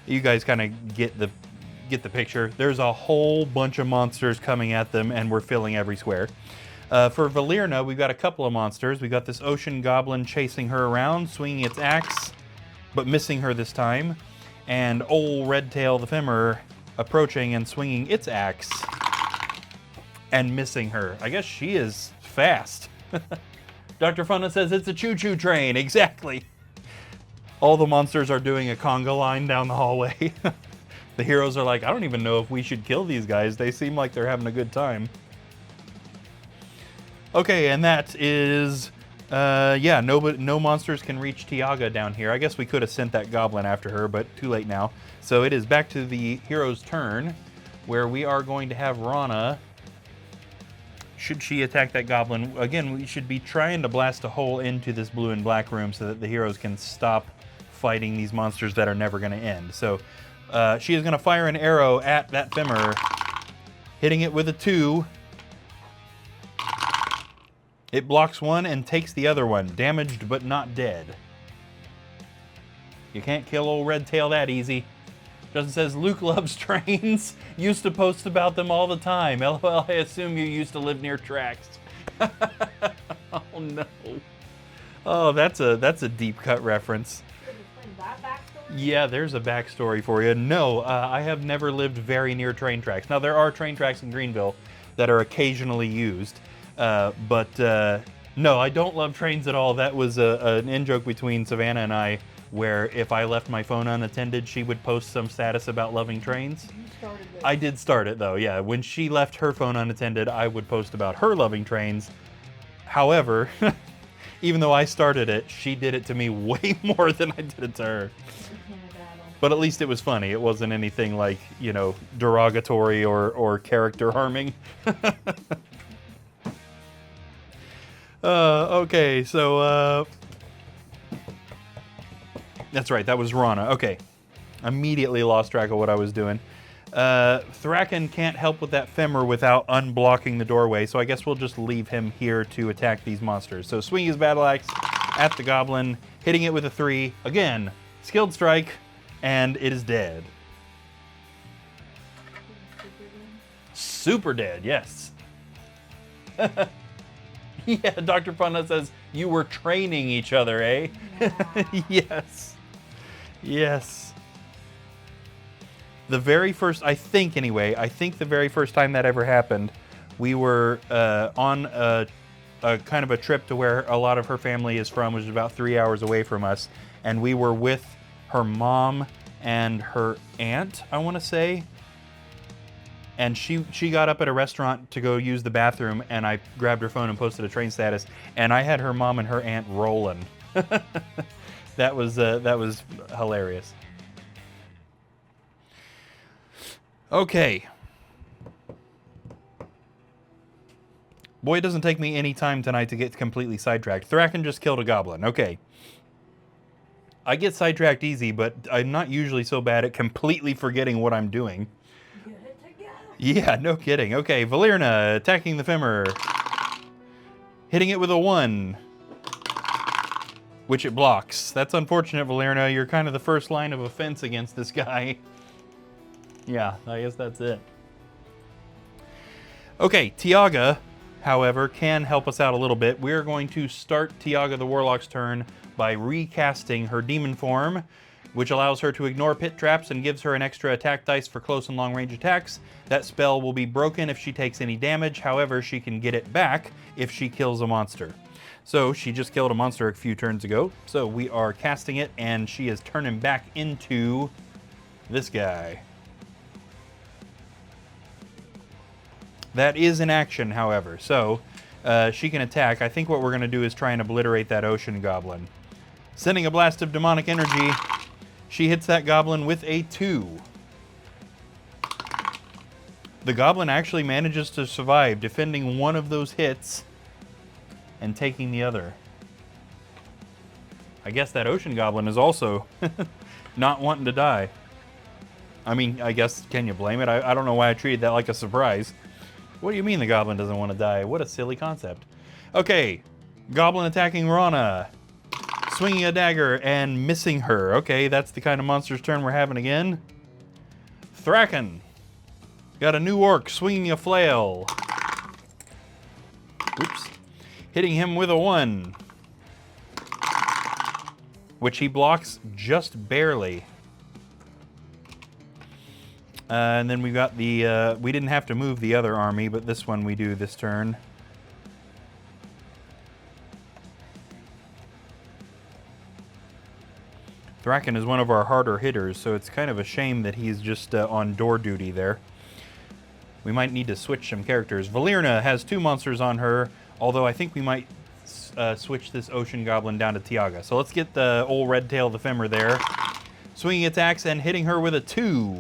you guys kind of get the picture. There's a whole bunch of monsters coming at them, and we're filling every square. For Valerna, we've got a couple of monsters. We've got this ocean goblin chasing her around, swinging its axe, but missing her this time. And old Redtail the Femur approaching and swinging its axe and missing her. I guess she is fast. Dr. Funna says it's a choo-choo train. Exactly. All the monsters are doing a conga line down the hallway. The heroes are like, I don't even know if we should kill these guys. They seem like they're having a good time. Okay, and that is, yeah, no monsters can reach Tiaga down here. I guess we could have sent that goblin after her, but too late now. So it is back to the hero's turn, where we are going to have Rana. Should she attack that goblin, again, we should be trying to blast a hole into this blue and black room so that the heroes can stop fighting these monsters that are never going to end. So she is going to fire an arrow at that Femur, hitting it with a 2. It blocks one and takes the other one, damaged but not dead. You can't kill old Redtail that easy. Justin says, Luke loves trains. Used to post about them all the time. LOL, I assume you used to live near tracks. Oh no. Oh, that's a deep cut reference. Yeah, there's a backstory for you. No, I have never lived very near train tracks. Now, there are train tracks in Greenville that are occasionally used. But no, I don't love trains at all. That was an in-joke between Savannah and I, where if I left my phone unattended, she would post some status about loving trains. You started this. I did start it, though, yeah. When she left her phone unattended, I would post about her loving trains. However, even though I started it, she did it to me way more than I did it to her. But at least it was funny. It wasn't anything like, you know, derogatory or character harming. Okay, so, that's right, that was Rana. Okay, immediately lost track of what I was doing. Thraken can't help with that Femur without unblocking the doorway, so I guess we'll just leave him here to attack these monsters. So swing his battle axe at the goblin, hitting it with a 3. Again, skilled strike, and it is dead. Super dead, yes. Yeah, Dr. Funna says, you were training each other, eh? Yeah. Yes. Yes. The very first, I think the very first time that ever happened, we were on a kind of a trip to where a lot of her family is from, which is about 3 hours away from us. And we were with her mom and her aunt, I want to say. And she got up at a restaurant to go use the bathroom, and I grabbed her phone and posted a train status, and I had her mom and her aunt rolling. That was hilarious. Okay. Boy, it doesn't take me any time tonight to get completely sidetracked. Thraken just killed a goblin. Okay. I get sidetracked easy, but I'm not usually so bad at completely forgetting what I'm doing. Yeah, no kidding. Okay, Valerna attacking the Femur. Hitting it with a 1. Which it blocks. That's unfortunate, Valerna. You're kind of the first line of offense against this guy. Yeah, I guess that's it. Okay, Tiaga, however, can help us out a little bit. We're going to start Tiaga the Warlock's turn by recasting her demon form, which allows her to ignore pit traps and gives her an extra attack dice for close and long range attacks. That spell will be broken if she takes any damage. However, she can get it back if she kills a monster. So she just killed a monster a few turns ago. So we are casting it, and she is turning back into this guy. That is an action, however. So she can attack. I think what we're going to do is try and obliterate that ocean goblin. Sending a blast of demonic energy. She hits that goblin with a 2. The goblin actually manages to survive, defending one of those hits and taking the other. I guess that ocean goblin is also not wanting to die. I mean, I guess, can you blame it? I don't know why I treated that like a surprise. What do you mean the goblin doesn't want to die? What a silly concept. Okay, goblin attacking Rana. Swinging a dagger and missing her. Okay, that's the kind of monster's turn we're having again. Thraken. Got a new orc swinging a flail. Oops. Hitting him with a 1. Which he blocks just barely. And then we've got the, we didn't have to move the other army, but this one we do this turn. Thraken is one of our harder hitters, so it's kind of a shame that he's just on door duty there. We might need to switch some characters. Valerna has 2 monsters on her, although I think we might switch this ocean goblin down to Tiaga. So let's get the old red tail the femur there. Swinging attacks and hitting her with a 2.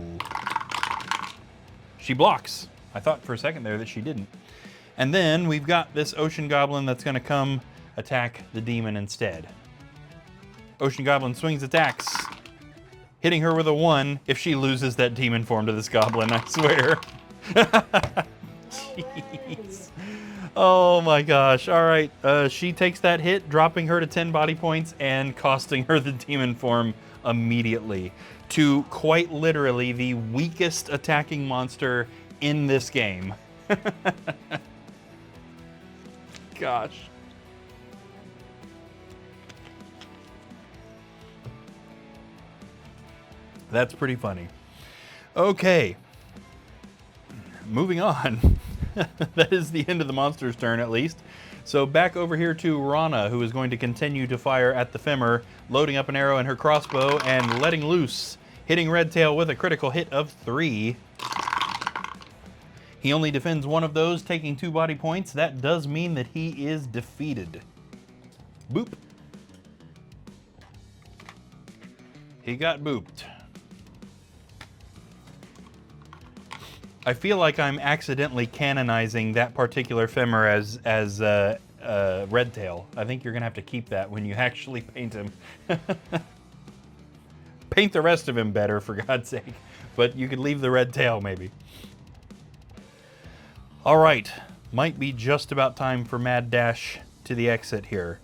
She blocks. I thought for a second there that she didn't. And then we've got this ocean goblin that's going to come attack the demon instead. Ocean goblin swings attacks, hitting her with a 1 if she loses that demon form to this goblin, I swear. Jeez. Oh my gosh. All right. She takes that hit, dropping her to 10 body points and costing her the demon form immediately to quite literally the weakest attacking monster in this game. Gosh. That's pretty funny. Okay. Moving on. That is the end of the monster's turn, at least. So back over here to Rana, who is going to continue to fire at the femur, loading up an arrow in her crossbow and letting loose, hitting Redtail with a critical hit of 3. He only defends 1 of those, taking 2 body points. That does mean that he is defeated. Boop. He got booped. I feel like I'm accidentally canonizing that particular femur as Redtail. I think you're gonna have to keep that when you actually paint him. Paint the rest of him better, for God's sake. But you could leave the red tail, maybe. All right, might be just about time for mad dash to the exit here.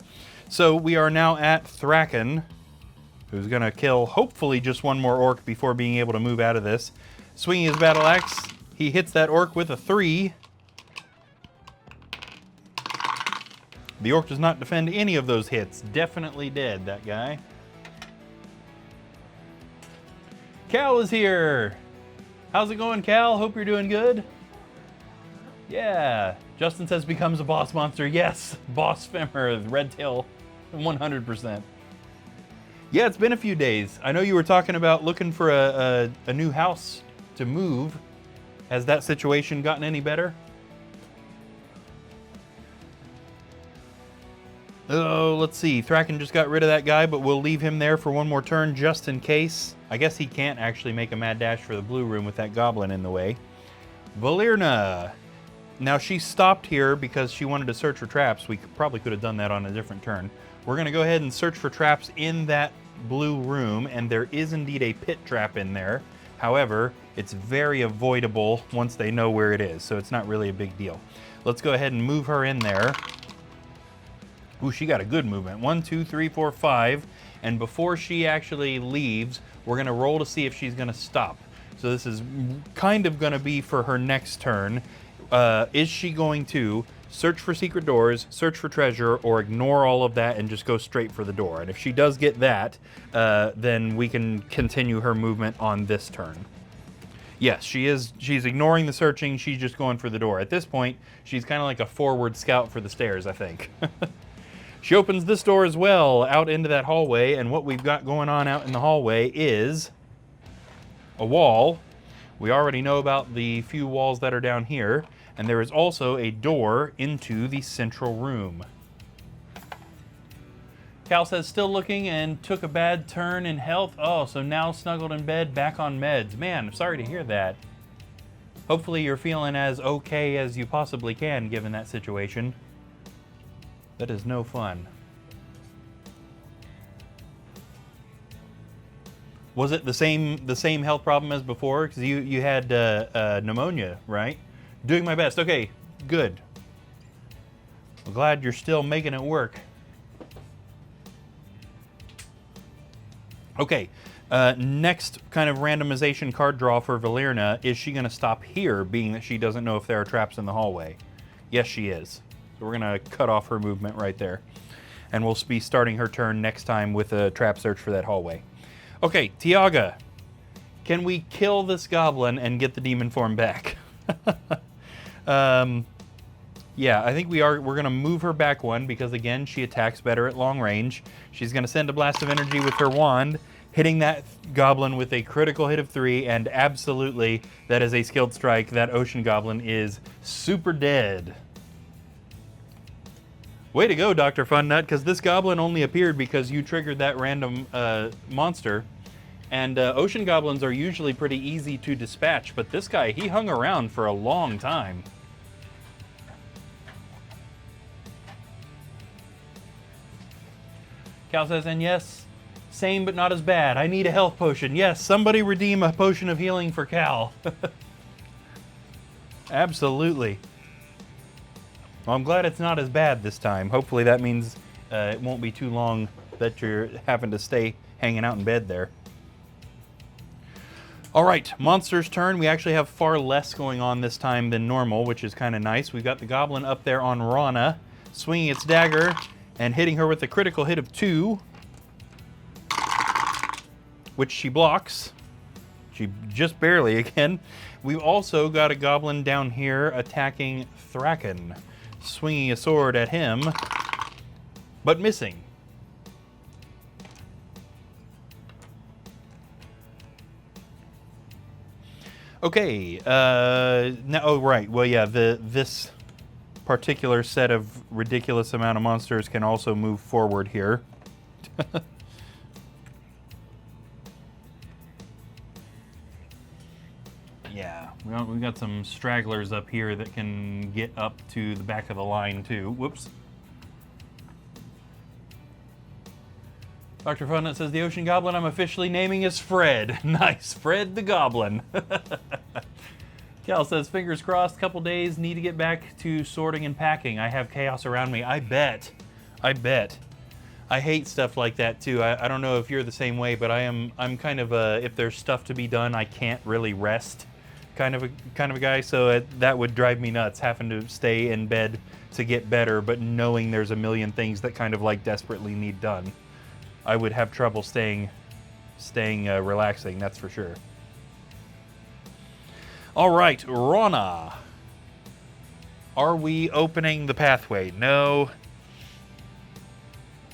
So we are now at Thraken, who's gonna kill hopefully just 1 more orc before being able to move out of this. Swinging his battle axe, he hits that orc with a 3. The orc does not defend any of those hits. Definitely dead, that guy. Cal is here. How's it going, Cal? Hope you're doing good. Yeah. Justin says becomes a boss monster. Yes, boss femur, red tail, 100%. Yeah, it's been a few days. I know you were talking about looking for a new house to move. Has that situation gotten any better? Oh, let's see. Thraken just got rid of that guy, but we'll leave him there for 1 more turn just in case. I guess he can't actually make a mad dash for the blue room with that goblin in the way. Valerna. Now, she stopped here because she wanted to search for traps. We probably could have done that on a different turn. We're going to go ahead and search for traps in that blue room, and there is indeed a pit trap in there. However, it's very avoidable once they know where it is, so it's not really a big deal. Let's go ahead and move her in there. Ooh, she got a good movement. 1, 2, 3, 4, 5. And before she actually leaves, we're going to roll to see if she's going to stop. So this is kind of going to be for her next turn. Is she going to search for secret doors, search for treasure, or ignore all of that and just go straight for the door? And if she does get that, then we can continue her movement on this turn. Yes, she's ignoring the searching, she's just going for the door. At this point, she's kind of like a forward scout for the stairs, I think. She opens this door as well, out into that hallway, and what we've got going on out in the hallway is a wall. We already know about the few walls that are down here, and there is also a door into the central room. Cal says, still looking and took a bad turn in health. Oh, so now snuggled in bed, back on meds. Man, I'm sorry to hear that. Hopefully you're feeling as okay as you possibly can given that situation. That is no fun. Was it the same health problem as before? Because you had pneumonia, right? Doing my best. Okay, good. I'm glad you're still making it work. Okay, next kind of randomization card draw for Valerna. Is she going to stop here, being that she doesn't know if there are traps in the hallway? Yes, she is. So we're going to cut off her movement right there. And we'll be starting her turn next time with a trap search for that hallway. Okay, Tiaga, can we kill this goblin and get the demon form back? Yeah, I think we're going to move her back one because, again, she attacks better at long range. She's going to send a blast of energy with her wand, hitting that goblin with a critical hit of 3, and absolutely, that is a skilled strike. That ocean goblin is super dead. Way to go, Dr. Funnut, because this goblin only appeared because you triggered that random monster. And ocean goblins are usually pretty easy to dispatch, but this guy, he hung around for a long time. Cal says, and yes, same but not as bad. I need a health potion. Yes, somebody redeem a potion of healing for Cal. Absolutely. Well, I'm glad it's not as bad this time. Hopefully that means it won't be too long that you're having to stay hanging out in bed there. All right, monster's turn. We actually have far less going on this time than normal, which is kind of nice. We've got the goblin up there on Rana, swinging its dagger and hitting her with a critical hit of 2, which she blocks. She just barely again. We've also got a goblin down here attacking Thraken, swinging a sword at him, but missing. Okay, now, oh right, well yeah, this particular set of ridiculous amount of monsters can also move forward here. Yeah, we got some stragglers up here that can get up to the back of the line too. Whoops. Dr. Funnut says the ocean goblin I'm officially naming is Fred. Nice, Fred the goblin. Cal says, fingers crossed, couple days, need to get back to sorting and packing. I have chaos around me. I bet. I hate stuff like that too. I don't know if you're the same way, but I'm kind of a, if there's stuff to be done, I can't really rest kind of a guy. So that would drive me nuts, having to stay in bed to get better, but knowing there's a million things that kind of like desperately need done. I would have trouble staying relaxing, that's for sure. All right, Rana. Are we opening the pathway? No.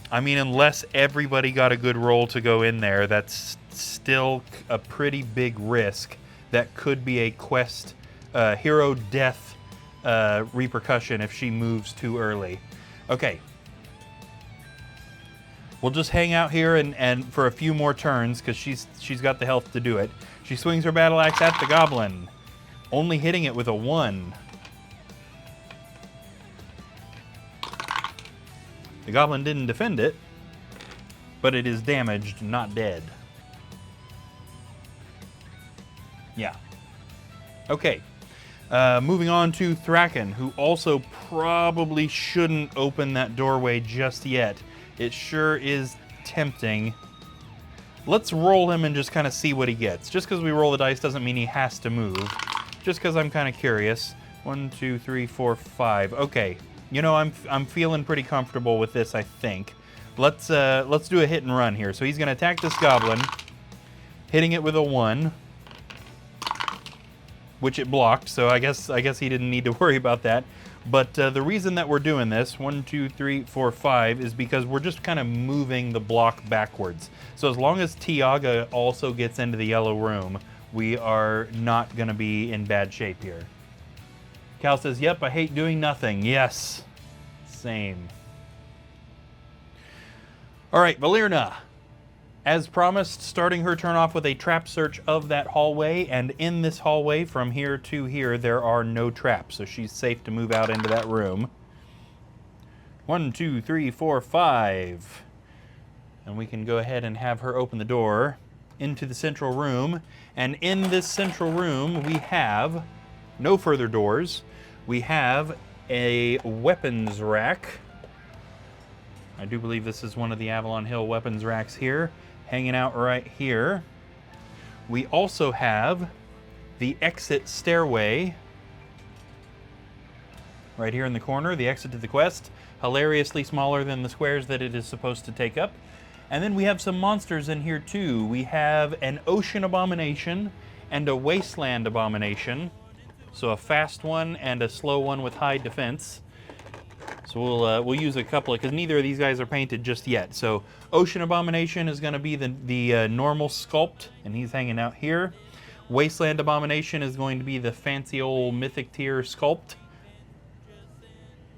I mean, unless everybody got a good roll to go in there, that's still a pretty big risk. That could be a quest, hero death repercussion if she moves too early. Okay. We'll just hang out here and for a few more turns because she's got the health to do it. She swings her battle axe at the goblin, only hitting it with a 1. The goblin didn't defend it, but it is damaged, not dead. Yeah. Okay. Moving on to Thraken, who also probably shouldn't open that doorway just yet. It sure is tempting. Let's roll him and just kind of see what he gets. Just because we roll the dice doesn't mean he has to move. Just because I'm kind of curious. 1, 2, 3, 4, 5. Okay. You know, I'm feeling pretty comfortable with this, I think. Let's do a hit and run here. So he's going to attack this goblin, hitting it with a 1, which it blocked. So I guess he didn't need to worry about that. But the reason that we're doing this, 1, 2, 3, 4, 5, is because we're just kind of moving the block backwards. So as long as Tiaga also gets into the yellow room, we are not going to be in bad shape here. Cal says, yep, I hate doing nothing. Yes, same. All right, Valerna. As promised, starting her turn off with a trap search of that hallway, and in this hallway from here to here there are no traps, so she's safe to move out into that room. 1, 2, 3, 4, 5. And we can go ahead and have her open the door. into the central room. And in this central room, we have no further doors. We have a weapons rack. I do believe this is one of the Avalon Hill weapons racks here, hanging out right here. We also have the exit stairway right here in the corner, the exit to the quest, hilariously smaller than the squares that it is supposed to take up. And then we have some monsters in here too. We have an ocean abomination and a wasteland abomination. So a fast one and a slow one with high defense. So we'll use a couple because neither of these guys are painted just yet. So Ocean Abomination is going to be the normal sculpt, and he's hanging out here. Wasteland Abomination is going to be the fancy old mythic tier sculpt.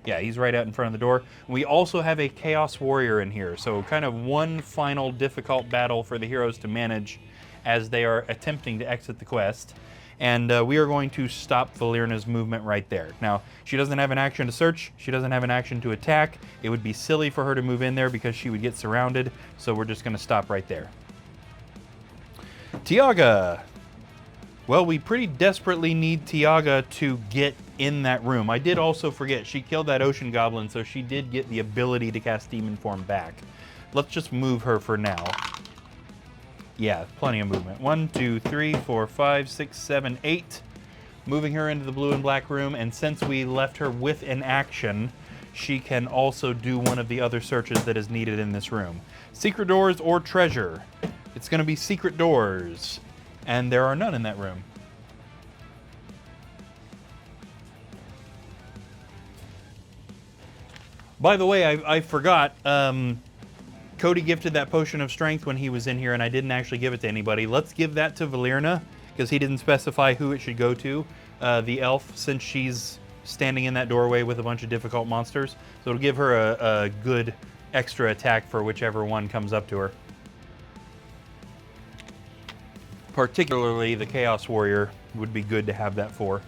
Yeah, he's right out in front of the door. We also have a Chaos Warrior in here, so kind of one final difficult battle for the heroes to manage as they are attempting to exit the quest. And we are going to stop Valerna's movement right there. Now, she doesn't have an action to search. She doesn't have an action to attack. It would be silly for her to move in there because she would get surrounded. So we're just going to stop right there. Tiaga. Well, we pretty desperately need Tiaga to get in that room. I did also forget, she killed that ocean goblin, so she did get the ability to cast demon form back. Let's just move her for now. Yeah, plenty of movement. 1, 2, 3, 4, 5, 6, 7, 8. Moving her into the blue and black room, and since we left her with an action, she can also do one of the other searches that is needed in this room. Secret doors or treasure? It's going to be secret doors, and there are none in that room. By the way, I forgot, Cody gifted that potion of strength when he was in here, and I didn't actually give it to anybody. Let's give that to Valerna, because he didn't specify who it should go to. The elf, since she's standing in that doorway with a bunch of difficult monsters. So it'll give her a good extra attack for whichever one comes up to her. Particularly the Chaos Warrior would be good to have that for.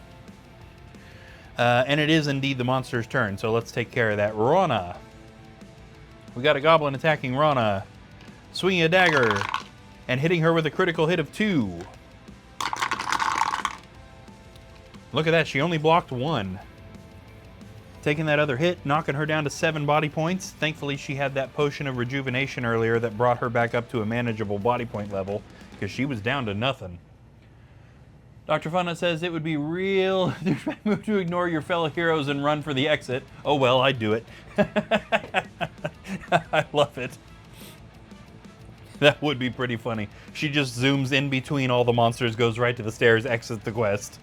And it is indeed the monster's turn, so let's take care of that. Rana. We got a goblin attacking Rana, swinging a dagger, and hitting her with a critical hit of 2. Look at that, she only blocked 1. Taking that other hit, knocking her down to 7 body points. Thankfully, she had that potion of rejuvenation earlier that brought her back up to a manageable body point level, because she was down to nothing. Dr. Funna says it would be real move to ignore your fellow heroes and run for the exit. Oh well, I'd do it. I love it. That would be pretty funny. She just zooms in between all the monsters, goes right to the stairs, exits the quest.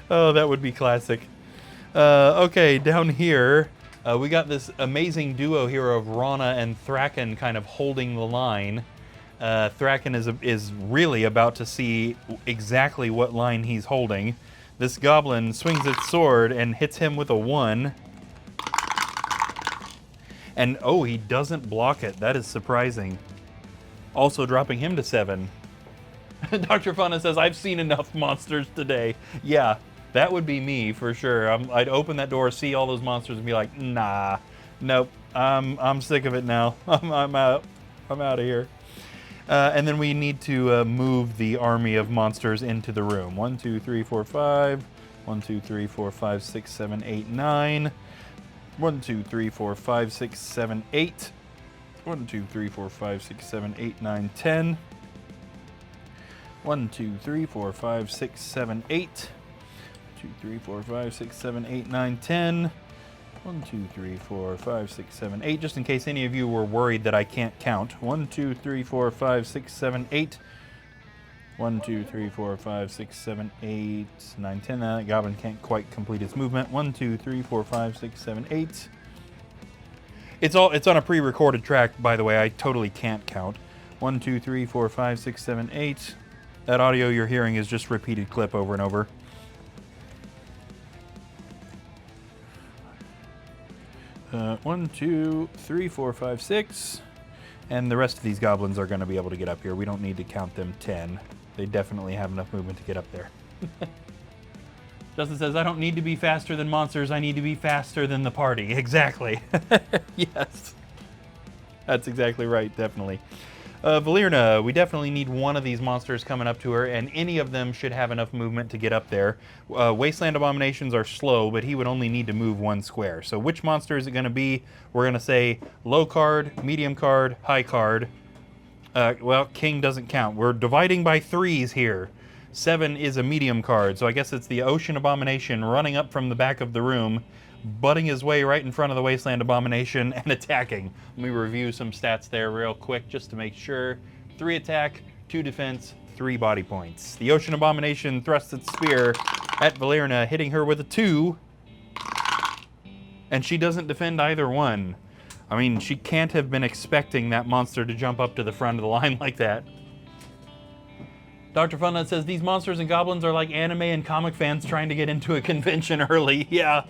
Oh, that would be classic. Okay, down here, we got this amazing duo here of Rana and Thraken kind of holding the line. Thraken is really about to see exactly what line he's holding. This goblin swings its sword and hits him with a 1. And oh, he doesn't block it. That is surprising. Also dropping him to 7. Dr. Funna says, I've seen enough monsters today. Yeah, that would be me for sure. I'd open that door, see all those monsters, and be like, nah, nope, I'm sick of it now. I'm out. I'm out of here. And then we need to move the army of monsters into the room. 1, 2, 3, 4, 5. 1, 2, 3, 4, 5, 6, 7, 8, 9. 1, 2, 3, 4, 5, 6, 7, 8. 1, 2, 3, 4, 5, 6, 7, 8, 9, 10. 1, 2, 3, 4, 5, 6, 7, 8. 2, 3, 4, 5, 6, 7, 8, 9, 10. 1, 2, 3, 4, 5, 6, 7, 8. Just in case any of you were worried that I can't count. 1, 2, 3, 4, 5, 6, 7, 8. 1, 2, 3, 4, 5, 6, 7, 8, 9, 10. That goblin can't quite complete its movement. 1, 2, 3, 4, 5, 6, 7, 8. It's on a pre-recorded track, by the way. I totally can't count. 1, 2, 3, 4, 5, 6, 7, 8. That audio you're hearing is just repeated clip over and over. One, 2, 3, 4, 5, 6. And the rest of these goblins are going to be able to get up here. We don't need to count them 10. They definitely have enough movement to get up there. Justin says, I don't need to be faster than monsters. I need to be faster than the party. Exactly. Yes. That's exactly right, definitely. Valerna, we definitely need one of these monsters coming up to her, and any of them should have enough movement to get up there. Wasteland Abominations are slow, but he would only need to move 1 square. So which monster is it going to be? We're going to say low card, medium card, high card. Well, king doesn't count. We're dividing by 3s here. 7 is a medium card, so I guess it's the Ocean Abomination running up from the back of the room, butting his way right in front of the Wasteland Abomination and attacking. Let me review some stats there real quick just to make sure. 3 attack, 2 defense, 3 body points. The Ocean Abomination thrusts its spear at Valerna, hitting her with a 2, and she doesn't defend either one. I mean, she can't have been expecting that monster to jump up to the front of the line like that. Dr. Funnut says, these monsters and goblins are like anime and comic fans trying to get into a convention early. Yeah.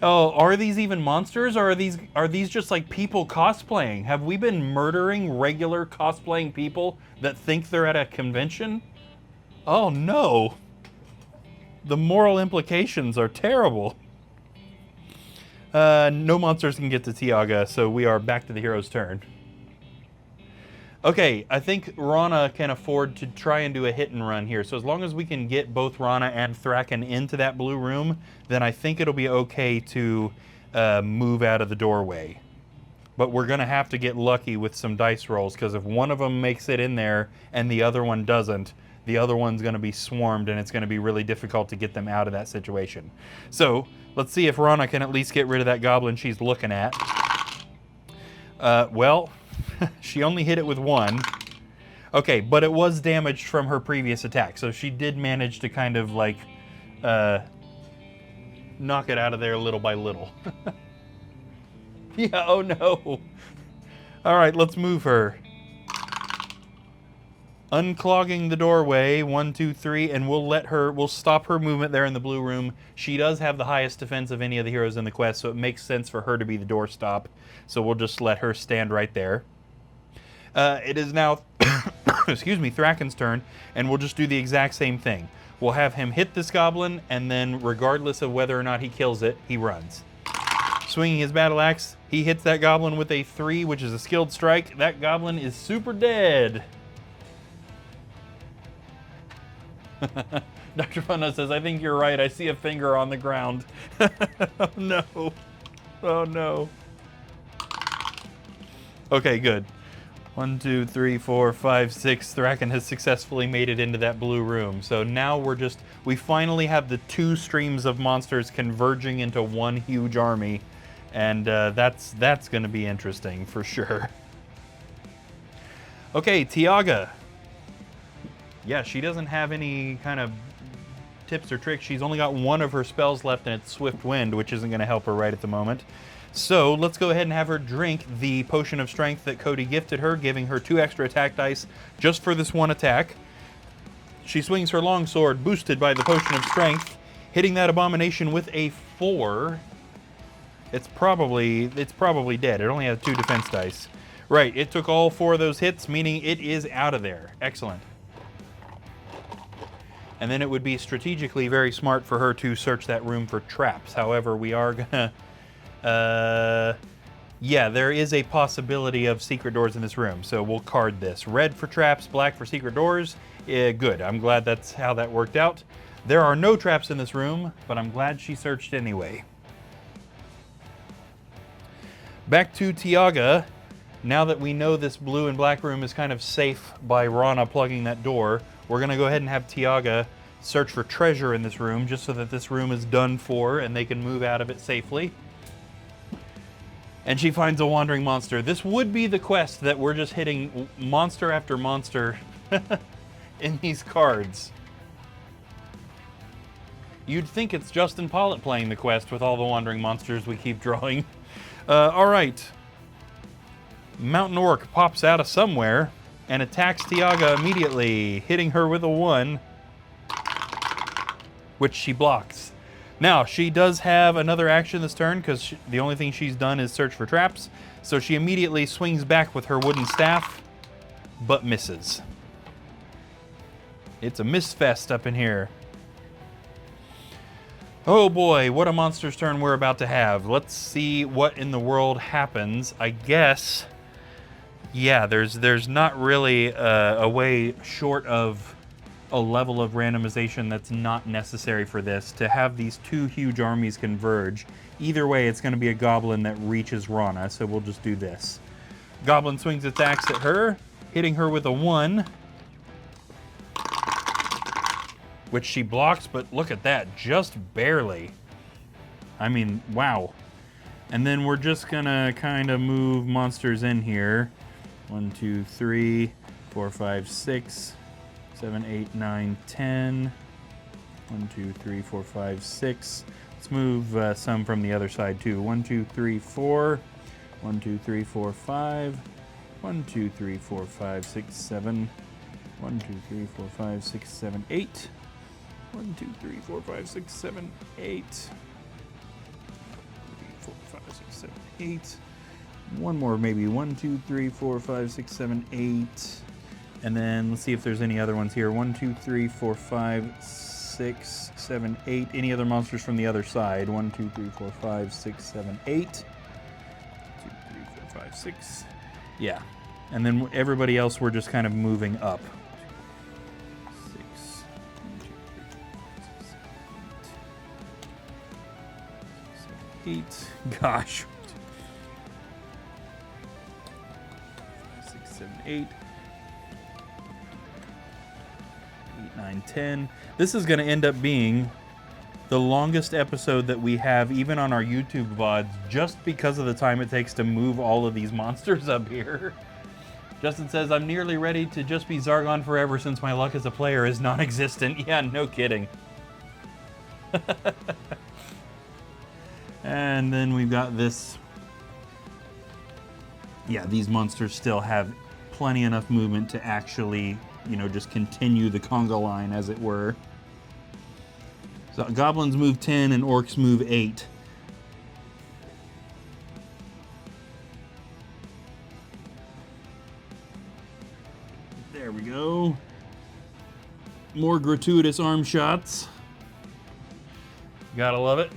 Oh, are these even monsters, or are these just like people cosplaying? Have we been murdering regular cosplaying people that think they're at a convention? Oh no. The moral implications are terrible. No monsters can get to Tiaga, so we are back to the hero's turn. Okay, I think Rana can afford to try and do a hit and run here. So as long as we can get both Rana and Thraken into that blue room, then I think it'll be okay to move out of the doorway. But we're going to have to get lucky with some dice rolls, because if one of them makes it in there and the other one doesn't, the other one's going to be swarmed, and it's going to be really difficult to get them out of that situation. So let's see if Rana can at least get rid of that goblin she's looking at. Well... she only hit it with 1. Okay, but it was damaged from her previous attack, so she did manage to kind of like knock it out of there little by little. Yeah, oh no. All right, let's move her. Unclogging the doorway, 1, 2, 3, and we'll stop her movement there in the blue room. She does have the highest defense of any of the heroes in the quest, so it makes sense for her to be the doorstop. So we'll just let her stand right there. It is now, excuse me, Thraken's turn, and we'll just do the exact same thing. We'll have him hit this goblin, and then regardless of whether or not he kills it, he runs. Swinging his battle axe, he hits that goblin with a 3, which is a skilled strike. That goblin is super dead. Dr. Funna says, I think you're right. I see a finger on the ground. Oh no. Oh no. Okay, good. 1, 2, 3, 4, 5, 6. Thraken has successfully made it into that blue room. So now we finally have the 2 streams of monsters converging into one huge army. And that's going to be interesting for sure. Okay, Tiaga. Yeah, she doesn't have any kind of tips or tricks. She's only got 1 of her spells left, and it's Swift Wind, which isn't going to help her right at the moment. So let's go ahead and have her drink the Potion of Strength that Cody gifted her, giving her 2 extra attack dice just for this 1 attack. She swings her longsword, boosted by the Potion of Strength, hitting that abomination with a 4. It's probably dead. It only has 2 defense dice. Right, it took all 4 of those hits, meaning it is out of there. Excellent. And then it would be strategically very smart for her to search that room for traps. However, we are gonna... yeah, there is a possibility of secret doors in this room, so we'll card this. Red for traps, black for secret doors. Good, I'm glad that's how that worked out. There are no traps in this room, but I'm glad she searched anyway. Back to Tiaga. Now that we know this blue and black room is kind of safe by Rana plugging that door, we're going to go ahead and have Tiaga search for treasure in this room, just so that this room is done for and they can move out of it safely. And she finds a wandering monster. This would be the quest that we're just hitting monster after monster in these cards. You'd think it's Justin Pollitt playing the quest with all the wandering monsters we keep drawing. All right. Mountain Orc pops out of somewhere and attacks Tiaga immediately, hitting her with a 1, which she blocks. Now, she does have another action this turn, because the only thing she's done is search for traps, so she immediately swings back with her wooden staff, but misses. It's a miss fest up in here. Oh boy, what a monster's turn we're about to have. Let's see what in the world happens. I guess Yeah, there's not really a way short of a level of randomization that's not necessary for this to have these two huge armies converge. Either way, it's going to be a goblin that reaches Rana, so we'll just do this. Goblin swings its axe at her, hitting her with a 1, which she blocks, but look at that, just barely. I mean, wow. And then we're just gonna kind of move monsters in here. 1, 2, 3, 4, 5, 6, 7, 8, 9, 10. 1, 2, 3, 4, 5, 6. Let's move some from the other side too. 1, 2, 3, 4. 1, 2, 3, 4, 5. 1, 2, 3, 4, 5, 6, 7. 1, 2, 3, 4, 5, 6, 7, 8. 1, 2, 3, 4, 5, 6, 7, 8. 4, 5, 6, 7, 8. One more maybe. 1, 2, 3, 4, 5, 6, 7, 8. And then let's see if there's any other ones here. 1, 2, 3, 4, 5, 6, 7, 8. Any other monsters from the other side? 1, 2, 3, 4, 5, 6, 7, 8. 2, 3, 4, 5, 6. Yeah. And then everybody else we're just kind of moving up. 6. 1, 2, 3, 4, 5, 6, 7, 8. Gosh. 5, 6, 7, 8. 8, 9, 10. This is going to end up being the longest episode that we have, even on our YouTube VODs, just because of the time it takes to move all of these monsters up here. Justin says, I'm nearly ready to just be Zargon forever since my luck as a player is non-existent. Yeah, no kidding. And then we've got this. Yeah, these monsters still have plenty enough movement to actually, you know, just continue the conga line, as it were. So goblins move 10 and orcs move 8. There we go. More gratuitous arm shots. Gotta love it.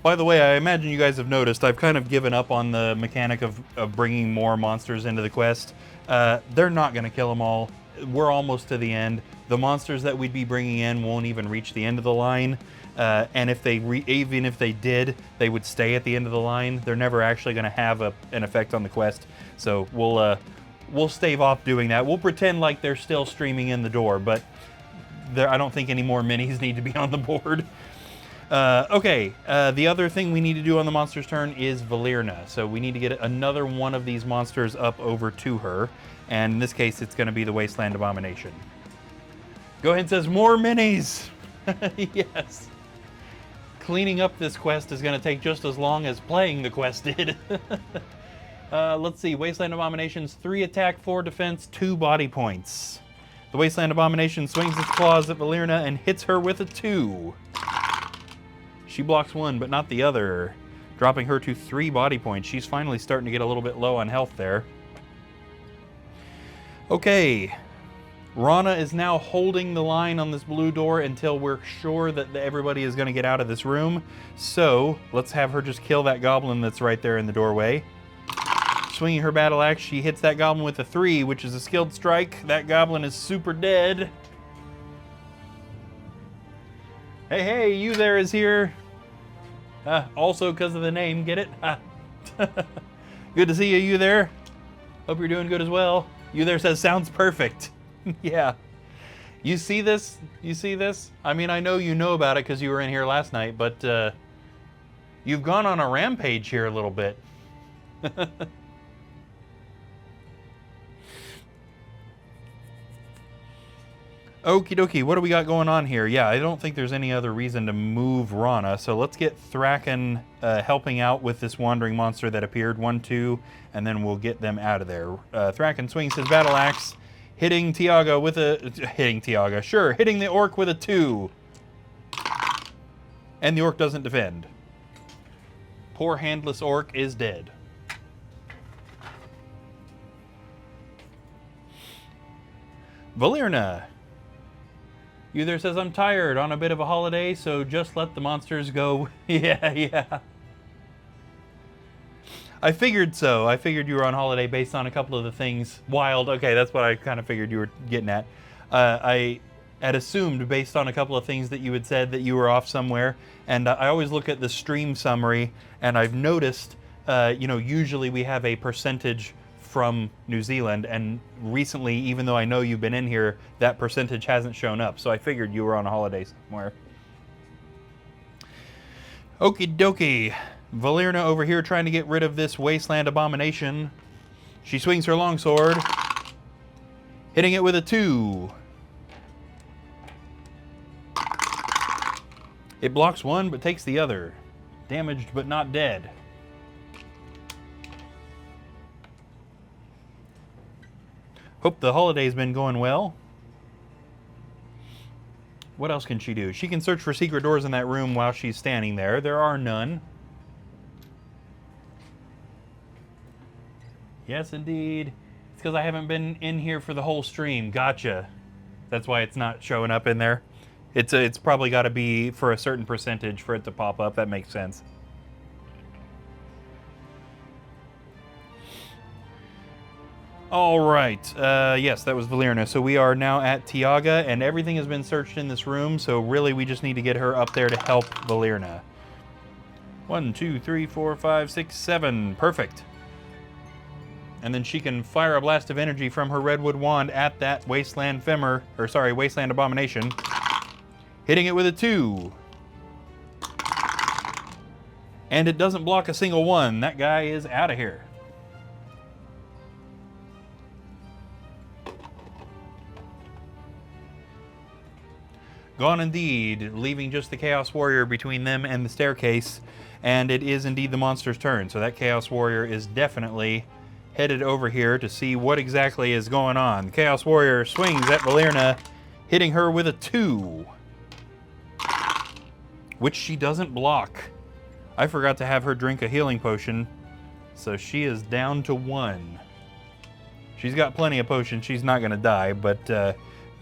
By the way, I imagine you guys have noticed I've kind of given up on the mechanic of bringing more monsters into the quest. They're not going to kill them all. We're almost to the end. The monsters that we'd be bringing in won't even reach the end of the line. And if they even if they did, they would stay at the end of the line. They're never actually going to have an effect on the quest. So we'll stave off doing that. We'll pretend like they're still streaming in the door, but I don't think any more minis need to be on the board. Okay, the other thing we need to do on the monster's turn is Valerna. So we need to get another one of these monsters up over to her. And in this case, it's going to be the Wasteland Abomination. Go ahead and says, more minis! Yes. Cleaning up this quest is going to take just as long as playing the quest did. Let's see, Wasteland Abomination's 3 attack, 4 defense, 2 body points. The Wasteland Abomination swings its claws at Valerna and hits her with a 2. She blocks 1, but not the other, dropping her to 3 body points. She's finally starting to get a little bit low on health there. Okay, Rana is now holding the line on this blue door until we're sure that everybody is going to get out of this room. So let's have her just kill that goblin that's right there in the doorway. Swinging her battle axe, she hits that goblin with a 3, which is a skilled strike. That goblin is super dead. Hey, you there is here. Also because of the name, get it? Good to see you, you there. Hope you're doing good as well. You there says, sounds perfect. Yeah. You see this? You see this? I mean, I know you know about it because you were in here last night, but you've gone on a rampage here a little bit. Okie dokie, what do we got going on here? Yeah, I don't think there's any other reason to move Rana, so let's get Thraken helping out with this wandering monster that appeared, 1, 2, and then we'll get them out of there. Thraken swings his battle axe, hitting Tiago with a... hitting the orc with a 2. And the orc doesn't defend. Poor handless orc is dead. Valerna. You there says, I'm tired, on a bit of a holiday, so just let the monsters go. Yeah. I figured so. I figured you were on holiday based on a couple of the things. Wild. Okay, that's what I kind of figured you were getting at. I had assumed based on a couple of things that you had said that you were off somewhere. And I always look at the stream summary, and I've noticed, usually we have a percentage from New Zealand, and recently, even though I know you've been in here, that percentage hasn't shown up. So I figured you were on a holiday somewhere. Okie dokie. Valerna over here trying to get rid of this wasteland abomination. She swings her longsword, hitting it with a 2. It blocks one, but takes the other. Damaged, but not dead. Hope the holiday's been going well. What else can she do? She can search for secret doors in that room while she's standing there. There are none. Yes, indeed. It's because I haven't been in here for the whole stream. Gotcha. That's why it's not showing up in there. It's probably got to be for a certain percentage for it to pop up. That makes sense. All right. Yes, that was Valerna. So we are now at Tiaga, and everything has been searched in this room. So really, we just need to get her up there to help Valerna. 1, 2, 3, 4, 5, 6, 7. Perfect. And then she can fire a blast of energy from her redwood wand at that wasteland wasteland abomination, hitting it with a 2. And it doesn't block a single one. That guy is out of here. Gone indeed, leaving just the Chaos Warrior between them and the staircase. And it is indeed the monster's turn. So that Chaos Warrior is definitely headed over here to see what exactly is going on. The Chaos Warrior swings at Valerna, hitting her with a 2, which she doesn't block. I forgot to have her drink a healing potion, so she is down to 1. She's got plenty of potions. She's not going to die, but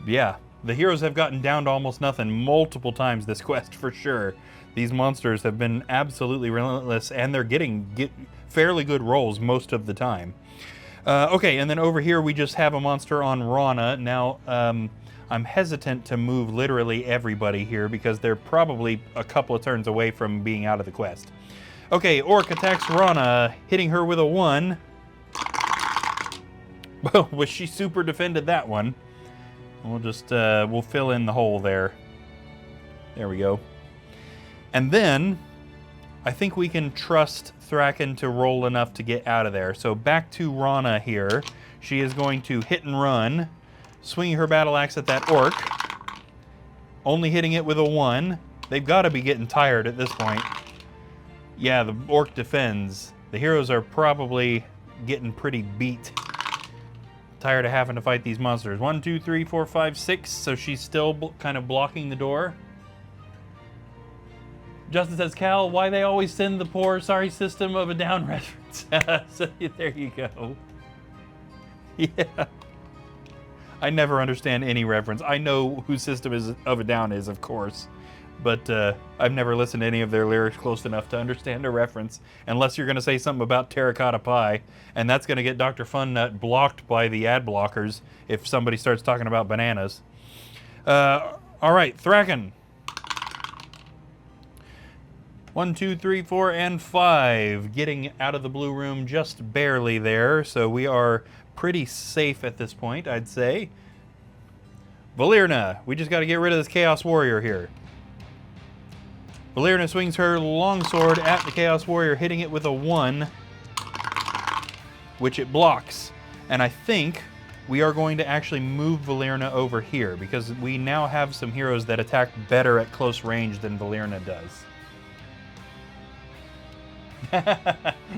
yeah. The heroes have gotten down to almost nothing multiple times this quest for sure. These monsters have been absolutely relentless, and they're getting fairly good rolls most of the time. Okay, and then over here we just have a monster on Rana. Now, I'm hesitant to move literally everybody here because they're probably a couple of turns away from being out of the quest. Okay, Orc attacks Rana, hitting her with a 1. Well, was she super defended that one? We'll just, we'll fill in the hole there. There we go. And then, I think we can trust Thraken to roll enough to get out of there. So back to Rana here. She is going to hit and run, swinging her battle axe at that orc. Only hitting it with a 1. They've got to be getting tired at this point. Yeah, the orc defends. The heroes are probably getting pretty beat. Tired of having to fight these monsters. 1, 2, 3, 4, 5, 6. So she's still kind of blocking the door. Justin says, Cal, why they always send the poor, sorry system of a down reference. So there you go. Yeah. I never understand any reference. I know who System is of a Down is, of course. But I've never listened to any of their lyrics close enough to understand a reference. Unless you're going to say something about terracotta pie. And that's going to get Dr. Funnut blocked by the ad blockers if somebody starts talking about bananas. All right, Thraken. 1, 2, 3, 4, and 5. Getting out of the blue room just barely there. So we are pretty safe at this point, I'd say. Valerna. We just got to get rid of this Chaos Warrior here. Valerna swings her longsword at the Chaos Warrior, hitting it with a 1, which it blocks. And I think we are going to actually move Valerna over here because we now have some heroes that attack better at close range than Valerna does.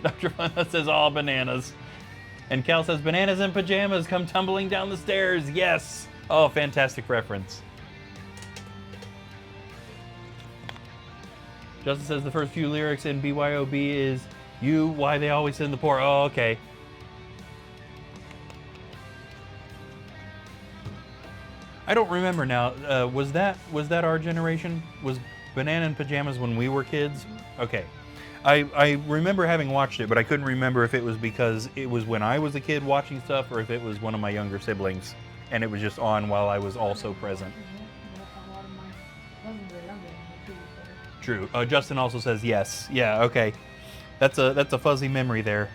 Dr. Funda says, all bananas. And Cal says, bananas in pajamas come tumbling down the stairs. Yes. Oh, fantastic reference. Justin says the first few lyrics in BYOB is, you, why they always send the poor. Oh, okay. I don't remember now. Was that our generation? Was Banana in Pajamas when we were kids? Okay. I remember having watched it, but I couldn't remember if it was because it was when I was a kid watching stuff or if it was one of my younger siblings and it was just on while I was also present. True. Justin also says yes. Yeah, okay. That's a fuzzy memory there.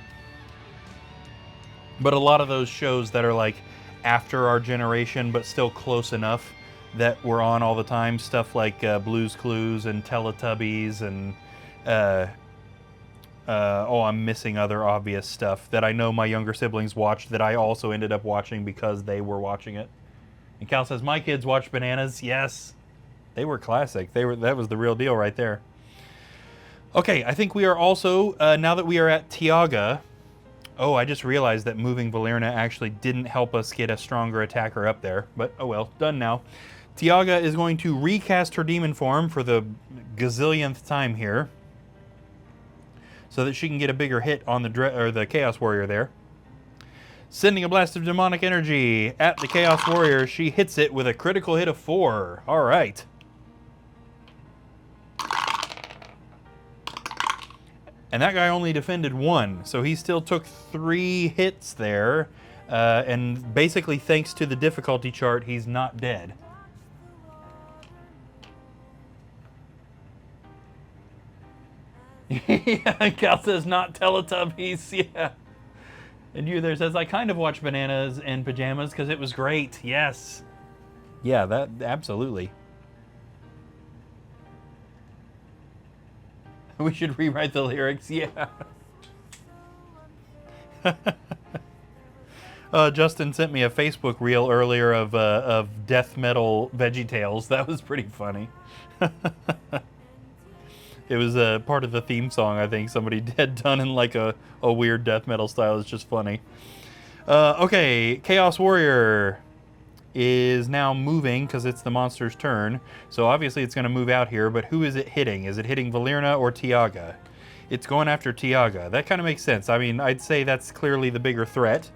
But a lot of those shows that are like after our generation but still close enough that were on all the time, stuff like Blue's Clues and Teletubbies and I'm missing other obvious stuff that I know my younger siblings watched that I also ended up watching because they were watching it. And Cal says, my kids watched Bananas. Yes. They were classic. That was the real deal right there. Okay, I think we are also, now that we are at Tiaga, I just realized that moving Valerna actually didn't help us get a stronger attacker up there. But, oh well, done now. Tiaga is going to recast her demon form for the gazillionth time here, so that she can get a bigger hit on the Chaos Warrior there. Sending a blast of demonic energy at the Chaos Warrior. She hits it with a critical hit of 4. All right. And that guy only defended 1, so he still took 3 hits there. And basically, thanks to the difficulty chart, he's not dead. Yeah, Cal says not Teletubbies, yeah. And you there says, I kind of watched Bananas in Pajamas because it was great, yes. Yeah, that, absolutely. We should rewrite the lyrics, yeah. Justin sent me a Facebook reel earlier of death metal VeggieTales. That was pretty funny. It was a part of the theme song, I think. Somebody had done in like a weird death metal style. It's just funny. Okay, Chaos Warrior is now moving because it's the monster's turn. So obviously it's going to move out here, but who is it hitting? Is it hitting Valerna or Tiaga? It's going after Tiaga. That kind of makes sense. I mean, I'd say that's clearly the bigger threat.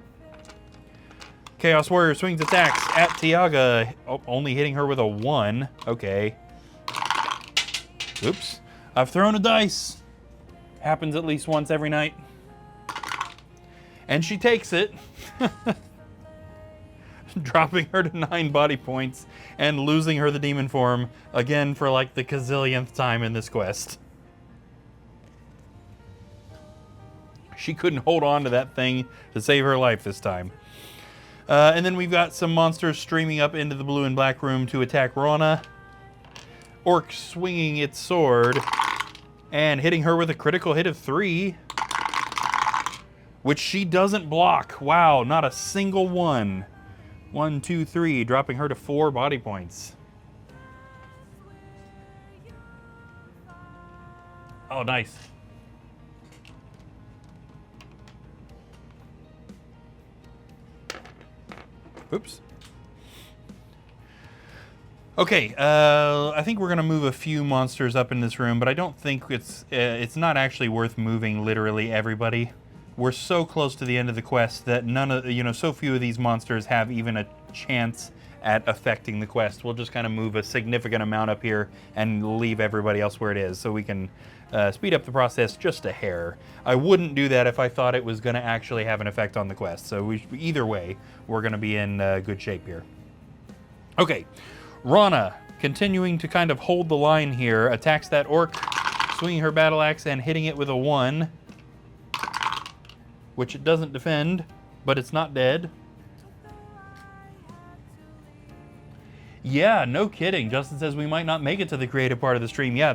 Chaos Warrior swings its axe at Tiaga, only hitting her with a 1. Okay. Oops. I've thrown a dice. Happens at least once every night. And she takes it. Dropping her to 9 body points and losing her the demon form again for like the gazillionth time in this quest. She couldn't hold on to that thing to save her life this time. And then we've got some monsters streaming up into the blue and black room to attack Rana. Orc swinging its sword and hitting her with a critical hit of 3, which she doesn't block. Wow, not a single one. 1, 2, 3, dropping her to 4 body points. Oh, nice. Oops. Okay, I think we're gonna move a few monsters up in this room, but I don't think it's not actually worth moving literally everybody. We're so close to the end of the quest that so few of these monsters have even a chance at affecting the quest. We'll just kind of move a significant amount up here and leave everybody else where it is, so we can speed up the process just a hair. I wouldn't do that if I thought it was going to actually have an effect on the quest. So either way, we're going to be in good shape here. Okay, Rana, continuing to kind of hold the line here, attacks that orc, swinging her battle axe and hitting it with a 1, which it doesn't defend, but it's not dead. Yeah, no kidding. Justin says we might not make it to the creative part of the stream. Yeah,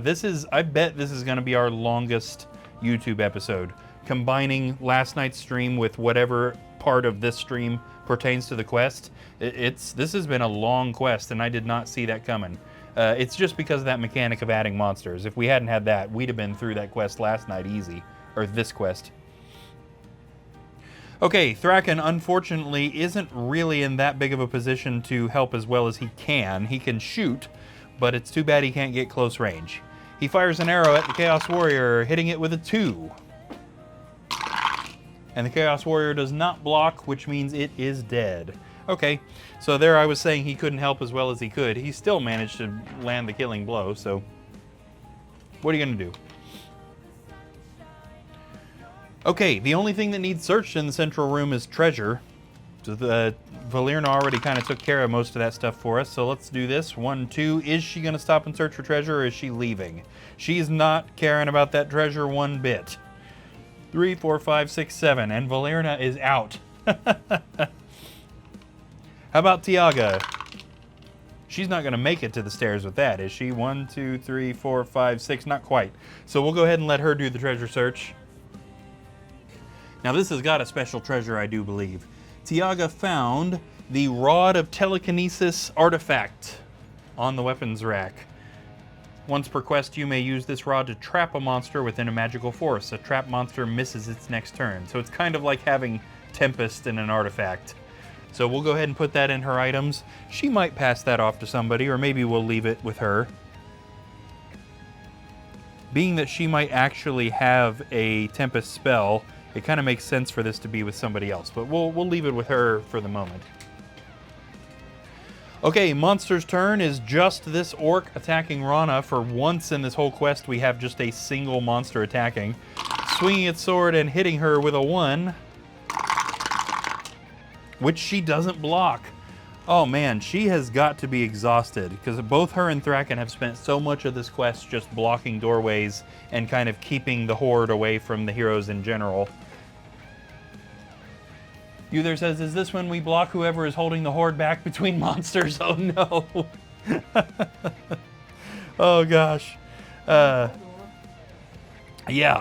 I bet this is going to be our longest YouTube episode. Combining last night's stream with whatever part of this stream pertains to the quest. This has been a long quest, and I did not see that coming. It's just because of that mechanic of adding monsters. If we hadn't had that, we'd have been through that quest last night easy. Or this quest. Okay, Thraken, unfortunately, isn't really in that big of a position to help as well as he can. He can shoot, but it's too bad he can't get close range. He fires an arrow at the Chaos Warrior, hitting it with a 2. And the Chaos Warrior does not block, which means it is dead. Okay, so there I was saying he couldn't help as well as he could. He still managed to land the killing blow, so what are you going to do? Okay, the only thing that needs searched in the central room is treasure. So the Valerna already kind of took care of most of that stuff for us. So let's do this. 1, 2. Is she going to stop and search for treasure, or is she leaving? She's not caring about that treasure one bit. 3, 4, 5, 6, 7. And Valerna is out. How about Tiaga? She's not going to make it to the stairs with that, is she? 1, 2, 3, 4, 5, 6. Not quite. So we'll go ahead and let her do the treasure search. Now this has got a special treasure, I do believe. Tiaga found the Rod of Telekinesis artifact on the weapons rack. Once per quest, you may use this rod to trap a monster within a magical force. A trapped monster misses its next turn. So it's kind of like having Tempest in an artifact. So we'll go ahead and put that in her items. She might pass that off to somebody, or maybe we'll leave it with her. Being that she might actually have a Tempest spell, it kind of makes sense for this to be with somebody else, but we'll leave it with her for the moment. Okay, monster's turn is just this orc attacking Rana. For once in this whole quest, we have just a single monster attacking. Swinging its sword and hitting her with a 1, which she doesn't block. Oh man, she has got to be exhausted, because both her and Thraken have spent so much of this quest just blocking doorways and kind of keeping the horde away from the heroes in general. Uther says, is this when we block whoever is holding the horde back between monsters? Oh no. Oh gosh. Yeah,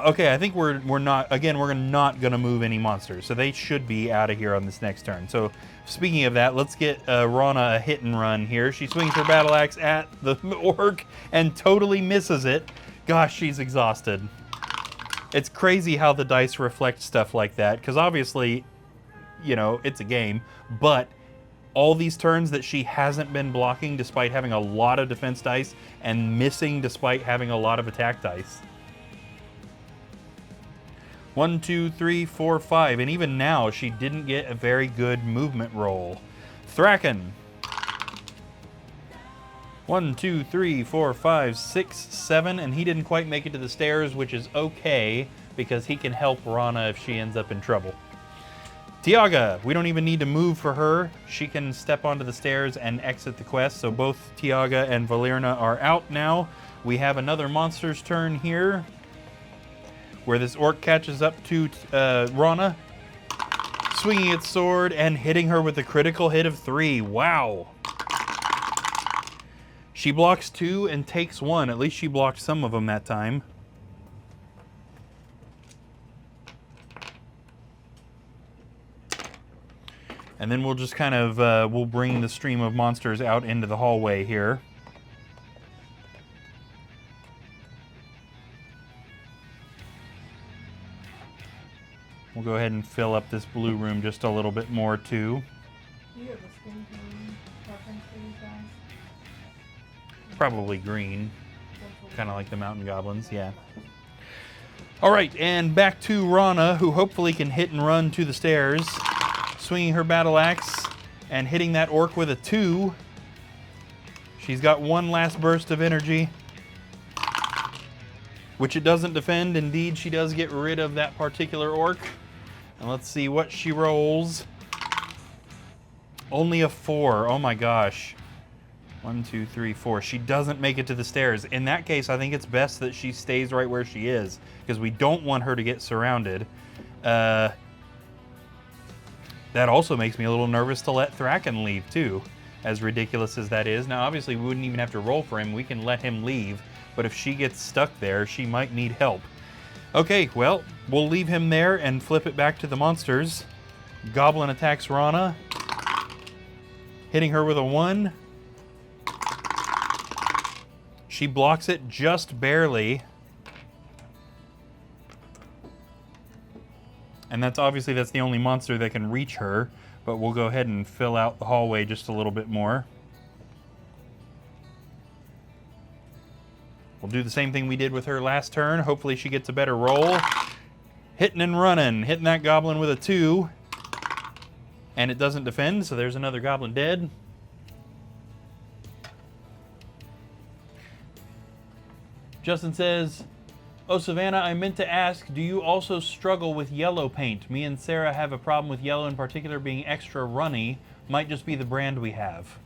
okay, I think we're not gonna move any monsters, so they should be out of here on this next turn. So speaking of that, let's get Rana a hit and run here. She swings her battle axe at the orc and totally misses it. Gosh, she's exhausted. It's crazy how the dice reflect stuff like that, because obviously, you know, it's a game, but all these turns that she hasn't been blocking despite having a lot of defense dice and missing despite having a lot of attack dice. 1, 2, 3, 4, 5, and even now she didn't get a very good movement roll. Thraken. 1, 2, 3, 4, 5, 6, 7, and he didn't quite make it to the stairs, which is okay because he can help Rana if she ends up in trouble. Tiaga, we don't even need to move for her. She can step onto the stairs and exit the quest, so both Tiaga and Valerna are out now. We have another monster's turn here, where this orc catches up to Rana, swinging its sword and hitting her with a critical hit of 3. Wow. She blocks 2 and takes 1. At least she blocked some of them that time. And then we'll just kind of, we'll bring the stream of monsters out into the hallway here. We'll go ahead and fill up this blue room just a little bit more too. Do you have a skin tone preference for these guys? Probably green. Kind of like the mountain goblins, yeah. All right, and back to Rana, who hopefully can hit and run to the stairs. Swinging her battle axe and hitting that orc with a 2. She's got one last burst of energy, which it doesn't defend. Indeed, she does get rid of that particular orc. And let's see what she rolls. Only a 4. Oh my gosh. 1, 2, 3, 4. She doesn't make it to the stairs. In that case, I think it's best that she stays right where she is, because we don't want her to get surrounded. That also makes me a little nervous to let Thraken leave too, as ridiculous as that is. Now, obviously, we wouldn't even have to roll for him. We can let him leave, but if she gets stuck there, she might need help. Okay, well, we'll leave him there and flip it back to the monsters. Goblin attacks Rana, hitting her with a 1. She blocks it just barely. And that's the only monster that can reach her, but we'll go ahead and fill out the hallway just a little bit more. We'll do the same thing we did with her last turn. Hopefully she gets a better roll. Hitting and running, hitting that goblin with a 2. And it doesn't defend, so there's another goblin dead. Justin says, Oh, Savannah, I meant to ask, do you also struggle with yellow paint? Me and Sarah have a problem with yellow in particular being extra runny. Might just be the brand we have.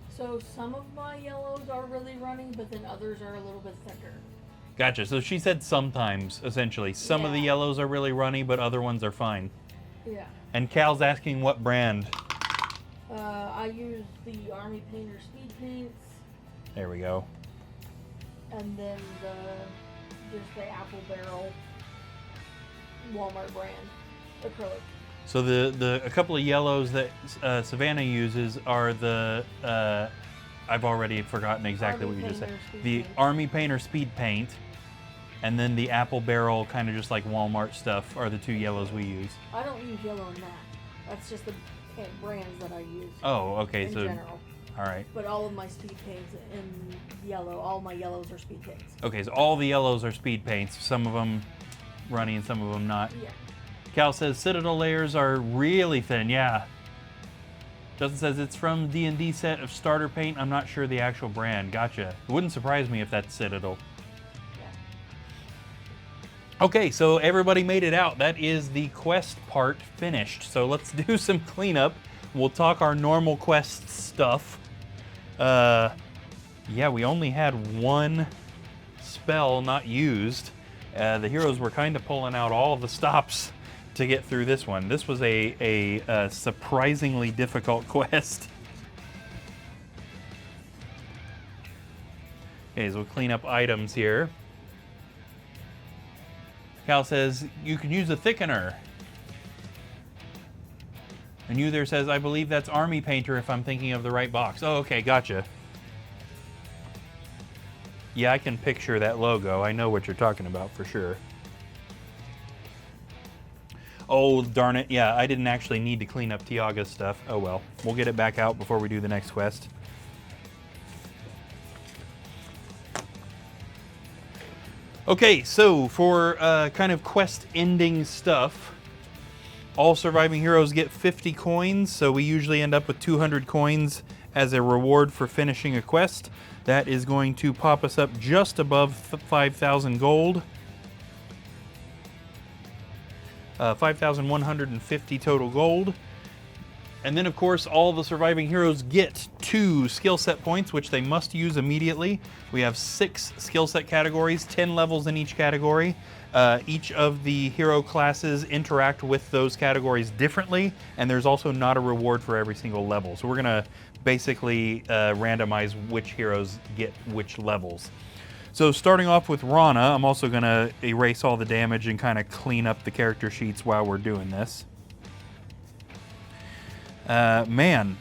So some of my yellows are really running, but then others are a little bit thicker. Gotcha. So she said sometimes, essentially. Some of the Yeah. yellows are really runny, but other ones are fine. Yeah. And Cal's asking what brand. I use the Army Painter Speed Paints, There we go. and then just the Apple Barrel Walmart brand acrylic. So a couple of yellows that Savannah uses are the I've already forgotten exactly Army what you just said. Painter Speed The Paint. Army Painter Speed Paint, and then the Apple Barrel, kind of just like Walmart stuff, are the two yellows we use. I don't use yellow in that. That's just the brands that I use Oh, okay. in So general. all right. But all of my speed paints in yellow, all my yellows are speed paints. Okay, so all the yellows are speed paints. Some of them runny and some of them not. Yeah. Cal says Citadel layers are really thin. Yeah. Justin says it's from D&D set of starter paint. I'm not sure the actual brand. Gotcha. It wouldn't surprise me if that's Citadel. Yeah. Okay, so everybody made it out. That is the quest part finished. So let's do some cleanup. We'll talk our normal quest stuff. Yeah, we only had one spell not used. The heroes were kind of pulling out all of the stops to get through this one. This was a surprisingly difficult quest. Okay, so we'll clean up items here. Cal says, you can use a thickener. And you there says, I believe that's Army Painter if I'm thinking of the right box. Oh, okay, gotcha. Yeah, I can picture that logo. I know what you're talking about for sure. Oh, darn it. Yeah, I didn't actually need to clean up Tiaga's stuff. Oh well, we'll get it back out before we do the next quest. Okay, so for kind of quest ending stuff, all surviving heroes get 50 coins, so we usually end up with 200 coins as a reward for finishing a quest. That is going to pop us up just above 5,000 gold. 5,150 total gold. And then, of course, all the surviving heroes get 2 skill set points, which they must use immediately. We have 6 skill set categories, 10 levels in each category. Each of the hero classes interact with those categories differently, and there's also not a reward for every single level. So we're going to basically randomize which heroes get which levels. So starting off with Rana, I'm also going to erase all the damage and kind of clean up the character sheets while we're doing this. Man,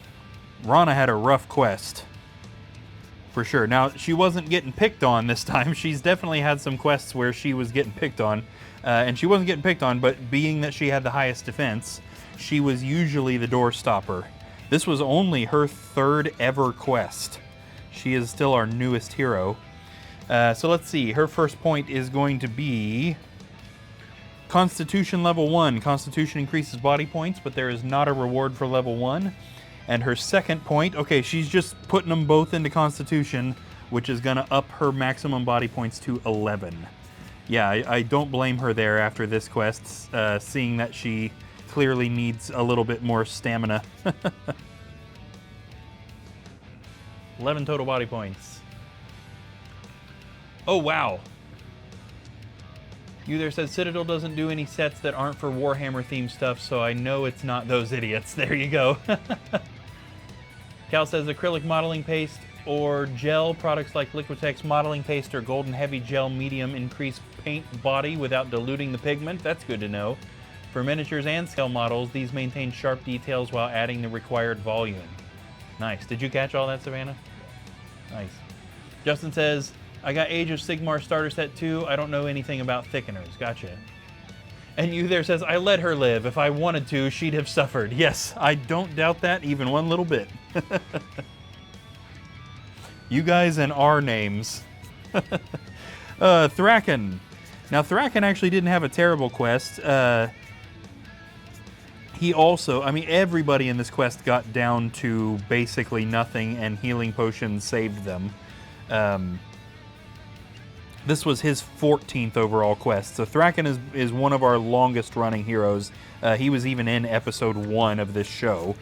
Rana had a rough quest. For sure. Now, she wasn't getting picked on this time. She's definitely had some quests where she was getting picked on. And she wasn't getting picked on, but being that she had the highest defense, she was usually the door stopper. This was only her 3rd ever quest. She is still our newest hero. So let's see. Her first point is going to be Constitution level 1. Constitution increases body points, but there is not a reward for level 1. And her second point, okay, she's just putting them both into Constitution, which is going to up her maximum body points to 11. Yeah, I don't blame her there after this quest, seeing that she clearly needs a little bit more stamina. 11 total body points. Oh, wow. You there said Citadel doesn't do any sets that aren't for Warhammer themed stuff, so I know it's not those idiots. There you go. Cal says acrylic modeling paste or gel products like Liquitex modeling paste or golden heavy gel medium increase paint body without diluting the pigment. That's good to know. For miniatures and scale models, these maintain sharp details while adding the required volume. Nice. Did you catch all that, Savannah? Nice. Justin says, I got Age of Sigmar starter set too. I don't know anything about thickeners. Gotcha. And you there says, I let her live. If I wanted to, she'd have suffered. Yes, I don't doubt that even one little bit. You guys and our names. Thraken. Now, Thraken actually didn't have a terrible quest. He also, I mean, everybody in this quest got down to basically nothing, and healing potions saved them. This was his 14th overall quest. So Thraken is one of our longest running heroes. He was even in episode 1 of this show.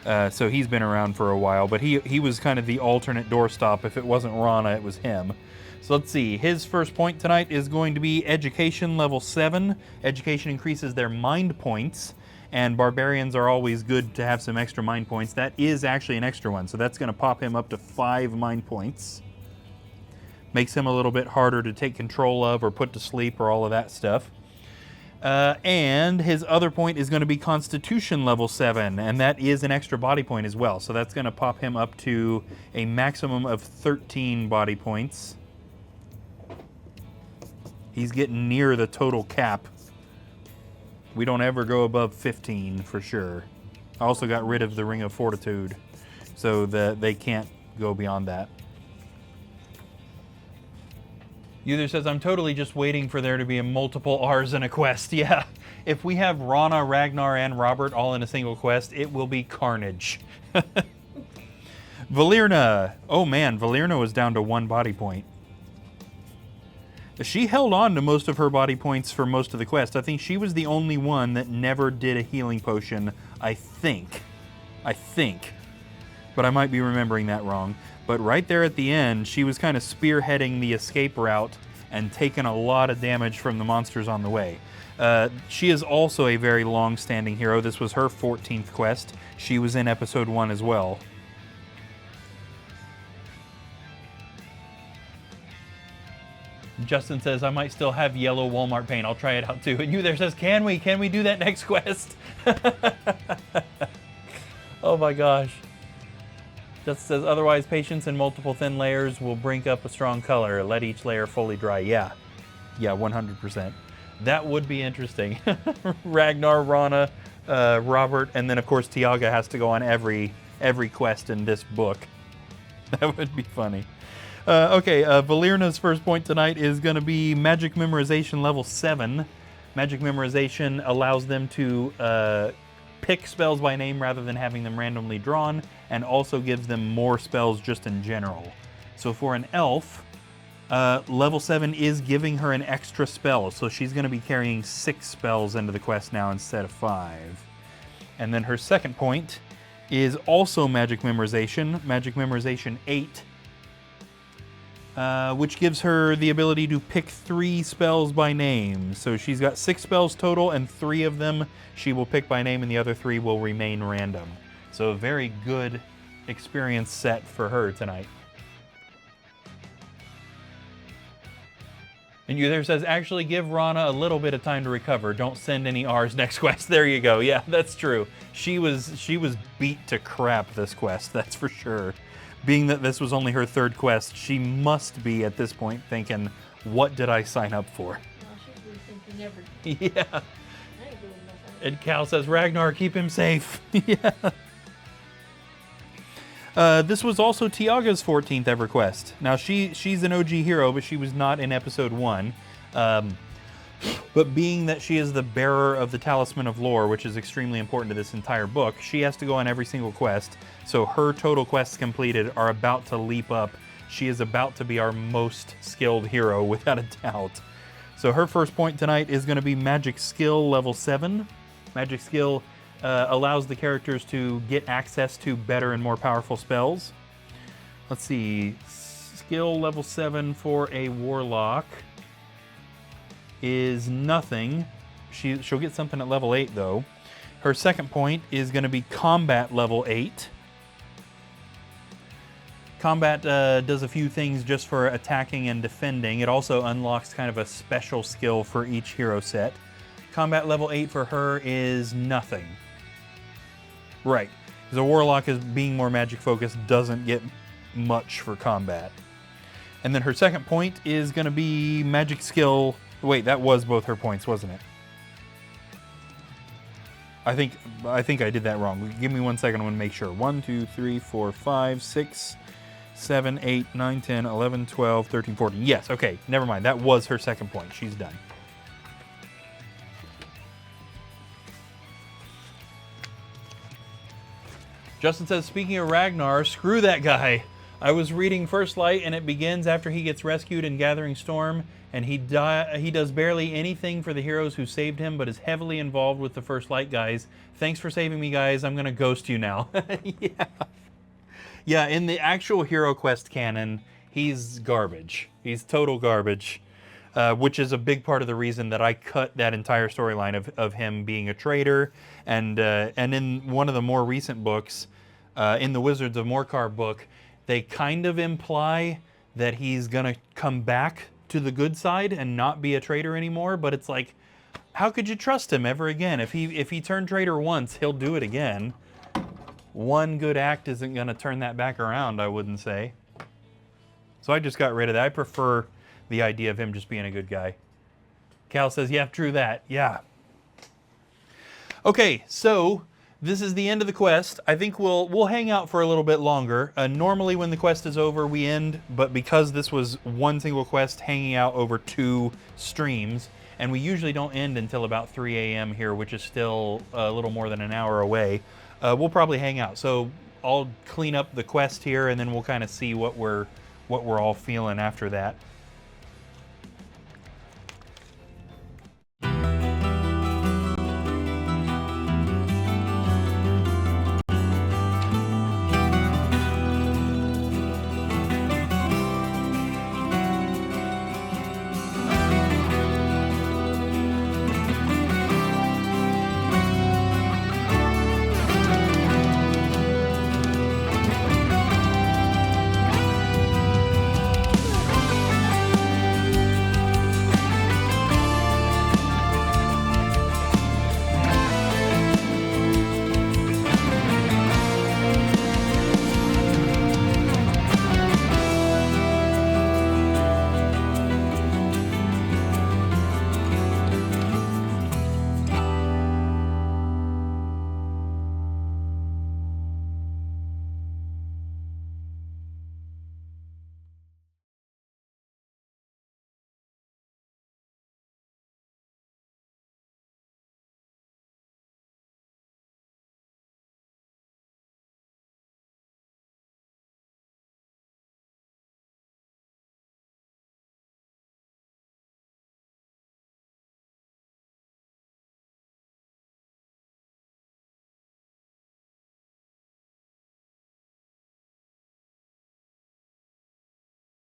So he's been around for a while, but he was kind of the alternate doorstop. If it wasn't Rana, it was him. So let's see, his first point tonight is going to be Education level 7. Education increases their mind points, and barbarians are always good to have some extra mind points. That is actually an extra one, so that's going to pop him up to 5 mind points. Makes him a little bit harder to take control of or put to sleep or all of that stuff. And his other point is going to be Constitution level 7, and that is an extra body point as well. So that's going to pop him up to a maximum of 13 body points. He's getting near the total cap. We don't ever go above 15 for sure. I also got rid of the Ring of Fortitude, so that they can't go beyond that. Uther says, I'm totally just waiting for there to be a multiple R's in a quest. Yeah, if we have Rana, Ragnar, and Robert all in a single quest, it will be carnage. Valerna. Oh man, Valerna was down to 1 body point. She held on to most of her body points for most of the quest. I think she was the only one that never did a healing potion, I think. But I might be remembering that wrong. But right there at the end, she was kind of spearheading the escape route and taking a lot of damage from the monsters on the way. She is also a very long-standing hero. This was her 14th quest. She was in episode 1 as well. Justin says, I might still have yellow Walmart paint. I'll try it out too. And you there says, can we do that next quest? Oh my gosh. Justin says, otherwise patience and multiple thin layers will bring up a strong color. Let each layer fully dry. Yeah, 100%. That would be interesting. Ragnar, Rana, Robert, and then of course Tiaga has to go on every quest in this book. That would be funny. Okay, Valerna's first point tonight is going to be Magic Memorization level 7. Magic Memorization allows them to pick spells by name rather than having them randomly drawn, and also gives them more spells just in general. So for an elf, level 7 is giving her an extra spell, so she's going to be carrying 6 spells into the quest now instead of 5. And then her second point is also Magic Memorization 8. Which gives her the ability to pick 3 spells by name. So she's got 6 spells total, and 3 of them she will pick by name, and the other 3 will remain random. So a very good experience set for her tonight. And you there says, actually give Rana a little bit of time to recover. Don't send any R's next quest. There you go. Yeah, that's true. She was beat to crap this quest, that's for sure. Being that this was only her 3rd quest, she must be at this point thinking, what did I sign up for? No, she's rethinking everything. Yeah. I ain't doing nothing. And Cal says, Ragnar, keep him safe. Yeah. This was also Tiaga's 14th ever quest. Now, she's an OG hero, but she was not in episode 1. But being that she is the bearer of the Talisman of Lore, which is extremely important to this entire book, she has to go on every single quest. So her total quests completed are about to leap up. She is about to be our most skilled hero, without a doubt. So her first point tonight is going to be Magic Skill level 7. Magic Skill allows the characters to get access to better and more powerful spells. Let's see. Skill level 7 for a Warlock is nothing. She'll get something at level 8 though. Her second point is going to be Combat level 8. Combat does a few things just for attacking and defending. It also unlocks kind of a special skill for each hero set. Combat level 8 for her is nothing. Right. Because a Warlock, is being more magic focused, doesn't get much for combat. And then her second point is going to be Magic Skill. Wait, that was both her points, wasn't it? I think I did that wrong. Give me 1 second, I want to make sure. 1, 2, 3, 4, 5, 6, 7, 8, 9, 10, 11, 12, 13, 14. Yes, okay, never mind. That was her second point. She's done. Justin says, speaking of Ragnar, screw that guy. I was reading First Light, and it begins after he gets rescued in Gathering Storm, and he does barely anything for the heroes who saved him, but is heavily involved with the First Light guys. Thanks for saving me, guys. I'm gonna ghost you now. Yeah. Yeah, in the actual Hero Quest canon, he's garbage. He's total garbage, which is a big part of the reason that I cut that entire storyline of him being a traitor. And in one of the more recent books, in the Wizards of Morcar book, they kind of imply that he's gonna come back to the good side and not be a traitor anymore. But it's like, how could you trust him ever again? If he turned traitor once, he'll do it again. One good act isn't going to turn that back around, I wouldn't say. So I just got rid of that. I prefer the idea of him just being a good guy. Cal says, yeah, true that. Yeah. Okay, so this is the end of the quest. I think we'll hang out for a little bit longer. Normally when the quest is over, we end, but because this was one single quest hanging out over 2 streams, and we usually don't end until about 3 a.m. here, which is still a little more than an hour away, we'll probably hang out. So I'll clean up the quest here, and then we'll kind of see what we're all feeling after that.